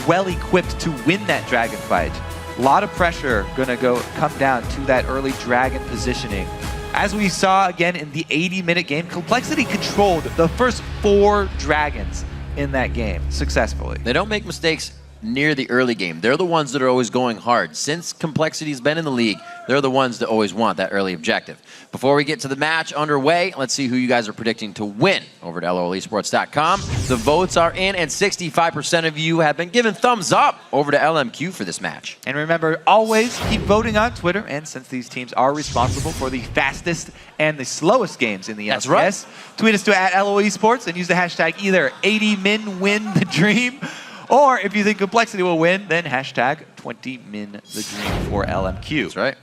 well equipped to win that dragon fight. A lot of pressure going to come down to that early dragon positioning. As we saw again in the 80-minute game, Complexity controlled the first 4 dragons in that game successfully. They don't make mistakes near the early game. They're the ones that are always going hard. Since Complexity's been in the league, they're the ones that always want that early objective. Before we get to the match underway, let's see who you guys are predicting to win over to LOLesports.com. The votes are in, and 65% of you have been given thumbs up over to LMQ for this match. And remember, always keep voting on Twitter, and since these teams are responsible for the fastest and the slowest games in the LCS, right. Tweet us to @LOEsports and use the hashtag either 80minwinthe.dream, or if you think Complexity will win, then hashtag 20minthedream for LMQ. That's right.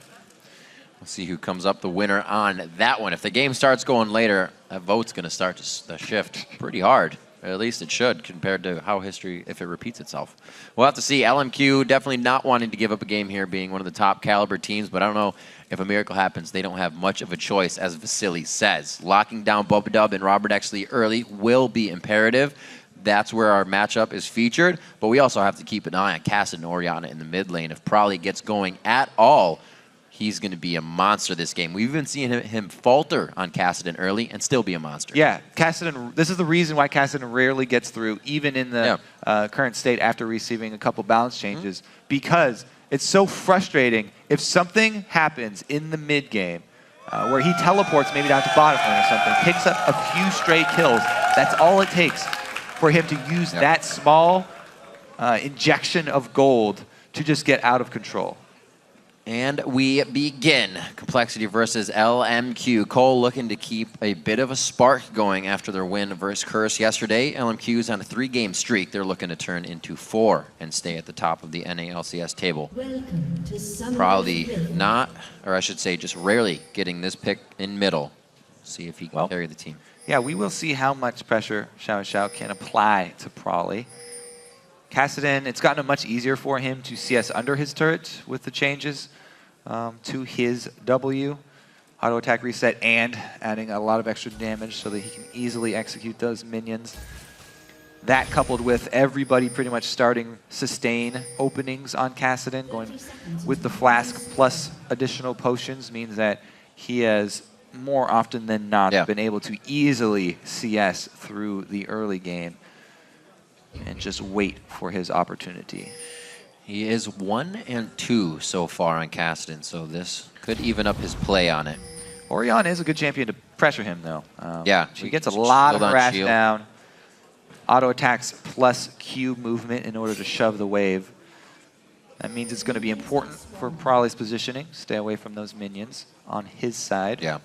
Let's see who comes up the winner on that one. If the game starts going later, that vote's going to start to shift pretty hard. Or at least it should, compared to how history, if it repeats itself. We'll have to see. LMQ definitely not wanting to give up a game here, being one of the top caliber teams, but I don't know if a miracle happens. They don't have much of a choice, as Vasily says. Locking down Bubba and Robert Exley early will be imperative. That's where our matchup is featured, but we also have to keep an eye on Kassadin and Orianna in the mid lane. If Prolly gets going at all, he's going to be a monster this game. We've even seen him falter on Kassadin early and still be a monster. Yeah, Kassadin, this is the reason why Kassadin rarely gets through, even in the current state after receiving a couple balance changes, because it's so frustrating if something happens in the mid game where he teleports maybe down to bottom lane or something, picks up a few stray kills. That's all it takes for him to use that small injection of gold to just get out of control. And we begin. Complexity versus LMQ. Cole looking to keep a bit of a spark going after their win versus Curse yesterday. LMQ's on a 3-game streak. They're looking to turn into 4 and stay at the top of the NALCS table. Probably not, or I should say just rarely getting this pick in middle. See if he can carry the team. Yeah, we will see how much pressure Xiao can apply to Prolly. Kassadin, it's gotten much easier for him to CS under his turret with the changes to his W. Auto attack reset and adding a lot of extra damage so that he can easily execute those minions. That coupled with everybody pretty much starting sustain openings on Kassadin, going with the flask plus additional potions, means that he has more often than not been able to easily CS through the early game and just wait for his opportunity. He is 1-2 so far on Cassidy, so this could even up his play on it. Orion is a good champion to pressure him, though. Yeah. He gets a lot of shield on harass shield. down. Auto attacks plus Q movement in order to shove the wave. That means it's going to be important for Prolly's positioning. Stay away from those minions on his side. Yeah.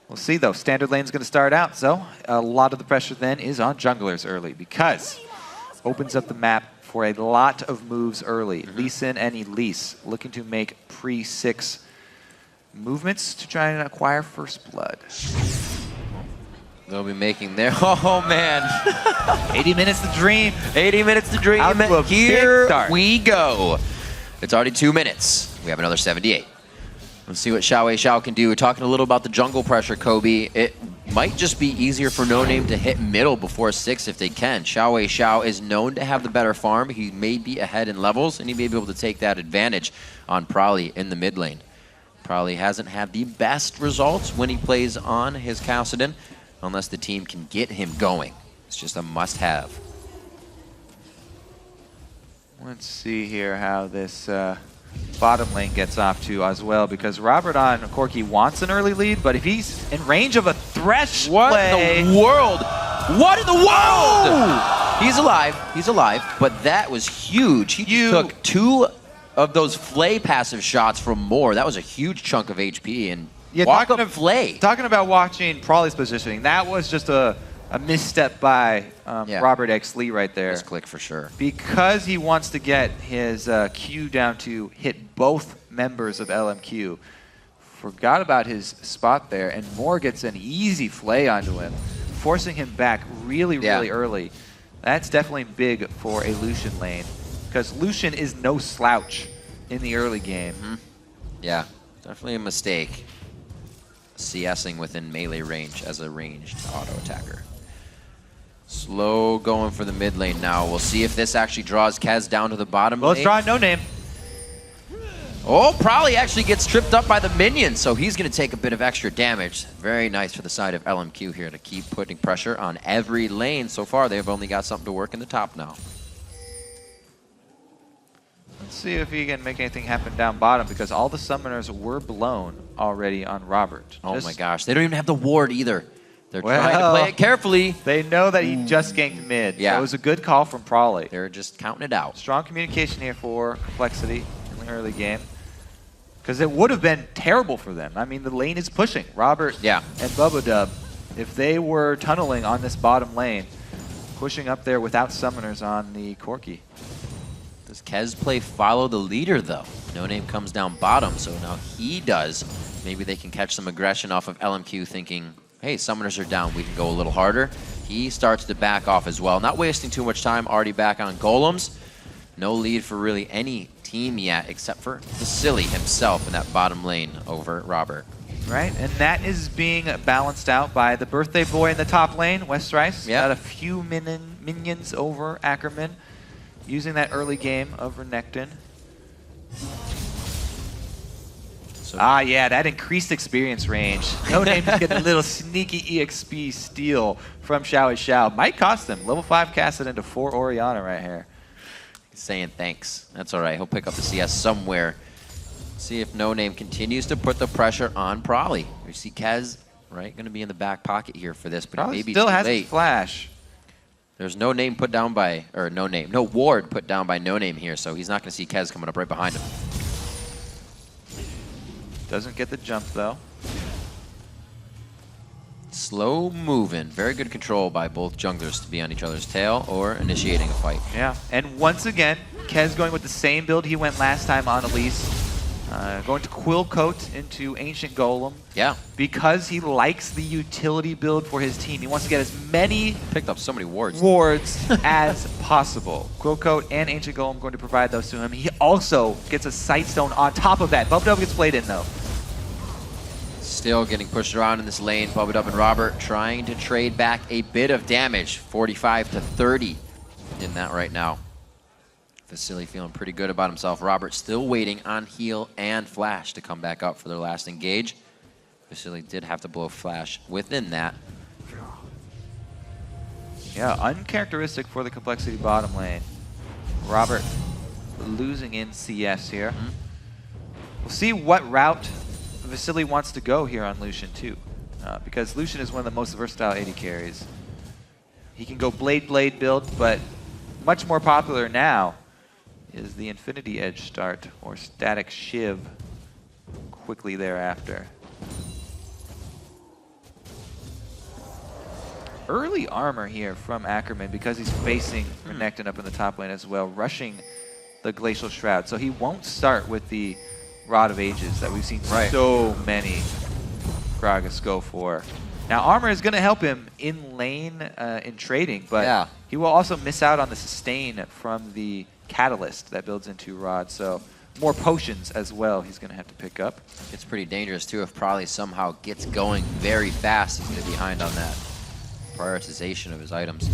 We'll see, though. Standard lane's going to start out, so a lot of the pressure then is on junglers early because opens up the map for a lot of moves early. Lee Sin and Elise looking to make pre-6 movements to try and acquire first blood. They'll be making their... Oh, man. 80 minutes to dream. 80 minutes to dream. Out to a Here big start. we go. It's already 2 minutes. We have another 78. Let's see what Xiao can do. We're talking a little about the jungle pressure, Kobe. It might just be easier for No Name to hit middle before 6 if they can. Xiao is known to have the better farm. He may be ahead in levels, and he may be able to take that advantage on Prolly in the mid lane. Prolly hasn't had the best results when he plays on his Cassidy, unless the team can get him going. It's just a must-have. Let's see here how this bottom lane gets off to as well, because Robert on Corki wants an early lead, but if he's in range of a Thresh play... in the world? What in the world? He's alive. He's alive, but that was huge. He took 2 of those Flay passive shots from Moore. That was a huge chunk of HP, and talking about watching Prolly's positioning, that was just a misstep by Robert X. Lee right there. Misclick for sure. Because he wants to get his Q down to hit both members of LMQ. Forgot about his spot there, and Moore gets an easy Flay onto him, forcing him back really early. That's definitely big for a Lucian lane, because Lucian is no slouch in the early game. Yeah, definitely a mistake. CSing within melee range as a ranged auto attacker. Slow going for the mid lane now. We'll see if this actually draws Kez down to the bottom lane. Let's try No Name. Oh, Prolly actually gets tripped up by the minion, so he's going to take a bit of extra damage. Very nice for the side of LMQ here to keep putting pressure on every lane. So far, they've only got something to work in the top now. Let's see if he can make anything happen down bottom, because all the summoners were blown already on Robert. Oh my gosh, they don't even have the ward either. They're trying to play it carefully. They know that he just ganked mid. Yeah. So it was a good call from Prolly. They're just counting it out. Strong communication here for Complexity in the early game, because it would have been terrible for them. I mean, the lane is pushing. Robert and Bubba Dub, if they were tunneling on this bottom lane, pushing up there without summoners on the Corki. Does Kez play follow the leader, though? No Name comes down bottom, so now he does. Maybe they can catch some aggression off of LMQ thinking, hey, summoners are down, we can go a little harder. He starts to back off as well. Not wasting too much time, already back on golems. No lead for really any team yet, except for the Silly himself in that bottom lane over Robert. Right, and that is being balanced out by the birthday boy in the top lane, Westrice. Got a few minions over Ackerman, using that early game of Renekton. Yeah, that increased experience range. No Name just getting a little sneaky EXP steal from Xiao. Might cost him. Level 5 cast it into 4 Orianna right here. He's saying thanks. That's all right. He'll pick up the CS somewhere. See if No Name continues to put the pressure on Prolly. We see Kez, right, going to be in the back pocket here for this, but Prolly maybe still too has late. his flash. There's no ward put down by No Name here, so he's not going to see Kez coming up right behind him. Doesn't get the jump, though. Slow moving. Very good control by both junglers to be on each other's tail or initiating a fight. Yeah, and once again, Kez going with the same build he went last time on Elise. Going to Quill Coat into Ancient Golem. Yeah. Because he likes the utility build for his team. He wants to get as many picked up so many wards as possible. Quill Coat and Ancient Golem going to provide those to him. He also gets a Sight Stone on top of that. Bubba gets played in, though. Still getting pushed around in this lane. Bubba and Robert trying to trade back a bit of damage. 45 to 30 in that right now. Vasily feeling pretty good about himself. Robert still waiting on heal and flash to come back up for their last engage. Vasily did have to blow Flash within that. Yeah, uncharacteristic for the Complexity bottom lane. Robert losing in CS here. We'll see what route Vasily wants to go here on Lucian too, because Lucian is one of the most versatile AD carries. He can go Blade build, but much more popular now is the Infinity Edge start or Static Shiv quickly thereafter. Early armor here from Ackerman because he's facing Renekton up in the top lane as well, rushing the Glacial Shroud. So he won't start with the Rod of Ages that we've seen so many Gragas go for. Now armor is going to help him in lane in trading, but he will also miss out on the sustain from the Catalyst that builds into Rod. So more potions as well he's going to have to pick up. It's pretty dangerous too if Probably somehow gets going very fast. He's going to be behind on that prioritization of his items.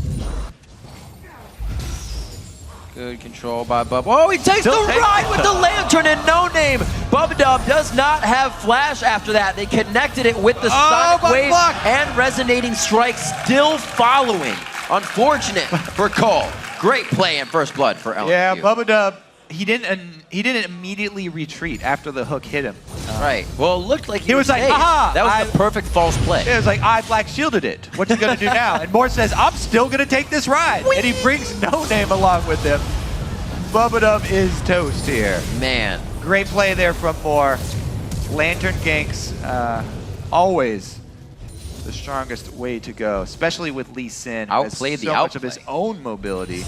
Good control by Bub. Oh, he takes the ride with the lantern and no name. Bubadub does not have flash after that. They connected it with the sonic wave and resonating strike still following. Unfortunate for Cole. Great play in first blood for LMQ. Yeah, Bubadub, he didn't immediately retreat after the hook hit him. Right. Well, it looked like he was like, aha! That was the perfect false play. It was like, I black shielded it. What's he gonna do now? And Moore says, I'm still gonna take this ride. Whee! And he brings No Name along with him. Bubadub is toast here. Man. Great play there from Moore. Lantern ganks, always the strongest way to go, especially with Lee Sin. Outplayed the so much of his own mobility.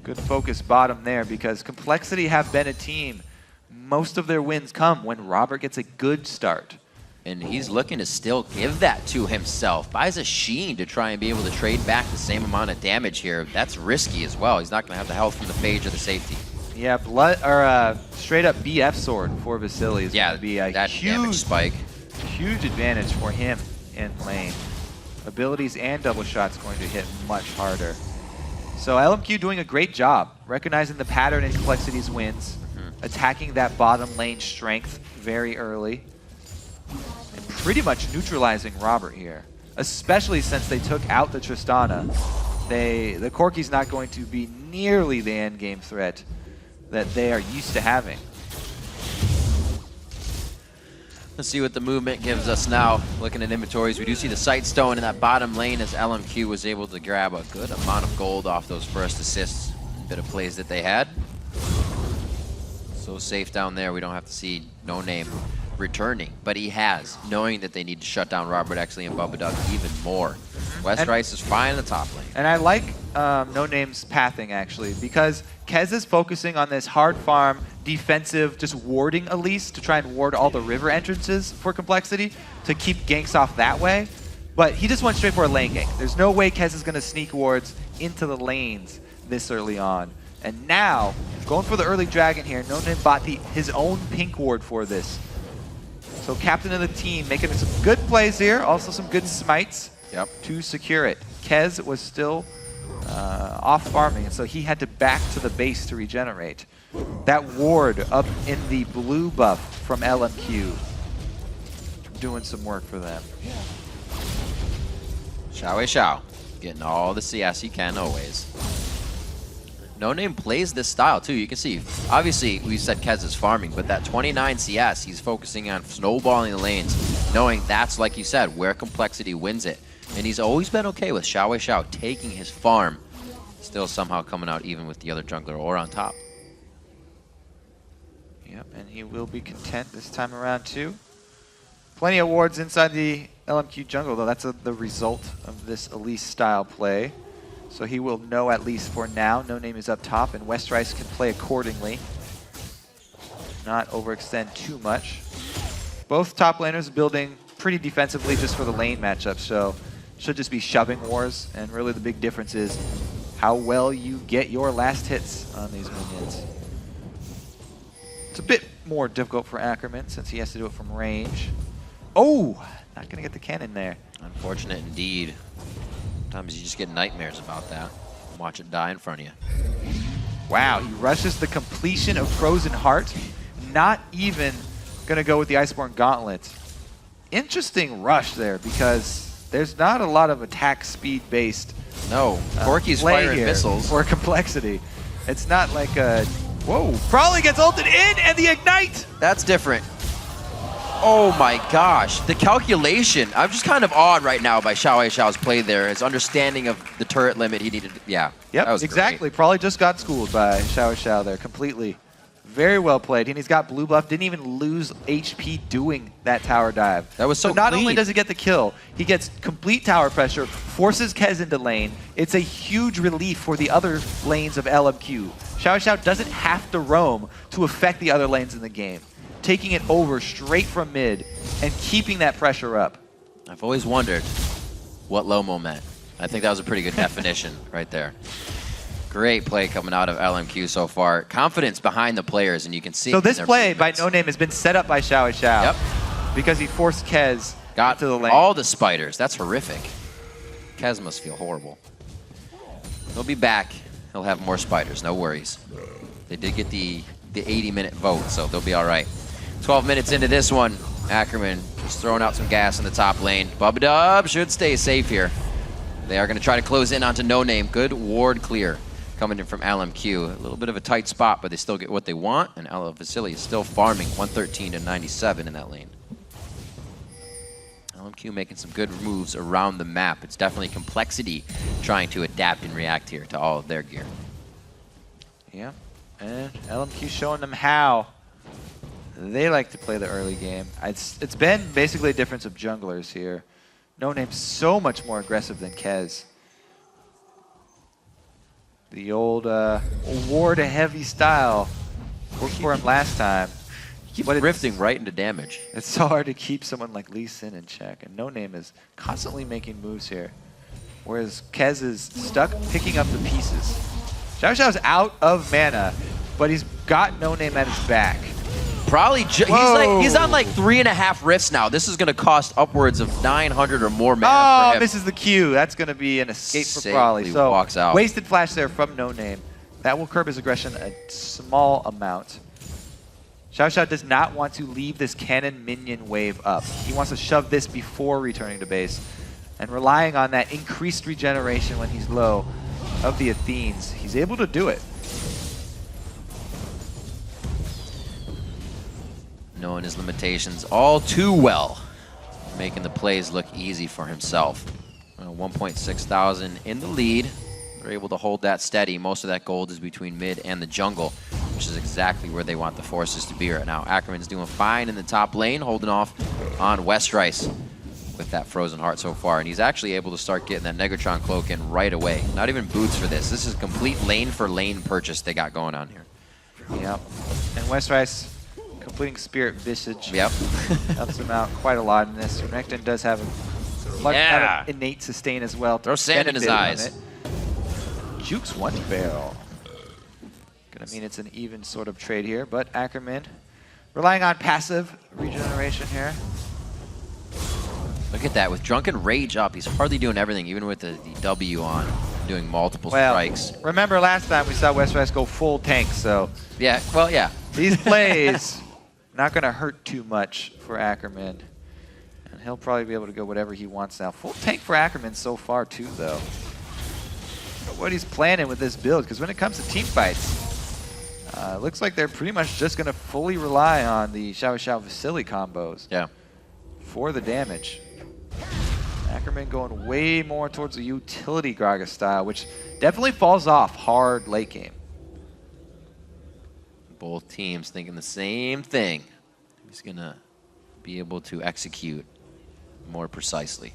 Good focus bottom there because Complexity have been a team. Most of their wins come when Robert gets a good start. And he's looking to still give that to himself. Buys a Sheen to try and be able to trade back the same amount of damage here. That's risky as well. He's not going to have the health from the Phage or the safety. Yeah, straight up BF sword for Vasily is going to be a that damage spike. Huge advantage for him in lane. Abilities and double shots going to hit much harder. So LMQ doing a great job recognizing the pattern in Complexity's wins, attacking that bottom lane strength very early, and pretty much neutralizing Robert here, especially since they took out the Tristana. The Corki's not going to be nearly the end game threat that they are used to having. Let's see what the movement gives us now. Looking at inventories, we do see the Sightstone in that bottom lane as LMQ was able to grab a good amount of gold off those first assists. Bit of plays that they had. So safe down there, we don't have to see No Name returning, but he has, knowing that they need to shut down Robert Exley and Bubadub even more. West Rice is fine in the top lane. And I like No Name's pathing actually, because Kez is focusing on this hard farm, defensive, just warding Elise to try and ward all the river entrances for Complexity to keep ganks off that way. But he just went straight for a lane gank. There's no way Kez is going to sneak wards into the lanes this early on. And now, going for the early dragon here, No Name bought his own pink ward for this. So captain of the team making some good plays here, also some good smites to secure it. Kez was still off farming, and so he had to back to the base to regenerate. That ward up in the blue buff from LMQ doing some work for them. Xiao getting all the CS he can always. No Name plays this style too. You can see, obviously we said Kez is farming, but that 29 CS, he's focusing on snowballing the lanes, knowing that's, like you said, where Complexity wins it. And he's always been okay with Xiao taking his farm, still somehow coming out even with the other jungler or on top. Yep, and he will be content this time around too. Plenty of wards inside the LMQ jungle, though. That's the result of this Elise style play. So he will know, at least for now, No Name is up top, and West Rice can play accordingly. Not overextend too much. Both top laners building pretty defensively just for the lane matchup, so should just be shoving wars, and really the big difference is how well you get your last hits on these minions. It's a bit more difficult for Ackerman since he has to do it from range. Oh, not gonna get the cannon there. Unfortunate indeed. Sometimes you just get nightmares about that. Watch it die in front of you. Wow, he rushes the completion of Frozen Heart. Not even gonna go with the Iceborne Gauntlet. interesting rush there because there's not a lot of attack speed based. No, Corky's firing missiles. For complexity. It's not like a, whoa, Crawley gets ulted in and the ignite! That's different. Oh my gosh, the calculation. I'm just kind of awed right now by Xiao's play there. His understanding of the turret limit he needed. Yeah, yep, that was exactly. Great. Probably just got schooled by Xiao there completely. Very well played. And he's got blue buff. Didn't even lose HP doing that tower dive. That was so not clean. only does he get the kill, he gets complete tower pressure, forces Kez into lane. It's a huge relief for the other lanes of LMQ. Xiao doesn't have to roam to affect the other lanes in the game. Taking it over straight from mid and keeping that pressure up. I've always wondered what Lomo meant. I think that was a pretty good definition right there. Great play coming out of LMQ so far. Confidence behind the players, and you can see. So this play by No Name has been set up by Xiao. Yep. Because he forced Kez Got to the lane. all the spiders. That's horrific. Kez must feel horrible. He'll be back. He'll have more spiders. No worries. They did get the 80-minute vote, so they'll be all right. 12 minutes into this one, Ackerman just throwing out some gas in the top lane. Bubba Dub should stay safe here. They are going to try to close in onto No Name. Good ward clear coming in from LMQ. A little bit of a tight spot, but they still get what they want, and Vasily is still farming 113 to 97 in that lane. LMQ making some good moves around the map. It's definitely complexity trying to adapt and react here to all of their gear. Yeah, and LMQ showing them how they like to play the early game. It's been basically a difference of junglers here. No Name's so much more aggressive than Kez. The old ward-heavy style worked for him last time. He keeps drifting right into damage. It's so hard to keep someone like Lee Sin in check, and No Name is constantly making moves here. Whereas Kez is stuck picking up the pieces. Xiao's out of mana, but he's got No Name at his back. Probably, he's on like 3.5 rifts now. This is going to cost upwards of 900 or more mana for him. Misses the Q. That's going to be an escape for Crawley. So walks out. Wasted flash there from No Name. That will curb his aggression a small amount. Xiao does not want to leave this cannon minion wave up. He wants to shove this before returning to base. And relying on that increased regeneration when he's low of the Athenes, he's able to do it. Knowing his limitations all too well, making the plays look easy for himself. 1.6 thousand in the lead. They're able to hold that steady. Most of that gold is between mid and the jungle, which is exactly where they want the forces to be right now. Ackerman's doing fine in the top lane, holding off on Westrice with that Frozen Heart so far, and he's actually able to start getting that Negatron Cloak in right away. Not even boots for this. This is a complete lane-for-lane purchase they got going on here. Yep. And Westrice completing Spirit Visage. Yep. Helps him out quite a lot in this. Renekton does have an innate sustain as well. Throw sand in his eyes. Jukes one barrel. Gonna mean it's an even sort of trade here, but Ackerman relying on passive regeneration here. Look at that, with Drunken Rage up, he's hardly doing everything, even with the W on, doing multiple strikes. Remember last time we saw Westrice go full tank, so... Yeah, well, yeah. These plays, not gonna hurt too much for Ackerman. And he'll probably be able to go whatever he wants now. Full tank for Ackerman so far too, though. What he's planning with this build, because when it comes to team fights, looks like they're pretty much just going to fully rely on the Xiao Vasily combos for the damage. Ackerman going way more towards the utility Gragas style, which definitely falls off hard late game. Both teams thinking the same thing. He's going to be able to execute more precisely.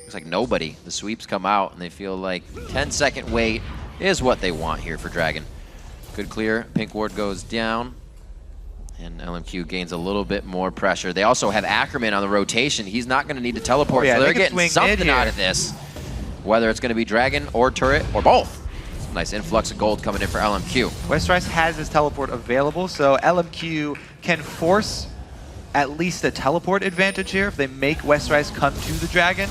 Looks like nobody. The sweeps come out, and they feel like 10-second wait is what they want here for Dragon. Good clear. Pink ward goes down, and LMQ gains a little bit more pressure. They also have Ackerman on the rotation. He's not going to need to teleport, so they're getting something out of this. Whether it's going to be Dragon or Turret or both. Nice influx of gold coming in for LMQ. Westrice has his teleport available, so LMQ can force at least a teleport advantage here if they make Westrice come to the Dragon.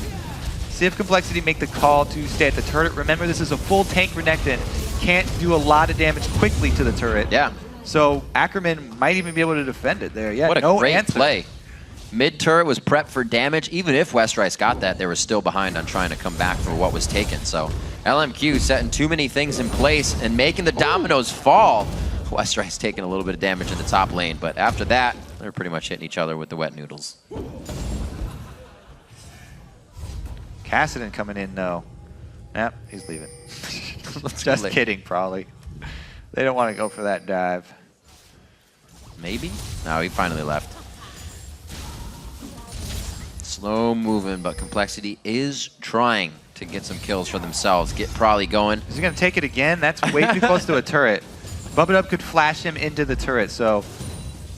See if Complexity make the call to stay at the turret. Remember, this is a full tank Renekton. Can't do a lot of damage quickly to the turret. Yeah. So Ackerman might even be able to defend it there. Yeah, what a great play. Mid turret was prepped for damage. Even if Westrice got that, they were still behind on trying to come back for what was taken. So LMQ setting too many things in place and making the dominoes fall. Westrice taking a little bit of damage in the top lane, but after that, they're pretty much hitting each other with the wet noodles. Kassadin coming in though. Yep, he's leaving. Just kidding, probably. They don't want to go for that dive. Maybe? No, he finally left. Slow moving, but Complexity is trying to get some kills for themselves. Get Probably going. Is he going to take it again? That's way too close to a turret. Bubba could flash him into the turret, so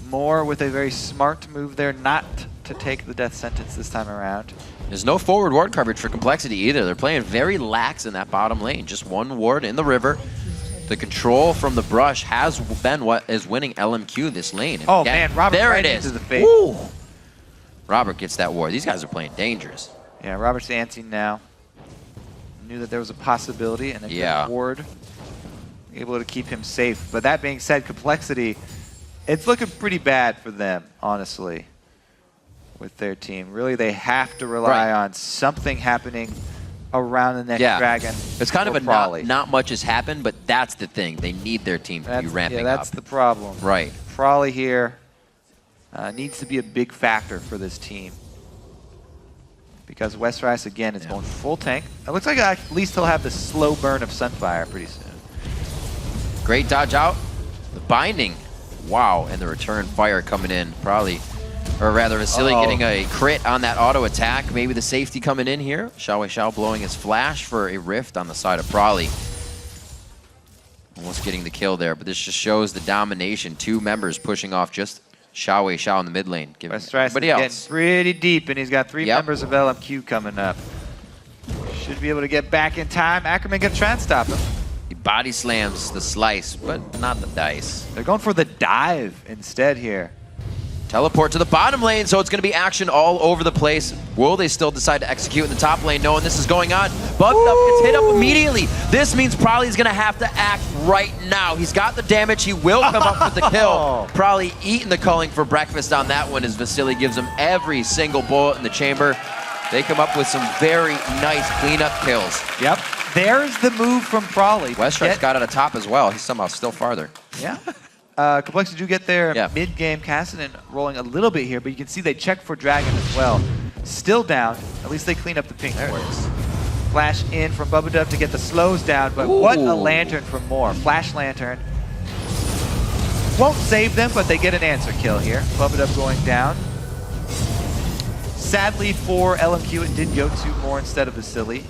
Moore with a very smart move there not to take the death sentence this time around. There's no forward ward coverage for Complexity either. They're playing very lax in that bottom lane. Just one ward in the river. The control from the brush has been what is winning LMQ this lane. And oh again, man, Robert there right it is. into the face. Woo! Robert gets that ward. These guys are playing dangerous. Yeah, Robert's antsy now. Knew that there was a possibility, and a good ward able to keep him safe. But that being said, Complexity, it's looking pretty bad for them, honestly, with their team. Really, they have to rely on something happening around the next dragon. It's kind of a not much has happened, but that's the thing. They need their team to be ramping up. Yeah, that's the problem. Right. Frawley here needs to be a big factor for this team. Because Westrice, again, is going full tank. It looks like at least he'll have the slow burn of Sunfire pretty soon. Great dodge out. The binding. Wow, and the return fire coming in. Probably, or rather, Vasily getting a crit on that auto attack. Maybe the safety coming in here. Xiao blowing his flash for a rift on the side of Probably. Almost getting the kill there, but this just shows the domination. Two members pushing off just Xiao in the mid lane. Everybody else getting pretty deep, and he's got 3 members of LMQ coming up. Should be able to get back in time. Ackerman gonna try and stop him. He body slams the slice, but not the dice. They're going for the dive instead here. Teleport to the bottom lane, so it's going to be action all over the place. Will they still decide to execute in the top lane knowing this is going on? Bugged up, gets hit up immediately. This means Probably's going to have to act right now. He's got the damage. He will come up with the kill. Probably eating the culling for breakfast on that one as Vasily gives him every single bullet in the chamber. They come up with some very nice cleanup kills. Yep. There's the move from Frawley. Westrice got it atop as well. He's somehow still farther. Yeah. Complexity do get their mid-game. Kassadin rolling a little bit here, but you can see they check for Dragon as well. Still down. At least they clean up the pink wards. Flash in from Bubba to get the slows down, but what a lantern from Moore. Flash lantern. Won't save them, but they get an answer kill here. Bubba going down. Sadly for LMQ, it did go to Moore instead of Vasily.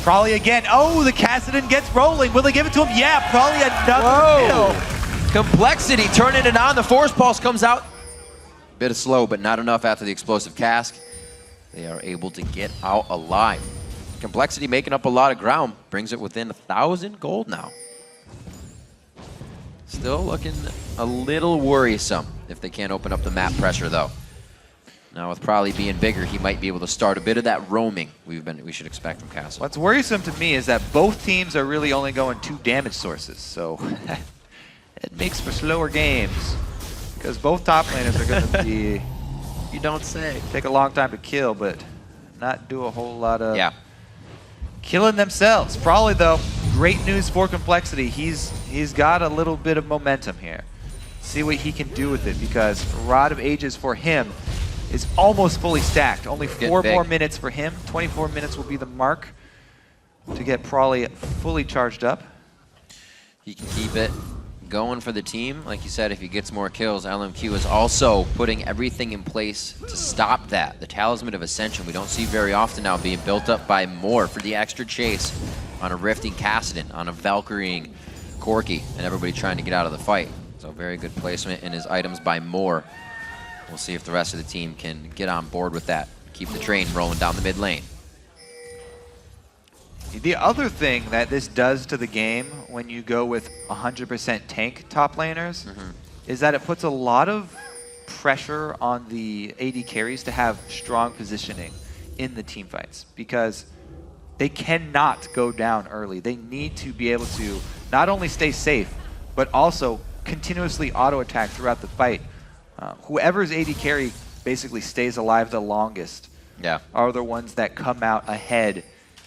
Probably again. Oh, the Kassadin gets rolling. Will they give it to him? Yeah, probably another kill. Complexity turning it on. The Force Pulse comes out. Bit of slow, but not enough after the explosive cask. They are able to get out alive. Complexity making up a lot of ground. Brings it within 1,000 gold now. Still looking a little worrisome if they can't open up the map pressure, though. Now, with Probably being bigger, he might be able to start a bit of that roaming we should expect from Castle. What's worrisome to me is that both teams are really only going 2 damage sources, so it makes for slower games. Because both top laners are going to be, you don't say, take a long time to kill, but not do a whole lot of killing themselves. Probably though, great news for Complexity. He's got a little bit of momentum here. See what he can do with it, because Rod of Ages for him is almost fully stacked. Only 4 more minutes for him. 24 minutes will be the mark to get Probably fully charged up. He can keep it going for the team. Like you said, if he gets more kills, LMQ is also putting everything in place to stop that. The Talisman of Ascension we don't see very often now being built up by Moore for the extra chase on a Rifting Kassadin, on a Valkyrie Corki, and everybody trying to get out of the fight. So very good placement in his items by Moore. We'll see if the rest of the team can get on board with that. Keep the train rolling down the mid lane. The other thing that this does to the game when you go with 100% tank top laners is that it puts a lot of pressure on the AD carries to have strong positioning in the team fights, because they cannot go down early. They need to be able to not only stay safe, but also continuously auto attack throughout the fight. Whoever's AD carry basically stays alive the longest are the ones that come out ahead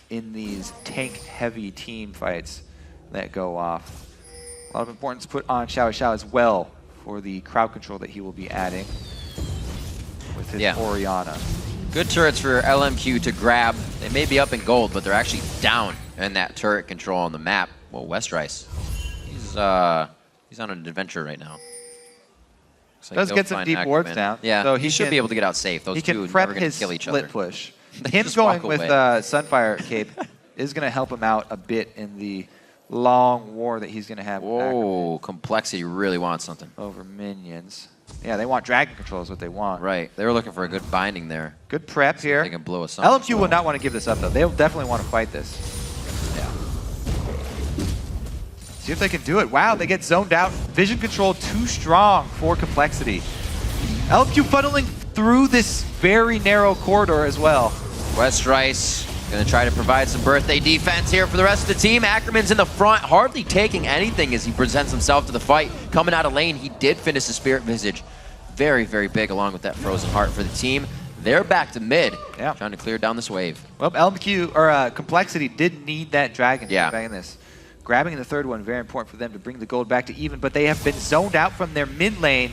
in these tank-heavy team fights that go off. A lot of importance put on Xiao Xiao as well for the crowd control that he will be adding with his Orianna. Good turrets for LMQ to grab. They may be up in gold, but they're actually down in that turret control on the map. Well, Westrice, he's on an adventure right now. Like does get some deep wards down. Yeah, so he should be able to get out safe. Those two are never going to kill each other. He can prep his split push. Him going with Sunfire Cape is going to help him out a bit in the long war that he's going to have. Whoa, Complexity really wants something. Over minions. Yeah, they want dragon control is what they want. Right. They were looking for a good binding there. Good prep here. They can blow us up. LMQ will not want to give this up, though. They'll definitely want to fight this. Yeah. See if they can do it. Wow, they get zoned out. Vision control too strong for Complexity. LMQ funneling through this very narrow corridor as well. Westrice going to try to provide some birthday defense here for the rest of the team. Ackerman's in the front, hardly taking anything as he presents himself to the fight. Coming out of lane, he did finish the Spirit Visage. Very, very big along with that Frozen Heart for the team. They're back to mid, trying to clear down this wave. Well, LMQ, or Complexity did need that dragon to get back in this. Grabbing the third one, very important for them to bring the gold back to even, but they have been zoned out from their mid lane.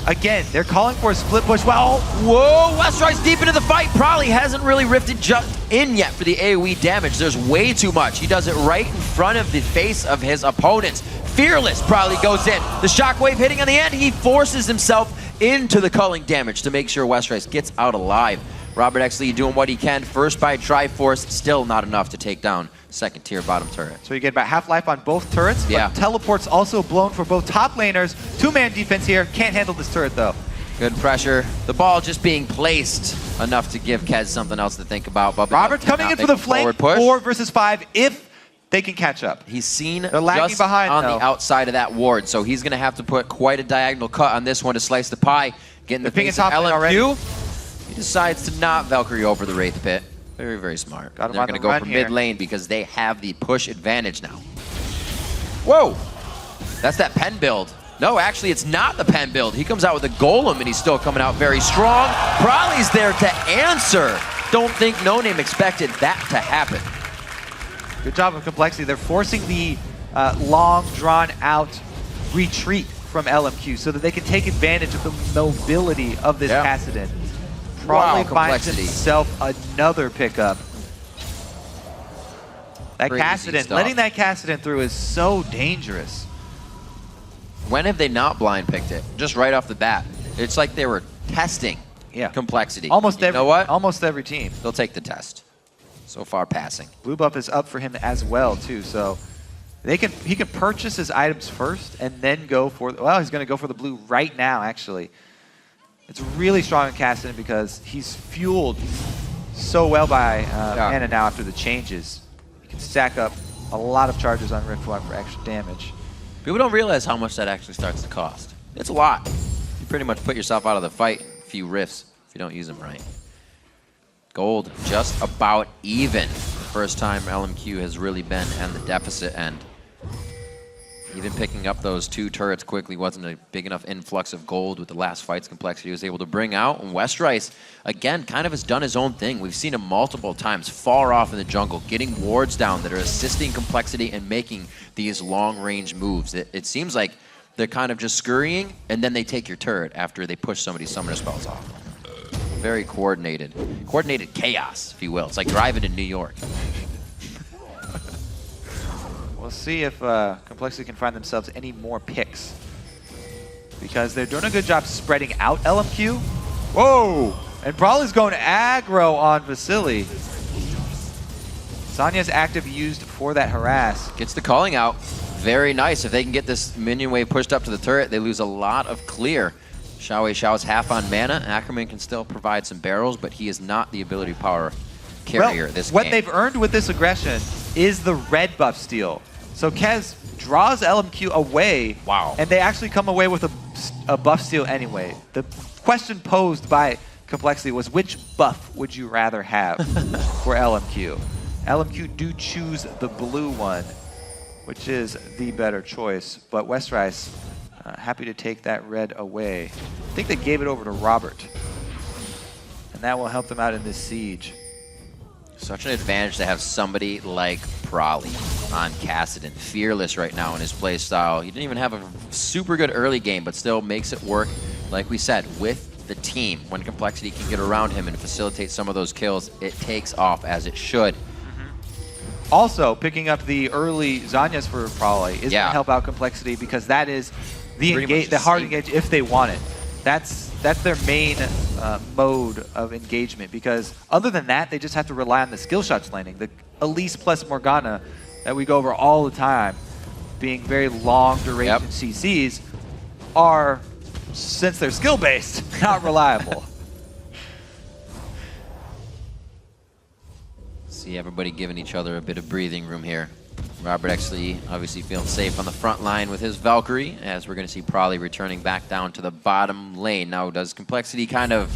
Again, they're calling for a split push. Well, whoa, Westrice deep into the fight. Probably hasn't really rifted just in yet for the AoE damage. There's way too much. He does it right in front of the face of his opponents. Fearless probably goes in. The shockwave hitting on the end. He forces himself into the culling damage to make sure Westrice gets out alive. Robert Exley doing what he can. First by Triforce, still not enough to take down second tier bottom turret. So you get about half life on both turrets, but teleport's also blown for both top laners. Two-man defense here. Can't handle this turret, though. Good pressure. The ball just being placed enough to give Kez something else to think about. Robert's coming in for the flank, 4 versus 5, if they can catch up. He's seen They're lagging just behind, on though. the outside of that ward, so he's going to have to put quite a diagonal cut on this one to slice the pie. Getting the face of LMQ. He decides to not Valkyrie over the Wraith Pit. Very, very smart. They're going to go for mid lane because they have the push advantage now. Whoa! That's that pen build. No, actually, it's not the pen build. He comes out with a golem, and he's still coming out very strong. Prolly's there to answer. Don't think No Name expected that to happen. Good job of Complexity. They're forcing the long, drawn-out retreat from LMQ so that they can take advantage of the mobility of this Kassadin. Probably finds himself another pickup. That Kassadin, letting that Kassadin through is so dangerous. When have they not blind picked it? Just right off the bat. It's like they were testing Complexity. Almost you know what? Almost every team. They'll take the test. So far passing. Blue buff is up for him as well too, so he can purchase his items first and then go for well, he's going to go for the blue right now actually. It's really strong in Kassadin because he's fueled so well by mana now after the changes. He can stack up a lot of charges on Riftwalk for extra damage. People don't realize how much that actually starts to cost. It's a lot. You pretty much put yourself out of the fight in a few rifts if you don't use them right. Gold just about even. First time LMQ has really been on the deficit end. Even picking up those 2 turrets quickly wasn't a big enough influx of gold with the last fights Complexity was able to bring out. And Westrice, again, kind of has done his own thing. We've seen him multiple times far off in the jungle, getting wards down that are assisting Complexity and making these long-range moves. It seems like they're kind of just scurrying, and then they take your turret after they push somebody's summoner spells off. Very coordinated. Coordinated chaos, if you will. It's like driving in New York. We'll see if Complexity can find themselves any more picks. Because they're doing a good job spreading out LMQ. Whoa! And Brawly's going aggro on Vasily. Sonya's active used for that harass. Gets the calling out. Very nice. If they can get this minion wave pushed up to the turret, they lose a lot of clear. Xiao's half on mana. Ackerman can still provide some barrels, but he is not the ability power carrier this game. What they've earned with this aggression is the red buff steal. So Kez draws LMQ away, and they actually come away with a buff steal anyway. The question posed by Complexity was, which buff would you rather have for LMQ? LMQ do choose the blue one, which is the better choice, but Westrice happy to take that red away. I think they gave it over to Robert. And that will help them out in this siege. Such an advantage to have somebody like Prolly on Kassadin. Fearless right now in his play style. He didn't even have a super good early game, but still makes it work, like we said, with the team. When Complexity can get around him and facilitate some of those kills, it takes off as it should. Also, picking up the early Zanyas for Prolly is going to help out Complexity because that is the hard engage if they want it. That's their main mode of engagement because other than that, they just have to rely on the skill shots landing. The Elise plus Morgana that we go over all the time, being very long duration CCs, are, since they're skill-based, not reliable. See everybody giving each other a bit of breathing room here. Robert actually obviously feeling safe on the front line with his Valkyrie, as we're going to see Prolly returning back down to the bottom lane. Now, does Complexity kind of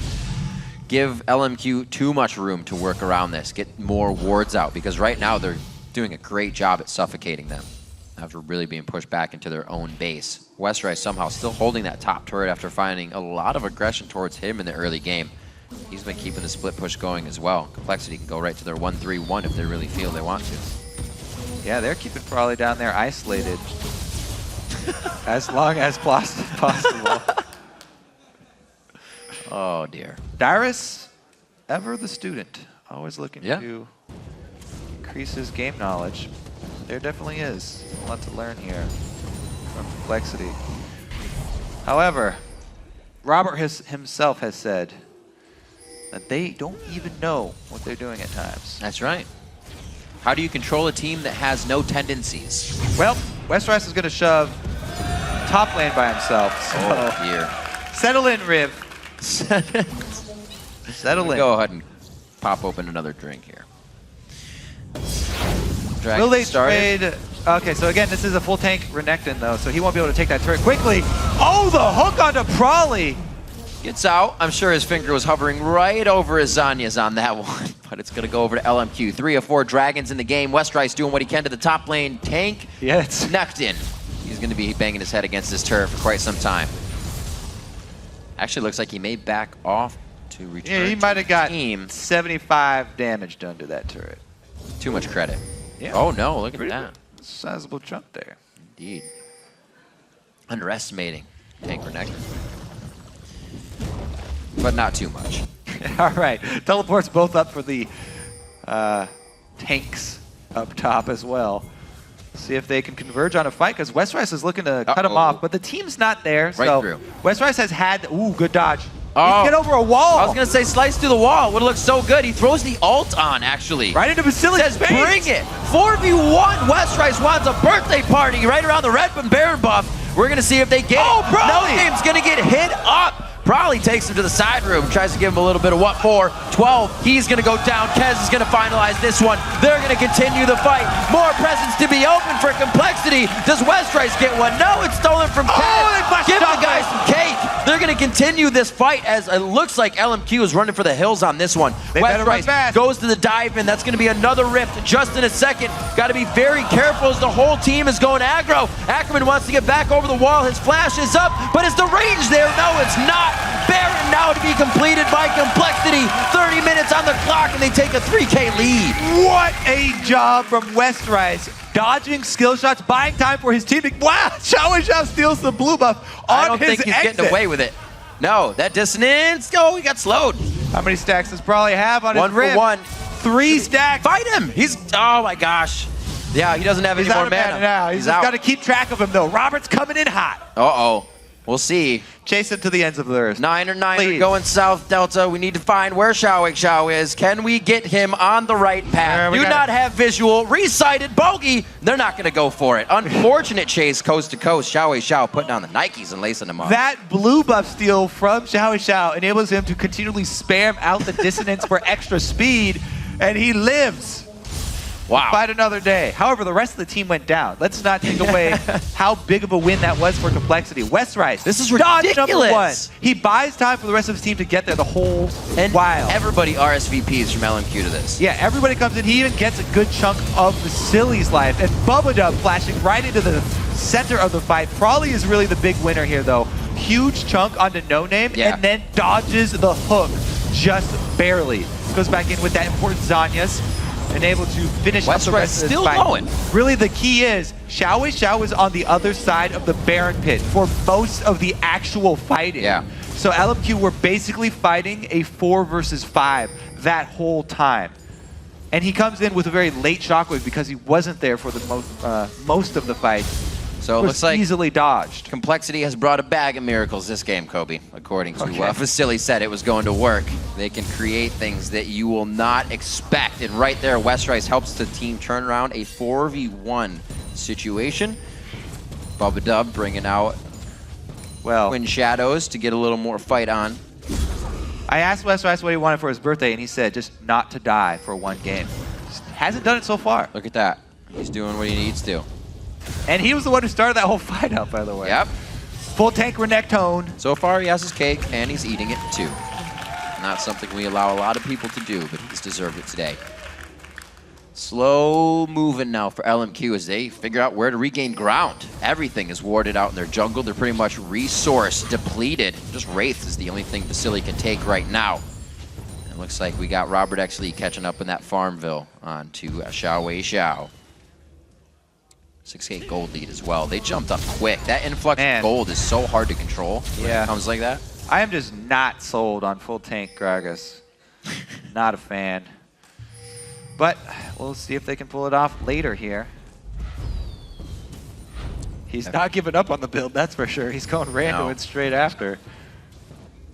give LMQ too much room to work around this, get more wards out? Because right now they're doing a great job at suffocating them after really being pushed back into their own base. Westrice somehow still holding that top turret after finding a lot of aggression towards him in the early game. He's been keeping the split push going as well. Complexity can go right to their 1-3-1 if they really feel they want to. Yeah, they're keeping Prolly down there isolated as long as possible. Oh, dear. Dyrus, ever the student, always looking to increase his game knowledge. There definitely is a lot to learn here from Complexity. However, Robert himself has said that they don't even know what they're doing at times. That's right. How do you control a team that has no tendencies? Well, Westrice is going to shove top lane by himself. So oh, dear. Settle in, Riv. Settle in. Go ahead and pop open another drink here. Will they trade? Okay, so again, this is a full tank Renekton, though, so he won't be able to take that turret quickly. Oh, the hook onto Prolly! Gets out. I'm sure his finger was hovering right over his Zanyas on that one, but it's going to go over to LMQ. 3 of 4 dragons in the game. Westrice doing what he can to the top lane. Tank necked in. He's going to be banging his head against this turret for quite some time. Actually, looks like he may back off to return. Yeah, he might have got 75 damage done to that turret. Too much credit. Yeah. Oh, no, look at that. Sizable chunk there. Indeed. Underestimating Tank Renekton. But not too much. All right, teleports both up for the tanks up top as well. See if they can converge on a fight, because Westrice is looking to cut him off, but the team's not there. Right so through. Westrice has had, good dodge. Oh, he can get over a wall. I was going to say slice through the wall. It would look so good. He throws the ult on, actually. Right into Basili's Says, face. bring it. 4v1. Westrice wants a birthday party right around the red Baron buff. We're going to see if they get it. Prolly. No name's going to get hit up. Prolly takes him to the side room, tries to give him a little bit of what for. 12, he's going to go down. Kez is going to finalize this one. They're going to continue the fight. More presents to be open for Complexity. Does Westrice get one? No, it's stolen from Kez. Give the guys some cake. They're going to continue this fight as it looks like LMQ is running for the hills on this one. Westrice goes to the dive in. That's going to be another rift just in a second. Got to be very careful as the whole team is going aggro. Ackerman wants to get back over the wall. His flash is up, but is the range there? No, it's not. Baron now to be completed by Complexity. 30 minutes on the clock, and they take a 3K lead. What a job from Westrice. Dodging skill shots, buying time for his team. Wow, Xiao steals the blue buff on I don't his think he's exit. getting away with it. No, that dissonance. Oh, he got slowed. How many stacks does Prolly have on his One rib? for one. 3 stacks. Fight him. He's, oh my gosh. Yeah, he doesn't have any more mana. Now. He's just got to keep track of him, though. Robert's coming in hot. Uh-oh. We'll see. Chase him to the ends of the earth. 9 going south, Delta. We need to find where Xiao is. Can we get him on the right path? Do not have visual. Resighted bogey. They're not going to go for it. Unfortunate chase coast to coast. Xiao putting on the Nikes and lacing them up. That blue buff steal from Xiao enables him to continually spam out the dissonance for extra speed, and he lives. Wow. Fight another day. However, the rest of the team went down. Let's not take away how big of a win that was for Complexity. Westrice. This is ridiculous. Dodge number 1. He buys time for the rest of his team to get there the whole while. Everybody RSVPs from LMQ to this. Yeah, everybody comes in. He even gets a good chunk of the Silly's life. And Bubba Dub flashing right into the center of the fight. Probably is really the big winner here, though. Huge chunk onto No Name, and then dodges the hook just barely. Goes back in with that important Zanyas, and able to finish up the rest of this fight. Going. Really, the key is Xiao is on the other side of the Baron pit for most of the actual fighting. Yeah. So LMQ were basically fighting a 4 versus 5 that whole time. And he comes in with a very late shockwave because he wasn't there for the most of the fight. So it looks like easily dodged. Complexity has brought a bag of miracles this game, Kobe. According to Vasily said it was going to work. They can create things that you will not expect. And right there, Westrice helps the team turn around a 4v1 situation. Bubba Dub bringing out Twin Shadows to get a little more fight on. I asked Westrice what he wanted for his birthday, and he said just not to die for one game. Just hasn't done it so far. Look at that. He's doing what he needs to. And he was the one who started that whole fight up, by the way. Yep. Full tank Renekton. So far, he has his cake, and he's eating it too. Not something we allow a lot of people to do, but he's deserved it today. Slow moving now for LMQ as they figure out where to regain ground. Everything is warded out in their jungle. They're pretty much resource depleted. Just Wraith is the only thing Vasily can take right now. It looks like we got Robert X. Lee catching up in that Farmville onto Xiao. 6K gold lead as well. They jumped up quick. That influx of gold is so hard to control when it comes like that. I am just not sold on full tank Gragas. Not a fan. But we'll see if they can pull it off later here. He's not giving up on the build, that's for sure. He's going random and straight after.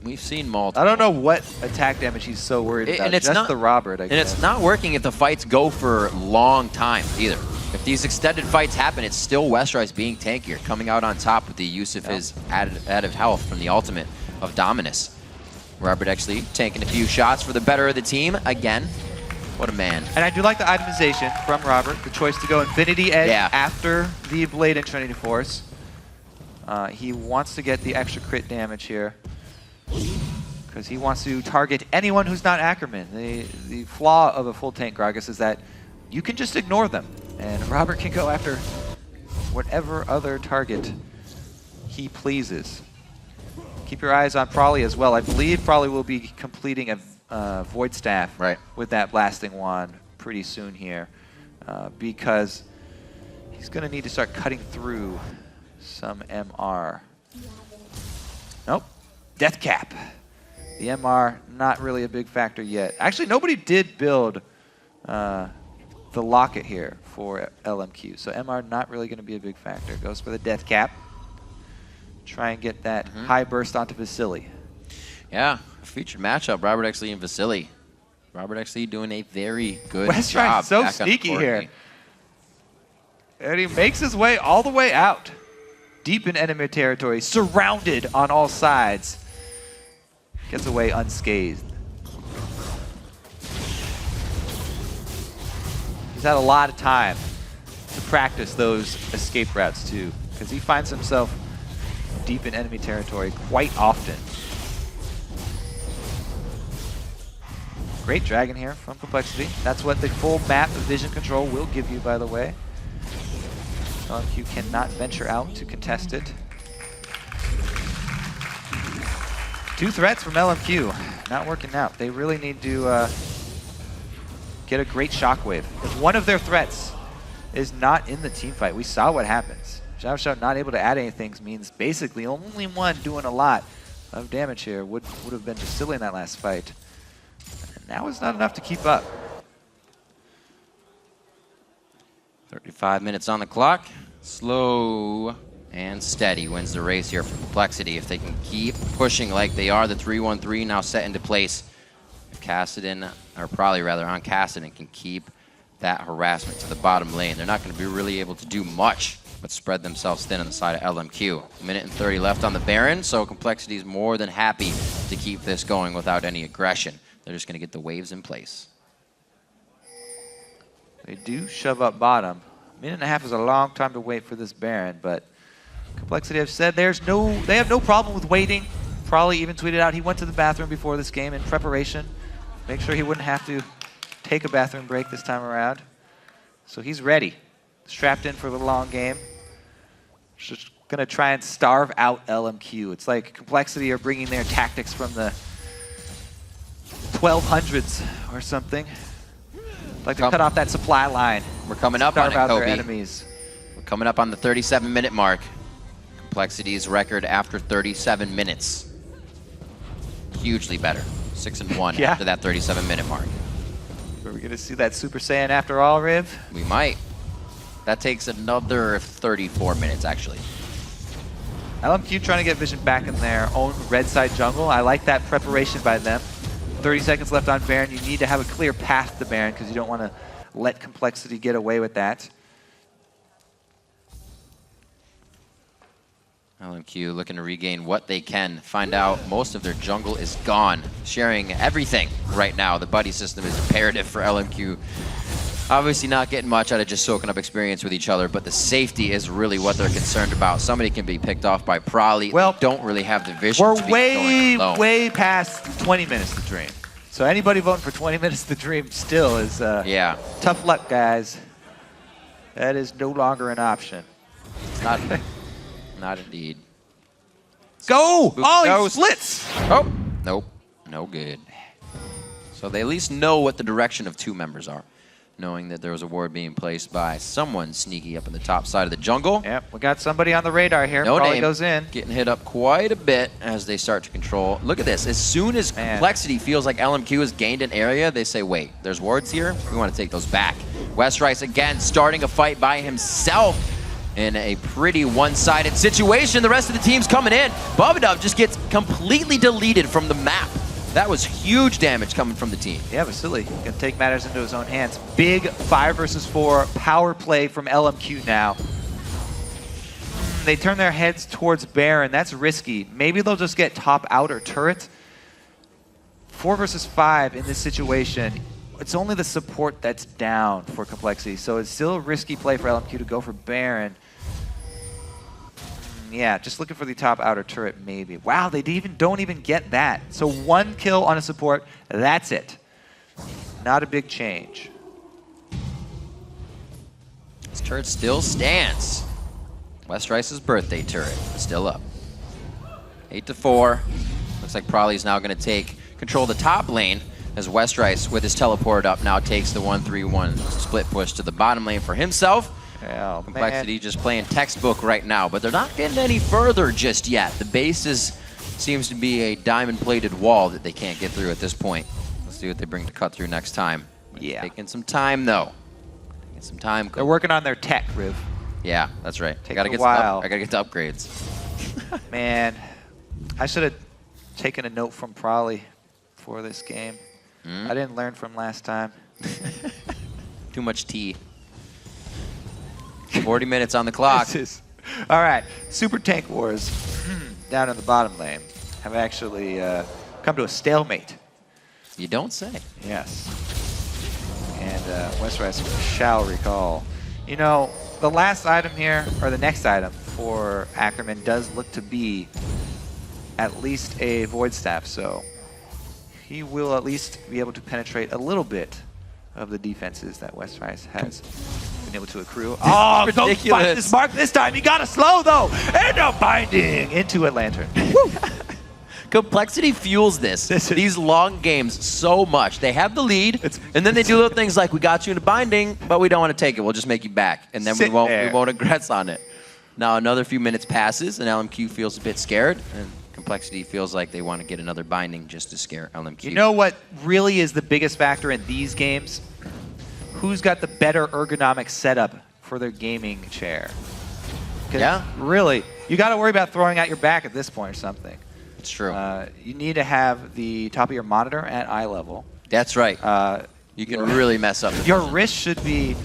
We've seen multiple. I don't know what attack damage he's so worried about. And it's just not the Robert, I guess. And it's not working if the fights go for long time either. If these extended fights happen, it's still Westrice being tankier, coming out on top with the use of his added health from the ultimate of Dominus. Robert actually tanking a few shots for the better of the team again. What a man. And I do like the itemization from Robert, the choice to go Infinity Edge after the Blade and Trinity Force. He wants to get the extra crit damage here because he wants to target anyone who's not Ackerman. The flaw of a full tank Gragas is that you can just ignore them, and Robert can go after whatever other target he pleases. Keep your eyes on Prolly as well. I believe Prolly will be completing a Void Staff with that Blasting Wand pretty soon here because he's going to need to start cutting through some MR. Nope. Death Cap. The MR, not really a big factor yet. Actually, nobody did build the Locket here for LMQ, so MR not really going to be a big factor. Goes for the Death Cap. Try and get that high burst onto Vasily. Yeah, featured matchup, Robert X. Lee and Vasily. Robert X. Lee doing a very good Westrice job. so back on sneaky court. here. And he makes his way all the way out. Deep in enemy territory, surrounded on all sides. Gets away unscathed. He's had a lot of time to practice those escape routes too, because he finds himself deep in enemy territory quite often. Great dragon here from Complexity. That's what the full map of vision control will give you, by the way. LMQ cannot venture out to contest it. 2 threats from LMQ. Not working out. They really need to get a great shockwave. If one of their threats is not in the team fight, we saw what happens. Xiao not able to add anything means basically only one doing a lot of damage here would have been Vasily in that last fight. And now it's not enough to keep up. 35 minutes on the clock. Slow and steady wins the race here for Complexity. If they can keep pushing like they are, the 3-1-3 now set into place. Kassadin, or probably rather on Kassadin, can keep that harassment to the bottom lane. They're not going to be really able to do much but spread themselves thin on the side of LMQ. 1:30 left on the Baron, so Complexity is more than happy to keep this going without any aggression. They're just going to get the waves in place. They do shove up bottom. 1.5 minutes is a long time to wait for this Baron, but Complexity have said they have no problem with waiting. Probably even tweeted out he went to the bathroom before this game in preparation. Make sure he wouldn't have to take a bathroom break this time around. So he's ready. Strapped in for the long game. Just gonna try and starve out LMQ. It's like Complexity are bringing their tactics from the 1200s or something. Like to cut off that supply line. We're coming up on it, Starve out Kobe. their enemies. We're coming up on the 37-minute mark. Complexity's record after 37 minutes. Hugely better. 6-1 Yeah. after that 37-minute mark. Are we gonna see that Super Saiyan after all, Riv? We might. That takes another 34 minutes, actually. LMQ trying to get Vision back in their own red side jungle. I like that preparation by them. 30 seconds left on Baron. You need to have a clear path to Baron because you don't want to let Complexity get away with that. LMQ looking to regain what they can. Find out most of their jungle is gone. Sharing everything right now. The buddy system is imperative for LMQ. Obviously not getting much out of just soaking up experience with each other, but the safety is really what they're concerned about. Somebody can be picked off by Prolly. Well, they don't really have the vision. We're to be going alone. way past 20 minutes to dream. So anybody voting for 20 minutes to dream still is yeah. Tough luck, guys. That is no longer an option. It's not, not indeed. Go! Boop Oh, he goes. splits! Oh, nope, no good. So they at least know what the direction of two members are, knowing that there was a ward being placed by someone sneaky up in the top side of the jungle. Yep, we got somebody on the radar here. No Probably name. goes in. Getting hit up quite a bit as they start to control. Look at this. As soon as Complexity feels like LMQ has gained an area, they say, wait, there's wards here? We want to take those back. Westrice again starting a fight by himself in a pretty one-sided situation. The rest of the team's coming in. Bubadub just gets completely deleted from the map. That was huge damage coming from the team. Yeah, Vasily gonna take matters into his own hands. Big 5 versus 4 power play from LMQ now. They turn their heads towards Baron. That's risky. Maybe they'll just get top outer turret. 4 versus 5 in this situation. It's only the support that's down for Complexity, so it's still a risky play for LMQ to go for Baron. Yeah, just looking for the top outer turret, maybe. Wow, they don't even get that. So 1 kill on a support, that's it. Not a big change. This turret still stands. Westrice's birthday turret still up. 8-4. Looks like Prolly's now going to take control of the top lane as Westrice, with his teleport up, now takes the 1-3-1 split push to the bottom lane for himself. Oh, Complexity man. just playing textbook right now, but they're not getting any further just yet. The base seems to be a diamond-plated wall that they can't get through at this point. Let's see what they bring to cut through next time. Yeah. Taking some time, though. Taking some time. They're working on their tech, Riv. Yeah, that's right. I gotta a get while. I gotta get the upgrades. Man, I should have taken a note from Prolly for this game. I didn't learn from last time. Too much tea. 40 minutes on the clock. All right, Super Tank Wars down in the bottom lane have actually come to a stalemate. You don't say. Yes. And Westrice shall recall. You know, the last item here, or the next item for Ackerman does look to be at least a Void Staff, so he will at least be able to penetrate a little bit of the defenses that Westrice has been able to accrue. Oh, don't fight this mark this time. You got to slow, though. And a binding into a lantern. Complexity fuels these long games so much. They have the lead, and then they do little things like, we got you in a binding, but we don't want to take it. We'll just make you back, and then we won't aggress on it. Now another few minutes passes, and LMQ feels a bit scared, and Complexity feels like they want to get another binding just to scare LMQ. You know what really is the biggest factor in these games? Who's got the better ergonomic setup for their gaming chair? Yeah. Really, you got to worry about throwing out your back at this point or something. It's true. You need to have the top of your monitor at eye level. That's right. You can really mess up. Your wrist should be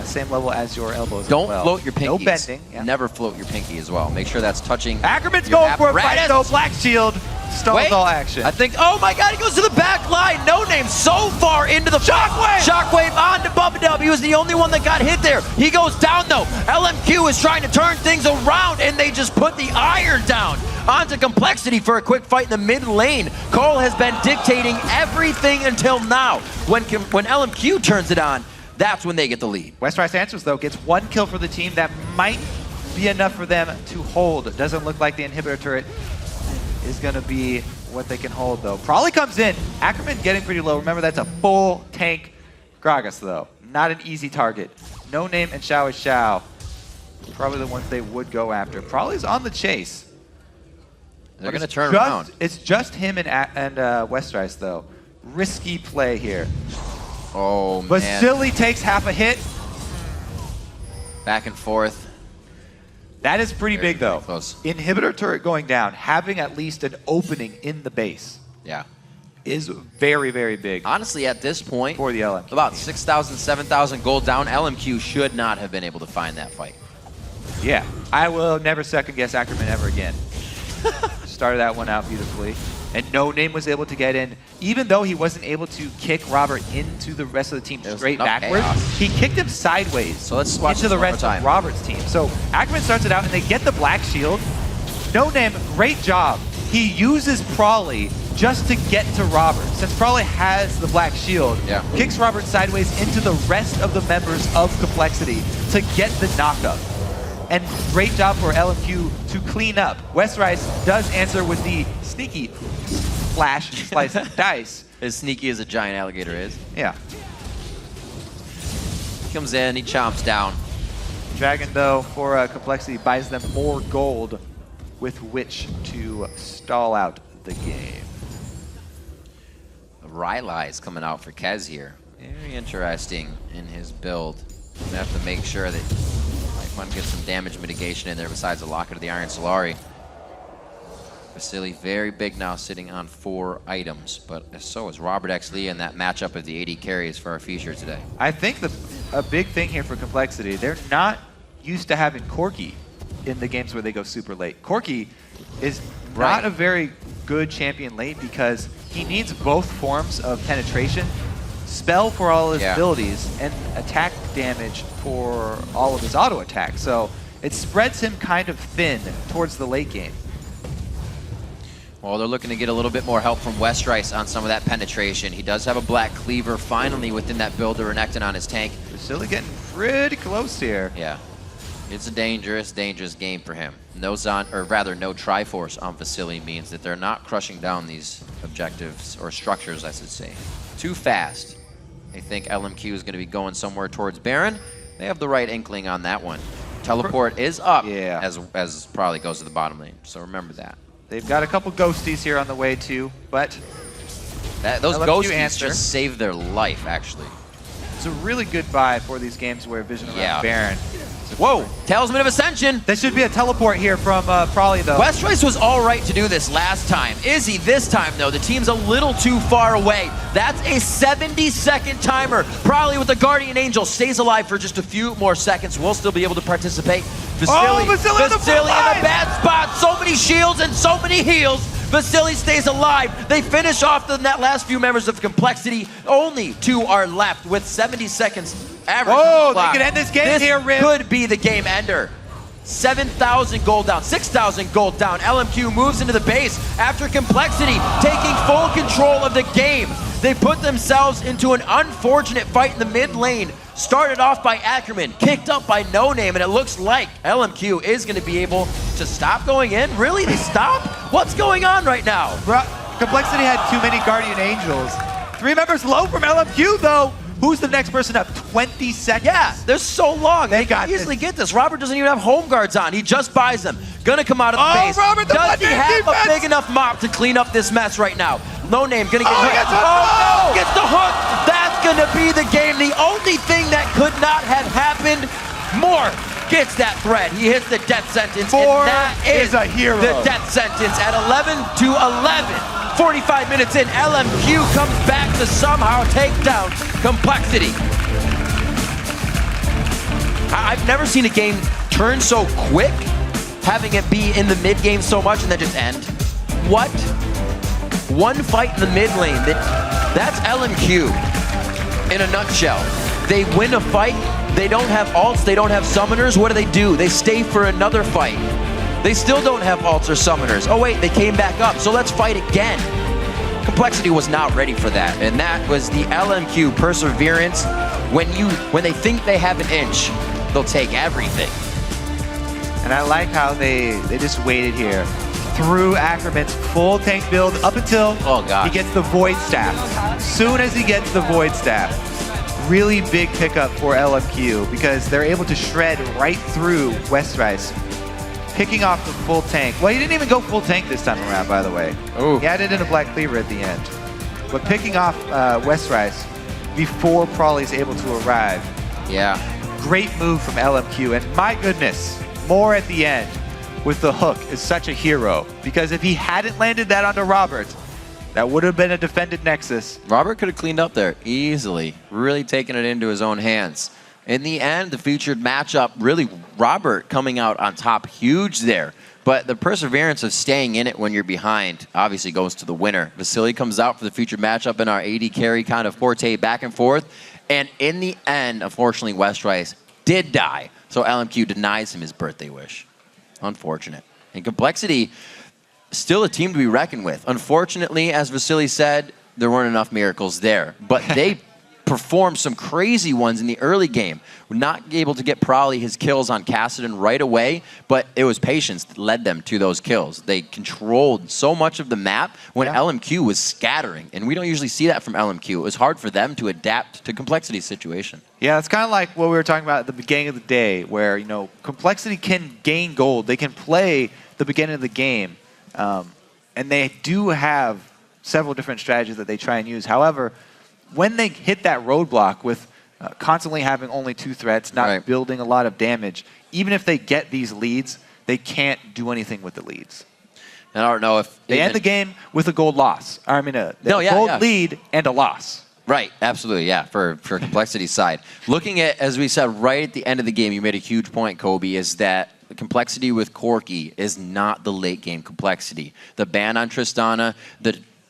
same level as your elbows. Don't as well. float your pinkies. No bending. Yeah. Never float your pinky as well. Make sure that's touching. Ackerman's your going for a fight apparatus. though. Black Shield stalls all action. I think, oh my god, he goes to the back line. No name so far into the Shockwave! Shockwave on to Bubadub. He was the only one that got hit there. He goes down though. LMQ is trying to turn things around and they just put the iron down onto Complexity for a quick fight in the mid lane. Cole has been dictating everything until now. When LMQ turns it on, that's when they get the lead. Westrice answers though, gets 1 kill for the team that might be enough for them to hold. It doesn't look like the inhibitor turret is going to be what they can hold, though. Probably comes in. Ackerman getting pretty low. Remember, that's a full tank Gragas, though. Not an easy target. No Name and Xiao Xiao. Probably the ones they would go after. Probably's on the chase. They're going to turn around. It's just him and Westrice, though. Risky play here. Oh, But man. Silly takes half a hit. Back and forth. That is pretty big, though. Close. Inhibitor turret going down, having at least an opening in the base. Yeah. Is very, very big. Honestly, at this point, for the LMQ. About 6,000, 7,000 gold down, LMQ should not have been able to find that fight. Yeah. I will never second guess Ackerman ever again. Started that one out beautifully. And No Name was able to get in, even though he wasn't able to kick Robert into the rest of the team straight backwards. Chaos. He kicked him sideways So let's watch into the this one rest more of time. Robert's team. So Ackerman starts it out and they get the black shield. No Name, great job. He uses Prawley just to get to Robert. Since Prawley has the black shield, kicks Robert sideways into the rest of the members of Complexity to get the knockup. And great job for LMQ to clean up. Westrice does answer with the sneaky flash slice dice. As sneaky as a giant alligator is. Yeah. He comes in, he chomps down. Dragon, though, for Complexity, buys them more gold with which to stall out the game. Rylai is coming out for Kez here. Very interesting in his build. Gonna have to make sure that might want to get some damage mitigation in there besides the Locket of the Iron Solari. Vasily very big now, sitting on 4 items, but so is Robert X. Lee in that matchup of the AD carries for our feature today. I think a big thing here for Complexity, they're not used to having Corki in the games where they go super late. Corki is not a very good champion late because he needs both forms of penetration, spell for all his abilities, and attack damage for all of his auto attacks. So it spreads him kind of thin towards the late game. Well, they're looking to get a little bit more help from Westrice on some of that penetration. He does have a Black Cleaver finally within that build to Renekton on his tank. Vasily getting pretty close here. Yeah. It's a dangerous, dangerous game for him. No no Triforce on Vasily means that they're not crushing down these objectives, or structures, I should say, too fast. They think LMQ is going to be going somewhere towards Baron. They have the right inkling on that one. Teleport is up, as probably goes to the bottom lane, so remember that. They've got a couple ghosties here on the way too, but those ghosties just save their life, actually. It's a really good buy for these games where Vision around Baron. Whoa, Talisman of Ascension. There should be a teleport here from Prawley, though. Westrice was all right to do this last time. Izzy, this time, though, the team's a little too far away. That's a 70-second timer. Probably with the Guardian Angel stays alive for just a few more seconds. We'll still be able to participate. Vasily in a bad spot. So many shields and so many heals. Vasily stays alive. They finish off the last few members of Complexity. Only 2 are left with 70 seconds average. Oh, they could end this game here, Rip. Could be the game ender. 7,000 gold down, 6,000 gold down. LMQ moves into the base after Complexity taking full control of the game. They put themselves into an unfortunate fight in the mid lane. Started off by Ackerman, kicked up by No Name, and it looks like LMQ is going to be able to stop going in. Really? They stop? What's going on right now? Complexity had too many Guardian Angels. 3 members low from LMQ, though. Who's the next person up? 20 seconds? Yeah, they're so long. They can easily get this. Robert doesn't even have home guards on. He just buys them. Gonna come out of the base. Robert, does he have a big enough mop to clean up this mess right now? No Name gonna get hooked. Oh no! Gets the hook. That's gonna be the game. The only thing that could not have happened more. Gets that thread. He hits the death sentence. And that is a hero. The death sentence at 11-11. 45 minutes in, LMQ comes back to somehow take down Complexity. I've never seen a game turn so quick, having it be in the mid game so much and then just end. What? One fight in the mid lane. That's LMQ in a nutshell. They win a fight, they don't have ults, they don't have summoners. What do? They stay for another fight. They still don't have ults or summoners. Oh wait, they came back up, so let's fight again. Complexity was not ready for that, and that was the LMQ perseverance. When they think they have an inch, they'll take everything. And I like how they just waited here. Through Ackerman's full tank build up until he gets the Void Staff. Soon as he gets the Void Staff, really big pickup for LMQ because they're able to shred right through Westrice, picking off the full tank. Well, he didn't even go full tank this time around, by the way. Ooh. He added in a Black Cleaver at the end. But picking off Westrice before Prawley's able to arrive. Yeah. Great move from LMQ, and my goodness, more at the end with the hook is such a hero, because if he hadn't landed that onto Robert, that would have been a defended Nexus. Robert could have cleaned up there easily, really taking it into his own hands. In the end, the featured matchup, really Robert coming out on top, huge there. But the perseverance of staying in it when you're behind obviously goes to the winner. Vasily comes out for the featured matchup in our AD carry kind of forte back and forth. And in the end, unfortunately, Westrice did die. So LMQ denies him his birthday wish. Unfortunate. And Complexity, still a team to be reckoned with. Unfortunately, as Vasily said, there weren't enough miracles there. But they performed some crazy ones in the early game. We're not able to get Prawley his kills on Kassadin right away, but it was patience that led them to those kills. They controlled so much of the map when LMQ was scattering, and we don't usually see that from LMQ. It was hard for them to adapt to Complexity's situation. Yeah, it's kind of like what we were talking about at the beginning of the day, where, you know, Complexity can gain gold. They can play the beginning of the game, and they do have several different strategies that they try and use. However, when they hit that roadblock with constantly having only 2 threats, not building a lot of damage, even if they get these leads, they can't do anything with the leads. And I don't know if they end the game with a gold loss. I mean, a gold lead and a loss. Right, absolutely, yeah, for Complexity's side. Looking at, as we said, right at the end of the game, you made a huge point, Kobe, is that the Complexity with Corki is not the late game Complexity. The ban on Tristana,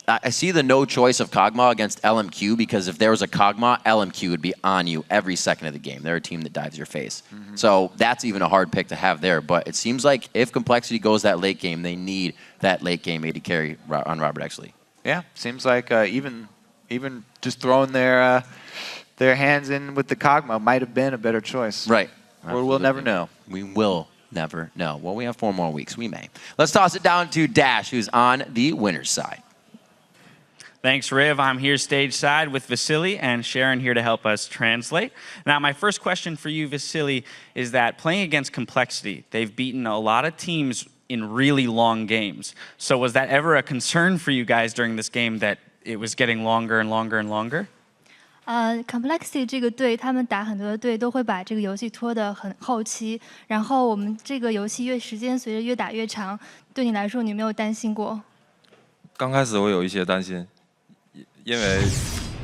I see the no choice of Kog'Maw against LMQ, because if there was a Kog'Maw, LMQ would be on you every second of the game. They're a team that dives your face. So that's even a hard pick to have there. But it seems like if Complexity goes that late game, they need that late game AD carry on Robert Exley. Yeah, seems like even just throwing their hands in with the Kog'Maw might have been a better choice. Right. Or we'll never know. We will never know. Well, we have 4 more weeks. We may. Let's toss it down to Dash, who's on the winner's side. Thanks, Riv. I'm here stage side with Vasily and Sharon here to help us translate. Now, my first question for you, Vasily, is that playing against Complexity, they've beaten a lot of teams in really long games. So was that ever a concern for you guys during this game that it was getting longer and longer and longer? Complexity 这个队，他们打很多的队都会把这个游戏拖得很后期，然后我们这个游戏时间随着越打越长，对你来说，你有没有担心过？刚开始我有一些担心。因为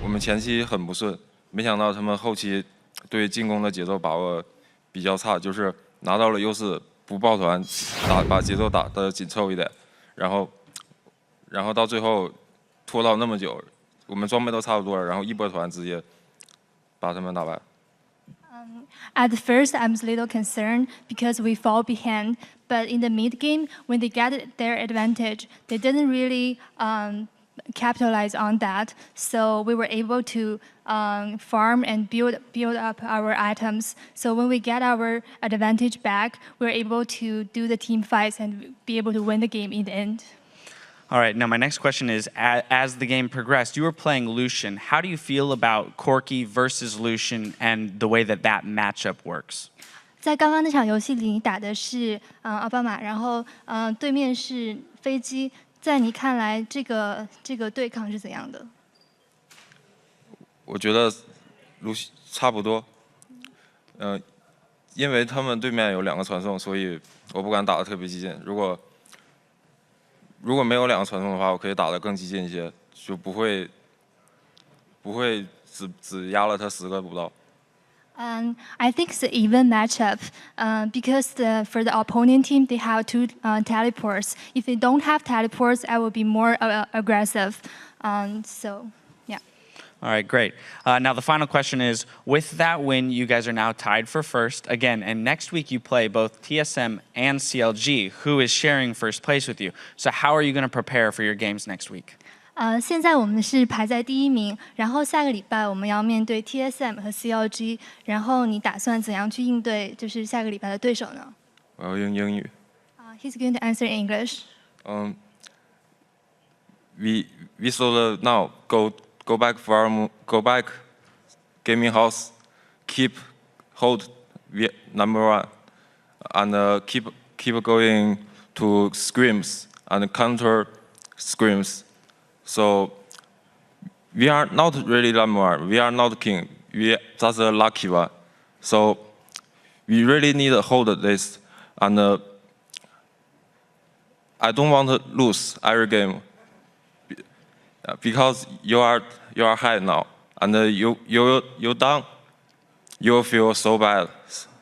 我们前期很不顺，没想到他们后期对进攻的节奏把握比较差，就是拿到了优势不抱团，把节奏打得紧凑一点，然后到最后拖到那么久，我们装备都差不多了，然后一波团直接把他们打败。At first, I was a little concerned because we fall behind, but in the mid game, when they got their advantage, they didn't really capitalize on that, so we were able to farm and build up our items. So when we get our advantage back, we're able to do the team fights and be able to win the game in the end. All right, now my next question is, as the game progressed, you were playing Lucian. How do you feel about Corki versus Lucian and the way that matchup works? 在刚刚那场游戏里，你打的是奥巴马，然后对面是飞机。在你看来，这个对抗是怎样的？我觉得差不多，因为他们对面有2个传送，所以我不敢打得特别激进。如果没有2个传送的话，我可以打得更激进一些，就不会只压了他10个不到。I think it's an even matchup because for the opponent team, they have 2 teleports. If they don't have teleports, I will be more aggressive. So, yeah. All right, great. Now the final question is, with that win, you guys are now tied for first again, and next week you play both TSM and CLG, who is sharing first place with you. So how are you going to prepare for your games next week? 现在我们是排在第1名，然后下个礼拜我们要面对 TSM 和 CLG， 然后你打算怎样去应对就是下个礼拜的对手呢？我要用英语。 He's going to answer in English. We should now go back gaming house, keep hold number 1, and keep going to scrims and counter scrims. So we are not really number 1. We are not king. We just a lucky one. So we really need to hold this, and I don't want to lose every game because you are high now, and you down, you will feel so bad.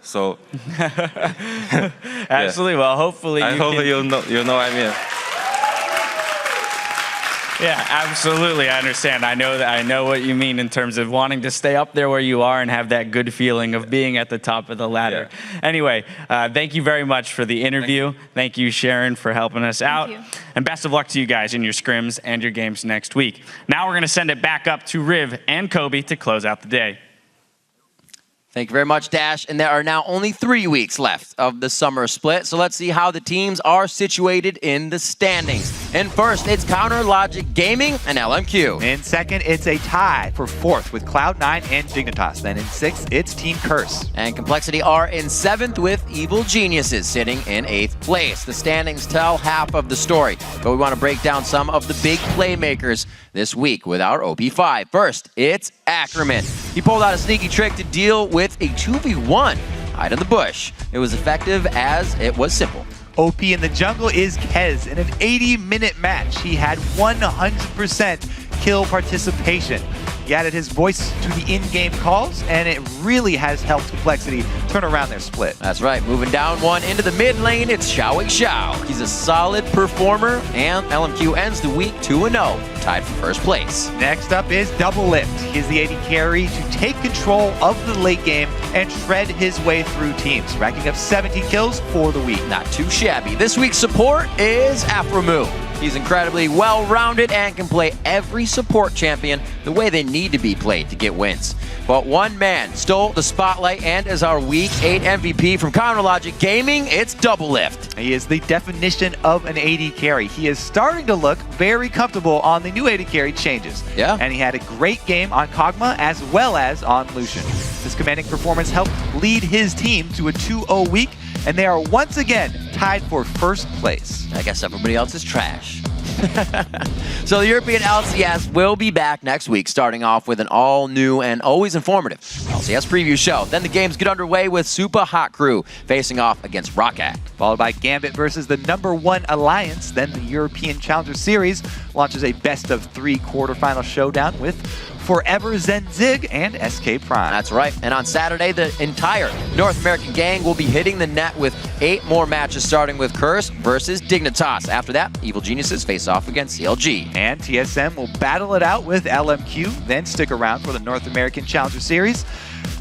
So Absolutely. Well, hopefully you know what I mean. Yeah, absolutely. I understand. I know what you mean in terms of wanting to stay up there where you are and have that good feeling of being at the top of the ladder. Anyway, thank you very much for the interview. Thank you, Sharon, for helping us out. And best of luck to you guys in your scrims and your games next week. Now we're going to send it back up to Riv and Kobe to close out the day. Thank you very much, Dash. And there are now only 3 weeks left of the summer split. So let's see how the teams are situated in the standings. And first, it's Counter Logic Gaming and LMQ. In second, it's a tie for 4th with Cloud9 and Dignitas. Then in 6th, it's Team Curse. And Complexity are in 7th with Evil Geniuses sitting in 8th place. The standings tell half of the story, but we want to break down some of the big playmakers this week with our OP5. First, it's Ackerman. He pulled out a sneaky trick to deal with a 2v1 hide in the bush. It was effective as it was simple. OP in the jungle is Kez. In an 80-minute match, he had 100% kill participation. He added his voice to the in-game calls, and it really has helped Complexity turn around their split. That's right. Moving down one into the mid lane, it's Xiao. He's a solid performer, and LMQ ends the week 2-0, tied for first place. Next up is Double Lift. He's the AD carry to take control of the late game and shred his way through teams, racking up 70 kills for the week. Not too shabby. This week's support is Aframu. He's incredibly well-rounded and can play every support champion the way they need to be played to get wins. But one man stole the spotlight and is our Week 8 MVP from Counter Logic Gaming, it's Double Lift. He is the definition of an AD carry. He is starting to look very comfortable on the new AD carry changes. Yeah. And he had a great game on Kog'Maw as well as on Lucian. This commanding performance helped lead his team to a 2-0 week, and they are once again tied for first place. I guess everybody else is trash. So the European LCS will be back next week, starting off with an all-new and always informative LCS preview show. Then the games get underway with Super Hot Crew facing off against Rocket. Followed by Gambit versus the #1 Alliance. Then the European Challenger Series launches a best-of-3 quarterfinal showdown with Forever Zenzig and SK Prime. That's right. And on Saturday, the entire North American gang will be hitting the net with 8 more matches, starting with Curse versus Dignitas. After that, Evil Geniuses face off against CLG. And TSM will battle it out with LMQ, then stick around for the North American Challenger Series.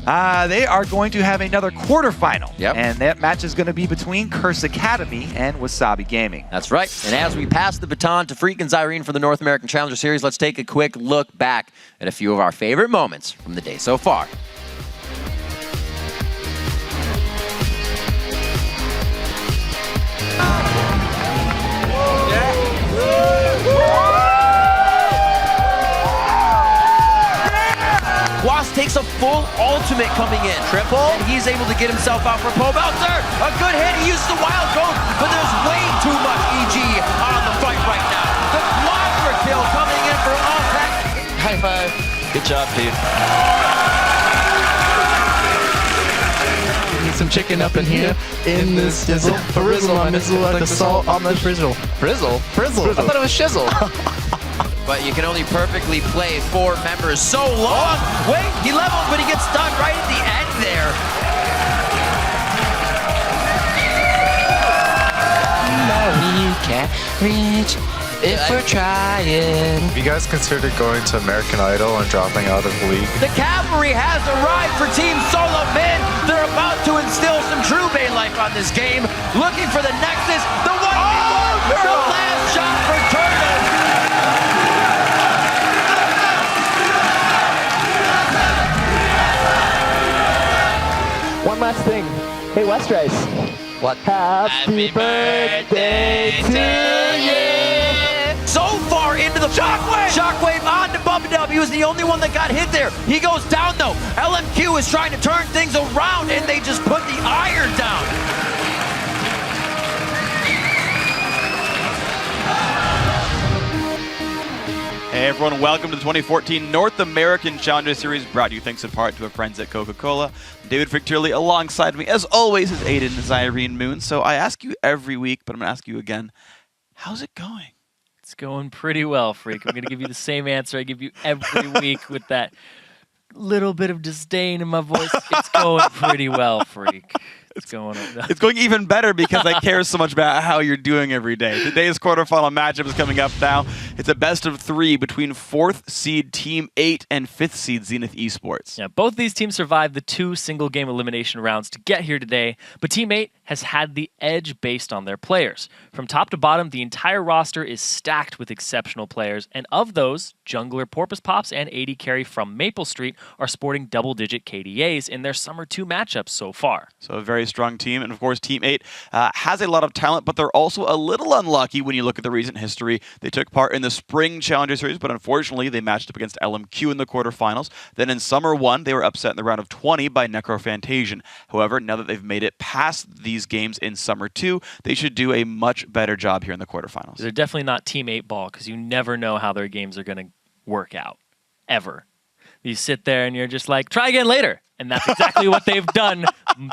They are going to have another quarterfinal. Yep. And that match is going to be between Curse Academy and Wasabi Gaming. That's right. And as we pass the baton to Freak and Zyrene for the North American Challenger Series, let's take a quick look back at a few of our favorite moments from the day so far. Quas takes a full ultimate coming in. Triple. And he's able to get himself out for Pobelter. A good hit. He uses the wild goat, but there's way too much EG on the fight right now. The quadra kill coming in for Alltech. High five. Good job, dude. Need some chicken up in here. In this sizzle. Frizzle my mizzle like the salt on the frizzle. Frizzle? Frizzle. I thought it was shizzle. But you can only perfectly play 4 members so long. Wait, he levels, but he gets stunned right at the end there. No, we can't reach if we're trying. Have you guys considered going to American Idol and dropping out of the league? The cavalry has arrived for Team SoloMid. They're about to instill some true Bay life on this game. Looking for the Nexus. The 1v1. The last shot for Turtle. One last thing. Hey, Westrice, What? Happy birthday to you. So far into the Shockwave on to Bubba W is the only one that got hit there. He goes down though. LMQ is trying to turn things around and they just put the iron down. Hey everyone, welcome to the 2014 North American Challenger Series, brought to you thanks in part to our friends at Coca-Cola. David Fricturli alongside me, as always, is Aiden Zyrene Moon. So I ask you every week, but I'm going to ask you again, how's it going? It's going pretty well, Freak. I'm going to give you the same answer I give you every week with that little bit of disdain in my voice. It's going pretty well, Freak. It's going on. It's going even better because I care so much about how you're doing every day. Today's quarterfinal matchup is coming up now. It's a best of 3 between 4th seed Team 8 and 5th seed Zenith Esports. Yeah, both these teams survived the 2 single-game elimination rounds to get here today, but Team 8 has had the edge based on their players. From top to bottom, the entire roster is stacked with exceptional players, and of those, jungler Porpoise Pops and AD Carry from Maple Street are sporting double-digit KDAs in their Summer 2 matchups so far. So a very strong team, and of course Team 8 has a lot of talent, but they're also a little unlucky when you look at the recent history. They took part in the Spring Challenger Series, but unfortunately they matched up against LMQ in the quarterfinals. Then in Summer 1, they were upset in the round of 20 by Necrophantasia. However, now that they've made it past these games in Summer 2, they should do a much better job here in the quarterfinals. They're definitely not Team 8 ball, because you never know how their games are going to work out, ever. You sit there and you're just like, try again later. And that's exactly what they've done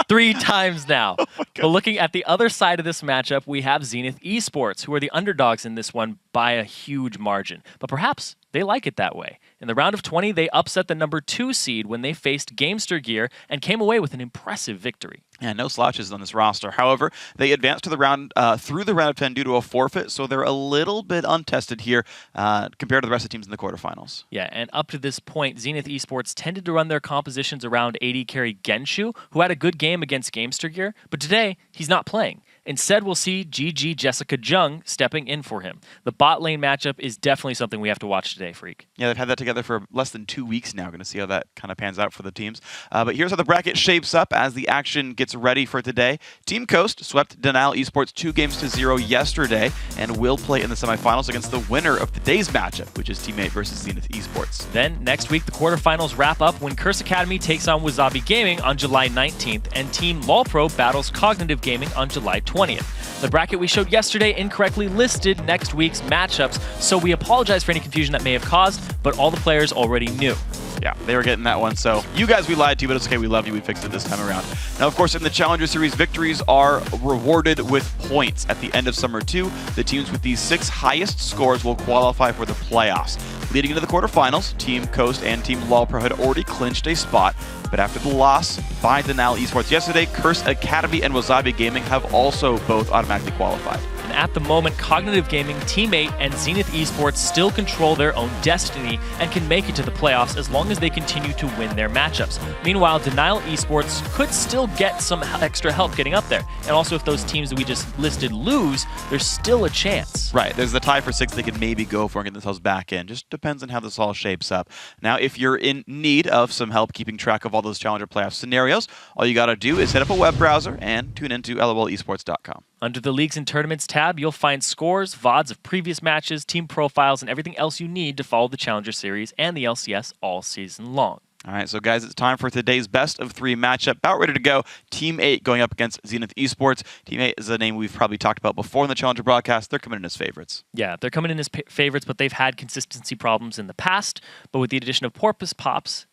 3 times now. But looking at the other side of this matchup, we have Zenith Esports, who are the underdogs in this one by a huge margin. But perhaps they like it that way. In the round of 20, they upset the number 2 seed when they faced Gamester Gear and came away with an impressive victory. Yeah, no slouches on this roster. However, they advanced to the round through the round of 10 due to a forfeit, so they're a little bit untested here compared to the rest of the teams in the quarterfinals. Yeah, and up to this point, Zenith Esports tended to run their compositions around AD Carry Genshu, who had a good game against Gamester Gear, but today he's not playing. Instead, we'll see GG Jessica Jung stepping in for him. The bot lane matchup is definitely something we have to watch today, Freak. Yeah, they've had that together for less than 2 weeks now. Going to see how that kind of pans out for the teams. But here's how the bracket shapes up as the action gets ready for today. Team Coast swept Denial Esports 2-0 yesterday and will play in the semifinals against the winner of today's matchup, which is Team 8 versus Zenith Esports. Then, next week, the quarterfinals wrap up when Curse Academy takes on Wasabi Gaming on July 19th and Team LawPro battles Cognitive Gaming on July 20th. The bracket we showed yesterday incorrectly listed next week's matchups, so we apologize for any confusion that may have caused, but all the players already knew. Yeah, they were getting that one. So you guys, we lied to you, but it's okay. We love you. We fixed it this time around. Now, of course, in the Challenger Series, victories are rewarded with points. At the end of Summer 2, the teams with these 6 highest scores will qualify for the playoffs. Leading into the quarterfinals, Team Coast and Team LawPro had already clinched a spot, but after the loss by Denial Esports yesterday, Curse Academy and Wasabi Gaming have also both automatically qualified. And at the moment, Cognitive Gaming, Team 8, and Zenith Esports still control their own destiny and can make it to the playoffs as long as they continue to win their matchups. Meanwhile, Denial Esports could still get some extra help getting up there. And also, if those teams that we just listed lose, there's still a chance. Right, there's the tie for 6th they could maybe go for and get themselves back in. Just depends on how this all shapes up. Now, if you're in need of some help keeping track of all those Challenger playoff scenarios, all you got to do is hit up a web browser and tune into lolesports.com. Under the Leagues and Tournaments tab, you'll find scores, VODs of previous matches, team profiles, and everything else you need to follow the Challenger Series and the LCS all season long. All right, so guys, it's time for today's best of 3 matchup. About ready to go. Team 8 going up against Zenith Esports. Team 8 is a name we've probably talked about before in the Challenger broadcast. They're coming in as favorites. Yeah, they're coming in as favorites, but they've had consistency problems in the past. But with the addition of Porpoise Pops,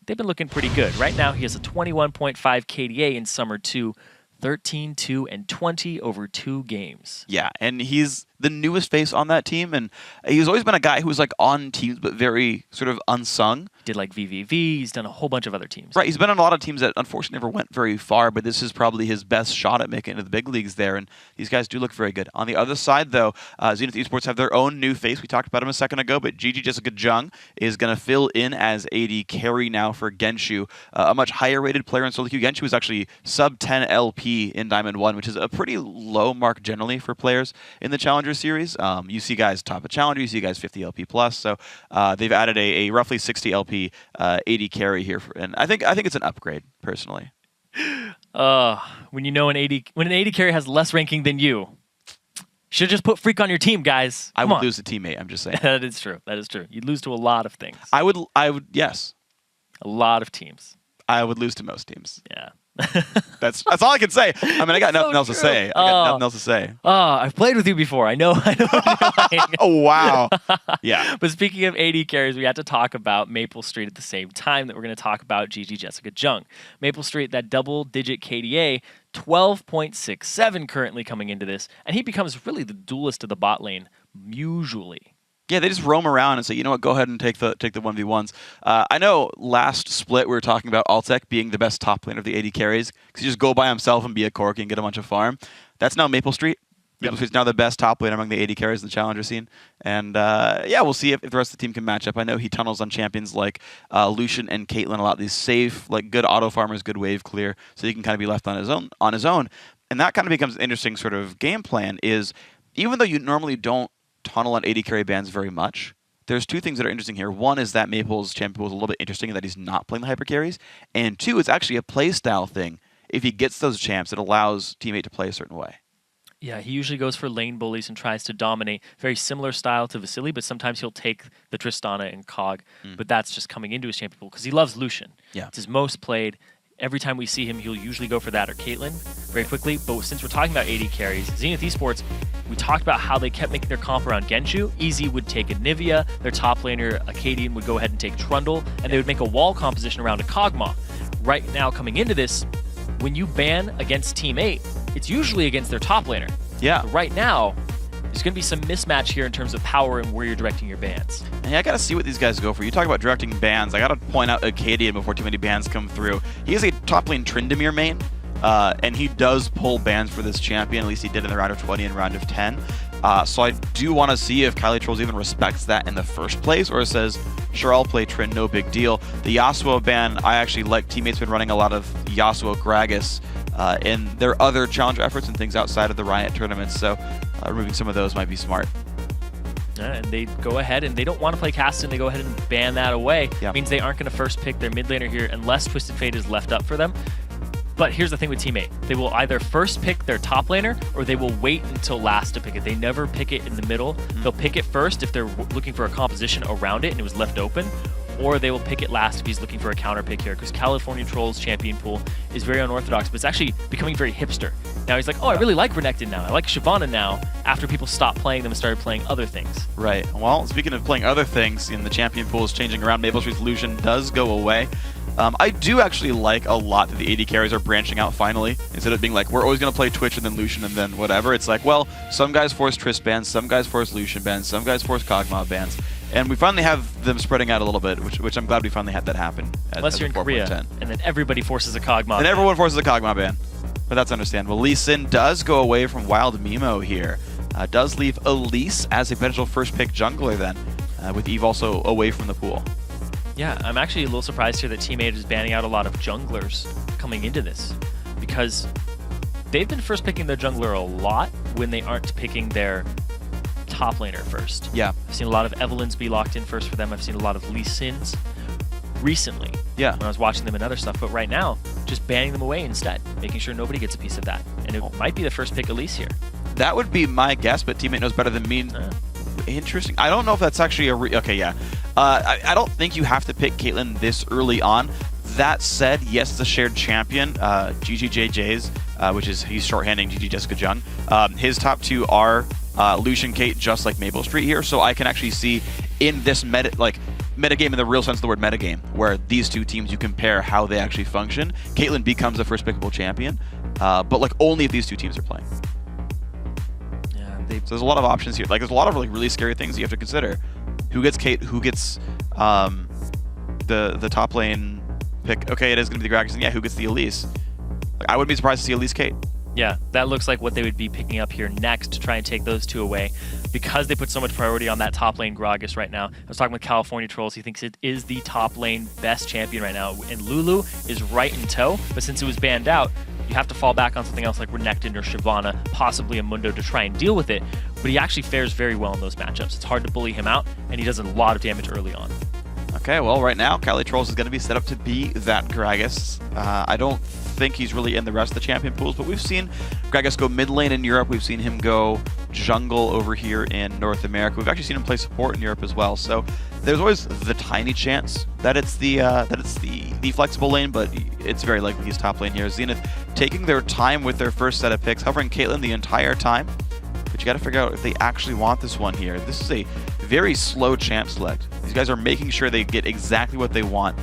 they've been looking pretty good. Right now, he has a 21.5 KDA in Summer 2, 13, 2, and 20 over 2 games. Yeah, and he's the newest face on that team, and he's always been a guy who was like on teams but very sort of unsung. Did like VVV, he's done a whole bunch of other teams. Right, he's been on a lot of teams that unfortunately never went very far, but this is probably his best shot at making it to the big leagues there, and these guys do look very good. On the other side, though, Zenith Esports have their own new face. We talked about him a second ago, but GG Jessica Jung is going to fill in as AD carry now for Genshu, a much higher rated player in solo queue. Genshu is actually sub 10 LP in Diamond 1, which is a pretty low mark generally for players in the Challenger Series. You see guys top of Challenger, you see guys 50 LP plus, so they've added a roughly 60 LP AD carry here, and I think it's an upgrade, personally. When you know when an AD carry has less ranking than you, should just put Freak on your team, guys. I would lose a teammate. I'm just saying. That is true. That is true. You'd lose to a lot of things. I would. Yes. A lot of teams. I would lose to most teams. Yeah. That's all I can say. I mean, I got nothing else to say. I got nothing else to say. I've played with you before. I know what you're like. Oh, wow. Yeah. But speaking of AD carries, we had to talk about Maple Street at the same time that we're going to talk about GG Jessica Jung. Maple Street, that double-digit KDA, 12.67 currently coming into this, and he becomes really the duelist of the bot lane, usually. Yeah, they just roam around and say, you know what, go ahead and take the 1v1s. I know last split we were talking about Altec being the best top laner of the AD carries because you just go by himself and be a Corki and get a bunch of farm. That's now Maple Street. Maple Street's now the best top laner among the AD carries in the challenger scene. And yeah, we'll see if the rest of the team can match up. I know he tunnels on champions like Lucian and Caitlyn a lot. These safe, like good auto farmers, good wave clear, so he can kind of be left on his own. And that kind of becomes an interesting sort of game plan is even though you normally don't tunnel on AD carry bans very much, there's two things that are interesting here. One is that Maple's champion was a little bit interesting in that he's not playing the hyper carries. And two, it's actually a play style thing. If he gets those champs, it allows teammate to play a certain way. Yeah, he usually goes for lane bullies and tries to dominate. Very similar style to Vasily, but sometimes he'll take the Tristana and Cog. But that's just coming into his champion pool because he loves Lucian. Yeah. It's his most played. Every time we see him, he'll usually go for that or Caitlyn very quickly. But since we're talking about AD carries, Zenith Esports, we talked about how they kept making their comp around Genshu. Easy would take a Nivea, their top laner, Acadian, would go ahead and take Trundle, and they would make a wall composition around a Kog'Maw. Right now, coming into this, when you ban against Team 8, it's usually against their top laner. Yeah. But right now, there's going to be some mismatch here in terms of power and where you're directing your bans. And I got to see what these guys go for. You talk about directing bans. I got to point out Acadian before too many bans come through. He is a top lane Tryndamere main, and he does pull bans for this champion. At least he did in the round of 20 and round of 10. So I do want to see if Kylie Trolls even respects that in the first place, or says, sure, I'll play Trynd, no big deal. The Yasuo ban, I actually like. Teammates been running a lot of Yasuo Gragas in their other challenger efforts and things outside of the Riot tournaments, so removing some of those might be smart. And they go ahead and they don't want to play Caston. They go ahead and ban that away. Yeah. It means they aren't going to first pick their mid laner here unless Twisted Fate is left up for them. But here's the thing with Team 8. They will either first pick their top laner or they will wait until last to pick it. They never pick it in the middle. They'll pick it first if they're looking for a composition around it and it was left open, or they will pick it last if he's looking for a counter pick here, because California Troll's champion pool is very unorthodox, but it's actually becoming very hipster. Now he's like, oh, I really like Renekton now. I like Shyvana now, after people stopped playing them and started playing other things. Right. Well, speaking of playing other things, the champion pool is changing around. Maple Street's Lucian does go away. I do actually like a lot that the AD carries are branching out finally. Instead of being like, we're always going to play Twitch and then Lucian and then whatever. It's like, well, some guys force Trist bans, some guys force Lucian bans, some guys force Kog'Maw bans. And we finally have them spreading out a little bit, which I'm glad we finally had that happen. Unless you're in Korea, and then everybody forces a Kog'Maw. And everyone forces a Kog'Maw ban. But that's understandable. Lee Sin does go away from Wild Mimo here. Does leave Elise as a potential first pick jungler then, with Eve also away from the pool. Yeah, I'm actually a little surprised here that Team 8 is banning out a lot of junglers coming into this, because they've been first picking their jungler a lot when they aren't picking their top laner first. Yeah. I've seen a lot of Evelyns be locked in first for them. I've seen a lot of Lee Sins recently. Yeah. When I was watching them and other stuff. But right now, just banning them away instead, making sure nobody gets a piece of that. And it might be the first pick Elise here. That would be my guess, but teammate knows better than me. Interesting. I don't know if that's actually okay, yeah. I don't think you have to pick Caitlyn this early on. That said, yes, it's a shared champion. GGJJ's, which is he's shorthanding GG Jessica Jung. His top two are Lucian, Kate, just like Maple Street here. So I can actually see in this metagame in the real sense of the word metagame, where these two teams you compare how they actually function. Caitlyn becomes the first pickable champion, but like only if these two teams are playing. So there's a lot of options here. Like there's a lot of really scary things you have to consider. Who gets Kate? Who gets the top lane pick? Okay, it is going to be the Gragas. And yeah, who gets the Elise? Like, I wouldn't be surprised to see Elise Kate. Yeah, that looks like what they would be picking up here next to try and take those two away, because they put so much priority on that top lane Gragas right now. I was talking with California Trolls. He thinks it is the top lane best champion right now, and Lulu is right in tow, but since it was banned out, you have to fall back on something else like Renekton or Shyvana, possibly a Mundo, to try and deal with it. But he actually fares very well in those matchups. It's hard to bully him out, and he does a lot of damage early on. Okay, well, right now, Cali Trolls is going to be set up to be that Gragas. I don't think he's really in the rest of the champion pools, but we've seen Gragas go mid lane in Europe. We've seen him go jungle over here in North America. We've actually seen him play support in Europe as well. So there's always the tiny chance that it's the flexible lane, but it's very likely he's top lane here. Zenith taking their time with their first set of picks, hovering Caitlyn the entire time. But you got to figure out if they actually want this one here. This is a very slow champ select. These guys are making sure they get exactly what they want.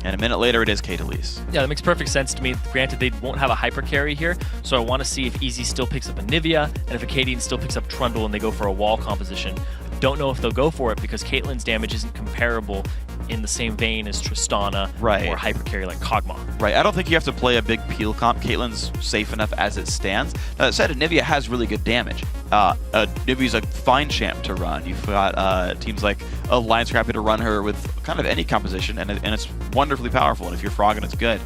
And a minute later, it is K-Delise. Yeah, that makes perfect sense to me. Granted, they won't have a hyper carry here, so I want to see if Easy still picks up a Nivea, and if Acadian still picks up Trundle and they go for a wall composition. Don't know if they'll go for it because Caitlyn's damage isn't comparable in the same vein as Tristana or hyper carry like Kog'Maw. Right, I don't think you have to play a big peel comp. Caitlyn's safe enough as it stands. That said, Nivea has really good damage. Nivea's a fine champ to run. You've got teams like Alliance are happy to run her with kind of any composition, and it's wonderfully powerful, and if you're frogging, it's good.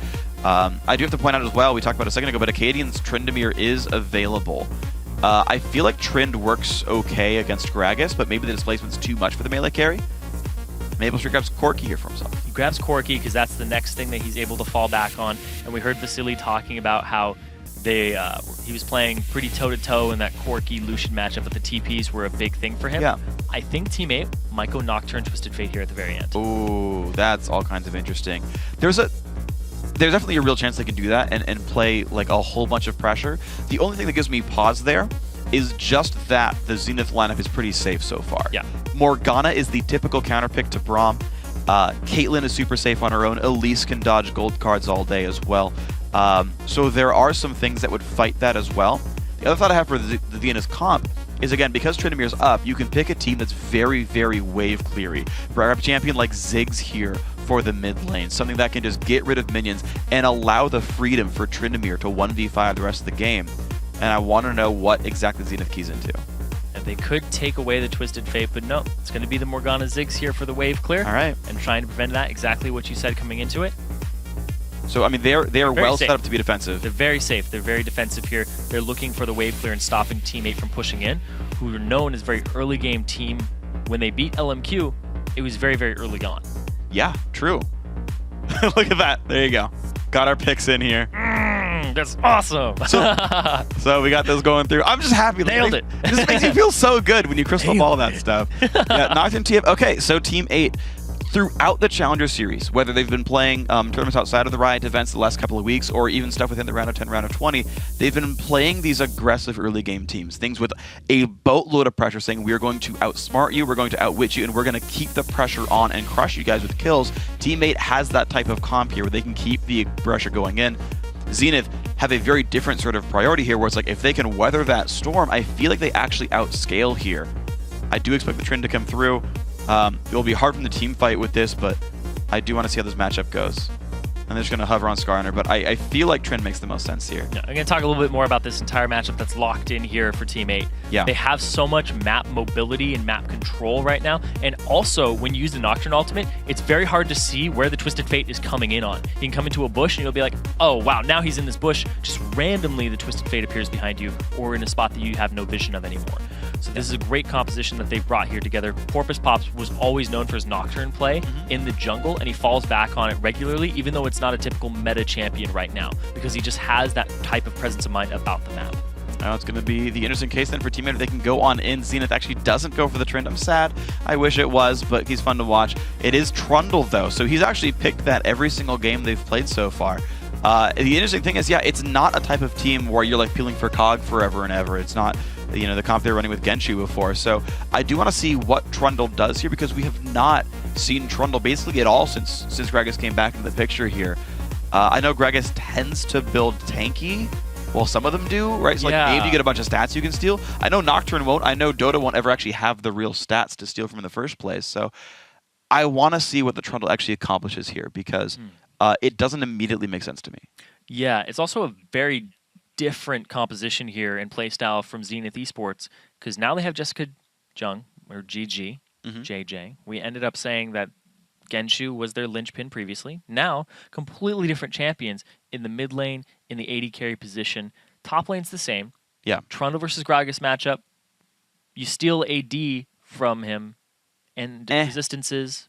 I do have to point out as well, we talked about a second ago, but Acadian's Tryndamere is available. I feel like Trynd works okay against Gragas, but maybe the displacement's too much for the melee carry. Maple Street grabs Corki here for himself. He grabs Corki because that's the next thing that he's able to fall back on. And we heard Vasily talking about how he was playing pretty toe-to-toe in that Corki Lucian matchup, but the TPs were a big thing for him. Yeah. I think Team 8 might go Nocturne Twisted Fate here at the very end. Ooh, that's all kinds of interesting. There's definitely a real chance they can do that and play like a whole bunch of pressure. The only thing that gives me pause there is just that the Zenith lineup is pretty safe so far. Yeah. Morgana is the typical counterpick to Braum. Caitlyn is super safe on her own. Elise can dodge gold cards all day as well. So there are some things that would fight that as well. The other thought I have for the Zenith comp is, again, because Tryndamere's up, you can pick a team that's very, very wave cleary. Grab a champion like Ziggs here for the mid lane, something that can just get rid of minions and allow the freedom for Tryndamere to 1v5 the rest of the game. And I want to know what exactly Zenith keys into. And they could take away the Twisted Fate, but no, it's going to be the Morgana Ziggs here for the wave clear. All right. And trying to prevent that, exactly what you said coming into it. So, I mean, they are well safe. set up to be defensive. They're very safe. They're very defensive here. They're looking for the wave clear and stopping Team 8 from pushing in, who are known as very early game team. When they beat LMQ, it was very, very early on. Yeah, true. Look at that. There you go. Got our picks in here. That's awesome. So we got those going through. I'm just happy. Nailed it. This makes you feel so good when you crystal ball that stuff. Yeah, Nocturne TF. Okay, so Team 8. Throughout the Challenger Series, whether they've been playing tournaments outside of the Riot events the last couple of weeks or even stuff within the round of 10, round of 20, they've been playing these aggressive early game teams, things with a boatload of pressure saying we're going to outsmart you, we're going to outwit you, and we're going to keep the pressure on and crush you guys with kills. Team 8 has that type of comp here where they can keep the pressure going in. Zenith have a very different sort of priority here where it's like if they can weather that storm, I feel like they actually outscale here. I do expect the trend to come through. It will be hard from the team fight with this, but I do want to see how this matchup goes. And they're just going to hover on Skarner, but I feel like Trend makes the most sense here. Yeah, I'm going to talk a little bit more about this entire matchup that's locked in here for Team 8. Yeah. They have so much map mobility and map control right now, and also when you use the Nocturne ultimate, it's very hard to see where the Twisted Fate is coming in on. You can come into a bush and you'll be like, oh wow, now he's in this bush. Just randomly the Twisted Fate appears behind you or in a spot that you have no vision of anymore. So this is a great composition that they've brought here together. Porpoise Pops was always known for his Nocturne play in the jungle, and he falls back on it regularly, even though it's not a typical meta champion right now, because he just has that type of presence of mind about the map. Now it's going to be the interesting case then for Team 8. They can go on in. Zenith actually doesn't go for the Trend. I'm sad. I wish it was, but he's fun to watch. It is Trundle, though, so he's actually picked that every single game they've played so far. The interesting thing is, yeah, it's not a type of team where you're like peeling for Cog forever and ever. It's not, you know, the comp they were running with Genshu before. So I do want to see what Trundle does here because we have not seen Trundle basically at all since Gragas came back into the picture here. I know Gragas tends to build tanky. Well, some of them do, right? So like maybe you get a bunch of stats you can steal. I know Nocturne won't. I know Dota won't ever actually have the real stats to steal from in the first place. So I want to see what the Trundle actually accomplishes here because it doesn't immediately make sense to me. Yeah, it's also a very different composition here and playstyle from Zenith Esports because now they have Jessica Jung, or GG, JJ. We ended up saying that Genshu was their linchpin previously. Now, completely different champions in the mid lane, in the AD carry position. Top lane's the same. Yeah. Trundle versus Gragas matchup. You steal AD from him, and resistances.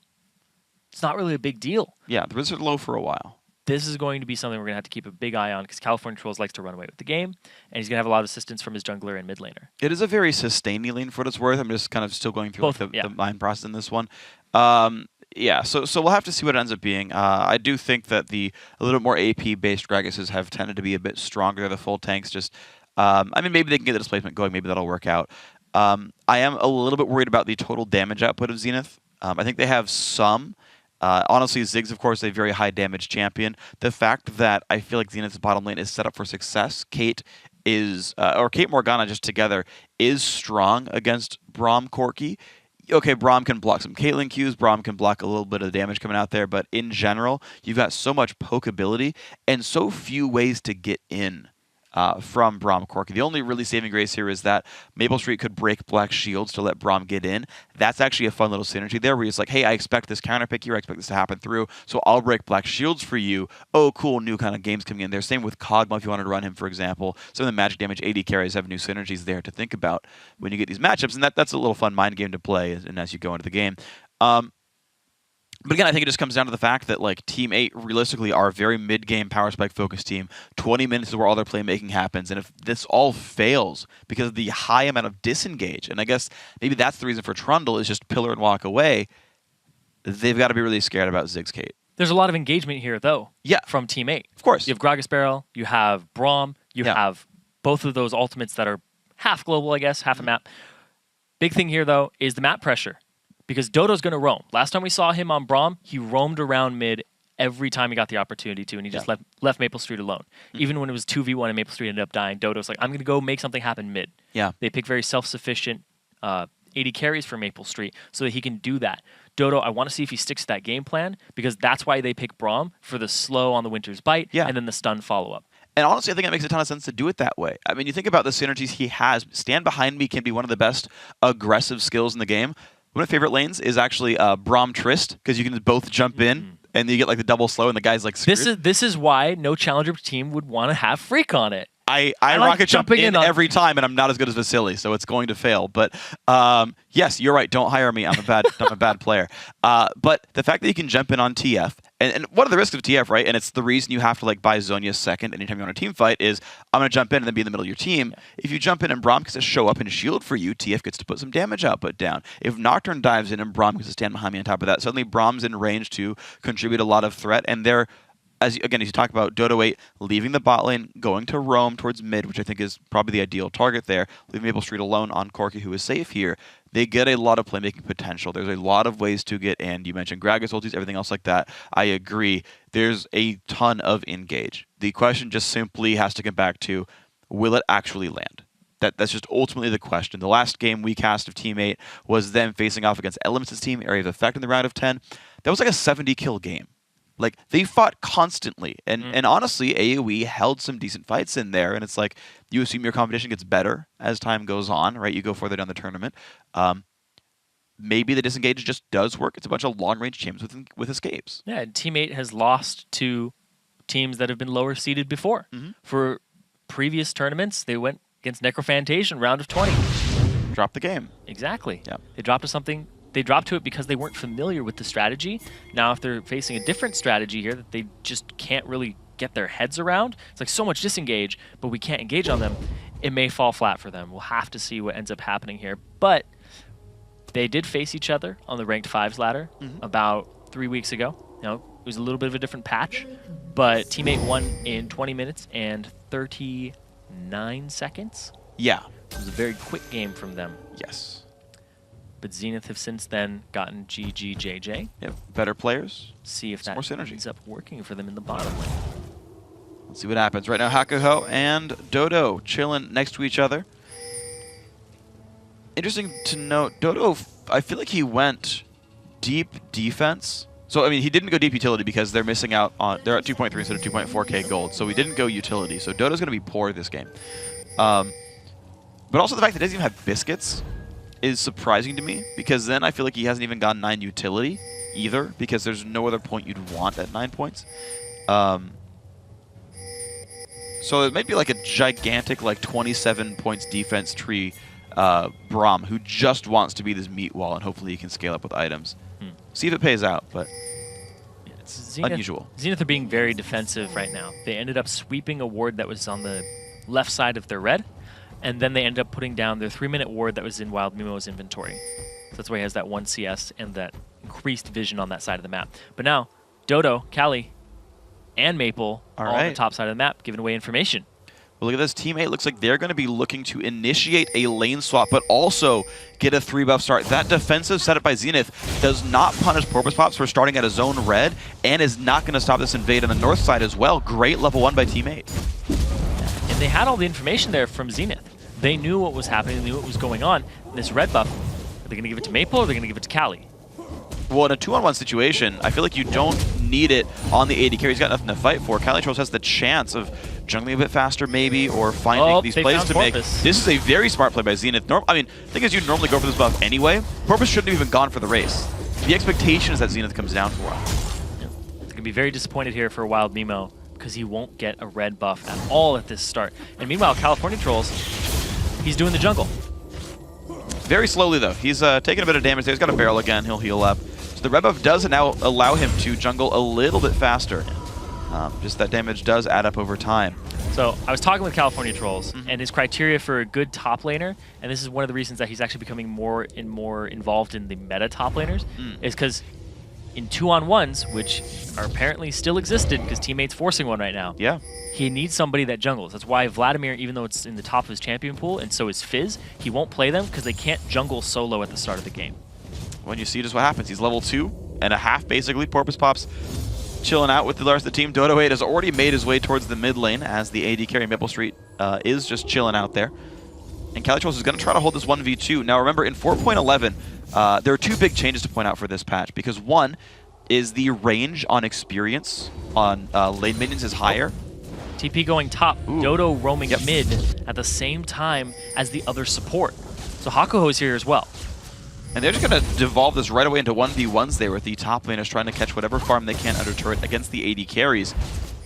it's not really a big deal. Yeah, the risks are low for a while. This is going to be something we're going to have to keep a big eye on because California Trolls likes to run away with the game, and he's going to have a lot of assistance from his jungler and mid laner. It is a very sustaining lane for what it's worth. I'm just kind of still going through Both, the mind process in this one. Yeah, so we'll have to see what it ends up being. I do think that a little bit more AP-based Gragas's have tended to be a bit stronger. The full tanks just, I mean, maybe they can get the displacement going. Maybe that'll work out. I am a little bit worried about the total damage output of Zenith. I think they have some. Honestly, Ziggs, of course, a very high damage champion. The fact that I feel like Zenith's bottom lane is set up for success, Kate Morgana just together is strong against Braum Corki. Okay, Braum can block some Caitlyn Qs, Braum can block a little bit of the damage coming out there, but in general, you've got so much poke ability and so few ways to get in from Braum Corki. The only really saving grace here is that Maple Street could break Black Shields to let Braum get in. That's actually a fun little synergy there where he's like, hey, I expect this counter pick here, I expect this to happen through, so I'll break Black Shields for you. Oh, cool, new kind of games coming in there. Same with Kog'Maw if you wanted to run him, for example. Some of the magic damage AD carries have new synergies there to think about when you get these matchups, and that's a little fun mind game to play and as you go into the game. But again, I think it just comes down to the fact that like Team 8 realistically are a very mid-game power spike focused team. 20 minutes is where all their playmaking happens, and if this all fails because of the high amount of disengage, and I guess maybe that's the reason for Trundle is just pillar and walk away, they've got to be really scared about Ziggs Kate. There's a lot of engagement here, though. Yeah, from Team 8. Of course, you have Gragas Barrel, you have Braum, you have both of those ultimates that are half global, I guess, half a map. Big thing here, though, is the map pressure. Because Dodo's going to roam. Last time we saw him on Braum, he roamed around mid every time he got the opportunity to, and he just left Maple Street alone. Even when it was 2v1 and Maple Street ended up dying, Dodo's like, I'm going to go make something happen mid. Yeah. They pick very self-sufficient 80 carries for Maple Street so that he can do that. Dodo, I want to see if he sticks to that game plan, because that's why they pick Braum for the slow on the Winter's Bite and then the stun follow-up. And honestly, I think it makes a ton of sense to do it that way. I mean, you think about the synergies he has. Stand Behind Me can be one of the best aggressive skills in the game. One of my favorite lanes is actually Braum Trist, because you can both jump in and you get like the double slow and the guy's like screwed. This is why no challenger team would want to have Freak on it. I like rocket jump in every time, and I'm not as good as Vasily, so it's going to fail. But yes, you're right. Don't hire me. I'm a bad player. But the fact that you can jump in on TF, and one of the risks of TF, right? And it's the reason you have to like buy Zhonya second anytime you're on a team fight is I'm going to jump in and then be in the middle of your team. Yeah. If you jump in and Braum gets to show up and shield for you, TF gets to put some damage output down. If Nocturne dives in and Braum gets to stand behind me on top of that, suddenly Braum's in range to contribute a lot of threat, and they're as you talk about Dodo8 leaving the bot lane, going to roam towards mid, which I think is probably the ideal target there, leaving Maple Street alone on Corki, who is safe here. They get a lot of playmaking potential. There's a lot of ways to get in. You mentioned Gragas ultis, everything else like that. I agree. There's a ton of engage. The question just simply has to come back to, will it actually land? That's just ultimately the question. The last game we cast of Team 8 was them facing off against Elements' team, Area of Effect in the round of 10. That was like a 70-kill game. Like, they fought constantly, and honestly, AoE held some decent fights in there, and it's like, you assume your competition gets better as time goes on, right? You go further down the tournament. Maybe the disengage just does work. It's a bunch of long-range champs with escapes. Yeah, Team 8 has lost to teams that have been lower seeded before. For previous tournaments, they went against Necrophantasia round of 20. Dropped the game. Exactly. Yeah. They dropped to something. They dropped to it because they weren't familiar with the strategy. Now, if they're facing a different strategy here that they just can't really get their heads around, it's like so much disengage, but we can't engage on them, it may fall flat for them. We'll have to see what ends up happening here. But they did face each other on the ranked 5s ladder about 3 weeks ago. You know, it was a little bit of a different patch, but Team 8 won in 20 minutes and 39 seconds. Yeah. It was a very quick game from them. Yes. But Zenith have since then gotten GGJJ. Yep, better players. See if that more synergy ends up working for them in the bottom lane. Let's see what happens. Right now, Hakuho and Dodo chilling next to each other. Interesting to note, Dodo, I feel like he went deep defense. So, I mean, he didn't go deep utility because they're missing out on... They're at 2.3 instead of 2.4k gold. So, he didn't go utility. So, Dodo's going to be poor this game. But also the fact that he doesn't even have biscuits is surprising to me, because then I feel like he hasn't even gone 9 utility either, because there's no other point you'd want at 9 points. So it might be like a gigantic, like 27 points defense tree Braum, who just wants to be this meat wall, and hopefully he can scale up with items. See if it pays out, but It's unusual. Zenith are being very defensive right now. They ended up sweeping a ward that was on the left side of their red, and then they ended up putting down their 3-minute ward that was in Wild Mimo's inventory. So that's why he has that 1 CS and that increased vision on that side of the map. But now, Dodo, Cali, and Maple all on the top side of the map, giving away information. Well, look at this. Team 8 looks like they're going to be looking to initiate a lane swap, but also get a 3-buff start. That defensive setup by Zenith does not punish Porpoise Pops for starting at a zone red, and is not going to stop this invade on the north side as well. Great level 1 by Team 8. And they had all the information there from Zenith. They knew what was happening, they knew what was going on. This red buff, are they going to give it to Maple or are they going to give it to Cali? Well, in a 2-on-1 situation, I feel like you don't need it on the AD carry. He's got nothing to fight for. Calitrolls has the chance of jungling a bit faster, maybe, or finding these plays to make. This is a very smart play by Zenith. I mean, the thing is, you normally go for this buff anyway. Porpoise shouldn't have even gone for the race. The expectation is that Zenith comes down for him. Yeah. They're going to be very disappointed here for Wild Mimo because he won't get a red buff at all at this start. And meanwhile, California Trolls, he's doing the jungle. Very slowly, though. He's taking a bit of damage there. He's got a barrel again. He'll heal up. So the red buff does now allow him to jungle a little bit faster. Just that damage does add up over time. So I was talking with California Trolls, and his criteria for a good top laner, and this is one of the reasons that he's actually becoming more and more involved in the meta top laners, is because in 2-on-1s, which are apparently still existed because teammates forcing one right now, he needs somebody that jungles. That's why Vladimir, even though it's in the top of his champion pool, and so is Fizz, he won't play them because they can't jungle solo at the start of the game. When you see just what happens, he's level 2.5 basically. Porpoise Pops chilling out with the rest of the team. Dodo8 has already made his way towards the mid lane as the AD carry Maple Street is just chilling out there. And Calitrolls is going to try to hold this 1v2. Now remember, in 4.11, there are 2 big changes to point out for this patch, because one is the range on experience on lane minions is higher. TP going top, Dodo roaming mid at the same time as the other support. So Hakuho's here as well. And they're just going to devolve this right away into 1v1s there with the top laners trying to catch whatever farm they can under turret against the AD carries.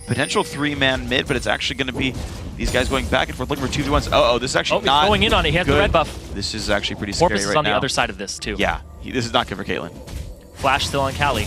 Potential 3-man mid, but it's actually going to be these guys going back and forth looking for 2v1s. Oh, this is actually not going in on it. He has the red buff. This is actually pretty scary Porpoise is right on now. the other side of this too. Yeah, this is not good for Caitlyn. Flash still on Cali.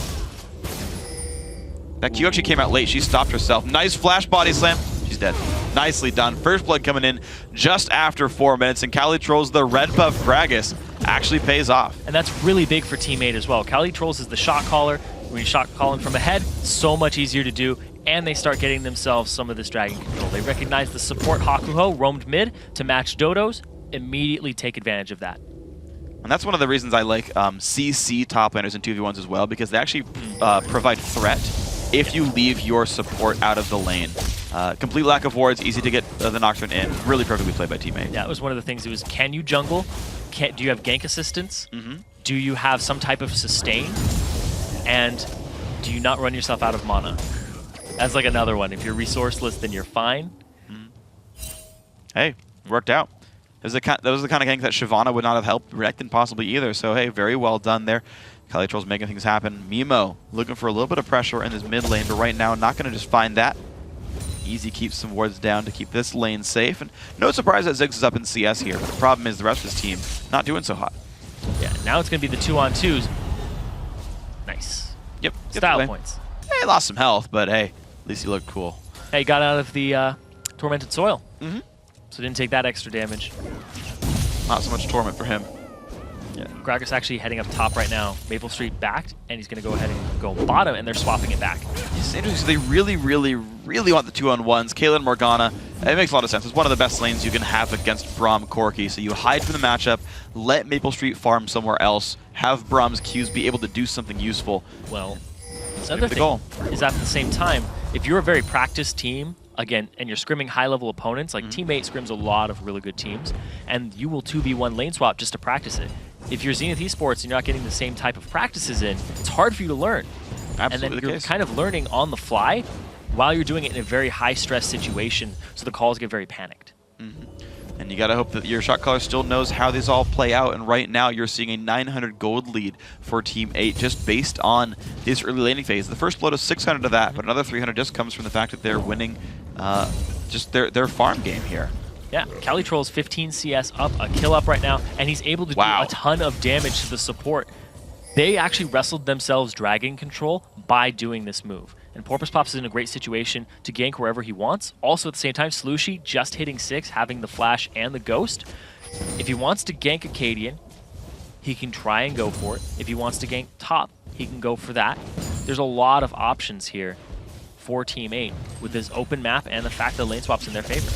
That Q actually came out late. She stopped herself. Nice flash body slam. She's dead. Nicely done. First blood coming in just after 4 minutes, and Calitrolls, the red buff Gragas, actually pays off. And that's really big for Team 8 as well. Calitrolls is the shot caller. When you shot calling from ahead, so much easier to do, and they start getting themselves some of this dragon control. They recognize the support Hakuho roamed mid to match Dodo's, immediately take advantage of that. And that's one of the reasons I like CC top laners in 2v1s as well, because they actually provide threat if you leave your support out of the lane. Complete lack of wards, easy to get the Nocturne in. Really perfectly played by Team 8. That was one of the things. It was, can you jungle? Do you have gank assistance? Do you have some type of sustain? And do you not run yourself out of mana? That's like another one. If you're resourceless, then you're fine. Hey, worked out. That was the kind of gank that Shyvana would not have helped Rekton possibly either. So hey, very well done there. Calitrolls making things happen. Mimo looking for a little bit of pressure in this mid lane, but right now not going to just find that. Easy keeps some wards down to keep this lane safe. And no surprise that Ziggs is up in CS here. But the problem is the rest of his team not doing so hot. Yeah, now it's going to be the 2-on-2s. Nice. Yep. Style points. Hey, lost some health, but hey, at least he looked cool. Hey, got out of the Tormented Soil. So didn't take that extra damage. Not so much Torment for him. Yeah, Gragas actually heading up top right now. Maple Street backed, and he's going to go ahead and go bottom, and they're swapping it back. It's interesting. So they really, really, really want the 2-on-1s. Kaylin Morgana, it makes a lot of sense. It's one of the best lanes you can have against Braum Corki. So you hide from the matchup, let Maple Street farm somewhere else, have Braum's Qs be able to do something useful. Well, another thing is at the same time, if you're a very practiced team, again, and you're scrimming high-level opponents, like Team 8 scrims a lot of really good teams, and you will 2v1 lane swap just to practice it. If you're Zenith Esports and you're not getting the same type of practices in, it's hard for you to learn. Absolutely. And then you're kind of learning on the fly while you're doing it in a very high-stress situation, so the calls get very panicked. And you got to hope that your shot caller still knows how these all play out. And right now, you're seeing a 900 gold lead for Team 8 just based on this early laning phase. The first blood is 600 of that, but another 300 just comes from the fact that they're winning just their farm game here. Yeah, Calitrolls 15 CS up, a kill up right now, and he's able to do a ton of damage to the support. They actually wrestled themselves dragon control by doing this move. And Porpoise Pops is in a great situation to gank wherever he wants. Also at the same time, Slushy just hitting 6, having the flash and the ghost. If he wants to gank Acadian, he can try and go for it. If he wants to gank top, he can go for that. There's a lot of options here for Team 8 with this open map and the fact that lane swap's in their favor.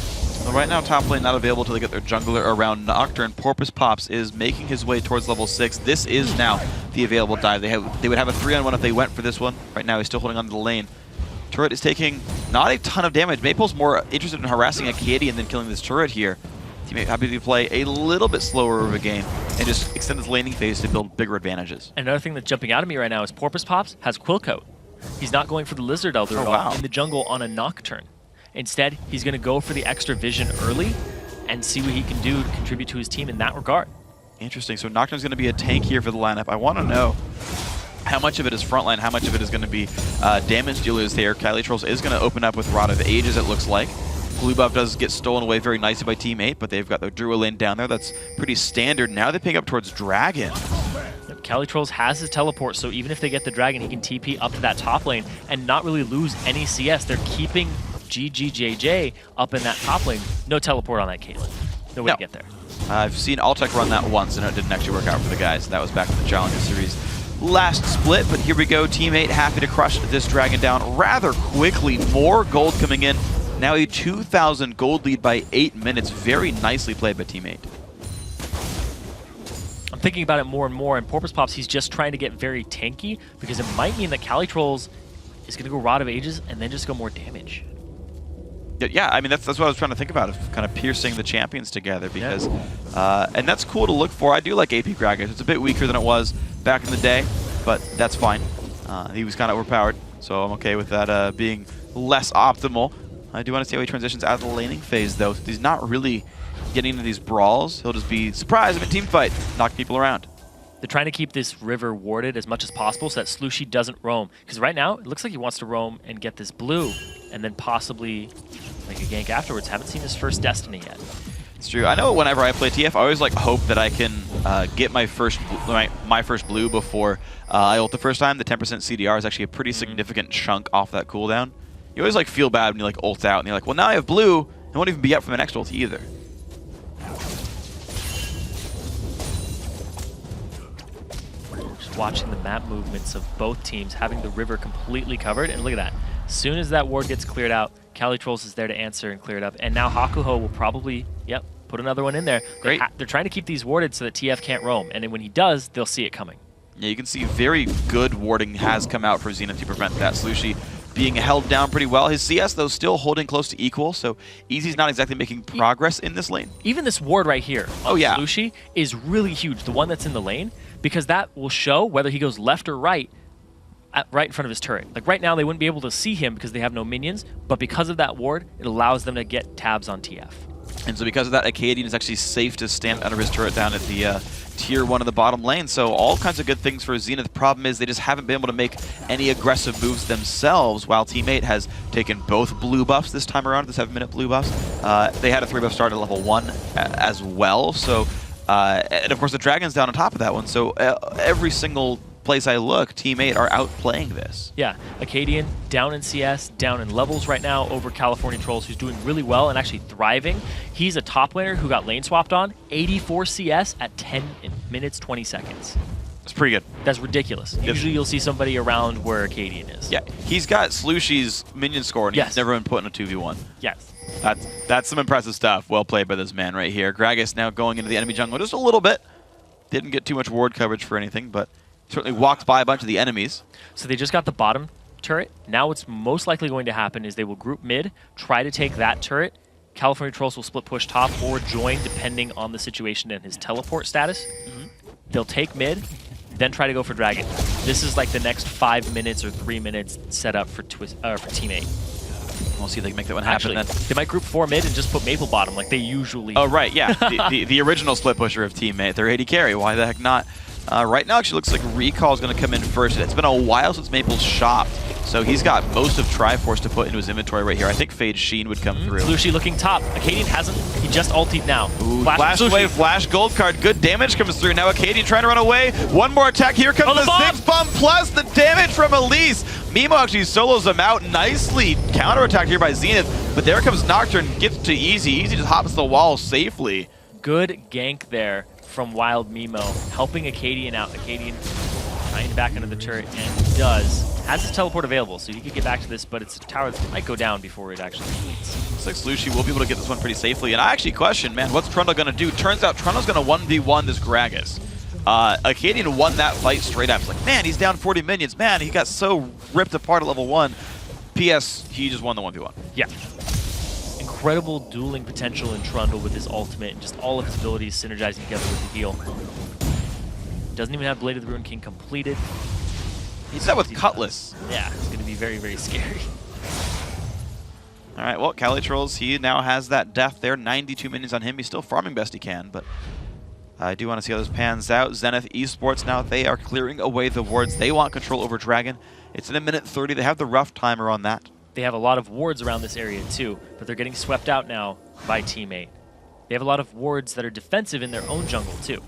Well, right now, top lane not available till they get their jungler around Nocturne. Porpoise Pops is making his way towards level 6. This is now the available dive. They would have a 3-on-1 if they went for this one. Right now, he's still holding on to the lane. Turret is taking not a ton of damage. Maple's more interested in harassing Acadian than killing this turret here. Teammate happy to play a little bit slower of a game and just extend his laning phase to build bigger advantages. Another thing that's jumping out at me right now is Porpoise Pops has Quill Coat. He's not going for the Lizard Elder at all in the jungle on a Nocturne. Instead, he's going to go for the extra vision early and see what he can do to contribute to his team in that regard. Interesting. So Nocturne's going to be a tank here for the lineup. I want to know how much of it is frontline, how much of it is going to be damage dealers here. Calitrolls is going to open up with Ro8 Ages, it looks like. Blue buff does get stolen away very nicely by Team 8, but they've got their Druid lane down there. That's pretty standard. Now they pick up towards Dragon. Calitrolls has his teleport, so even if they get the Dragon, he can TP up to that top lane and not really lose any CS. They're keeping GGJJ up in that top lane. No teleport on that Caitlyn. No way to get there. I've seen Altec run that once, and it didn't actually work out for the guys. That was back in the Challenger Series last split, but here we go. Team 8 happy to crush this Dragon down rather quickly. More gold coming in. Now a 2,000 gold lead by 8 minutes. Very nicely played by Team 8. I'm thinking about it more and more, and Porpoise Pops, he's just trying to get very tanky because it might mean that Calitrolls is going to go Ro8 Ages and then just go more damage. Yeah, I mean, that's what I was trying to think about, of kind of piercing the champions together, because, and that's cool to look for. I do like AP Gragas. It's a bit weaker than it was back in the day, but that's fine. He was kind of overpowered, so I'm okay with that being less optimal. I do want to see how he transitions out of the laning phase, though. He's not really getting into these brawls. He'll just be surprised in a team fight, knock people around. They're trying to keep this river warded as much as possible so that Slushy doesn't roam. Because right now, it looks like he wants to roam and get this blue and then possibly make a gank afterwards. Haven't seen his first Destiny yet. It's true. I know whenever I play TF, I always like hope that I can get my first blue before I ult the first time. The 10% CDR is actually a pretty significant chunk off that cooldown. You always like feel bad when you like ult out and you're like, well, now I have blue. I won't even be up for my next ult either. Just watching the map movements of both teams, having the river completely covered, and look at that. As soon as that ward gets cleared out, Calitrolls is there to answer and clear it up. And now Hakuho will probably, put another one in there. Great. They're trying to keep these warded so that TF can't roam. And then when he does, they'll see it coming. Yeah, you can see very good warding has come out for Zenith to prevent that. Slushy being held down pretty well. His CS, though, still holding close to equal, so Easy's not exactly making progress in this lane. Even this ward right here on Slushy is really huge, the one that's in the lane, because that will show whether he goes left or right, right in front of his turret. Like right now, they wouldn't be able to see him because they have no minions, but because of that ward, it allows them to get tabs on TF. And so because of that, Acadian is actually safe to stand under his turret down at the tier 1 of the bottom lane. So all kinds of good things for Zenith. The problem is they just haven't been able to make any aggressive moves themselves, while Team 8 has taken both blue buffs this time around, the 7-minute blue buffs. They had a 3-buff start at level 1 as well. So, and of course the Dragon's down on top of that one. So every single place I look, Team 8 are outplaying this. Yeah, Acadian down in CS, down in levels right now over California Trolls, who's doing really well and actually thriving. He's a top laner who got lane swapped on, 84 CS at 10 minutes, 20 seconds. That's pretty good. That's ridiculous. Usually you'll see somebody around where Acadian is. Yeah, he's got Slushy's minion score, and he's never been put in a 2v1. Yes. That's some impressive stuff. Well played by this man right here. Gragas now going into the enemy jungle just a little bit. Didn't get too much ward coverage for anything, but certainly walked by a bunch of the enemies. So they just got the bottom turret. Now what's most likely going to happen is they will group mid, try to take that turret. California Trolls will split push top or join depending on the situation and his teleport status. They'll take mid, then try to go for Dragon. This is like the next 5 minutes or 3 minutes set up for Team 8. We'll see if they can make that one happen then. They might group 4 mid and just put Maple bottom like they usually do. Oh, right, yeah. the original split pusher of Team 8. They're 80 carry. Why the heck not? Right now, actually looks like Recall is going to come in first. It's been a while since Maple's shopped, So he's got most of Triforce to put into his inventory right here. I think Fade Sheen would come through. Slushie looking top. Acadian hasn't. He just ultied now. Ooh, flash away, flash gold card. Good damage comes through. Now Acadian trying to run away. One more attack. Here comes the Ziggs bomb plus the damage from Elise. Mimo actually solos him out. Nicely counterattacked here by Zenith. But there comes Nocturne. Gets to Easy. Easy just hops the wall safely. Good gank there from Wild Mimo, helping Acadian out. Acadian trying to back into the turret, and he does. Has his teleport available, so he could get back to this, but it's a tower that might go down before it actually completes. Looks like Slushie will be able to get this one pretty safely. And I actually question, man, what's Trundle going to do? Turns out Trundle's going to 1v1 this Gragas. Acadian won that fight straight up. It's like, man, he's down 40 minions. Man, he got so ripped apart at level 1. PS, he just won the 1v1. Yeah. Incredible dueling potential in Trundle with his ultimate and just all of his abilities synergizing together with the heal. Doesn't even have Blade of the Ruined King completed. He's that with Cutlass. Yeah, it's going to be very, very scary. All right, well, Calitrolls, he now has that death there. 92 minions on him. He's still farming best he can, but I do want to see how this pans out. Zenith Esports now, they are clearing away the wards. They want control over Dragon. It's in a minute 30. They have the rough timer on that. They have a lot of wards around this area too, but they're getting swept out now by Teammate. They have a lot of wards that are defensive in their own jungle too.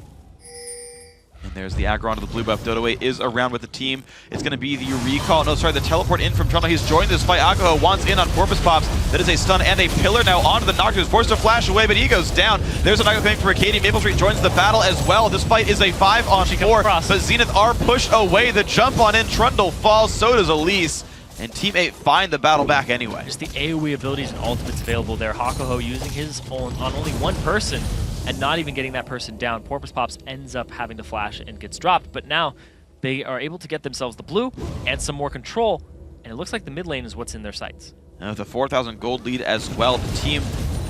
And there's the aggro onto the blue buff. Dodo8 is around with the team. It's going to be the recall. No, sorry, the teleport in from Trundle. He's joined this fight. Akaho wants in on Porpoise Pops. That is a stun and a pillar now onto the Nocturne. He's forced to flash away, but he goes down. There's a Nocturne coming for Acadian. Maple Street joins the battle as well. This fight is a 5-on-4, but Zenith are pushed away. The jump on in. Trundle falls. So does Elise. And Team 8 find the battle back anyway. Just the AoE abilities and ultimates available there. Hakuho using his own on only one person and not even getting that person down. Porpoise Pops ends up having to flash and gets dropped, but now they are able to get themselves the blue and some more control, and it looks like the mid lane is what's in their sights. And with a 4,000 gold lead as well, the team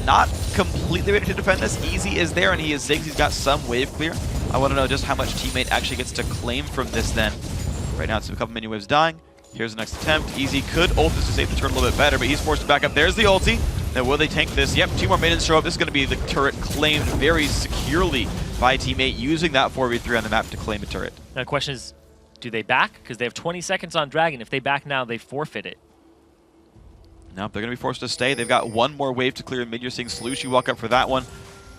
not completely ready to defend this. Easy is there, and he is Ziggs. He's got some wave clear. I want to know just how much Teammate actually gets to claim from this then. Right now it's a couple minion waves dying. Here's the next attempt. Easy could ult this to save the turret a little bit better, but he's forced to back up. There's the ulti. Now will they tank this? Yep, 2 more minions show up. This is going to be the turret claimed very securely by Teammate, using that 4v3 on the map to claim a turret. Now the question is, do they back? Because they have 20 seconds on Dragon. If they back now, they forfeit it. Nope, they're going to be forced to stay. They've got one more wave to clear in mid. You're seeing Slushie walk up for that one.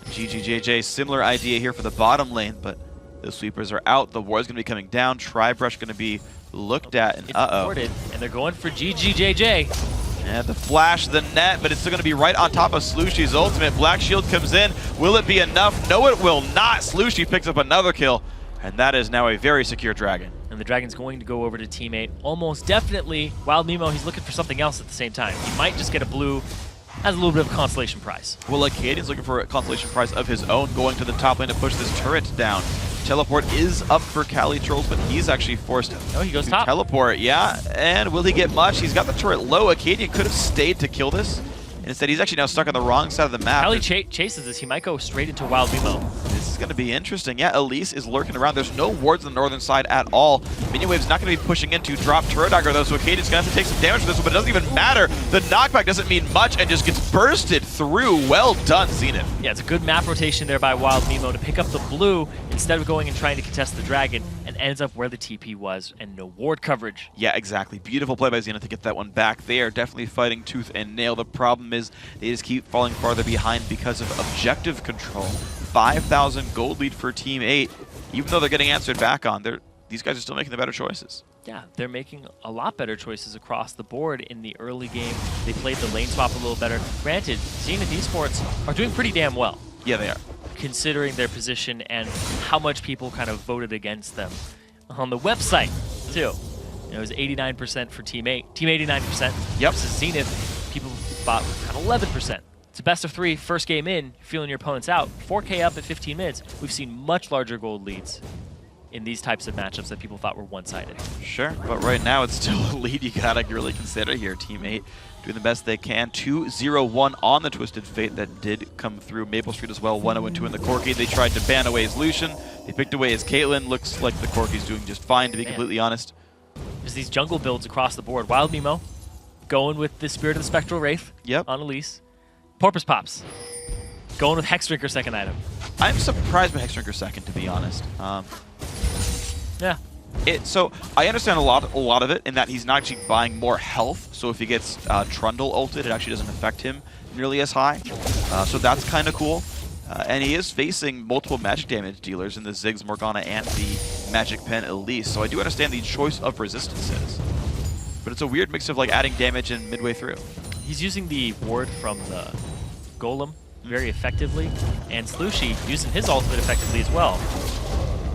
GGJJ, similar idea here for the bottom lane, but the sweepers are out. The ward's going to be coming down. Tri-Brush going to be looked at, and uh-oh. And they're going for GGJJ. And the flash, the net, but it's still going to be right on top of Slushie's ultimate. Black Shield comes in. Will it be enough? No, it will not. Slushie picks up another kill, and that is now a very secure Dragon. And the Dragon's going to go over to Teammate. Almost definitely. Wild Mimo, he's looking for something else at the same time. He might just get a blue as a little bit of a consolation prize. Well, Acadian's looking for a consolation prize of his own, going to the top lane to push this turret down. Teleport is up for Calitrolls, but he's actually forced he goes to top. teleport. Yeah, and will he get much? He's got the turret low. Acadian could have stayed to kill this. Instead, he's actually now stuck on the wrong side of the map. Cali chases this. He might go straight into Wild Mimo. This is going to be interesting. Yeah, Elise is lurking around. There's no wards on the northern side at all. Minion Wave's not going to be pushing in to drop turret aggro, though, so Acadian's going to have to take some damage for this one, but it doesn't even matter. The knockback doesn't mean much and just gets bursted through. Well done, Zenith. Yeah, it's a good map rotation there by Wild Mimo to pick up the blue instead of going and trying to contest the Dragon, and ends up where the TP was and no ward coverage. Yeah, exactly. Beautiful play by Zenith to get that one back. They are definitely fighting tooth and nail. The problem is they just keep falling farther behind because of objective control. 5,000 gold lead for Team 8. Even though they're getting answered back on, these guys are still making the better choices. Yeah, they're making a lot better choices across the board in the early game. They played the lane swap a little better. Granted, Zenith Esports are doing pretty damn well. Yeah, they are. Considering their position and how much people kind of voted against them. On the website, too. It was 89% for Team 8. Team 89%. Yep. Versus Zenith, people thought kind of 11%. It's a best of 3, first game in, feeling your opponents out. 4K up at 15 minutes. We've seen much larger gold leads in these types of matchups that people thought were one-sided. Sure, but right now it's still a lead you gotta really consider here. Team 8 doing the best they can. 2-0-1 on the Twisted Fate that did come through. Maple Street as well, 1-0-2 in the Corki. They tried to ban away his Lucian. They picked away his Caitlyn. Looks like the Corki's doing just fine, to be completely honest. There's these jungle builds across the board. Wild Mimo going with the Spirit of the Spectral Wraith on Elise. Porpoise Pops going with Hexdrinker second item. I'm surprised by Hexdrinker second, to be honest. Yeah, So I understand a lot of it in that he's not actually buying more health. So if he gets Trundle ulted, it actually doesn't affect him nearly as high. So that's kind of cool. And he is facing multiple magic damage dealers in the Ziggs, Morgana, and the Magic Pen Elise. So I do understand the choice of resistances. But it's a weird mix of like adding damage in midway through. He's using the ward from the Golem very effectively, and Slushy using his ultimate effectively as well.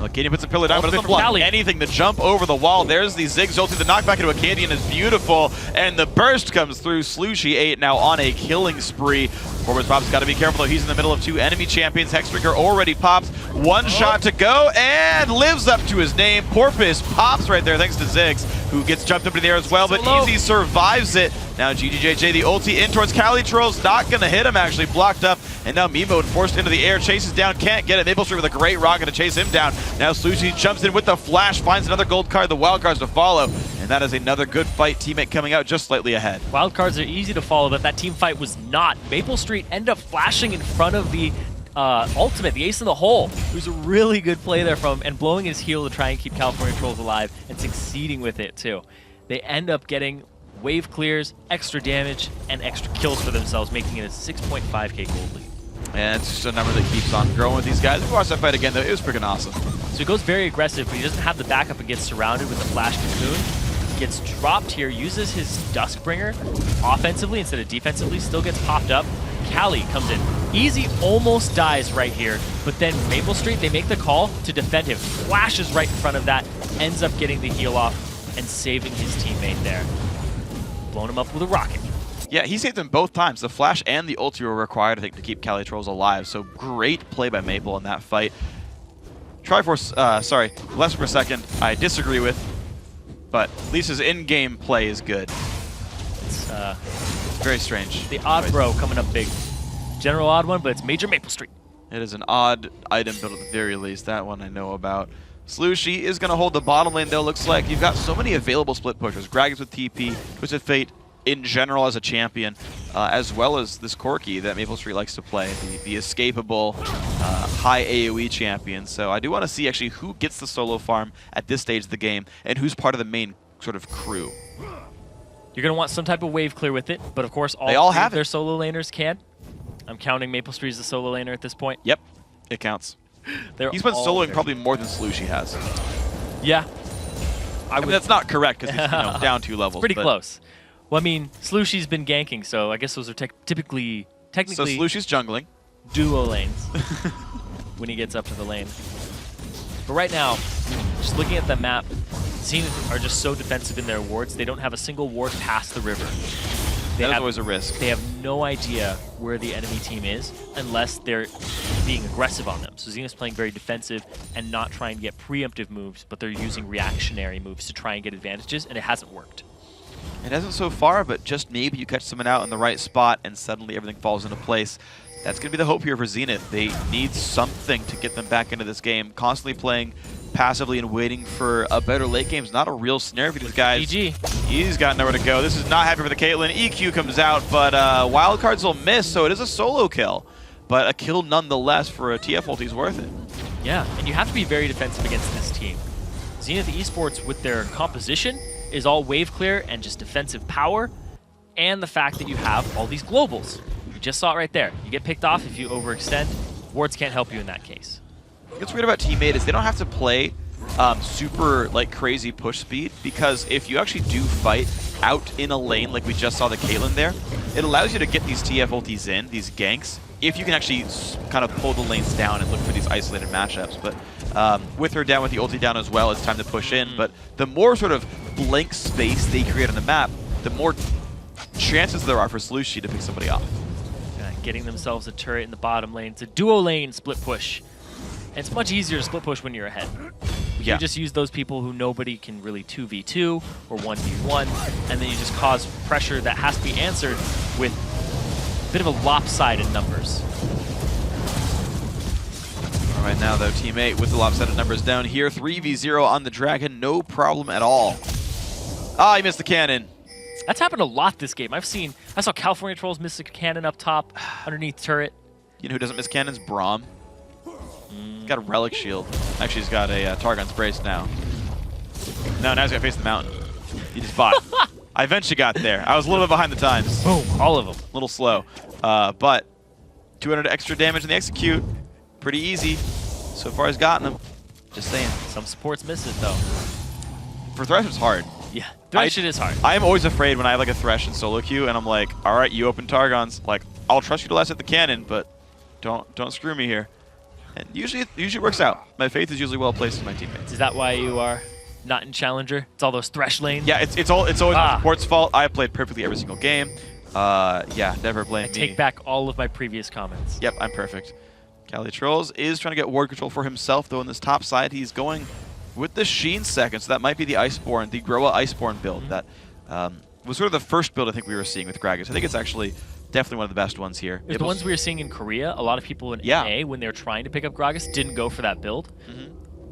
Acadian puts a pillar down, but Ultimate doesn't block Cali. anything to jump over the wall. There's the Ziggs ulti. The knockback into Acadian is beautiful, and the burst comes through. Slushy 8 now on a killing spree. Forbes Pop's got to be careful, though. He's in the middle of 2 enemy champions. Hexbreaker already pops. 1 shot to go, and lives up to his name. Porpoise pops right there, thanks to Ziggs, who gets jumped up in the air as well, but Easy survives it. Now GGJJ, the ulti in towards Cali Trolls, not going to hit him, actually blocked up, and now Mimo forced into the air, chases down, can't get it. Maple Street with a great rocket to chase him down. Now Slushy jumps in with the flash, finds another gold card, the wild cards to follow, and that is another good fight. Teammate coming out just slightly ahead. Wild cards are easy to follow, but that team fight was not. Maple Street ended up flashing in front of the ultimate, the ace in the hole. It was a really good play there from, and blowing his heal to try and keep California Trolls alive, and succeeding with it too. They end up getting wave clears, extra damage, and extra kills for themselves, making it a 6.5k gold lead. And it's just a number that keeps on growing with these guys. We watched that fight again, though. It was freaking awesome. So he goes very aggressive, but he doesn't have the backup and gets surrounded with the flash cocoon. Gets dropped here, uses his Duskbringer offensively instead of defensively, still gets popped up. Cali comes in. Easy almost dies right here, but then Maple Street, they make the call to defend him. Flashes right in front of that, ends up getting the heal off and saving his teammate there. Blown him up with a rocket. Yeah, he saved them both times. The flash and the ulti were required, I think, to keep Cali Trolls alive. So great play by Maple in that fight. Triforce, sorry, less per second, I disagree with, but at least his in-game play is good. It's very strange. The odd bro coming up big. General odd one, but it's Major Maple Street. It is an odd item build at the very least. That one I know about. Slushy is going to hold the bottom lane, though. Looks like you've got so many available split pushers. Gragas with TP, Twisted Fate in general as a champion, as well as this Corki that Maple Street likes to play, the escapable, high AoE champion. So I do want to see actually who gets the solo farm at this stage of the game and who's part of the main sort of crew. You're going to want some type of wave clear with it, but of course They all have their solo laners can. I'm counting Maple Street as the solo laner at this point. Yep, it counts. He's been soloing probably more than Slushy has. Yeah. I mean, that's not correct because he's down 2 levels. It's pretty close. Well, I mean, Slushy's been ganking, so I guess those are technically So Slushy's jungling. Duo lanes when he gets up to the lane. But right now, just looking at the map, Zenith are just so defensive in their wards. They don't have a single ward past the river. That is always a risk. They have no idea where the enemy team is unless they're being aggressive on them. So Zenith's playing very defensive and not trying to get preemptive moves, but they're using reactionary moves to try and get advantages, and it hasn't worked. It hasn't so far, but just maybe you catch someone out in the right spot and suddenly everything falls into place. That's going to be the hope here for Zenith. They need something to get them back into this game. Constantly playing passively and waiting for a better late game is not a real snare for these guys. GG. He's got nowhere to go. This is not happy for the Caitlyn. EQ comes out, but wildcards will miss, so it is a solo kill. But a kill nonetheless for a TF ulti is worth it. Yeah, and you have to be very defensive against this team. Zenith Esports, with their composition, is all wave clear and just defensive power, and the fact that you have all these globals. You just saw it right there. You get picked off if you overextend. Wards can't help you in that case. What's weird about Teammate is they don't have to play super like crazy push speed, because if you actually do fight out in a lane like we just saw the Caitlyn there, it allows you to get these TF ultis in, these ganks, if you can actually kind of pull the lanes down and look for these isolated matchups. But with her down, with the ulti down as well, it's time to push in. But the more sort of blank space they create on the map, the more chances there are for Slushy to pick somebody off. Getting themselves a turret in the bottom lane. It's a duo lane split push. And it's much easier to split push when you're ahead. You just use those people who nobody can really 2v2 or 1v1, and then you just cause pressure that has to be answered with a bit of a lopsided numbers. All right, now though, Teammate with the lopsided numbers down here. 3v0 on the Dragon, no problem at all. Ah, he missed the cannon. That's happened a lot this game. I saw California Trolls miss a cannon up top, underneath turret. You know who doesn't miss cannons? Braum. He's got a relic shield. Actually, he's got a Targon's Brace now. No, now he's got to face the mountain. He just bought. I eventually got there. I was a little bit behind the times. Boom, all of them. A little slow. But 200 extra damage in the execute. Pretty easy. So far, he's gotten him. Just saying. Some supports miss it, though. For Thresh, it's hard. Yeah, Thresh it is hard. I am always afraid when I have like a Thresh in solo queue, and I'm like, all right, you open Targons. Like, I'll trust you to last hit the cannon, but don't screw me here. And usually it works out. My faith is usually well placed in my teammates. Is that why you are not in Challenger? It's all those Thresh lanes? Yeah, it's always my support's fault. I played perfectly every single game. Yeah, never blame me. Take back all of my previous comments. Yep, I'm perfect. Calitrolls is trying to get ward control for himself, though, on this top side. He's going with the Sheen second, so that might be the Iceborne, the Groa Iceborne build that was sort of the first build I think we were seeing with Gragas. I think it's actually definitely one of the best ones here. The ones we were seeing in Korea, a lot of people in NA, when they were trying to pick up Gragas, didn't go for that build.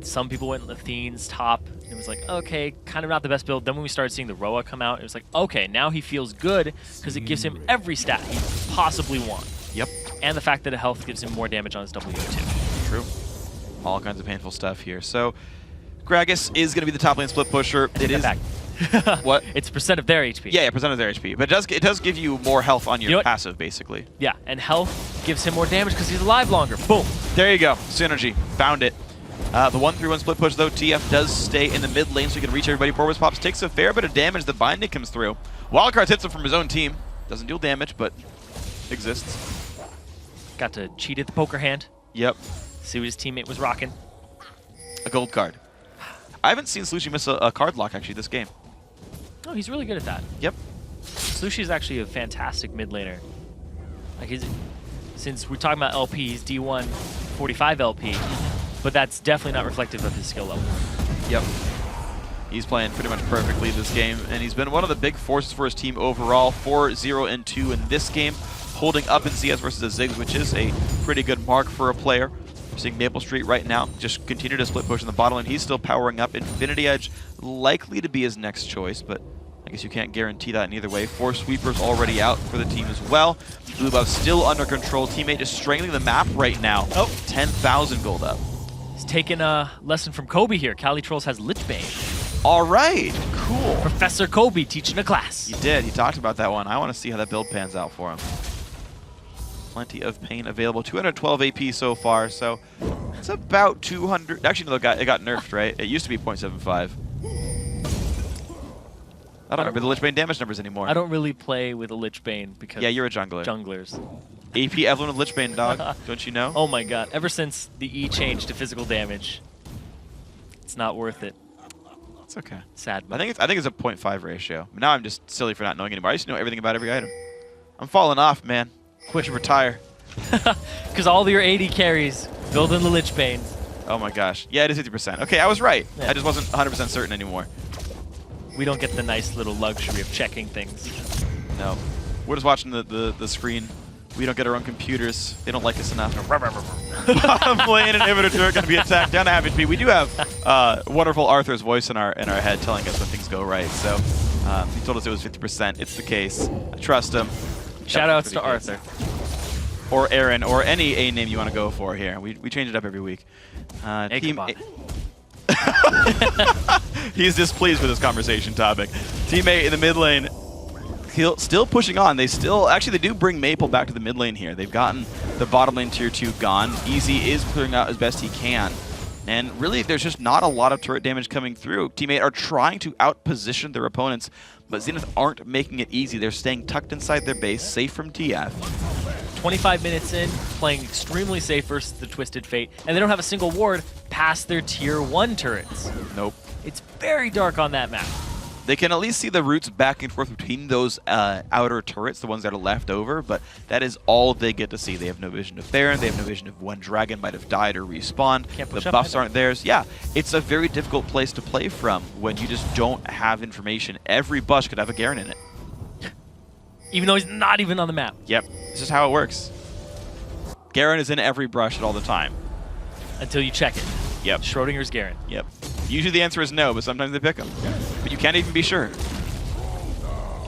Some people went Athene's top. It was like, okay, kind of not the best build. Then when we started seeing the Ro8 come out, it was like, okay, now he feels good because it gives him every stat he possibly wants. Yep. And the fact that a health gives him more damage on his W8D2. True. All kinds of painful stuff here. So Gragas is going to be the top lane split pusher. It is. What? It's percent of their HP. Yeah, percent of their HP. But it does give you more health on your passive, basically. Yeah, and health gives him more damage because he's alive longer. Boom. There you go. Synergy. Found it. The 1-3-1 split push, though, TF does stay in the mid lane so he can reach everybody. Porwis Pops takes a fair bit of damage. The binding comes through. Wildcards hits him from his own team. Doesn't deal damage, but exists. Got to cheat at the poker hand. Yep. See what his teammate was rocking. A gold card. I haven't seen Slushie miss a card lock, actually, this game. Oh, he's really good at that. Yep. Slushie is actually a fantastic mid laner. Like since we're talking about LP, he's D1 45 LP, but that's definitely not reflective of his skill level. Yep. He's playing pretty much perfectly this game, and he's been one of the big forces for his team overall. 4-0-2 in this game, holding up in CS versus a Ziggs, which is a pretty good mark for a player. We're seeing Maple Street right now just continue to split push in the bottom lane. He's still powering up. Infinity Edge likely to be his next choice, but I guess you can't guarantee that in either way. 4 sweepers already out for the team as well. Blue buff still under control. Teammate just strangling the map right now. Oh, 10,000 gold up. He's taking a lesson from Kobe here. Calitrolls has Lichbane. All right, cool. Professor Kobe teaching a class. He did. He talked about that one. I want to see how that build pans out for him. Plenty of pain available. 212 AP so far, so it's about 200. Actually, no, it got nerfed, right? It used to be 0.75. I don't remember the Lichbane damage numbers anymore. I don't really play with a Lichbane because yeah, you're a jungler. Junglers. AP Evelyn with Lichbane, dog. Don't you know? Oh my god. Ever since the E changed to physical damage, it's not worth it. It's okay. Sad. I think it's a 0.5 ratio. Now I'm just silly for not knowing anymore. I used to know everything about every item. I'm falling off, man. Quit, retire. Because all your 80 carries building the Lichbane. Oh my gosh. Yeah, it is 50%. Okay, I was right. Yeah. I just wasn't 100% certain anymore. We don't get the nice little luxury of checking things. No. We're just watching the screen. We don't get our own computers. They don't like us enough. Bottom lane and inhibitor turret going to be attacked down to half HP. We do have wonderful Arthur's voice in our head telling us when things go right. So he told us it was 50%. It's the case. I trust him. Shoutouts to Arthur. Or Aaron, or any A name you want to go for here. We change it up every week. Team He's displeased with this conversation topic. Teammate in the mid lane, still pushing on. They do bring Maple back to the mid lane here. They've gotten the bottom lane tier 2 gone. Easy is clearing out as best he can. And really, there's just not a lot of turret damage coming through. Teammate are trying to outposition their opponents, but Zenith aren't making it easy. They're staying tucked inside their base, safe from TF. 25 minutes in, playing extremely safe versus the Twisted Fate, and they don't have a single ward past their tier 1 turrets. Nope. It's very dark on that map. They can at least see the routes back and forth between those outer turrets, the ones that are left over, but that is all they get to see. They have no vision of Theron, they have no vision of when Dragon might have died or respawned. The buffs aren't theirs. Yeah, it's a very difficult place to play from when you just don't have information. Every bush could have a Garen in it. Even though he's not even on the map. Yep, this is how it works. Garen is in every brush at all the time. Until you check it. Yep. Schrodinger's Garen. Yep. Usually the answer is no, but sometimes they pick him. But you can't even be sure.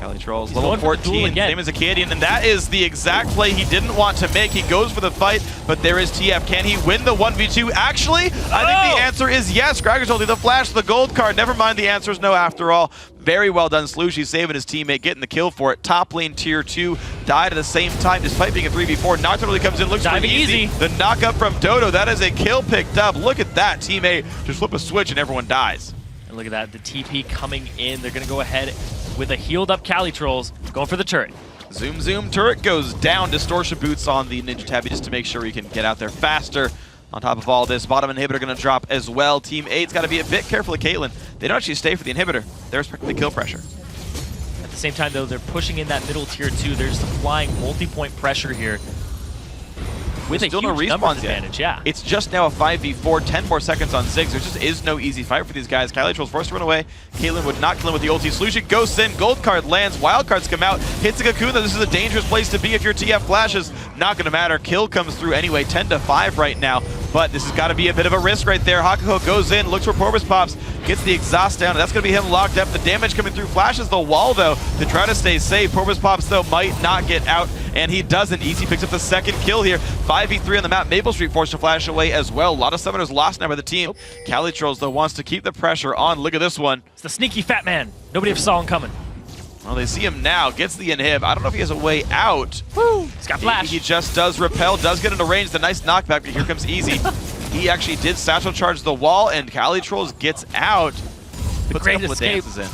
Cali Trolls, He's level going for the duel 14, again. same as Acadian, and that is the exact play he didn't want to make. He goes for the fight, but there is TF. Can he win the 1v2? Actually, I think the answer is yes. Gregor's holding the flash, the gold card. Never mind, the answer is no after all. Very well done, Slushy, saving his teammate, getting the kill for it. Top lane tier 2 died at the same time, despite being a 3v4. Nocturne comes in, looks pretty easy. The knock up from Dodo, that is a kill picked up. Look at that, teammate just flip a switch and everyone dies. And look at that, the TP coming in. They're going to go ahead with a healed up Cali Trolls, going for the turret. Zoom, zoom, turret goes down. Distortion boots on the Ninja Tabby just to make sure he can get out there faster. On top of all this, bottom inhibitor going to drop as well. Team 8's got to be a bit careful of Caitlyn. They don't actually stay for the inhibitor. They're respecting the kill pressure. At the same time, though, they're pushing in that middle tier 2. They're just applying multi-point pressure here. With There's still no huge numbers respawns yet. advantage, yeah. It's just now a 5v4, 10 more seconds on Ziggs. There just is no easy fight for these guys. Kylie Trolls forced to run away. Caitlyn would not kill him with the ulti. Solution ghosts in, gold card lands, wild cards come out, hits the cocoon. This is a dangerous place to be if your TF flashes. Not gonna matter, kill comes through anyway, 10-5 right now. But this has got to be a bit of a risk right there. Hakuho goes in, looks for Porpoise Pops, gets the exhaust down, and that's going to be him locked up. The damage coming through flashes the wall, though, to try to stay safe. Porpoise Pops, though, might not get out, and he doesn't. Easy picks up the second kill here. 5v3 on the map. Maple Street forced to flash away as well. A lot of summoners lost now by the team. Cali Trolls, though, wants to keep the pressure on. Look at this one. It's the sneaky fat man. Nobody ever saw him coming. Well, they see him now, gets the inhib. I don't know if he has a way out. Woo! He's got flash. He just does repel, does get into range. The nice knockback, but here comes Easy. He actually did satchel charge the wall, and Cali Trolls gets out. Puts a couple of dances in.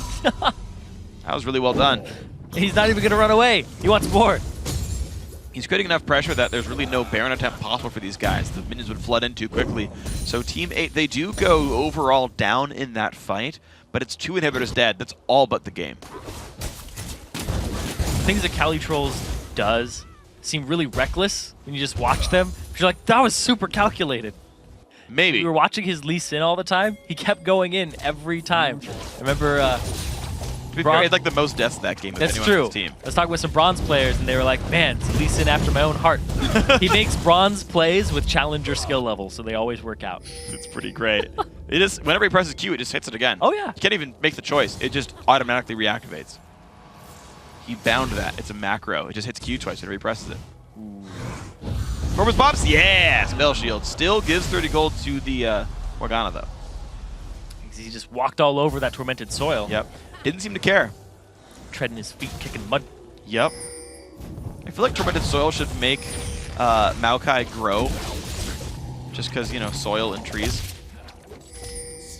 That was really well done. He's not even going to run away. He wants more. He's creating enough pressure that there's really no Baron attempt possible for these guys. The minions would flood in too quickly. So Team 8, they do go overall down in that fight, but it's 2 inhibitors dead. That's all but the game. Things that Cali Trolls does seem really reckless when you just watch them. You're like, that was super calculated. Maybe. We were watching his Lee Sin all the time. He kept going in every time. I remember... to be fair, he had like the most deaths that game of That's anyone true. on his team. I was talking with some bronze players, and they were like, man, it's Lee Sin after my own heart. He makes bronze plays with challenger skill level, so they always work out. It's pretty great. It just, whenever he presses Q, it just hits it again. Oh, yeah. You can't even make the choice. It just automatically reactivates. He bound that. It's a macro. It just hits Q twice whenever he presses it. Porpoise Pops? Yeah! Spell Shield. Still gives 30 gold to the Morgana, though. He just walked all over that tormented soil. Yep. Didn't seem to care. Treading his feet, kicking mud. Yep. I feel like tormented soil should make Maokai grow. Just because, you know, soil and trees.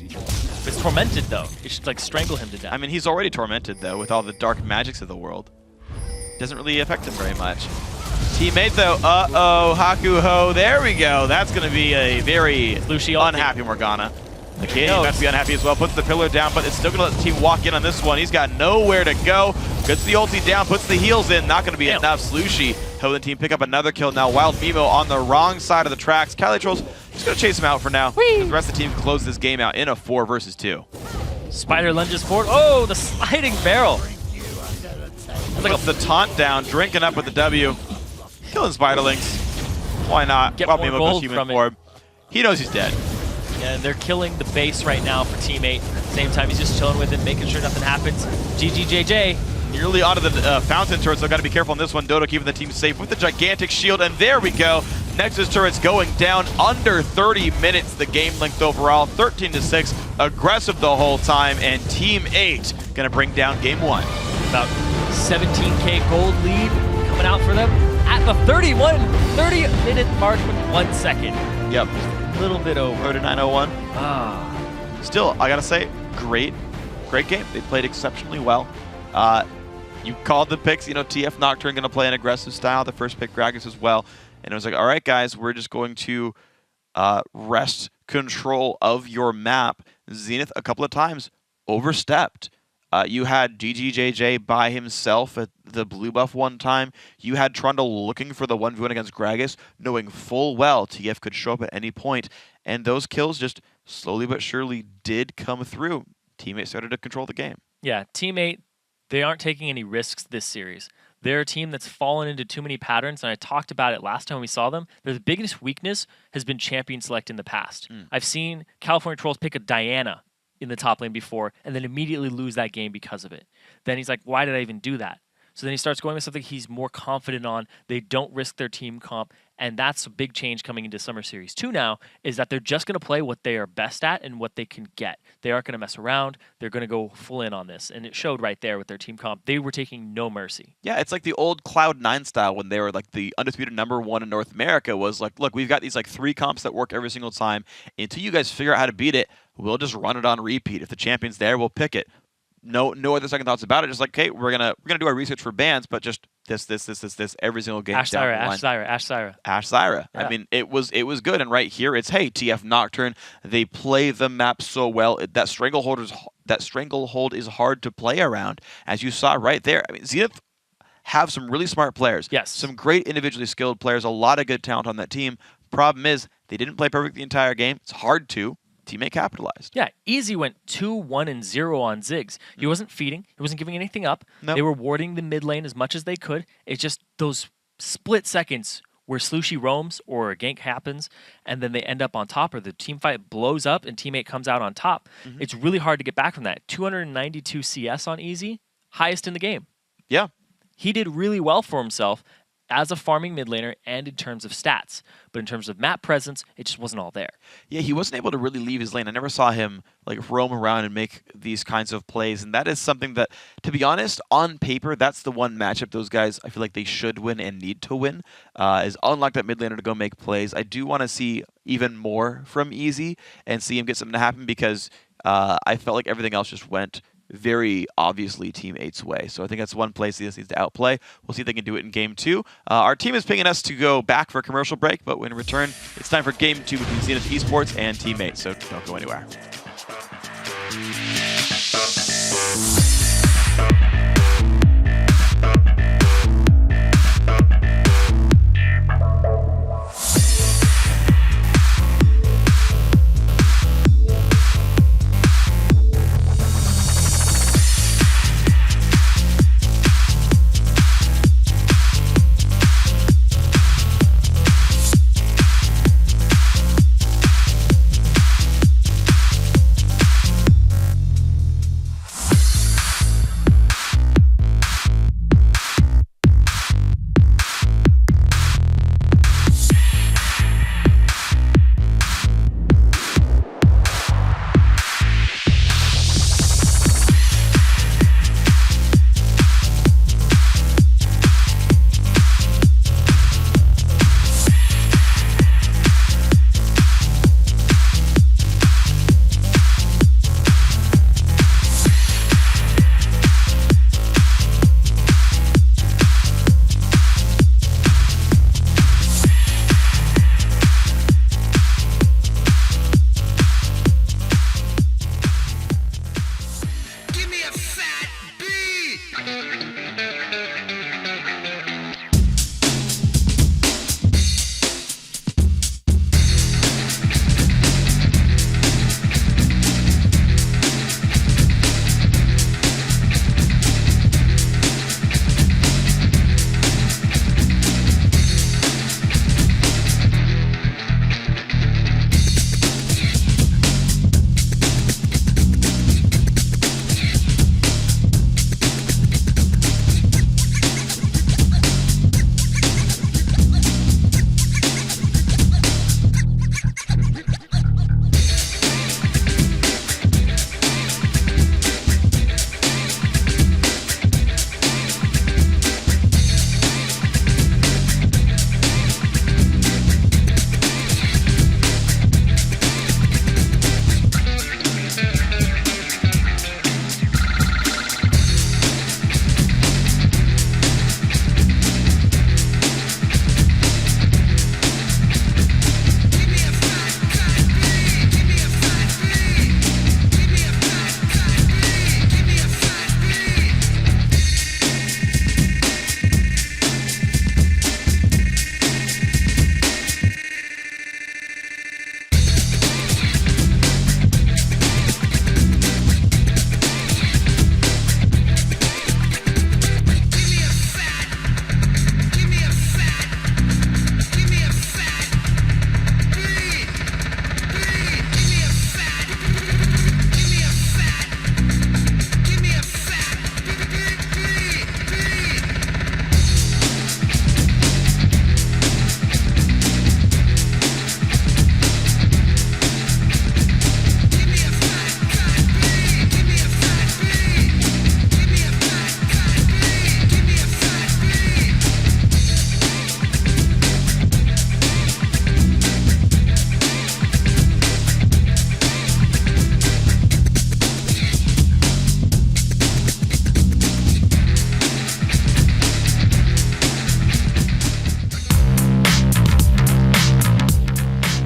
If it's tormented, though, it should, like, strangle him to death. I mean, he's already tormented, though, with all the dark magics of the world. Doesn't really affect him very much. Teammate, though, uh-oh, Hakuho, there we go. That's going to be a very unhappy Morgana. The kid must be unhappy as well. Puts the pillar down, but it's still going to let the team walk in on this one. He's got nowhere to go. Gets the ulti down, puts the heals in. Not going to be enough. Slushy helping the team pick up another kill. Now Wild Mimo on the wrong side of the tracks. Cali Trolls just going to chase him out for now. The rest of the team closes this game out in a 4 versus 2. Spider lunges forward. Oh, the sliding barrel. Puts the taunt down, drinking up with the W. Killing Spiderlings. Why not? Get Wild more Mimo gold goes human from it. form. He knows he's dead. Yeah, they're killing the base right now for teammate. Same time, he's just chilling with him, making sure nothing happens. GGJJ. Nearly onto the fountain turret, so got to be careful on this one. Dodo keeping the team safe with the gigantic shield, and there we go. Nexus turret's going down under 30 minutes. The game length overall, 13-6. Aggressive the whole time, and Team 8 gonna bring down game 1. About 17K gold lead coming out for them at the 30-minute mark with 1 second. Yep. A little bit over. 39:01. Still, I gotta say, great game. They played exceptionally well. You called the picks, you know, TF Nocturne gonna play an aggressive style. The first pick, Gragas as well. And it was like, all right, guys, we're just going to wrest control of your map. Zenith a couple of times overstepped. You had GGJJ by himself at the blue buff one time. You had Trundle looking for the 1v1 against Gragas, knowing full well TF could show up at any point. And those kills just slowly but surely did come through. Teammates started to control the game. Yeah, Team 8, they aren't taking any risks this series. They're a team that's fallen into too many patterns, and I talked about it last time we saw them. Their biggest weakness has been champion select in the past. I've seen California Trolls pick a Diana in the top lane before and then immediately lose that game because of it. Then he's like, why did I even do that? So then he starts going with something he's more confident on. They don't risk their team comp. And that's a big change coming into Summer Series 2 now, is that they're just going to play what they are best at and what they can get. They aren't going to mess around. They're going to go full in on this. And it showed right there with their team comp. They were taking no mercy. Yeah, it's like the old Cloud9 style when they were like the undisputed #1 in North America was like, look, we've got these like 3 comps that work every single time. Until you guys figure out how to beat it, we'll just run it on repeat. If the champion's there, we'll pick it. No other second thoughts about it. Just like, okay, we're gonna do our research for bans, but just this every single game. Ash down the line. Ash Zyra. Yeah. I mean, it was good. And right here, it's hey, TF Nocturne. They play the map so well. That stranglehold is hard to play around, as you saw right there. I mean, Zenith have some really smart players. Yes. Some great individually skilled players. A lot of good talent on that team. Problem is, they didn't play perfect the entire game. It's hard to. Teammate capitalized. Yeah, Easy went 2-1-0 on Ziggs. He wasn't feeding. He wasn't giving anything up. Nope. They were warding the mid lane as much as they could. It's just those split seconds where Slushy roams or a gank happens, and then they end up on top, or the team fight blows up and teammate comes out on top. It's really hard to get back from that. 292 CS on Easy, highest in the game. Yeah. He did really well for himself as a farming mid laner and in terms of stats. But in terms of map presence, it just wasn't all there. Yeah, he wasn't able to really leave his lane. I never saw him like roam around and make these kinds of plays. And that is something that, to be honest, on paper, that's the one matchup those guys, I feel like they should win and need to win, is unlock that mid laner to go make plays. I do want to see even more from Easy and see him get something to happen, because I felt like everything else just went very obviously Team 8's way. So I think that's one place he needs to outplay. We'll see if they can do it in Game 2. Our team is pinging us to go back for a commercial break, but when we return, it's time for Game 2 between Zenith Esports and Team 8, so don't go anywhere.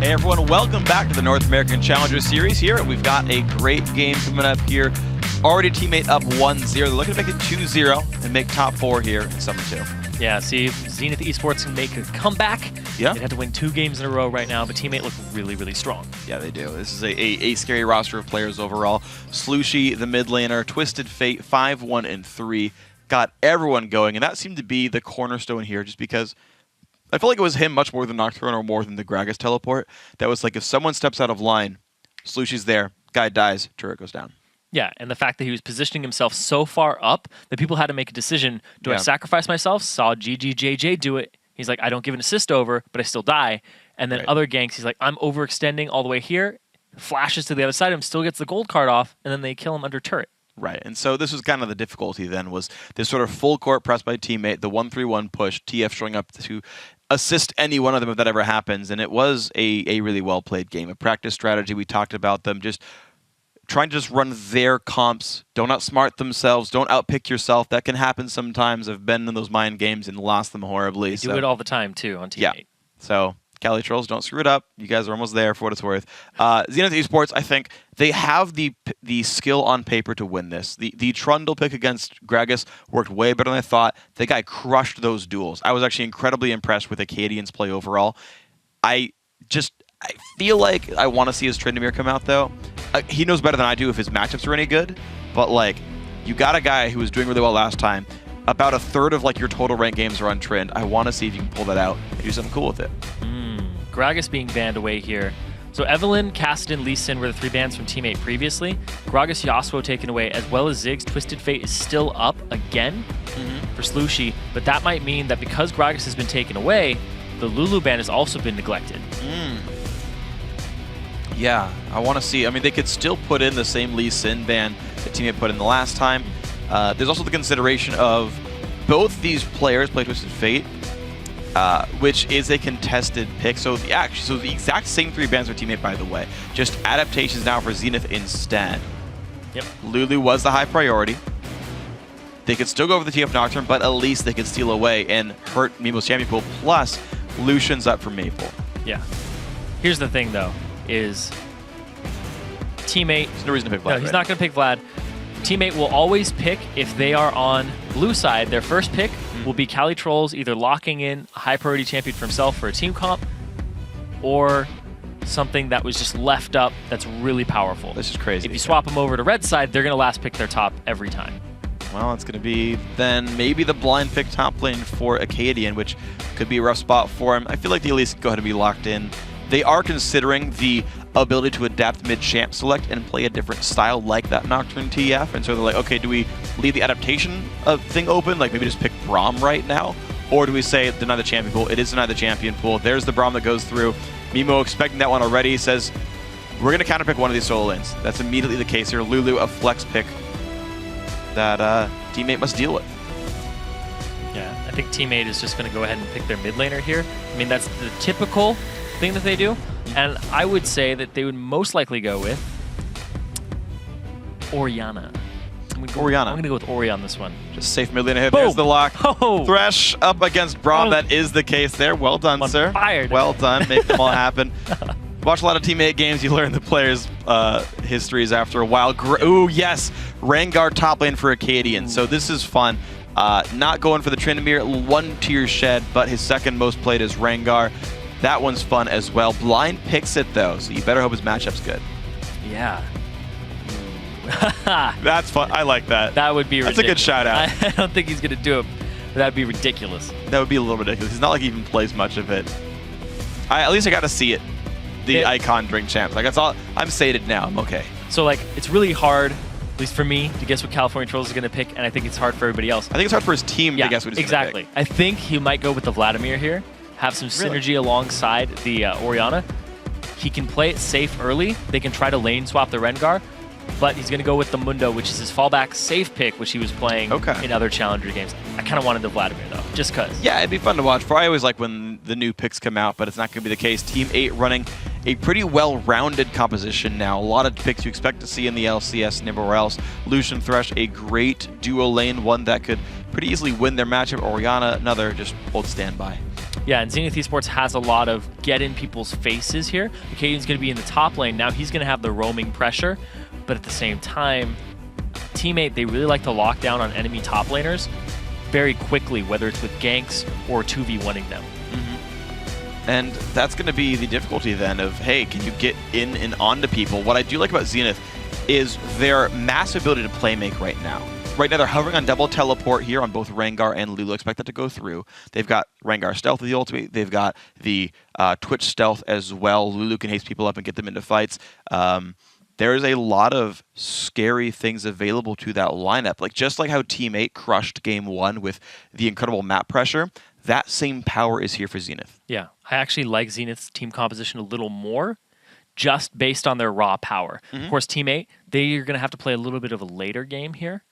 Hey everyone, welcome back to the North American Challenger Series here. We've got a great game coming up here. Already teammate up 1-0. They're looking to make it 2-0 and make top 4 here in Summer 2. Yeah, see if Zenith Esports can make a comeback. Yeah. They'd have to win 2 games in a row right now, but teammate look really, really strong. Yeah, they do. This is a scary roster of players overall. Slooshy, the mid laner, Twisted Fate, 5-1-3. Got everyone going, and that seemed to be the cornerstone here just because I felt like it was him much more than Nocturne or more than the Gragas teleport. That was like if someone steps out of line, Slooshy's there, guy dies, turret goes down. Yeah, and the fact that he was positioning himself so far up that people had to make a decision. Do I sacrifice myself? Saw GGJJ do it. He's like, I don't give an assist over, but I still die. And then other ganks, he's like, I'm overextending all the way here, flashes to the other side of him, still gets the gold card off, and then they kill him under turret. Right, and so this was kind of the difficulty then, was this sort of full court press by teammate, the 1-3-1 push, TF showing up to assist any one of them if that ever happens, and it was a really well-played game. A practice strategy, we talked about them just trying to just run their comps, don't outsmart themselves, don't outpick yourself. That can happen sometimes. I've been in those mind games and lost them horribly. They do it all the time, too, on teammate. Yeah, so Cali Trolls, don't screw it up. You guys are almost there for what it's worth. Zenith Esports, I think they have the skill on paper to win this. The Trundle pick against Gragas worked way better than I thought. The guy crushed those duels. I was actually incredibly impressed with Acadian's play overall. I feel like I want to see his Tryndamere come out, though. He knows better than I do if his matchups are any good, but like, you got a guy who was doing really well last time. About a third of like your total rank games are on Trynd. I want to see if you can pull that out and do something cool with it. Gragas being banned away here. So Evelynn, Kassadin, Lee Sin were the 3 bans from teammate previously. Gragas, Yasuo taken away, as well as Ziggs. Twisted Fate is still up again for Slooshy, but that might mean that because Gragas has been taken away, the Lulu ban has also been neglected. Yeah, I want to see. I mean, they could still put in the same Lee Sin ban that teammate put in the last time. There's also the consideration of both these players play Twisted Fate, which is a contested pick. So the exact same 3 bans for teammate, by the way. Just adaptations now for Zenith instead. Yep. Lulu was the high priority. They could still go for the TF Nocturne, but at least they could steal away and hurt Meeple's champion pool. Plus, Lucian's up for Maple. Yeah. Here's the thing, though, is teammate... There's no reason to pick Vlad. No, he's not going to pick Vlad. Teammate will always pick, if they are on blue side, their first pick will be Cali Trolls either locking in a high priority champion for himself for a team comp or something that was just left up that's really powerful. This is crazy. If you swap them over to red side, they're going to last pick their top every time. Well, it's going to be then maybe the blind pick top lane for Acadian, which could be a rough spot for him. I feel like they at least go ahead and be locked in. They are considering the ability to adapt mid-champ select and play a different style like that Nocturne TF. And so they're like, okay, do we leave the adaptation thing open? Like maybe just pick Braum right now? Or do we say deny the champion pool? It is deny the champion pool. There's the Braum that goes through. Mimo expecting that one already says, we're going to counterpick one of these solo lanes. That's immediately the case here. Lulu, a flex pick that teammate must deal with. Yeah, I think teammate is just going to go ahead and pick their mid laner here. I mean, that's the typical thing that they do, and I would say that they would most likely go with Orianna. I'm going to go with Ori on this one. Just safe mid laner hit. There's the lock. Thresh up against Braum. That is the case there. Well done, sir. Fired. Well done. Make them all happen. Watch a lot of teammate games. You learn the players' histories after a while. Ooh, yes. Rengar top lane for Acadian. So this is fun. Not going for the Tryndamere. 1 tier shed, but his second most played is Rengar. That one's fun as well. Blind picks it, though, so you better hope his matchup's good. Yeah. That's fun. I like that. That would be ridiculous. That's a good shout out. I don't think he's going to do it. That'd be ridiculous. That would be a little ridiculous. It's not like he even plays much of it. At least I got to see it. The icon during champs. Like, that's all. I'm sated now. I'm okay. So, like, it's really hard, at least for me, to guess what California Trolls is going to pick, and I think it's hard for everybody else. I think it's hard for his team to guess what he's going to pick. Exactly. I think he might go with the Vladimir here, have some synergy alongside the Orianna. He can play it safe early. They can try to lane swap the Rengar, but he's going to go with the Mundo, which is his fallback safe pick, which he was playing in other Challenger games. I kind of wanted the Vladimir, though, just because. Yeah, it'd be fun to watch. I always like when the new picks come out, but it's not going to be the case. Team 8 running a pretty well-rounded composition now. A lot of picks you expect to see in the LCS and everywhere else. Lucian, Thresh, a great duo lane, one that could pretty easily win their matchup. Orianna, another just old standby. Yeah, and Zenith Esports has a lot of get in people's faces here. Acadian's going to be in the top lane. Now he's going to have the roaming pressure, but at the same time, Teammate, they really like to lock down on enemy top laners very quickly, whether it's with ganks or 2v1ing them. And that's going to be the difficulty then of, hey, can you get in and onto people? What I do like about Zenith is their massive ability to play make right now. Right now, they're hovering on double teleport here on both Rengar and Lulu. Expect that to go through. They've got Rengar stealth with the ultimate. They've got the Twitch stealth as well. Lulu can haste people up and get them into fights. There's a lot of scary things available to that lineup. Like just like how Teammate crushed Game 1 with the incredible map pressure, that same power is here for Zenith. Yeah, I actually like Zenith's team composition a little more, just based on their raw power. Of course, Teammate, they're going to have to play a little bit of a later game here,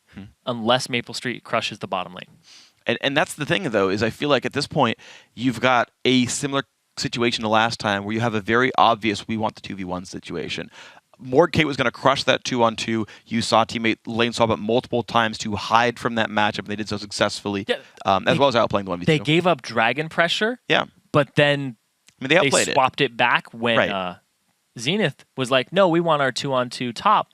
unless Maple Street crushes the bottom lane. And that's the thing, though, is I feel like at this point, you've got a similar situation to last time where you have a very obvious we want the 2v1 situation. Morgkate was going to crush that 2-on-2. You saw Teammate lane swap it multiple times to hide from that matchup, and they did so successfully, as well as outplaying the 1v2. They gave up dragon pressure, but then they swapped it back when Zenith was like, no, we want our 2-on-2 top.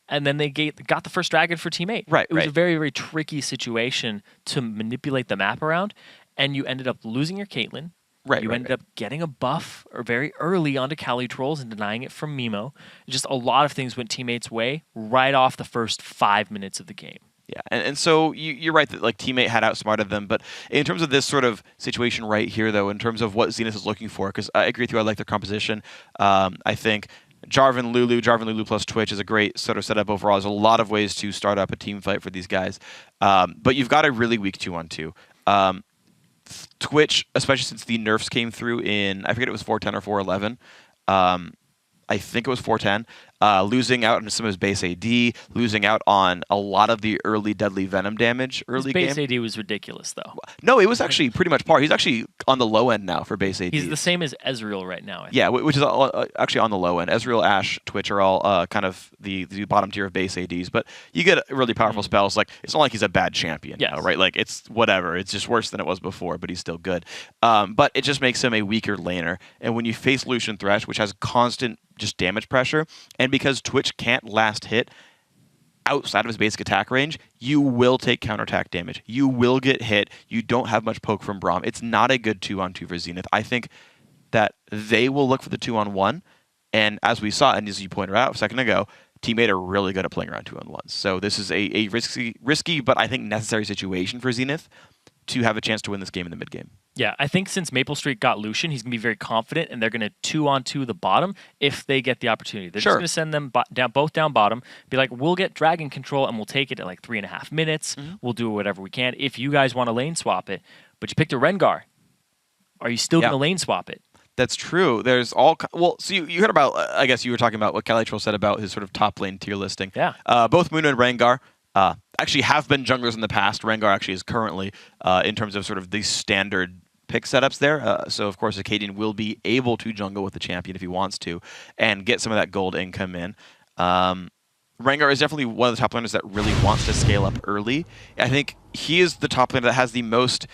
And then they got the first dragon for Teammate. It was a very, very tricky situation to manipulate the map around, and you ended up losing your Caitlyn. You ended up getting a buff very early onto Cali Trolls and denying it from Mimo. Just a lot of things went Teammate's way right off the first 5 minutes of the game. Yeah, and so you're right that like Teammate had outsmarted them, but in terms of this sort of situation right here, though, in terms of what Zenith is looking for, because I agree with you, I like their composition. I think Jarvan Lulu plus Twitch is a great sort of setup overall. There's a lot of ways to start up a team fight for these guys, but you've got a really weak 2-on-2. Twitch, especially since the nerfs came through in, I forget it was 410 or 411. I think it was 410. Losing out on some of his base AD, losing out on a lot of the early deadly venom damage early game. His base AD was ridiculous, though. No, it was actually pretty much par. He's actually on the low end now for base AD. He's the same as Ezreal right now. Yeah, which is actually on the low end. Ezreal, Ashe, Twitch are all kind of the bottom tier of base ADs, but you get really powerful spells. Like it's not like he's a bad champion now, right? Like it's whatever. It's just worse than it was before, but he's still good. But it just makes him a weaker laner. And when you face Lucian Thresh, which has constant just damage pressure, and because Twitch can't last hit outside of his basic attack range, you will take counterattack damage. You will get hit. You don't have much poke from Braum. It's not a good 2-on-2 for Zenith. I think that they will look for the 2-on-1, and as we saw, and as you pointed out a second ago, Teammate are really good at playing around 2-on-1s. So this is a risky, but I think necessary situation for Zenith to have a chance to win this game in the mid game. Yeah, I think since Maple Street got Lucian, he's going to be very confident, and they're going to 2-on-2 the bottom if they get the opportunity. They're just going to send them both down bottom, be like, we'll get dragon control, and we'll take it at like 3.5 minutes. We'll do whatever we can. If you guys want to lane swap it, but you picked a Rengar, are you still going to lane swap it? That's true. There's all... Well, so you heard about... I guess you were talking about what Calitroll said about his sort of top lane tier listing. Yeah. Both Muno and Rengar actually have been junglers in the past. Rengar actually is currently, in terms of sort of the standard pick setups there. So, of course, Acadian will be able to jungle with the champion if he wants to and get some of that gold income in. Rengar is definitely one of the top laners that really wants to scale up early. I think he is the top laner that has the most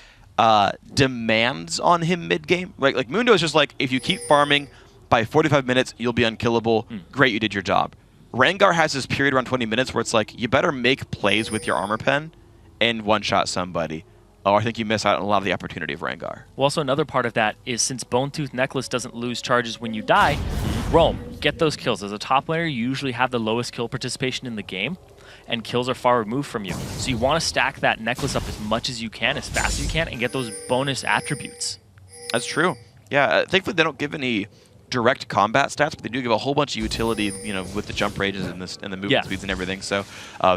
demands on him mid-game. Right? Like, Mundo is just like, if you keep farming, by 45 minutes, you'll be unkillable. Great, you did your job. Rengar has this period around 20 minutes where it's like, you better make plays with your armor pen and one-shot somebody. Oh, I think you miss out on a lot of the opportunity of Rengar. Well, also another part of that is since Bone Tooth Necklace doesn't lose charges when you die, roam, get those kills. As a top laner, you usually have the lowest kill participation in the game, and kills are far removed from you. So you want to stack that necklace up as much as you can, as fast as you can, and get those bonus attributes. That's true. Yeah, thankfully they don't give any direct combat stats, but they do give a whole bunch of utility, you know, with the jump ranges and the movement speeds and everything. So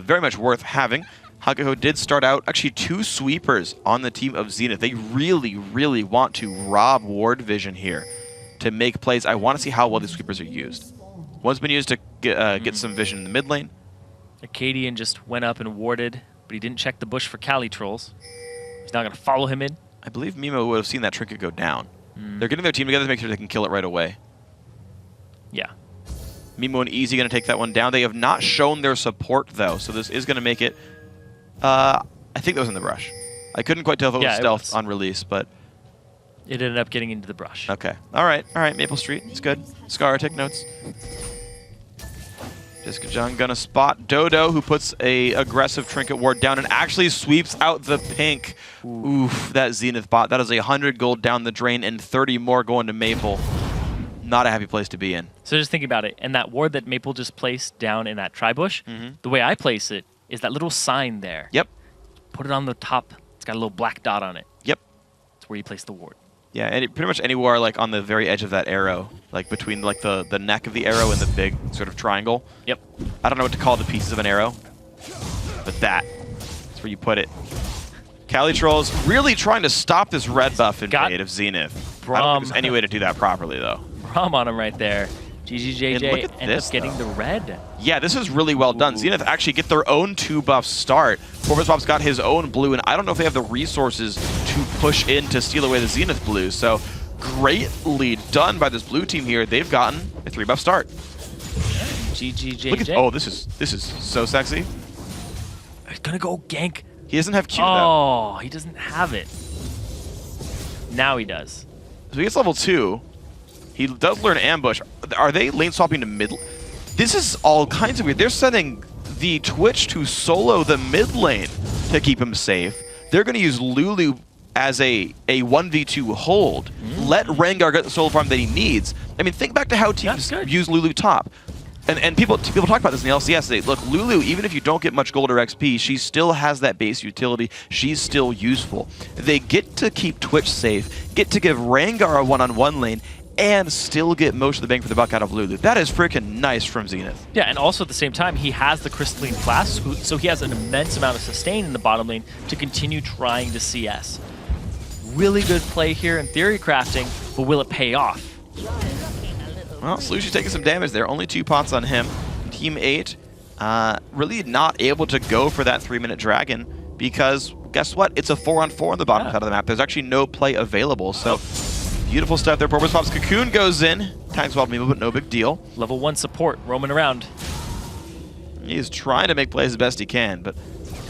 very much worth having. Hakuho did start out actually 2 sweepers on the team of Zenith. They really, really want to rob Ward Vision here to make plays. I want to see how well these sweepers are used. One's been used to get some vision in the mid lane. Acadian just went up and warded, but he didn't check the bush for Cali Trolls. He's not going to follow him in. I believe Mimo would have seen that trinket go down. They're getting their team together to make sure they can kill it right away. Yeah. Mimo and Easy going to take that one down. They have not shown their support, though, so this is going to make it... I think that was in the brush. I couldn't quite tell if it was stealth on release, but It ended up getting into the brush. Okay. All right. Maple Street. It's good. Scar, take notes. Jessica gonna spot Dodo, who puts a aggressive trinket ward down and actually sweeps out the pink. Oof, that Zenith bot. That is 100 gold down the drain and 30 more going to Maple. Not a happy place to be in. So just think about it. And that ward that Maple just placed down in that tri-bush, the way I place it is that little sign there. Yep. Put it on the top. It's got a little black dot on it. Yep. That's where you place the ward. Yeah, and pretty much anywhere like on the very edge of that arrow, like between like the neck of the arrow and the big sort of triangle. Yep. I don't know what to call the pieces of an arrow, but that's where you put it. Cali Trolls really trying to stop this red buff invade of Zenith. I don't think there's any way to do that properly though. Brom on him right there. GGJJ ends up getting the red. Yeah, this is really well done. Zenith actually get their own 2-buff start. Porpoisepop's got his own blue, and I don't know if they have the resources to push in to steal away the Zenith blue. So greatly done by this blue team here. They've gotten a 3-buff start. GGJJ. Oh, this is so sexy. He's gonna go gank. He doesn't have Q though. Oh, he doesn't have it. Now he does. So he gets level 2. He does learn ambush. Are they lane swapping to mid? This is all kinds of weird. They're sending the Twitch to solo the mid lane to keep him safe. They're going to use Lulu as a 1v2 hold. Let Rengar get the solo farm that he needs. I mean, think back to how teams use Lulu top. And people talk about this in the LCS. They look, Lulu, even if you don't get much gold or XP, she still has that base utility. She's still useful. They get to keep Twitch safe, get to give Rengar a one-on-one lane, and still get most of the bang for the buck out of Lulu. That is freaking nice from Zenith. Yeah, and also at the same time, he has the Crystalline Flask, so he has an immense amount of sustain in the bottom lane to continue trying to CS. Really good play here in theory crafting, but will it pay off? Well, Slushy's taking some damage there. Only 2 pots on him. Team 8 really not able to go for that 3-minute dragon because guess what? It's a 4-on-4 on the bottom side of the map. There's actually no play available, so beautiful stuff there. Porpoisepop's Cocoon goes in. Tags well but no big deal. Level 1 support roaming around. He's trying to make plays as best he can, but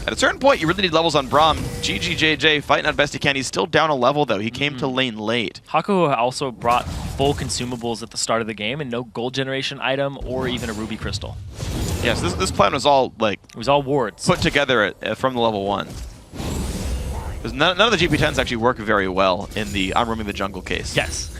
at a certain point, you really need levels on Braum. GGJJ fighting out best he can. He's still down a level, though. He came to lane late. Haku also brought full consumables at the start of the game and no gold generation item or even a ruby crystal. Yes, this plan was all, like... It was all wards. Put together from the level 1. Because none of the GP10s actually work very well in the I'm roaming the jungle case. Yes.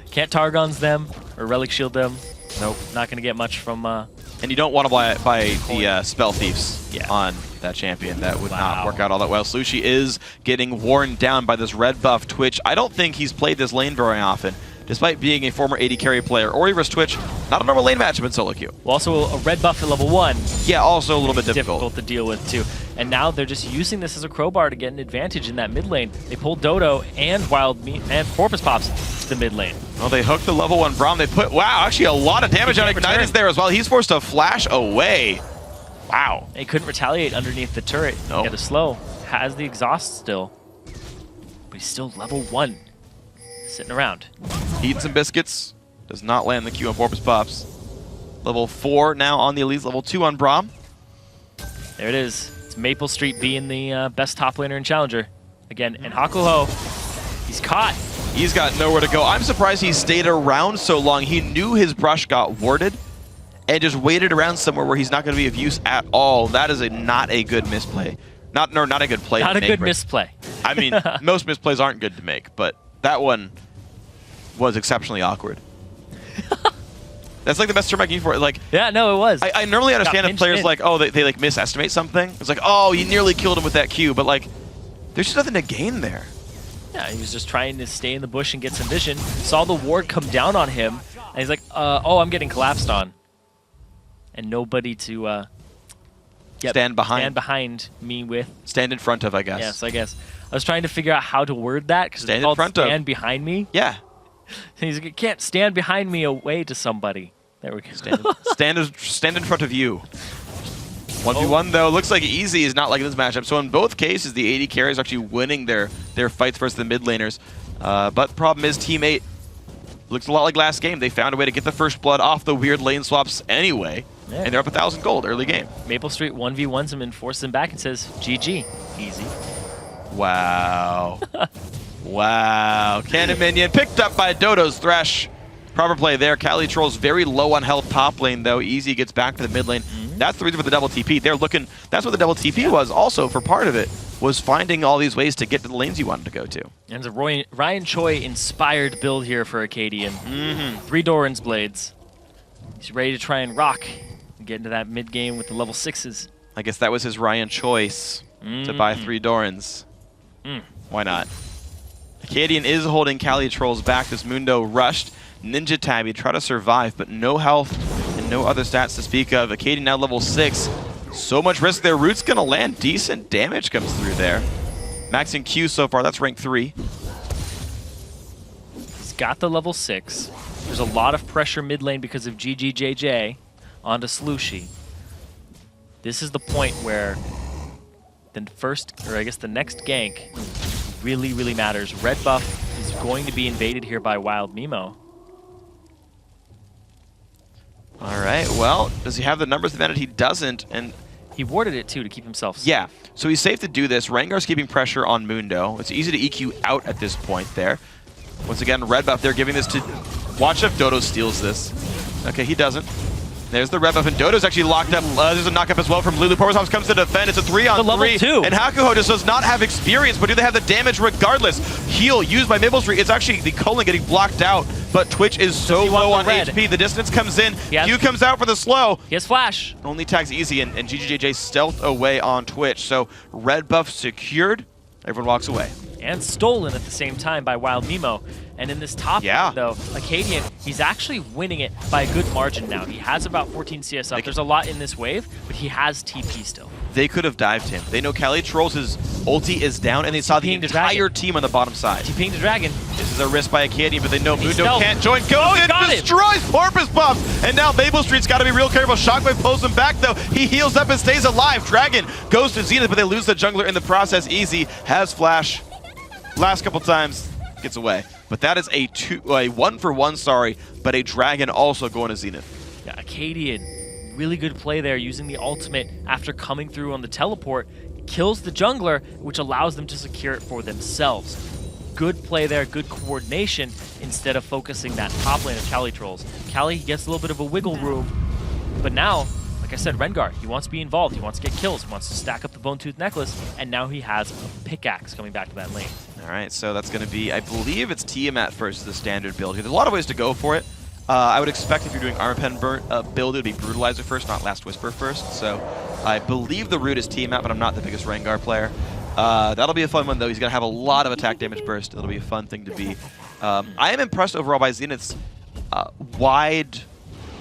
Can't Targon's them or Relic Shield them. Nope. Not going to get much from... And you don't want to buy the Spell Thieves on that champion. That would not work out all that well. Slushy is getting worn down by this red buff Twitch. I don't think he's played this lane very often, despite being a former AD carry player. Ori vs Twitch, not a normal lane matchup in solo queue. Well, also a red buff at level 1. Yeah, also a little bit difficult to deal with too. And now they're just using this as a crowbar to get an advantage in that mid lane. They pulled Dodo and Wild Meat and Porpoisepops to the mid lane. Well, they hooked the level 1 Braum. They put, wow, actually a lot of damage on Dignitas there as well. He's forced to flash away. Wow. He couldn't retaliate underneath the turret. No. Got a slow. Has the exhaust still. But he's still level 1. Sitting around. Eating some biscuits. Does not land the Q on Porpoisepops. Level 4 now on the Elites. Level 2 on Braum. There it is. It's Maple Street being the best top laner and challenger. Again, and Hakuho, he's caught. He's got nowhere to go. I'm surprised he stayed around so long. He knew his brush got warded and just waited around somewhere where he's not going to be of use at all. That is not a good misplay. Not a good play. Not a good misplay. I mean, most misplays aren't good to make, but that one was exceptionally awkward. That's like the best term I can use for it. Like, yeah, no, it was. I normally understand if players like, oh, they like misestimate something. It's like, oh, you nearly killed him with that Q, but like, there's just nothing to gain there. Yeah, he was just trying to stay in the bush and get some vision. Saw the ward come down on him, and he's like, oh, I'm getting collapsed on. And nobody to stand behind me with. Stand in front of, I guess. Yes, I guess. I was trying to figure out how to word that because it's called stand behind me. Yeah. He's like, you can't stand behind me away to somebody. There we go. Stand in front of you. 1v1 though, looks like easy is not like this matchup. So in both cases, the AD carriers are actually winning their fights versus the mid laners. But the problem is Team 8 looks a lot like last game. They found a way to get the first blood off the weird lane swaps anyway. Yeah. And they're up 1,000 gold early game. Maple Street 1v1s him and forces him back and says, GG. Easy. Wow. Wow. Cannon minion picked up by Dodo's Thresh. Proper play there. Cali Trolls very low on health top lane, though. Easy gets back to the mid lane. That's the reason for the double TP. They're looking, that's what the double TP was also for part of it, was finding all these ways to get to the lanes you wanted to go to. And it's a Ryan Choi inspired build here for Acadian. 3 Doran's Blades. He's ready to try and rock and get into that mid game with the level 6s. I guess that was his Ryan choice to buy 3 Dorans. Why not? Acadian is holding Cali Trolls back. This Mundo rushed. Ninja Tabby try to survive, but no health and no other stats to speak of. Acadian now level 6. So much risk there. Root's gonna land. Decent damage comes through there. Maxing Q so far, that's rank 3. He's got the level 6. There's a lot of pressure mid lane because of GGJJ onto Slushy. This is the point where the first, or I guess the next gank really, really matters. Red buff is going to be invaded here by Wild Mimo. All right, well, does he have the numbers advantage? He doesn't, and he warded it too to keep himself safe. Yeah, so he's safe to do this. Rengar's keeping pressure on Mundo. It's easy to EQ out at this point there. Once again, red buff, they're giving this to... Watch if Dodo steals this. Okay, he doesn't. There's the red buff, and Dodo's actually locked up. There's a knock-up as well from Lulu. Powerhouse comes to defend. It's a 3-on-3. And Hakuho just does not have experience, but do they have the damage regardless? Heal used by Maple Street. It's actually the colon getting blocked out, but Twitch is so low on HP. The distance comes in. Q comes out for the slow. He has flash. Only tags easy, and GGJJ stealth away on Twitch. So red buff secured. Everyone walks away. And stolen at the same time by Wild Mimo. And in this top lane, though, Acadian, he's actually winning it by a good margin now. He has about 14 CS up. There's a lot in this wave, but he has TP still. They could have dived him. They know Cali Trolls' ulti is down, and they saw the entire team on the bottom side. TPing the Dragon. This is a risk by Acadian, but they know Mundo can't join. Goes in, destroys Porpoise Buff, and now Maple Street's got to be real careful. Shockwave pulls him back, though. He heals up and stays alive. Dragon goes to Zenith, but they lose the jungler in the process. Easy has flash. Last couple times, gets away. But that is a 1-for-1, but a Dragon also going to Zenith. Yeah, Acadian, really good play there using the ultimate after coming through on the teleport. Kills the jungler, which allows them to secure it for themselves. Good play there, good coordination, instead of focusing that top lane of Cali Trolls. Cali gets a little bit of a wiggle room, but now, like I said, Rengar, he wants to be involved, he wants to get kills, he wants to stack up the Bone Tooth Necklace, and now he has a pickaxe coming back to that lane. All right, so that's going to be, I believe it's Tiamat first, the standard build here. There's a lot of ways to go for it. I would expect if you're doing Armor Pen build, it would be Brutalizer first, not Last Whisper first. So I believe the root is Tiamat, but I'm not the biggest Rengar player. That'll be a fun one, though. He's going to have a lot of attack damage burst. It'll be a fun thing to be. I am impressed overall by Zenith's wide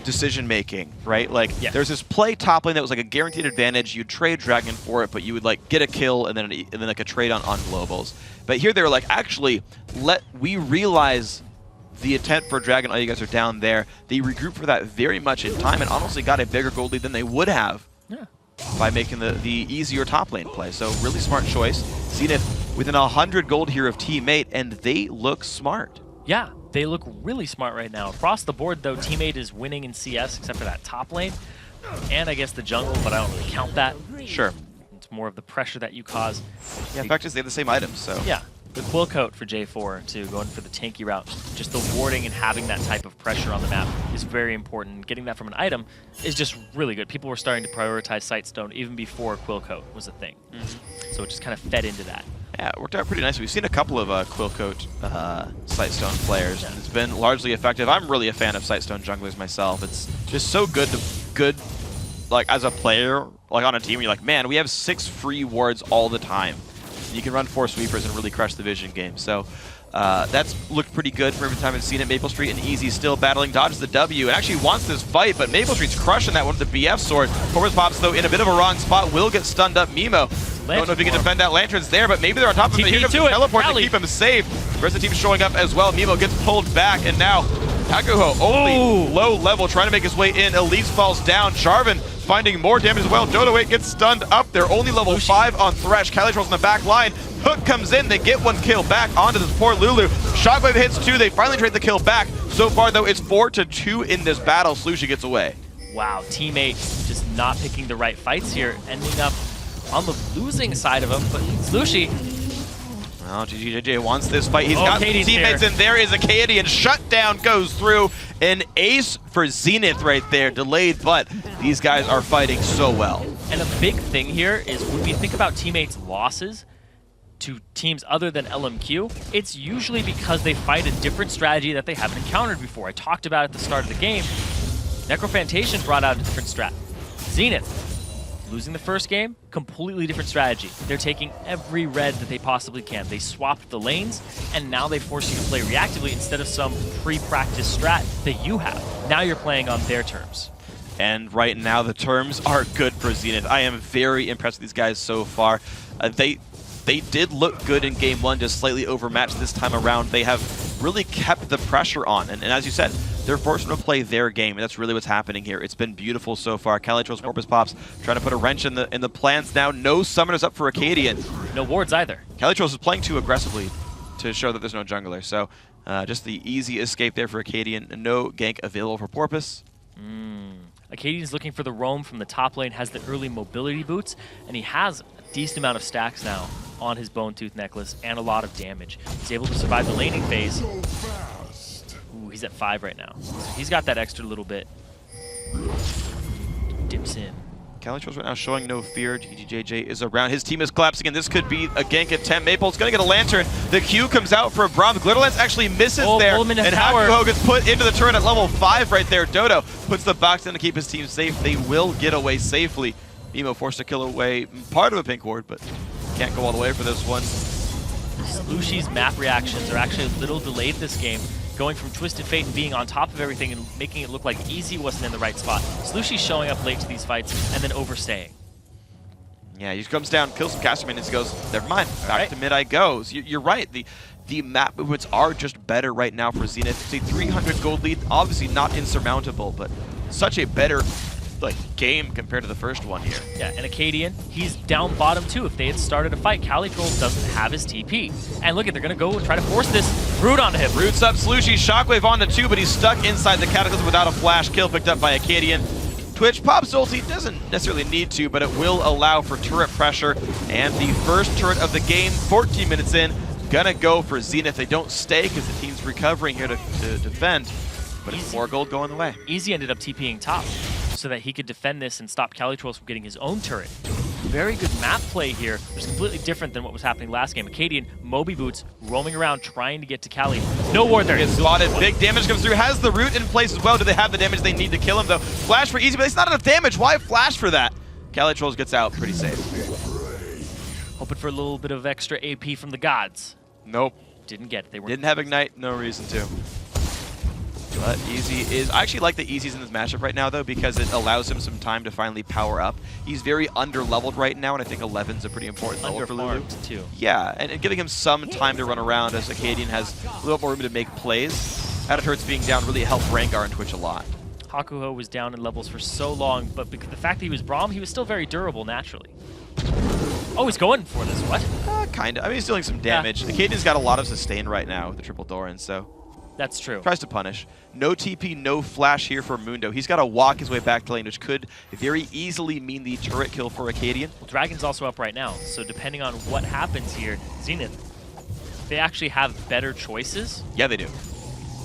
decision-making, right? Like, there's this play top lane that was like a guaranteed advantage. You'd trade Dragon for it, but you would like get a kill and then like a trade on globals. But here they were like, actually, we realize the intent for Dragon. Oh, you guys are down there. They regrouped for that very much in time and honestly got a bigger gold lead than they would have by making the easier top lane play. So really smart choice. Zenith within 100 gold here of Teammate, and they look smart. Yeah, they look really smart right now. Across the board, though, Teammate is winning in CS except for that top lane. And I guess the jungle, but I don't really count that. Sure. It's more of the pressure that you cause. Yeah, in fact, they have the same items, so. Yeah. The Quill Coat for J4 to going for the tanky route. Just the warding and having that type of pressure on the map is very important. Getting that from an item is just really good. People were starting to prioritize Sightstone even before Quill Coat was a thing. So it just kind of fed into that. Yeah, it worked out pretty nice. We've seen a couple of Quill Coat Sightstone players, and it's been largely effective. I'm really a fan of Sightstone junglers myself. It's just so good, like as a player, like on a team, you're like, man, we have 6 free wards all the time. You can run 4 sweepers and really crush the vision game. So that's looked pretty good for every time I've seen it. Maple Street and Easy still battling, dodges the W, and actually wants this fight, but Maple Street's crushing that one with the BF sword. Porpoise Pops, though, in a bit of a wrong spot, will get stunned up. Mimo, don't know if he can defend that. Lantern's there, but maybe they're on top of him. Here comes the teleport to keep him safe. The rest of the team showing up as well. Mimo gets pulled back, and now Hakuho, only low level, trying to make his way in. Elise falls down. Jarvan finding more damage as well. Dodo8 gets stunned up. They're only level 5 on Thresh. Cali Trolls in the back line. Hook comes in. They get 1 kill back onto this poor Lulu. Shockwave hits 2. They finally trade the kill back. So far, though, it's 4-2 in this battle. Slushy gets away. Wow, Teammate just not picking the right fights here, ending up on the losing side of him. But Slushy, Well, GGJJ wants this fight. He's got Katie's teammates, here. and there is a Acadian. Shutdown goes through. An ace for Zenith right there. Delayed, but these guys are fighting so well. And a big thing here is when we think about teammates' losses to teams other than LMQ, it's usually because they fight a different strategy that they haven't encountered before. I talked about at the start of the game, Necrophantation brought out a different strat. Zenith, losing the first game, completely different strategy. They're taking every red that they possibly can. They swapped the lanes, and now they force you to play reactively instead of some pre-practice strat that you have. Now you're playing on their terms. And right now, the terms are good for Zenith. I am very impressed with these guys so far. They did look good in game one, just slightly overmatched this time around. They have really kept the pressure on. And as you said, they're forced to play their game, and that's really what's happening here. It's been beautiful so far. Calitro's Corpus Pops trying to put a wrench in the plans now. No summoners up for Acadian. No wards either. Calitros is playing too aggressively to show that there's no jungler. So just the easy escape there for Acadian. No gank available for Porpoise. Acadian's looking for the roam from the top lane, has the early mobility boots, and he has a decent amount of stacks now on his Bone Tooth necklace and a lot of damage. He's able to survive the laning phase. Ooh, he's at 5 right now. So he's got that extra little bit. Dips in. Calitros right now showing no fear. GGJJ is around. His team is collapsing, and this could be a gank attempt. Maple's going to get a Lantern. The Q comes out for Braum. Glitterlance actually misses there, and Hakuho gets put into the turret at level 5 right there. Dodo puts the box in to keep his team safe. They will get away safely. Emo forced to kill away part of a pink ward, but can't go all the way for this one. Slushy's map reactions are actually a little delayed this game, going from Twisted Fate and being on top of everything and making it look like Easy wasn't in the right spot. Slushy's showing up late to these fights and then overstaying. Yeah, he comes down, kills some caster minions, goes, never mind, back to mid I goes. You're right, the map movements are just better right now for Zenith. It's a 300 gold lead, obviously not insurmountable, but such a better game compared to the first one here. Yeah, and Acadian, he's down bottom too. If they had started a fight, Calitrol doesn't have his TP. And look, they're going to go and try to force this Root onto him. Roots up, Slushy, Shockwave onto 2, but he's stuck inside the Cataclysm without a flash. Kill picked up by Acadian. Twitch pops ulti, doesn't necessarily need to, but it will allow for turret pressure. And the first turret of the game, 14 minutes in, gonna go for Zenith. They don't stay because the team's recovering here to defend, but it's more gold going the way. Easy ended up TPing top so that he could defend this and stop Calitrol from getting his own turret. Very good map play here. It's completely different than what was happening last game. Acadian, Moby Boots, roaming around trying to get to Cali. No ward there. Gets spotted. Big damage comes through. Has the root in place as well. Do they have the damage they need to kill him, though? Flash for Easy, but it's not enough damage. Why flash for that? Calitrol gets out pretty safe. Hoping for a little bit of extra AP from the gods. Nope. Didn't get it. They didn't have Ignite. No reason to. But Easy is... I actually like the Easy's in this matchup right now, though, because it allows him some time to finally power up. He's very under-leveled right now, and I think 11's a pretty important level for Lulu. Too. Yeah, and giving him some time to run around as Acadian has a little more room to make plays. Out of turrets being down really helped Rengar and Twitch a lot. Hakuho was down in levels for so long, but because the fact that he was Braum, he was still very durable naturally. Oh, he's going for this, what? Kind of. I mean, he's dealing some damage. Yeah. Acadian's got a lot of sustain right now with the triple Doran, so... That's true. Tries to punish. No TP, no flash here for Mundo. He's got to walk his way back to lane, which could very easily mean the turret kill for Acadian. Well, Dragon's also up right now, so depending on what happens here, Zenith, they actually have better choices. Yeah, they do.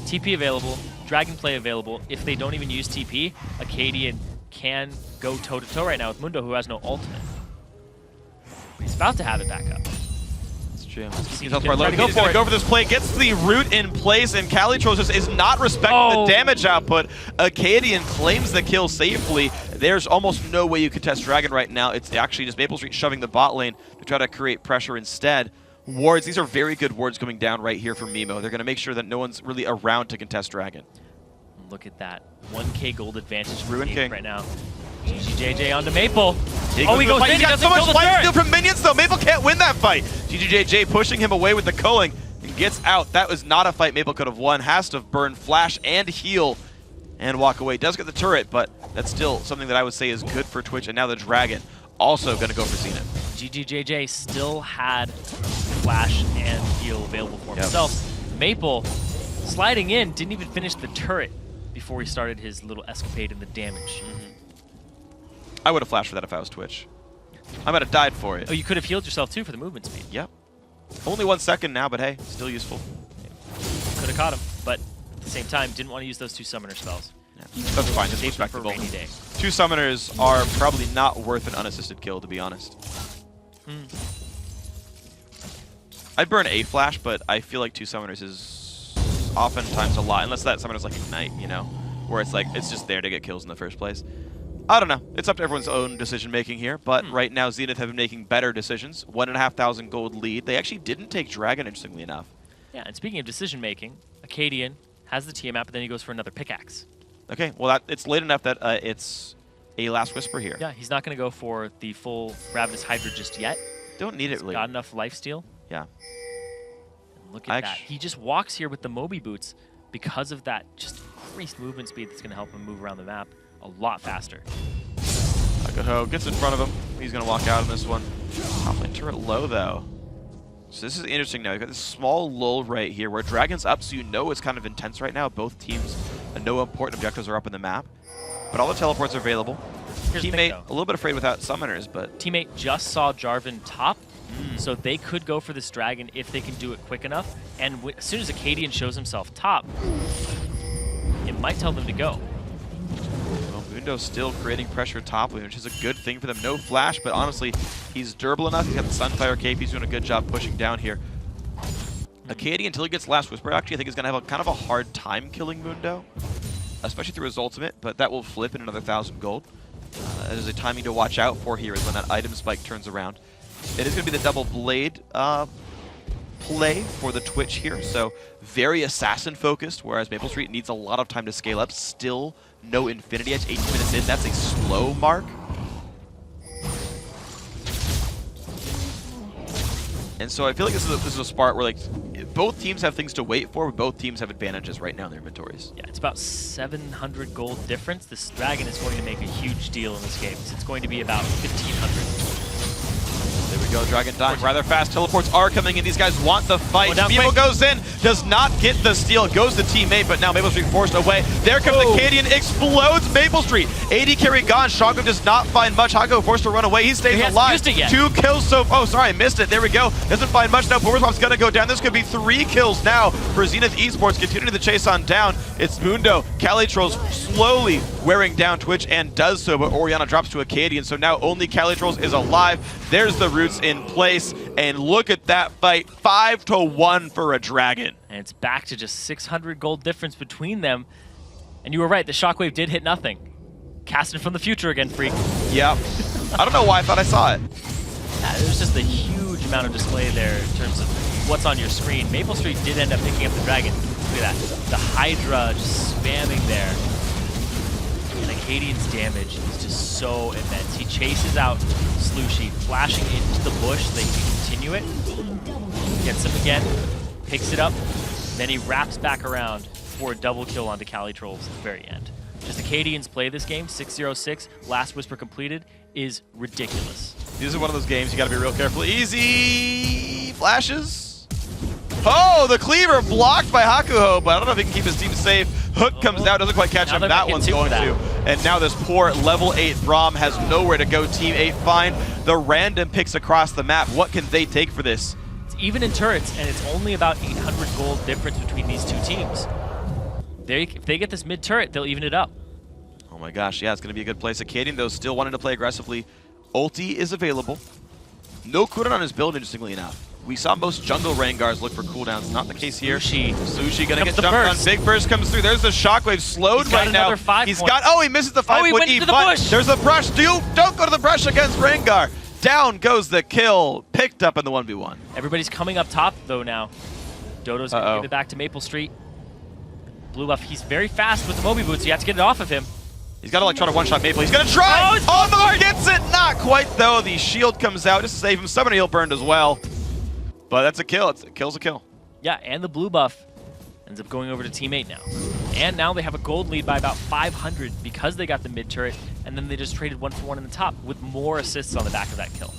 TP available, Dragon play available. If they don't even use TP, Acadian can go toe-to-toe right now with Mundo, who has no ultimate. He's about to have it back up. He's going to go for this play, gets the root in place, and Calitros just is not respecting the damage output. Acadian claims the kill safely. There's almost no way you could test Dragon right now. It's actually just Maple Street shoving the bot lane to try to create pressure instead. Wards, these are very good wards coming down right here for Mimo. They're going to make sure that no one's really around to contest Dragon. Look at that. 1k gold advantage for Ruin King right now. GGJJ onto Maple. He goes in. He's got so much life steal from minions, though. Maple can't win that fight. GGJJ pushing him away with the culling and gets out. That was not a fight Maple could have won. Has to burn flash and heal and walk away. Does get the turret, but that's still something that I would say is good for Twitch. And now the Dragon also going to go for Zenith. GGJJ still had flash and heal available for himself. Maple sliding in, didn't even finish the turret before he started his little escapade in the damage. I would have flashed for that if I was Twitch. I might have died for it. Oh, you could have healed yourself too for the movement speed. Yep. Only 1 second now, but hey, still useful. Could have caught him, but at the same time, didn't want to use those 2 summoner spells. Yeah, that's fine. It's Saved them for respectable. a rainy day. 2 summoners are probably not worth an unassisted kill, to be honest. I'd burn a flash, but I feel like 2 summoners is oftentimes a lot, unless that summoner's like Ignite, you know? Where it's like, it's just there to get kills in the first place. I don't know. It's up to everyone's own decision making here, but right now Zenith have been making better decisions. 1,500 gold lead. They actually didn't take Dragon, interestingly enough. Yeah, and speaking of decision making, Acadian has the Tiamat, but then he goes for another pickaxe. Okay, well it's late enough that it's a Last Whisper here. Yeah, he's not going to go for the full Ravenous Hydra just yet. Don't need it really. Got enough lifesteal. Yeah. And look at that. He just walks here with the Moby boots because of that just increased movement speed that's going to help him move around the map a lot faster. Akaho gets in front of him. He's going to walk out on this one. Top lane turret low, though. So this is interesting now. You've got this small lull right here where Dragon's up, so you know it's kind of intense right now. Both teams, no important objectives are up in the map. But all the teleports are available. Teammate a little bit afraid without summoners, but... Teammate just saw Jarvan top, so they could go for this Dragon if they can do it quick enough. And as soon as Acadian shows himself top, it might tell them to go. Well, Mundo's still creating pressure top lane, which is a good thing for them. No flash, but honestly, he's durable enough. He's got the Sunfire cape. He's doing a good job pushing down here. Acadian, until he gets Last Whisper, actually, I think is going to have kind of a hard time killing Mundo, especially through his ultimate, but that will flip in another 1,000 gold. There's a timing to watch out for here is when that item spike turns around. It is going to be the double blade play for the Twitch here, so very assassin focused, whereas Maple Street needs a lot of time to scale up. Still no Infinity Edge, 18 minutes in, that's a slow mark. And so I feel like this is a spot where like both teams have things to wait for, but both teams have advantages right now in their inventories. Yeah, it's about 700 gold difference. This Dragon is going to make a huge deal in this game. It's going to be about 1,500. There we go, Dragon dying rather fast. Teleports are coming in. These guys want the fight. Beeble quick. goes in, does not get the steal. Goes to teammate, but now Maple Street forced away. There comes the Acadian, explodes Maple Street. AD carry gone. Shotgun does not find much. Hako forced to run away. He stays alive. Used it yet. 2 kills so... Oh, sorry, I missed it. There we go. Doesn't find much now. Powerswap's going to go down. This could be 3 kills now for Zenith Esports. Continuing the chase on down. It's Mundo. Calitrolls slowly wearing down Twitch and does so, but Orianna drops to Acadian. So now only Calitrolls is alive. There's the roots in place. And look at that fight. 5-1 for a Dragon. And it's back to just 600 gold difference between them. And you were right, the Shockwave did hit nothing. Casting from the future again, Freak. Yep. I don't know why I thought I saw it. Yeah, there's just a huge amount of display there in terms of what's on your screen. Maple Street did end up picking up the Dragon. Look at that. The Hydra just spamming there. And Acadian's damage is just so immense. He chases out Slushy, flashing into the bush so they can continue it. Gets him again, picks it up, then he wraps back around for a double kill onto Calitrolls at the very end. Just Acadians play this game, 6-0-6, Last Whisper completed, is ridiculous. This is one of those games you gotta be real careful. Easy flashes. Oh, the cleaver blocked by Hakuho, but I don't know if he can keep his team safe. Hook comes out, doesn't quite catch him. That one's going to. And now this poor level 8 Braum has nowhere to go. Team 8 find the random picks across the map. What can they take for this? It's even in turrets, and it's only about 800 gold difference between these two teams. If they get this mid turret, they'll even it up. Oh my gosh, yeah, it's going to be a good place. Acadian, though, still wanting to play aggressively. Ulti is available. No cooldown on his build, interestingly enough. We saw most jungle Rangars look for cooldowns. Not the case here. Sushi gonna get jumped on. Big burst comes through. There's the shockwave slowed right now. He's got. Oh, he misses the 5-point E. But there's the brush. Don't go to the brush against Rengar. Down goes the kill. Picked up in the 1v1. Everybody's coming up top though now. Dodo's gonna give it back to Maple Street. Blue buff. He's very fast with the Moby boots. You have to get it off of him. He's got to like try to one-shot Maple. He's gonna try. Oh, gets it. Not quite though. The shield comes out just to save him. Summoner heal burned as well. But that's a kill. Kill's a kill. Yeah, and the blue buff ends up going over to Team 8 now. And now they have a gold lead by about 500 because they got the mid turret, and then they just traded 1-for-1 in the top with more assists on the back of that kill.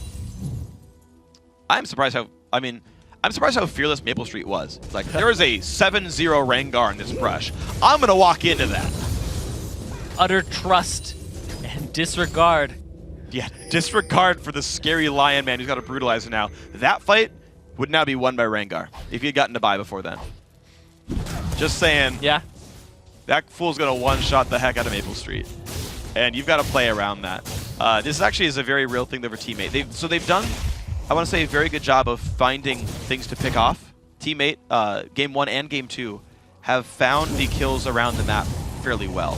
I'm surprised how fearless Maple Street was. It's like, there is a 7-0 Rengar in this brush. I'm going to walk into that. Utter trust and disregard. Yeah, disregard for the scary lion man who's got a brutalizer now. That fight would now be won by Rengar if he had gotten to buy before then. Just saying. Yeah. That fool's going to one-shot the heck out of Maple Street. And you've got to play around that. This actually is a very real thing though for Teammate. They've done, I want to say, a very good job of finding things to pick off. Teammate, Game 1 and Game 2, have found the kills around the map fairly well.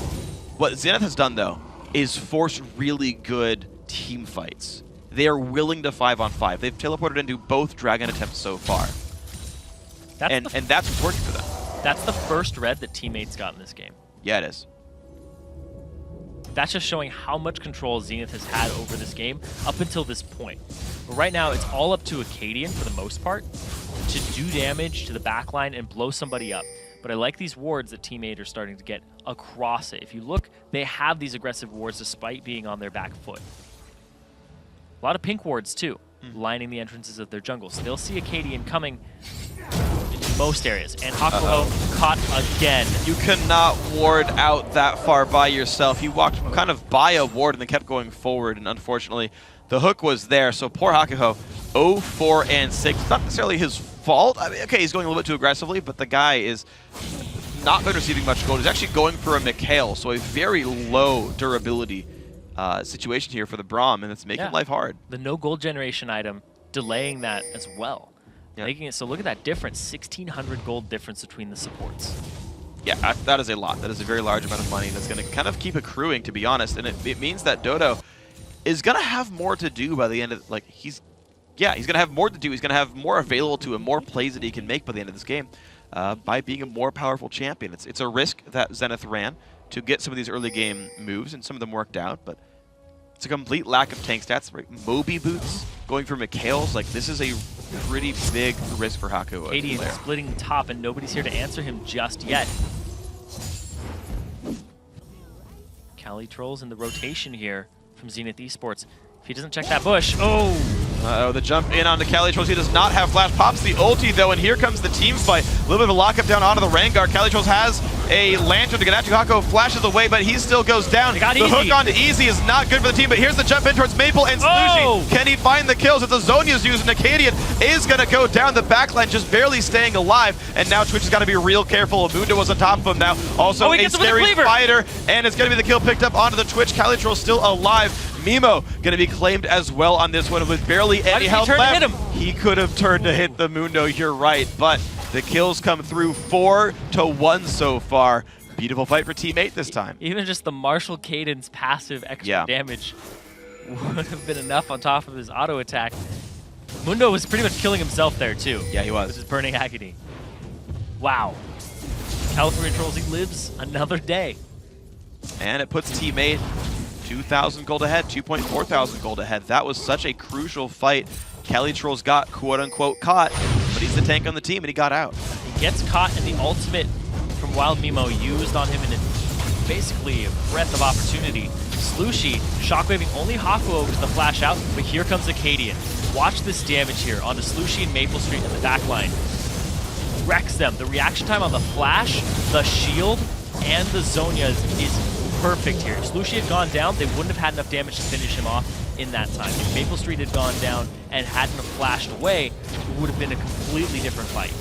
What Zenith has done, though, is force really good team fights. They are willing to 5-on-5. They've teleported into both Dragon attempts so far. And that's what's working for them. That's the first red that Teammates got in this game. Yeah, it is. That's just showing how much control Zenith has had over this game up until this point. But right now, it's all up to Acadian, for the most part, to do damage to the backline and blow somebody up. But I like these wards that Teammate are starting to get across it. If you look, they have these aggressive wards despite being on their back foot. A lot of pink wards, too, lining the entrances of their jungles. So they'll see Acadian coming into most areas. And Hakuho caught again. You cannot ward out that far by yourself. He walked kind of by a ward and then kept going forward, and unfortunately, the hook was there. So poor Hakuho, 0-4-6. Not necessarily his fault. I mean, okay, he's going a little bit too aggressively, but the guy is not been receiving much gold. He's actually going for a Mikhail, so a very low durability situation here for the Braum, and it's making life hard. The no gold generation item delaying that as well. Making it so, look at that difference, 1,600 gold difference between the supports. Yeah, that is a lot. That is a very large amount of money that's going to kind of keep accruing, to be honest, and it means that Dodo is going to have more to do by the end of, like, he's going to have more to do. He's going to have more available to him, more plays that he can make by the end of this game by being a more powerful champion. It's a risk that Zenith ran to get some of these early game moves, and some of them worked out, but it's a complete lack of tank stats. Right? Moby boots, going for Mikhails, like this is a pretty big risk for Haku. Acadian splitting top, and nobody's here to answer him just yet. Cali Trolls in the rotation here from Zenith Esports. If he doesn't check that bush, Uh-oh, the jump in onto Calitrolls. He does not have flash. Pops the ulti, though, and here comes the team fight. A little bit of a lockup down onto the Rengar. Calitrolls has a lantern to get at you. Hako flashes away, but he still goes down. The hook onto Easy is not good for the team, but here's the jump in towards Maple and Slushi. Can he find the kills? It's a Zonya's using. Acadian is going to go down the backline, just barely staying alive, and now Twitch has got to be real careful. Mundo was on top of him now. Also a scary fighter, and it's going to be the kill picked up onto the Twitch. Calitrolls still alive. Mimo going to be claimed as well on this one with barely any health left. He could have turned to hit the Mundo, you're right, but the kills come through 4-1 so far. Beautiful fight for Teammate this time. Even just the Martial Cadence passive extra damage would have been enough on top of his auto attack. Mundo was pretty much killing himself there too. Yeah, he was. With his burning agony. Wow. California Trolls, he lives another day. And it puts Teammate 2,000 gold ahead, 2.4 thousand gold ahead. That was such a crucial fight. Calitrolls got quote-unquote caught, but he's the tank on the team and he got out. He gets caught, and the ultimate from Wild Mimo used on him in basically a breath of opportunity. Slushi shockwaving only Haku over to the flash out, but here comes Acadian. Watch this damage here onto Slushi and Maple Street in the backline. Wrecks them. The reaction time on the flash, the shield, and the Zonias is perfect here. If Slushi had gone down, they wouldn't have had enough damage to finish him off in that time. If Maple Street had gone down and hadn't have flashed away, it would have been a completely different fight.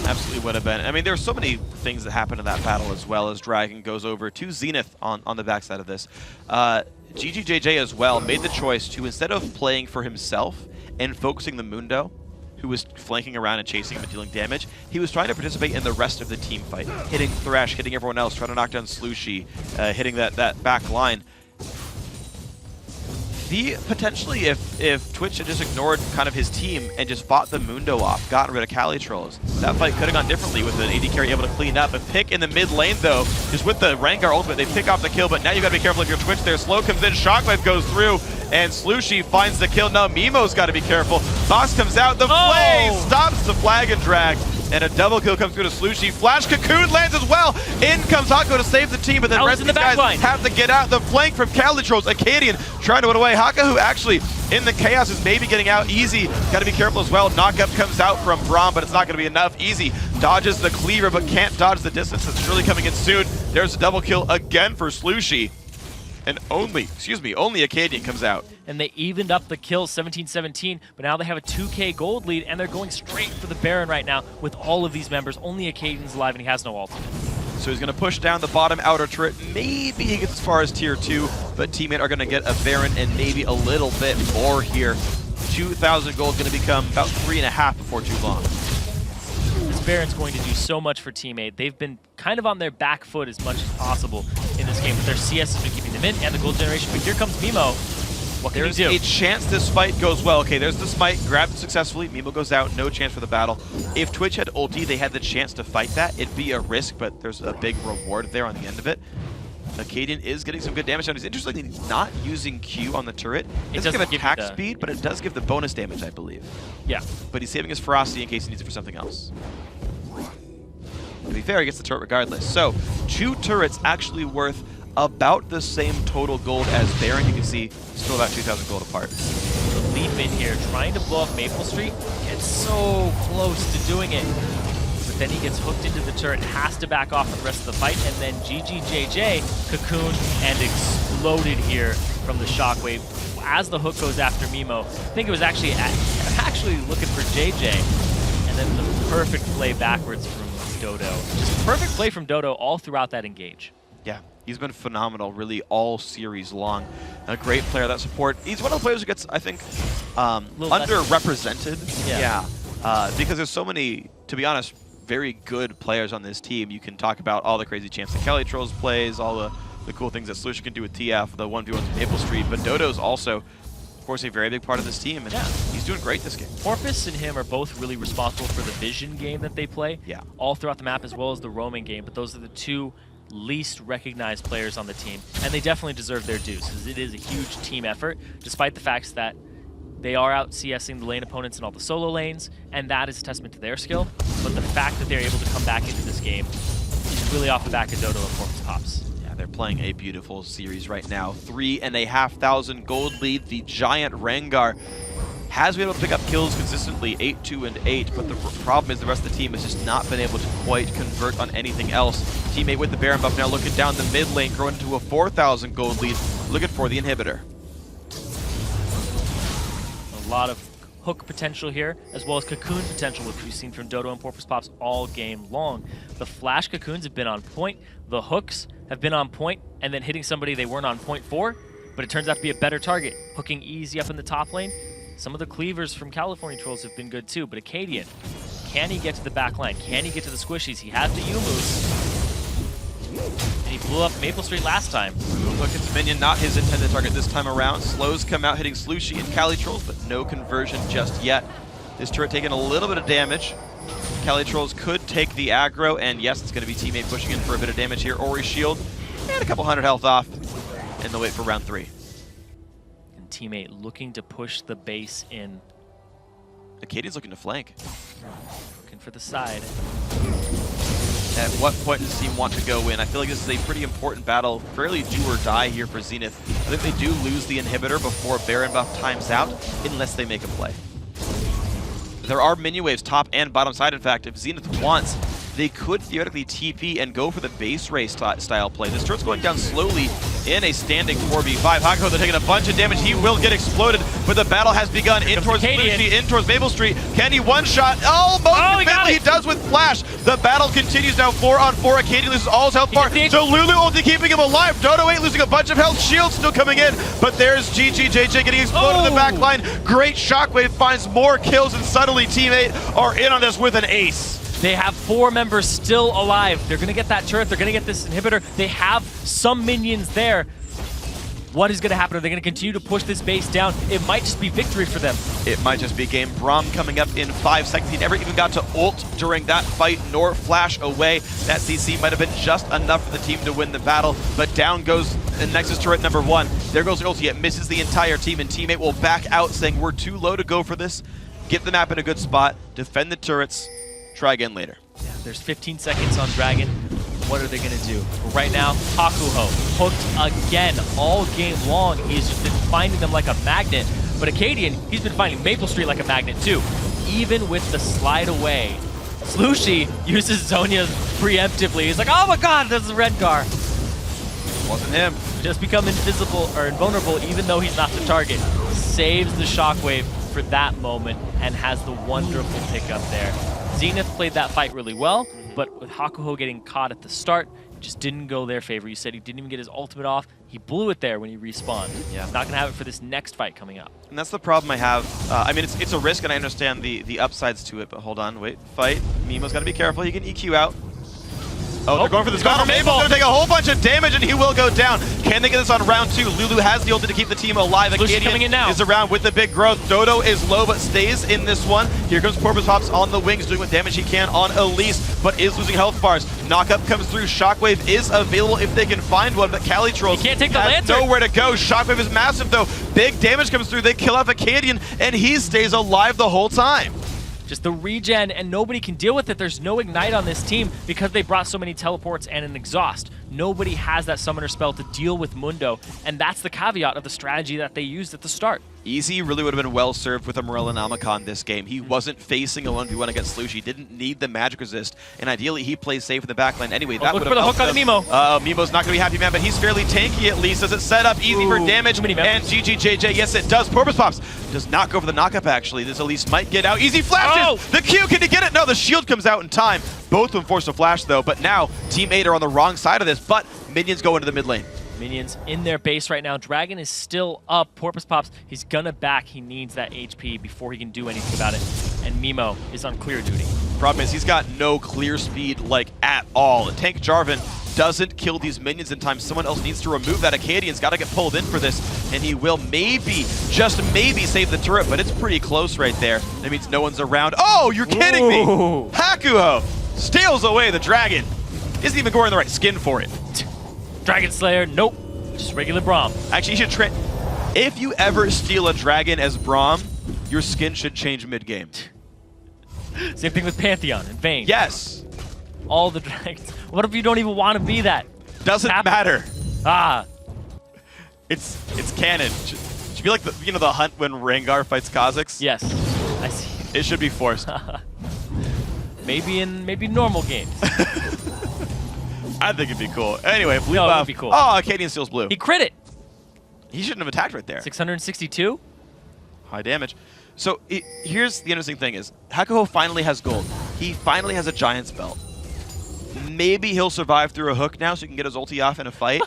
Absolutely would have been. I mean, there's so many things that happen in that battle as well as Dragon goes over to Zenith on the backside of this. GGJJ as well made the choice to, instead of playing for himself and focusing the Mundo, who was flanking around and chasing him and dealing damage, he was trying to participate in the rest of the team fight, hitting Thresh, hitting everyone else, trying to knock down Slushi, hitting that back line. Potentially, if Twitch had just ignored kind of his team and just fought the Mundo off, gotten rid of Calitrolls, that fight could have gone differently with an AD carry able to clean up. A pick in the mid lane, though, just with the Rengar ultimate, they pick off the kill, but now you got to be careful if you're Twitch there. Slow comes in, Shockwave goes through, and Slushi finds the kill. Now Mimo's got to be careful. Boss comes out, the Blaze stops the flag and drag, and a double kill comes through to Slushi. Flash Cocoon lands as well. In comes Hako to save the team, but then the rest of these guys have to get out. The flank from Calitrolls. Acadian trying to run away. Haka, who actually in the chaos is maybe getting out easy. Got to be careful as well. Knockup comes out from Braum, but it's not going to be enough. Easy dodges the cleaver, but can't dodge the distance. It's surely coming in soon. There's a double kill again for Slushi. and only Acadian comes out. And they evened up the kills 17-17, but now they have a 2K gold lead, and they're going straight for the Baron right now with all of these members. Only Acadian's alive, and he has no ultimate. So he's going to push down the bottom outer turret. Maybe he gets as far as tier 2, but Teammate are going to get a Baron and maybe a little bit more here. 2,000 gold going to become about 3.5 before too long. This Baron's going to do so much for Teammate. They've been kind of on their back foot as much as possible in this game, but their CS has been keeping them in, and the gold generation. But here comes Mimo. What can There's he do? a chance this fight goes well. Okay, there's the smite, grabbed successfully. Mimo goes out, no chance for the battle. If Twitch had ulti, they had the chance to fight that. It'd be a risk, but there's a big reward there on the end of it. Acadian is getting some good damage down. He's interestingly not using Q on the turret. It doesn't give attack speed, but it does give the bonus damage, I believe. Yeah. But he's saving his ferocity in case he needs it for something else. To be fair, he gets the turret regardless. So, 2 turrets actually worth about the same total gold as Baron. You can see still about 2,000 gold apart. The leap in here, trying to blow up Maple Street, gets so close to doing it. But then he gets hooked into the turret, has to back off for the rest of the fight, and then GGJJ cocooned and exploded here from the shockwave. As the hook goes after Mimo, I think it was actually looking for JJ, and then the perfect play backwards from Dodo. Just perfect play from Dodo all throughout that engage. Yeah, he's been phenomenal really all series long. A great player, that support. He's one of the players who gets, I think, underrepresented. Yeah. Because there's so many, to be honest, very good players on this team. You can talk about all the crazy champs that Kelly Trolls plays, all the cool things that Slusha can do with TF, the 1v1s with Maple Street, but Dodo's also, of course, a very big part of this team, and he's doing great this game. Porpoise and him are both really responsible for the vision game that they play all throughout the map, as well as the roaming game, but those are the 2 least recognized players on the team, and they definitely deserve their dues, because it is a huge team effort, despite the fact that they are out CSing the lane opponents in all the solo lanes, and that is a testament to their skill, but the fact that they're able to come back into this game is really off the back of Dodo and Porpoise Pops. Yeah, they're playing a beautiful series right now. 3,500 gold lead. The giant Rengar has been able to pick up kills consistently, 8-2 and 8, but the problem is the rest of the team has just not been able to quite convert on anything else. Teammate with the Baron buff now looking down the mid lane, growing into a 4,000 gold lead, looking for the inhibitor. A lot of hook potential here, as well as cocoon potential, which we've seen from Dodo and Porpoise Pops all game long. The flash cocoons have been on point, the hooks have been on point, and then hitting somebody they weren't on point for, but it turns out to be a better target. Hooking easy up in the top lane. Some of the cleavers from California Trolls have been good too, but Acadian, can he get to the back line? Can he get to the squishies? He has the U-moves. And he blew up Maple Street last time. Look, it's Minion, not his intended target this time around. Slows come out hitting Slushy and Cali Trolls, but no conversion just yet. This turret taking a little bit of damage. Cali Trolls could take the aggro, and yes, it's going to be Teammate pushing in for a bit of damage here. Ori's shield, and a couple hundred health off, and they'll wait for round 3. And Teammate looking to push the base in. Acadian's looking to flank. Looking for the side. At what point does the team want to go in? I feel like this is a pretty important battle, fairly do or die here for Zenith. I think they do lose the inhibitor before Baron buff times out, unless they make a play. There are minion waves top and bottom side. In fact, if Zenith wants, they could theoretically TP and go for the base race style play. This turret's going down slowly in a standing 4v5. Hakuho, they're taking a bunch of damage. He will get exploded, but the battle has begun in towards Lucy, in towards Maple Street. Can he one-shot? He does with Flash. The battle continues now 4-on-4. Acadian loses all his health bar. So Lulu only keeping him alive. Dodo8 losing a bunch of health. Shield still coming in, but there's GGJJ getting exploded in the back line. Great shockwave finds more kills, and suddenly Teammate are in on this with an ace. They have 4 members still alive. They're going to get that turret. They're going to get this inhibitor. They have some minions there. What is going to happen? Are they going to continue to push this base down? It might just be victory for them. It might just be game. Braum coming up in 5 seconds. He never even got to ult during that fight, nor flash away. That CC might have been just enough for the team to win the battle, but down goes the Nexus turret number 1. There goes the ulti. It misses the entire team, and Teammate will back out, saying we're too low to go for this. Get the map in a good spot, defend the turrets, try again later. Yeah, there's 15 seconds on Dragon. What are they going to do? But right now, Hakuho hooked again all game long. He's just been finding them like a magnet. But Acadian, he's been finding Maple Street like a magnet too. Even with the slide away, Slushy uses Zhonya preemptively. He's like, oh my god, there's a Rengar. Wasn't him. Just become invisible or invulnerable even though he's not the target. Saves the shockwave for that moment and has the wonderful pickup there. Zenith played that fight really well, but with Hakuho getting caught at the start, it just didn't go their favor. You said he didn't even get his ultimate off. He blew it there when he respawned. Yeah. Not gonna have it for this next fight coming up. And that's the problem I have. I mean, it's a risk, and I understand the upsides to it, but hold on, wait, fight. Mimo's got to be careful. He can EQ out. Oh, they're going for this battle. Mabel's going to take a whole bunch of damage, and he will go down. Can they get this on round 2? Lulu has the ulti to keep the team alive. Lucian's coming in now. Is around with the big growth. Dodo is low, but stays in this one. Here comes Porpoise Pops on the wings, doing what damage he can on Elise, but is losing health bars. Knockup comes through. Shockwave is available if they can find one, but Cali Trolls he can't take the has lantern. nowhere to go. Shockwave is massive, though. Big damage comes through. They kill off Acadian, and he stays alive the whole time. Just the regen, and nobody can deal with it. There's no Ignite on this team because they brought so many teleports and an exhaust. Nobody has that summoner spell to deal with Mundo, and that's the caveat of the strategy that they used at the start. Easy really would have been well served with a Morello Namicon this game. He wasn't facing a 1v1 against Slush. He didn't need the magic resist, and ideally he plays safe in the backline anyway. That look would for the have hook on Mimo. Mimo's not going to be happy, man, but he's fairly tanky at least. Does it set up easy for damage? And GGJJ, yes it does. Porpoise Pops does not go for the knockup actually. This Elise might get out. Easy flashes! The Q, can he get it? No, the shield comes out in time. Both of them forced a flash though, but now Team 8 are on the wrong side of this, but minions go into the mid lane. Minions in their base right now. Dragon is still up. Porpoise Pops, he's gonna back. He needs that HP before he can do anything about it. And Mimo is on clear duty. Problem is he's got no clear speed like at all. And Tank Jarvan doesn't kill these minions in time. Someone else needs to remove that. Acadian's got to get pulled in for this, and he will maybe, just maybe, save the turret, but it's pretty close right there. That means no one's around. Oh, you're kidding me! Hakuho steals away the dragon. Isn't even wearing the right skin for it. Dragon Slayer, nope. Just regular Braum. Actually, you should if you ever steal a dragon as Braum, your skin should change mid-game. Same thing with Pantheon and Vayne. Yes. All the dragons. What if you don't even want to be that? Doesn't matter. Ah. It's canon. Should be like the hunt when Rengar fights Kha'Zix. Yes. I see. It should be forced. Maybe in normal games. I think it'd be cool. Anyway, blue no, buff. It would be cool. Oh, Acadian steals blue. He crit it. He shouldn't have attacked right there. 662. High damage. So here's the interesting thing is, Hakuho finally has gold. He finally has a Giant's Belt. Maybe he'll survive through a hook now so he can get his ulti off in a fight.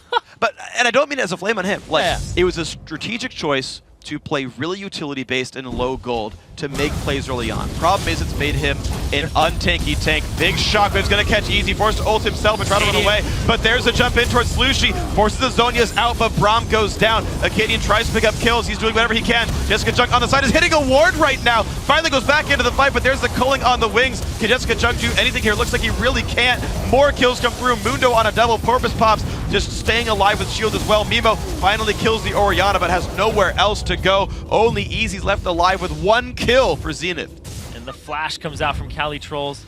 And I don't mean it as a flame on him. Like, it was a strategic choice to play really utility-based and low gold to make plays early on. Problem is, it's made him an untanky tank. Big Shockwave's gonna catch easy, forced to ult himself and try to run away. But there's a jump in towards Slushi, forces the Zhonya's out, but Braum goes down. Acadian tries to pick up kills, he's doing whatever he can. Jessica Junk on the side is hitting a ward right now. Finally goes back into the fight, but there's the culling on the wings. Can Jessica Junk do anything here? Looks like he really can't. More kills come through. Mundo on a double. Porpoise Pops just staying alive with shield as well. Mimo finally kills the Orianna, but has nowhere else to go. Only Easy's left alive with 1 kill for Zenith. And the flash comes out from Cali Trolls.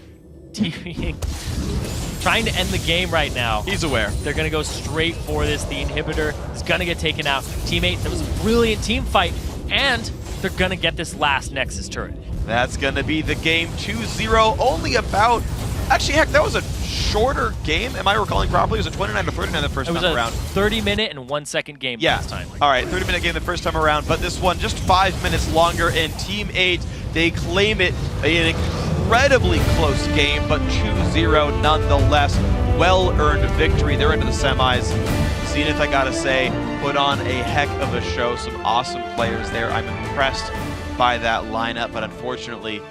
Trying to end the game right now. He's aware. They're going to go straight for this. The inhibitor is going to get taken out. Teammate, that was a brilliant team fight. And they're going to get this last Nexus turret. That's going to be the game 2-0. Only about... Actually, heck, that was a shorter game. Am I recalling properly? It was a 29 to 39 the first time around. It was a 30-minute and 1-second game this time. All right, 30-minute game the first time around, but this one just 5 minutes longer, and Team 8, they claim it an incredibly close game, but 2-0 nonetheless. Well-earned victory. They're into the semis. Zenith, I gotta say, put on a heck of a show. Some awesome players there. I'm impressed by that lineup, but unfortunately,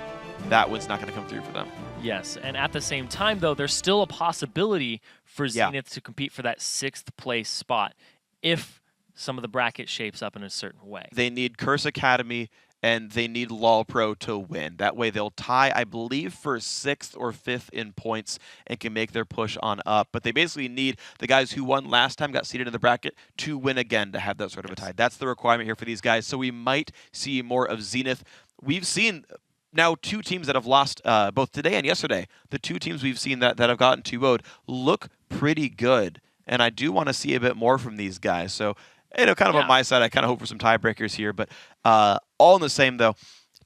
that one's not gonna come through for them. Yes, and at the same time, though, there's still a possibility for Zenith to compete for that 6th place spot if some of the bracket shapes up in a certain way. They need Curse Academy and they need LOL Pro to win. That way they'll tie, I believe, for 6th or 5th in points and can make their push on up. But they basically need the guys who won last time, got seeded in the bracket, to win again to have that sort of a tie. That's the requirement here for these guys. So we might see more of Zenith. We've seen... now 2 teams that have lost both today and yesterday. The 2 teams we've seen that have gotten 2-0'd look pretty good. And I do want to see a bit more from these guys. So, kind of on my side, I kind of hope for some tiebreakers here. But all in the same, though,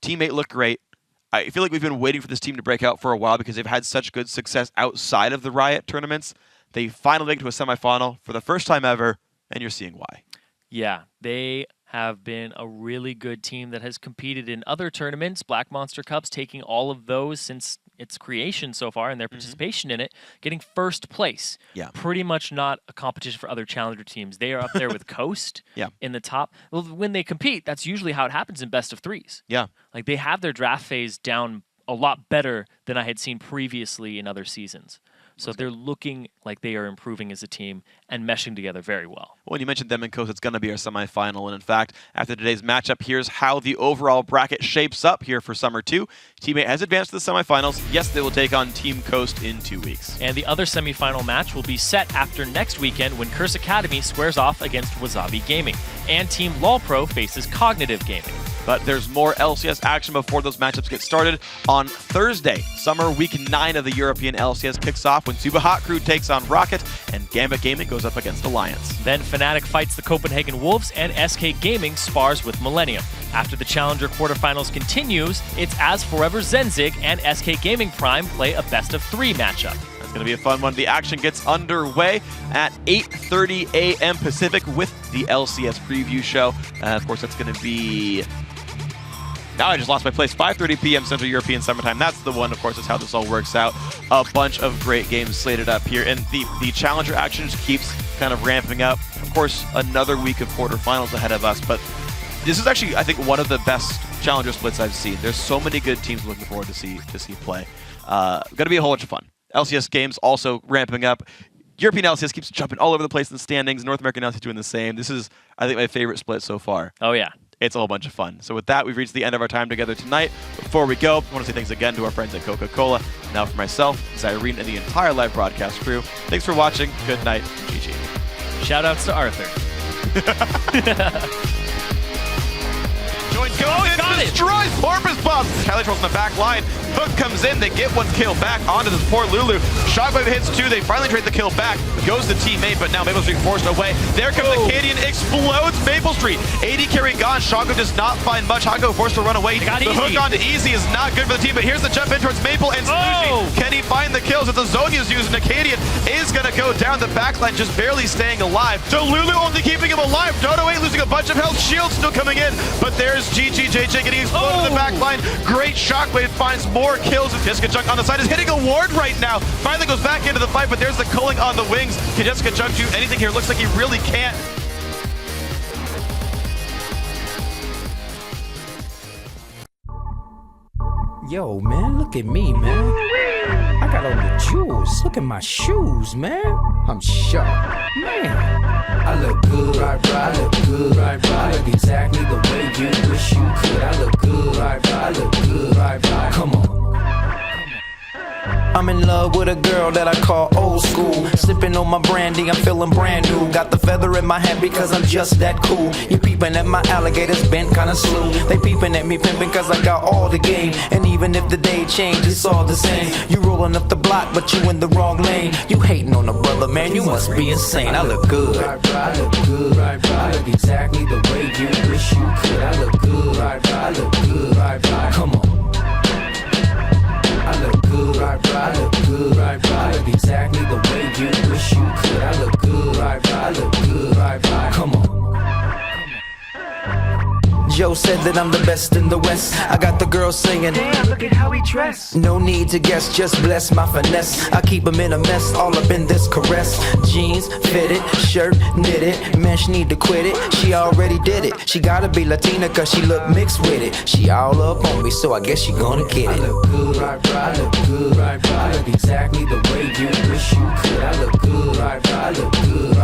Team 8 looked great. I feel like we've been waiting for this team to break out for a while because they've had such good success outside of the Riot tournaments They finally make it to a semifinal for the first time ever, and you're seeing why. Yeah, they have been a really good team that has competed in other tournaments, Black Monster Cups, taking all of those since its creation so far and their participation in it, getting first place. Yeah. Pretty much not a competition for other challenger teams. They are up there with Coast in the top. Well, when they compete, that's usually how it happens in best of threes. Yeah. Like they have their draft phase down a lot better than I had seen previously in other seasons. So they're looking like they are improving as a team and meshing together very well. Well, you mentioned them and Coast. It's going to be our semifinal. And in fact, after today's matchup, here's how the overall bracket shapes up here for Summer 2. Teammate has advanced to the semifinals. Yes, they will take on Team Coast in 2 weeks. And the other semifinal match will be set after next weekend when Curse Academy squares off against Wasabi Gaming. And Team LOLPro faces Cognitive Gaming. But there's more LCS action before those matchups get started. On Thursday, Summer Week 9 of the European LCS kicks off when Suba Hot Crew takes on Rocket and Gambit Gaming goes up against Alliance. Then Fnatic fights the Copenhagen Wolves and SK Gaming spars with Millennium. After the Challenger quarterfinals continues, it's As Forever Zenzig and SK Gaming Prime play a best-of-3 matchup. It's going to be a fun one. The action gets underway at 8:30 a.m. Pacific with the LCS preview show. Of course, that's going to be... Now I just lost my place. 5:30 p.m. Central European Summertime. That's the one, of course, is how this all works out. A bunch of great games slated up here. And the Challenger action just keeps kind of ramping up. Of course, another week of quarterfinals ahead of us. But this is actually, I think, one of the best Challenger splits I've seen. There's so many good teams looking forward to see play. Going to be a whole bunch of fun. LCS games also ramping up. European LCS keeps jumping all over the place in the standings. North American LCS doing the same. This is, I think, my favorite split so far. Oh, yeah. It's a whole bunch of fun. So with that, we've reached the end of our time together tonight. Before we go, I want to say thanks again to our friends at Coca-Cola. Now for myself, Zyrene, and the entire live broadcast crew. Thanks for watching. Good night. GG. Shoutouts to Arthur. Destroys Porpoise Bomb. Kylie Trolls in the back line. Hook comes in. They get one kill back onto this poor Lulu. Shockwave hits two. They finally trade the kill back. Goes to teammate, but now Maple Street forced away. There comes the Acadian. Explodes Maple Street. AD carry gone. Shockwave does not find much. Hako forced to run away. The hook onto Easy is not good for the team, but here's the jump in towards Maple and Slugy. Can he find the kills? It's a Zonia's using. Acadian is going to go down the backline, just barely staying alive. So Lulu only keeping him alive. W8D2 losing a bunch of health. Shield still coming in, but there's GGJJ getting exploded in the backline. Great Shockwave finds more kills. Jessica Junk on the side is hitting a ward right now. Finally goes back into the fight, but there's the culling on the wings. Can Jessica Junk do anything here? Looks like he really can't. Yo, man, look at me, man. I got all the jewels. Look at my shoes, man. I'm sharp. Man, I look good. I look good. I look exactly the way you wish you could. I look good. I look good. Come on. I'm in love with a girl that I call old school. Sipping on my brandy, I'm feeling brand new. Got the feather in my hat because I'm just that cool. You peeping at my alligators bent kinda slow. They peeping at me pimping cause I got all the game. And even if the day change, it's all the same. You rolling up the block, but you in the wrong lane. You hating on a brother, man, you must be insane. I look good. I look good. I look exactly the way you wish you could. I look good. I look good. Come on. I look good, I look good, I look exactly the way you wish you could. I look good, I look good, come on. Joe said that I'm the best in the West. I got the girls singing, damn, look at how he dressed. No need to guess, just bless my finesse. I keep him in a mess, all up in this caress. Jeans, fitted, shirt, knitted. Man, she need to quit it, she already did it. She gotta be Latina cause she look mixed with it. She all up on me, so I guess she gonna get it. I look good, I look good, I look exactly the way you wish you could. I look good, I look good,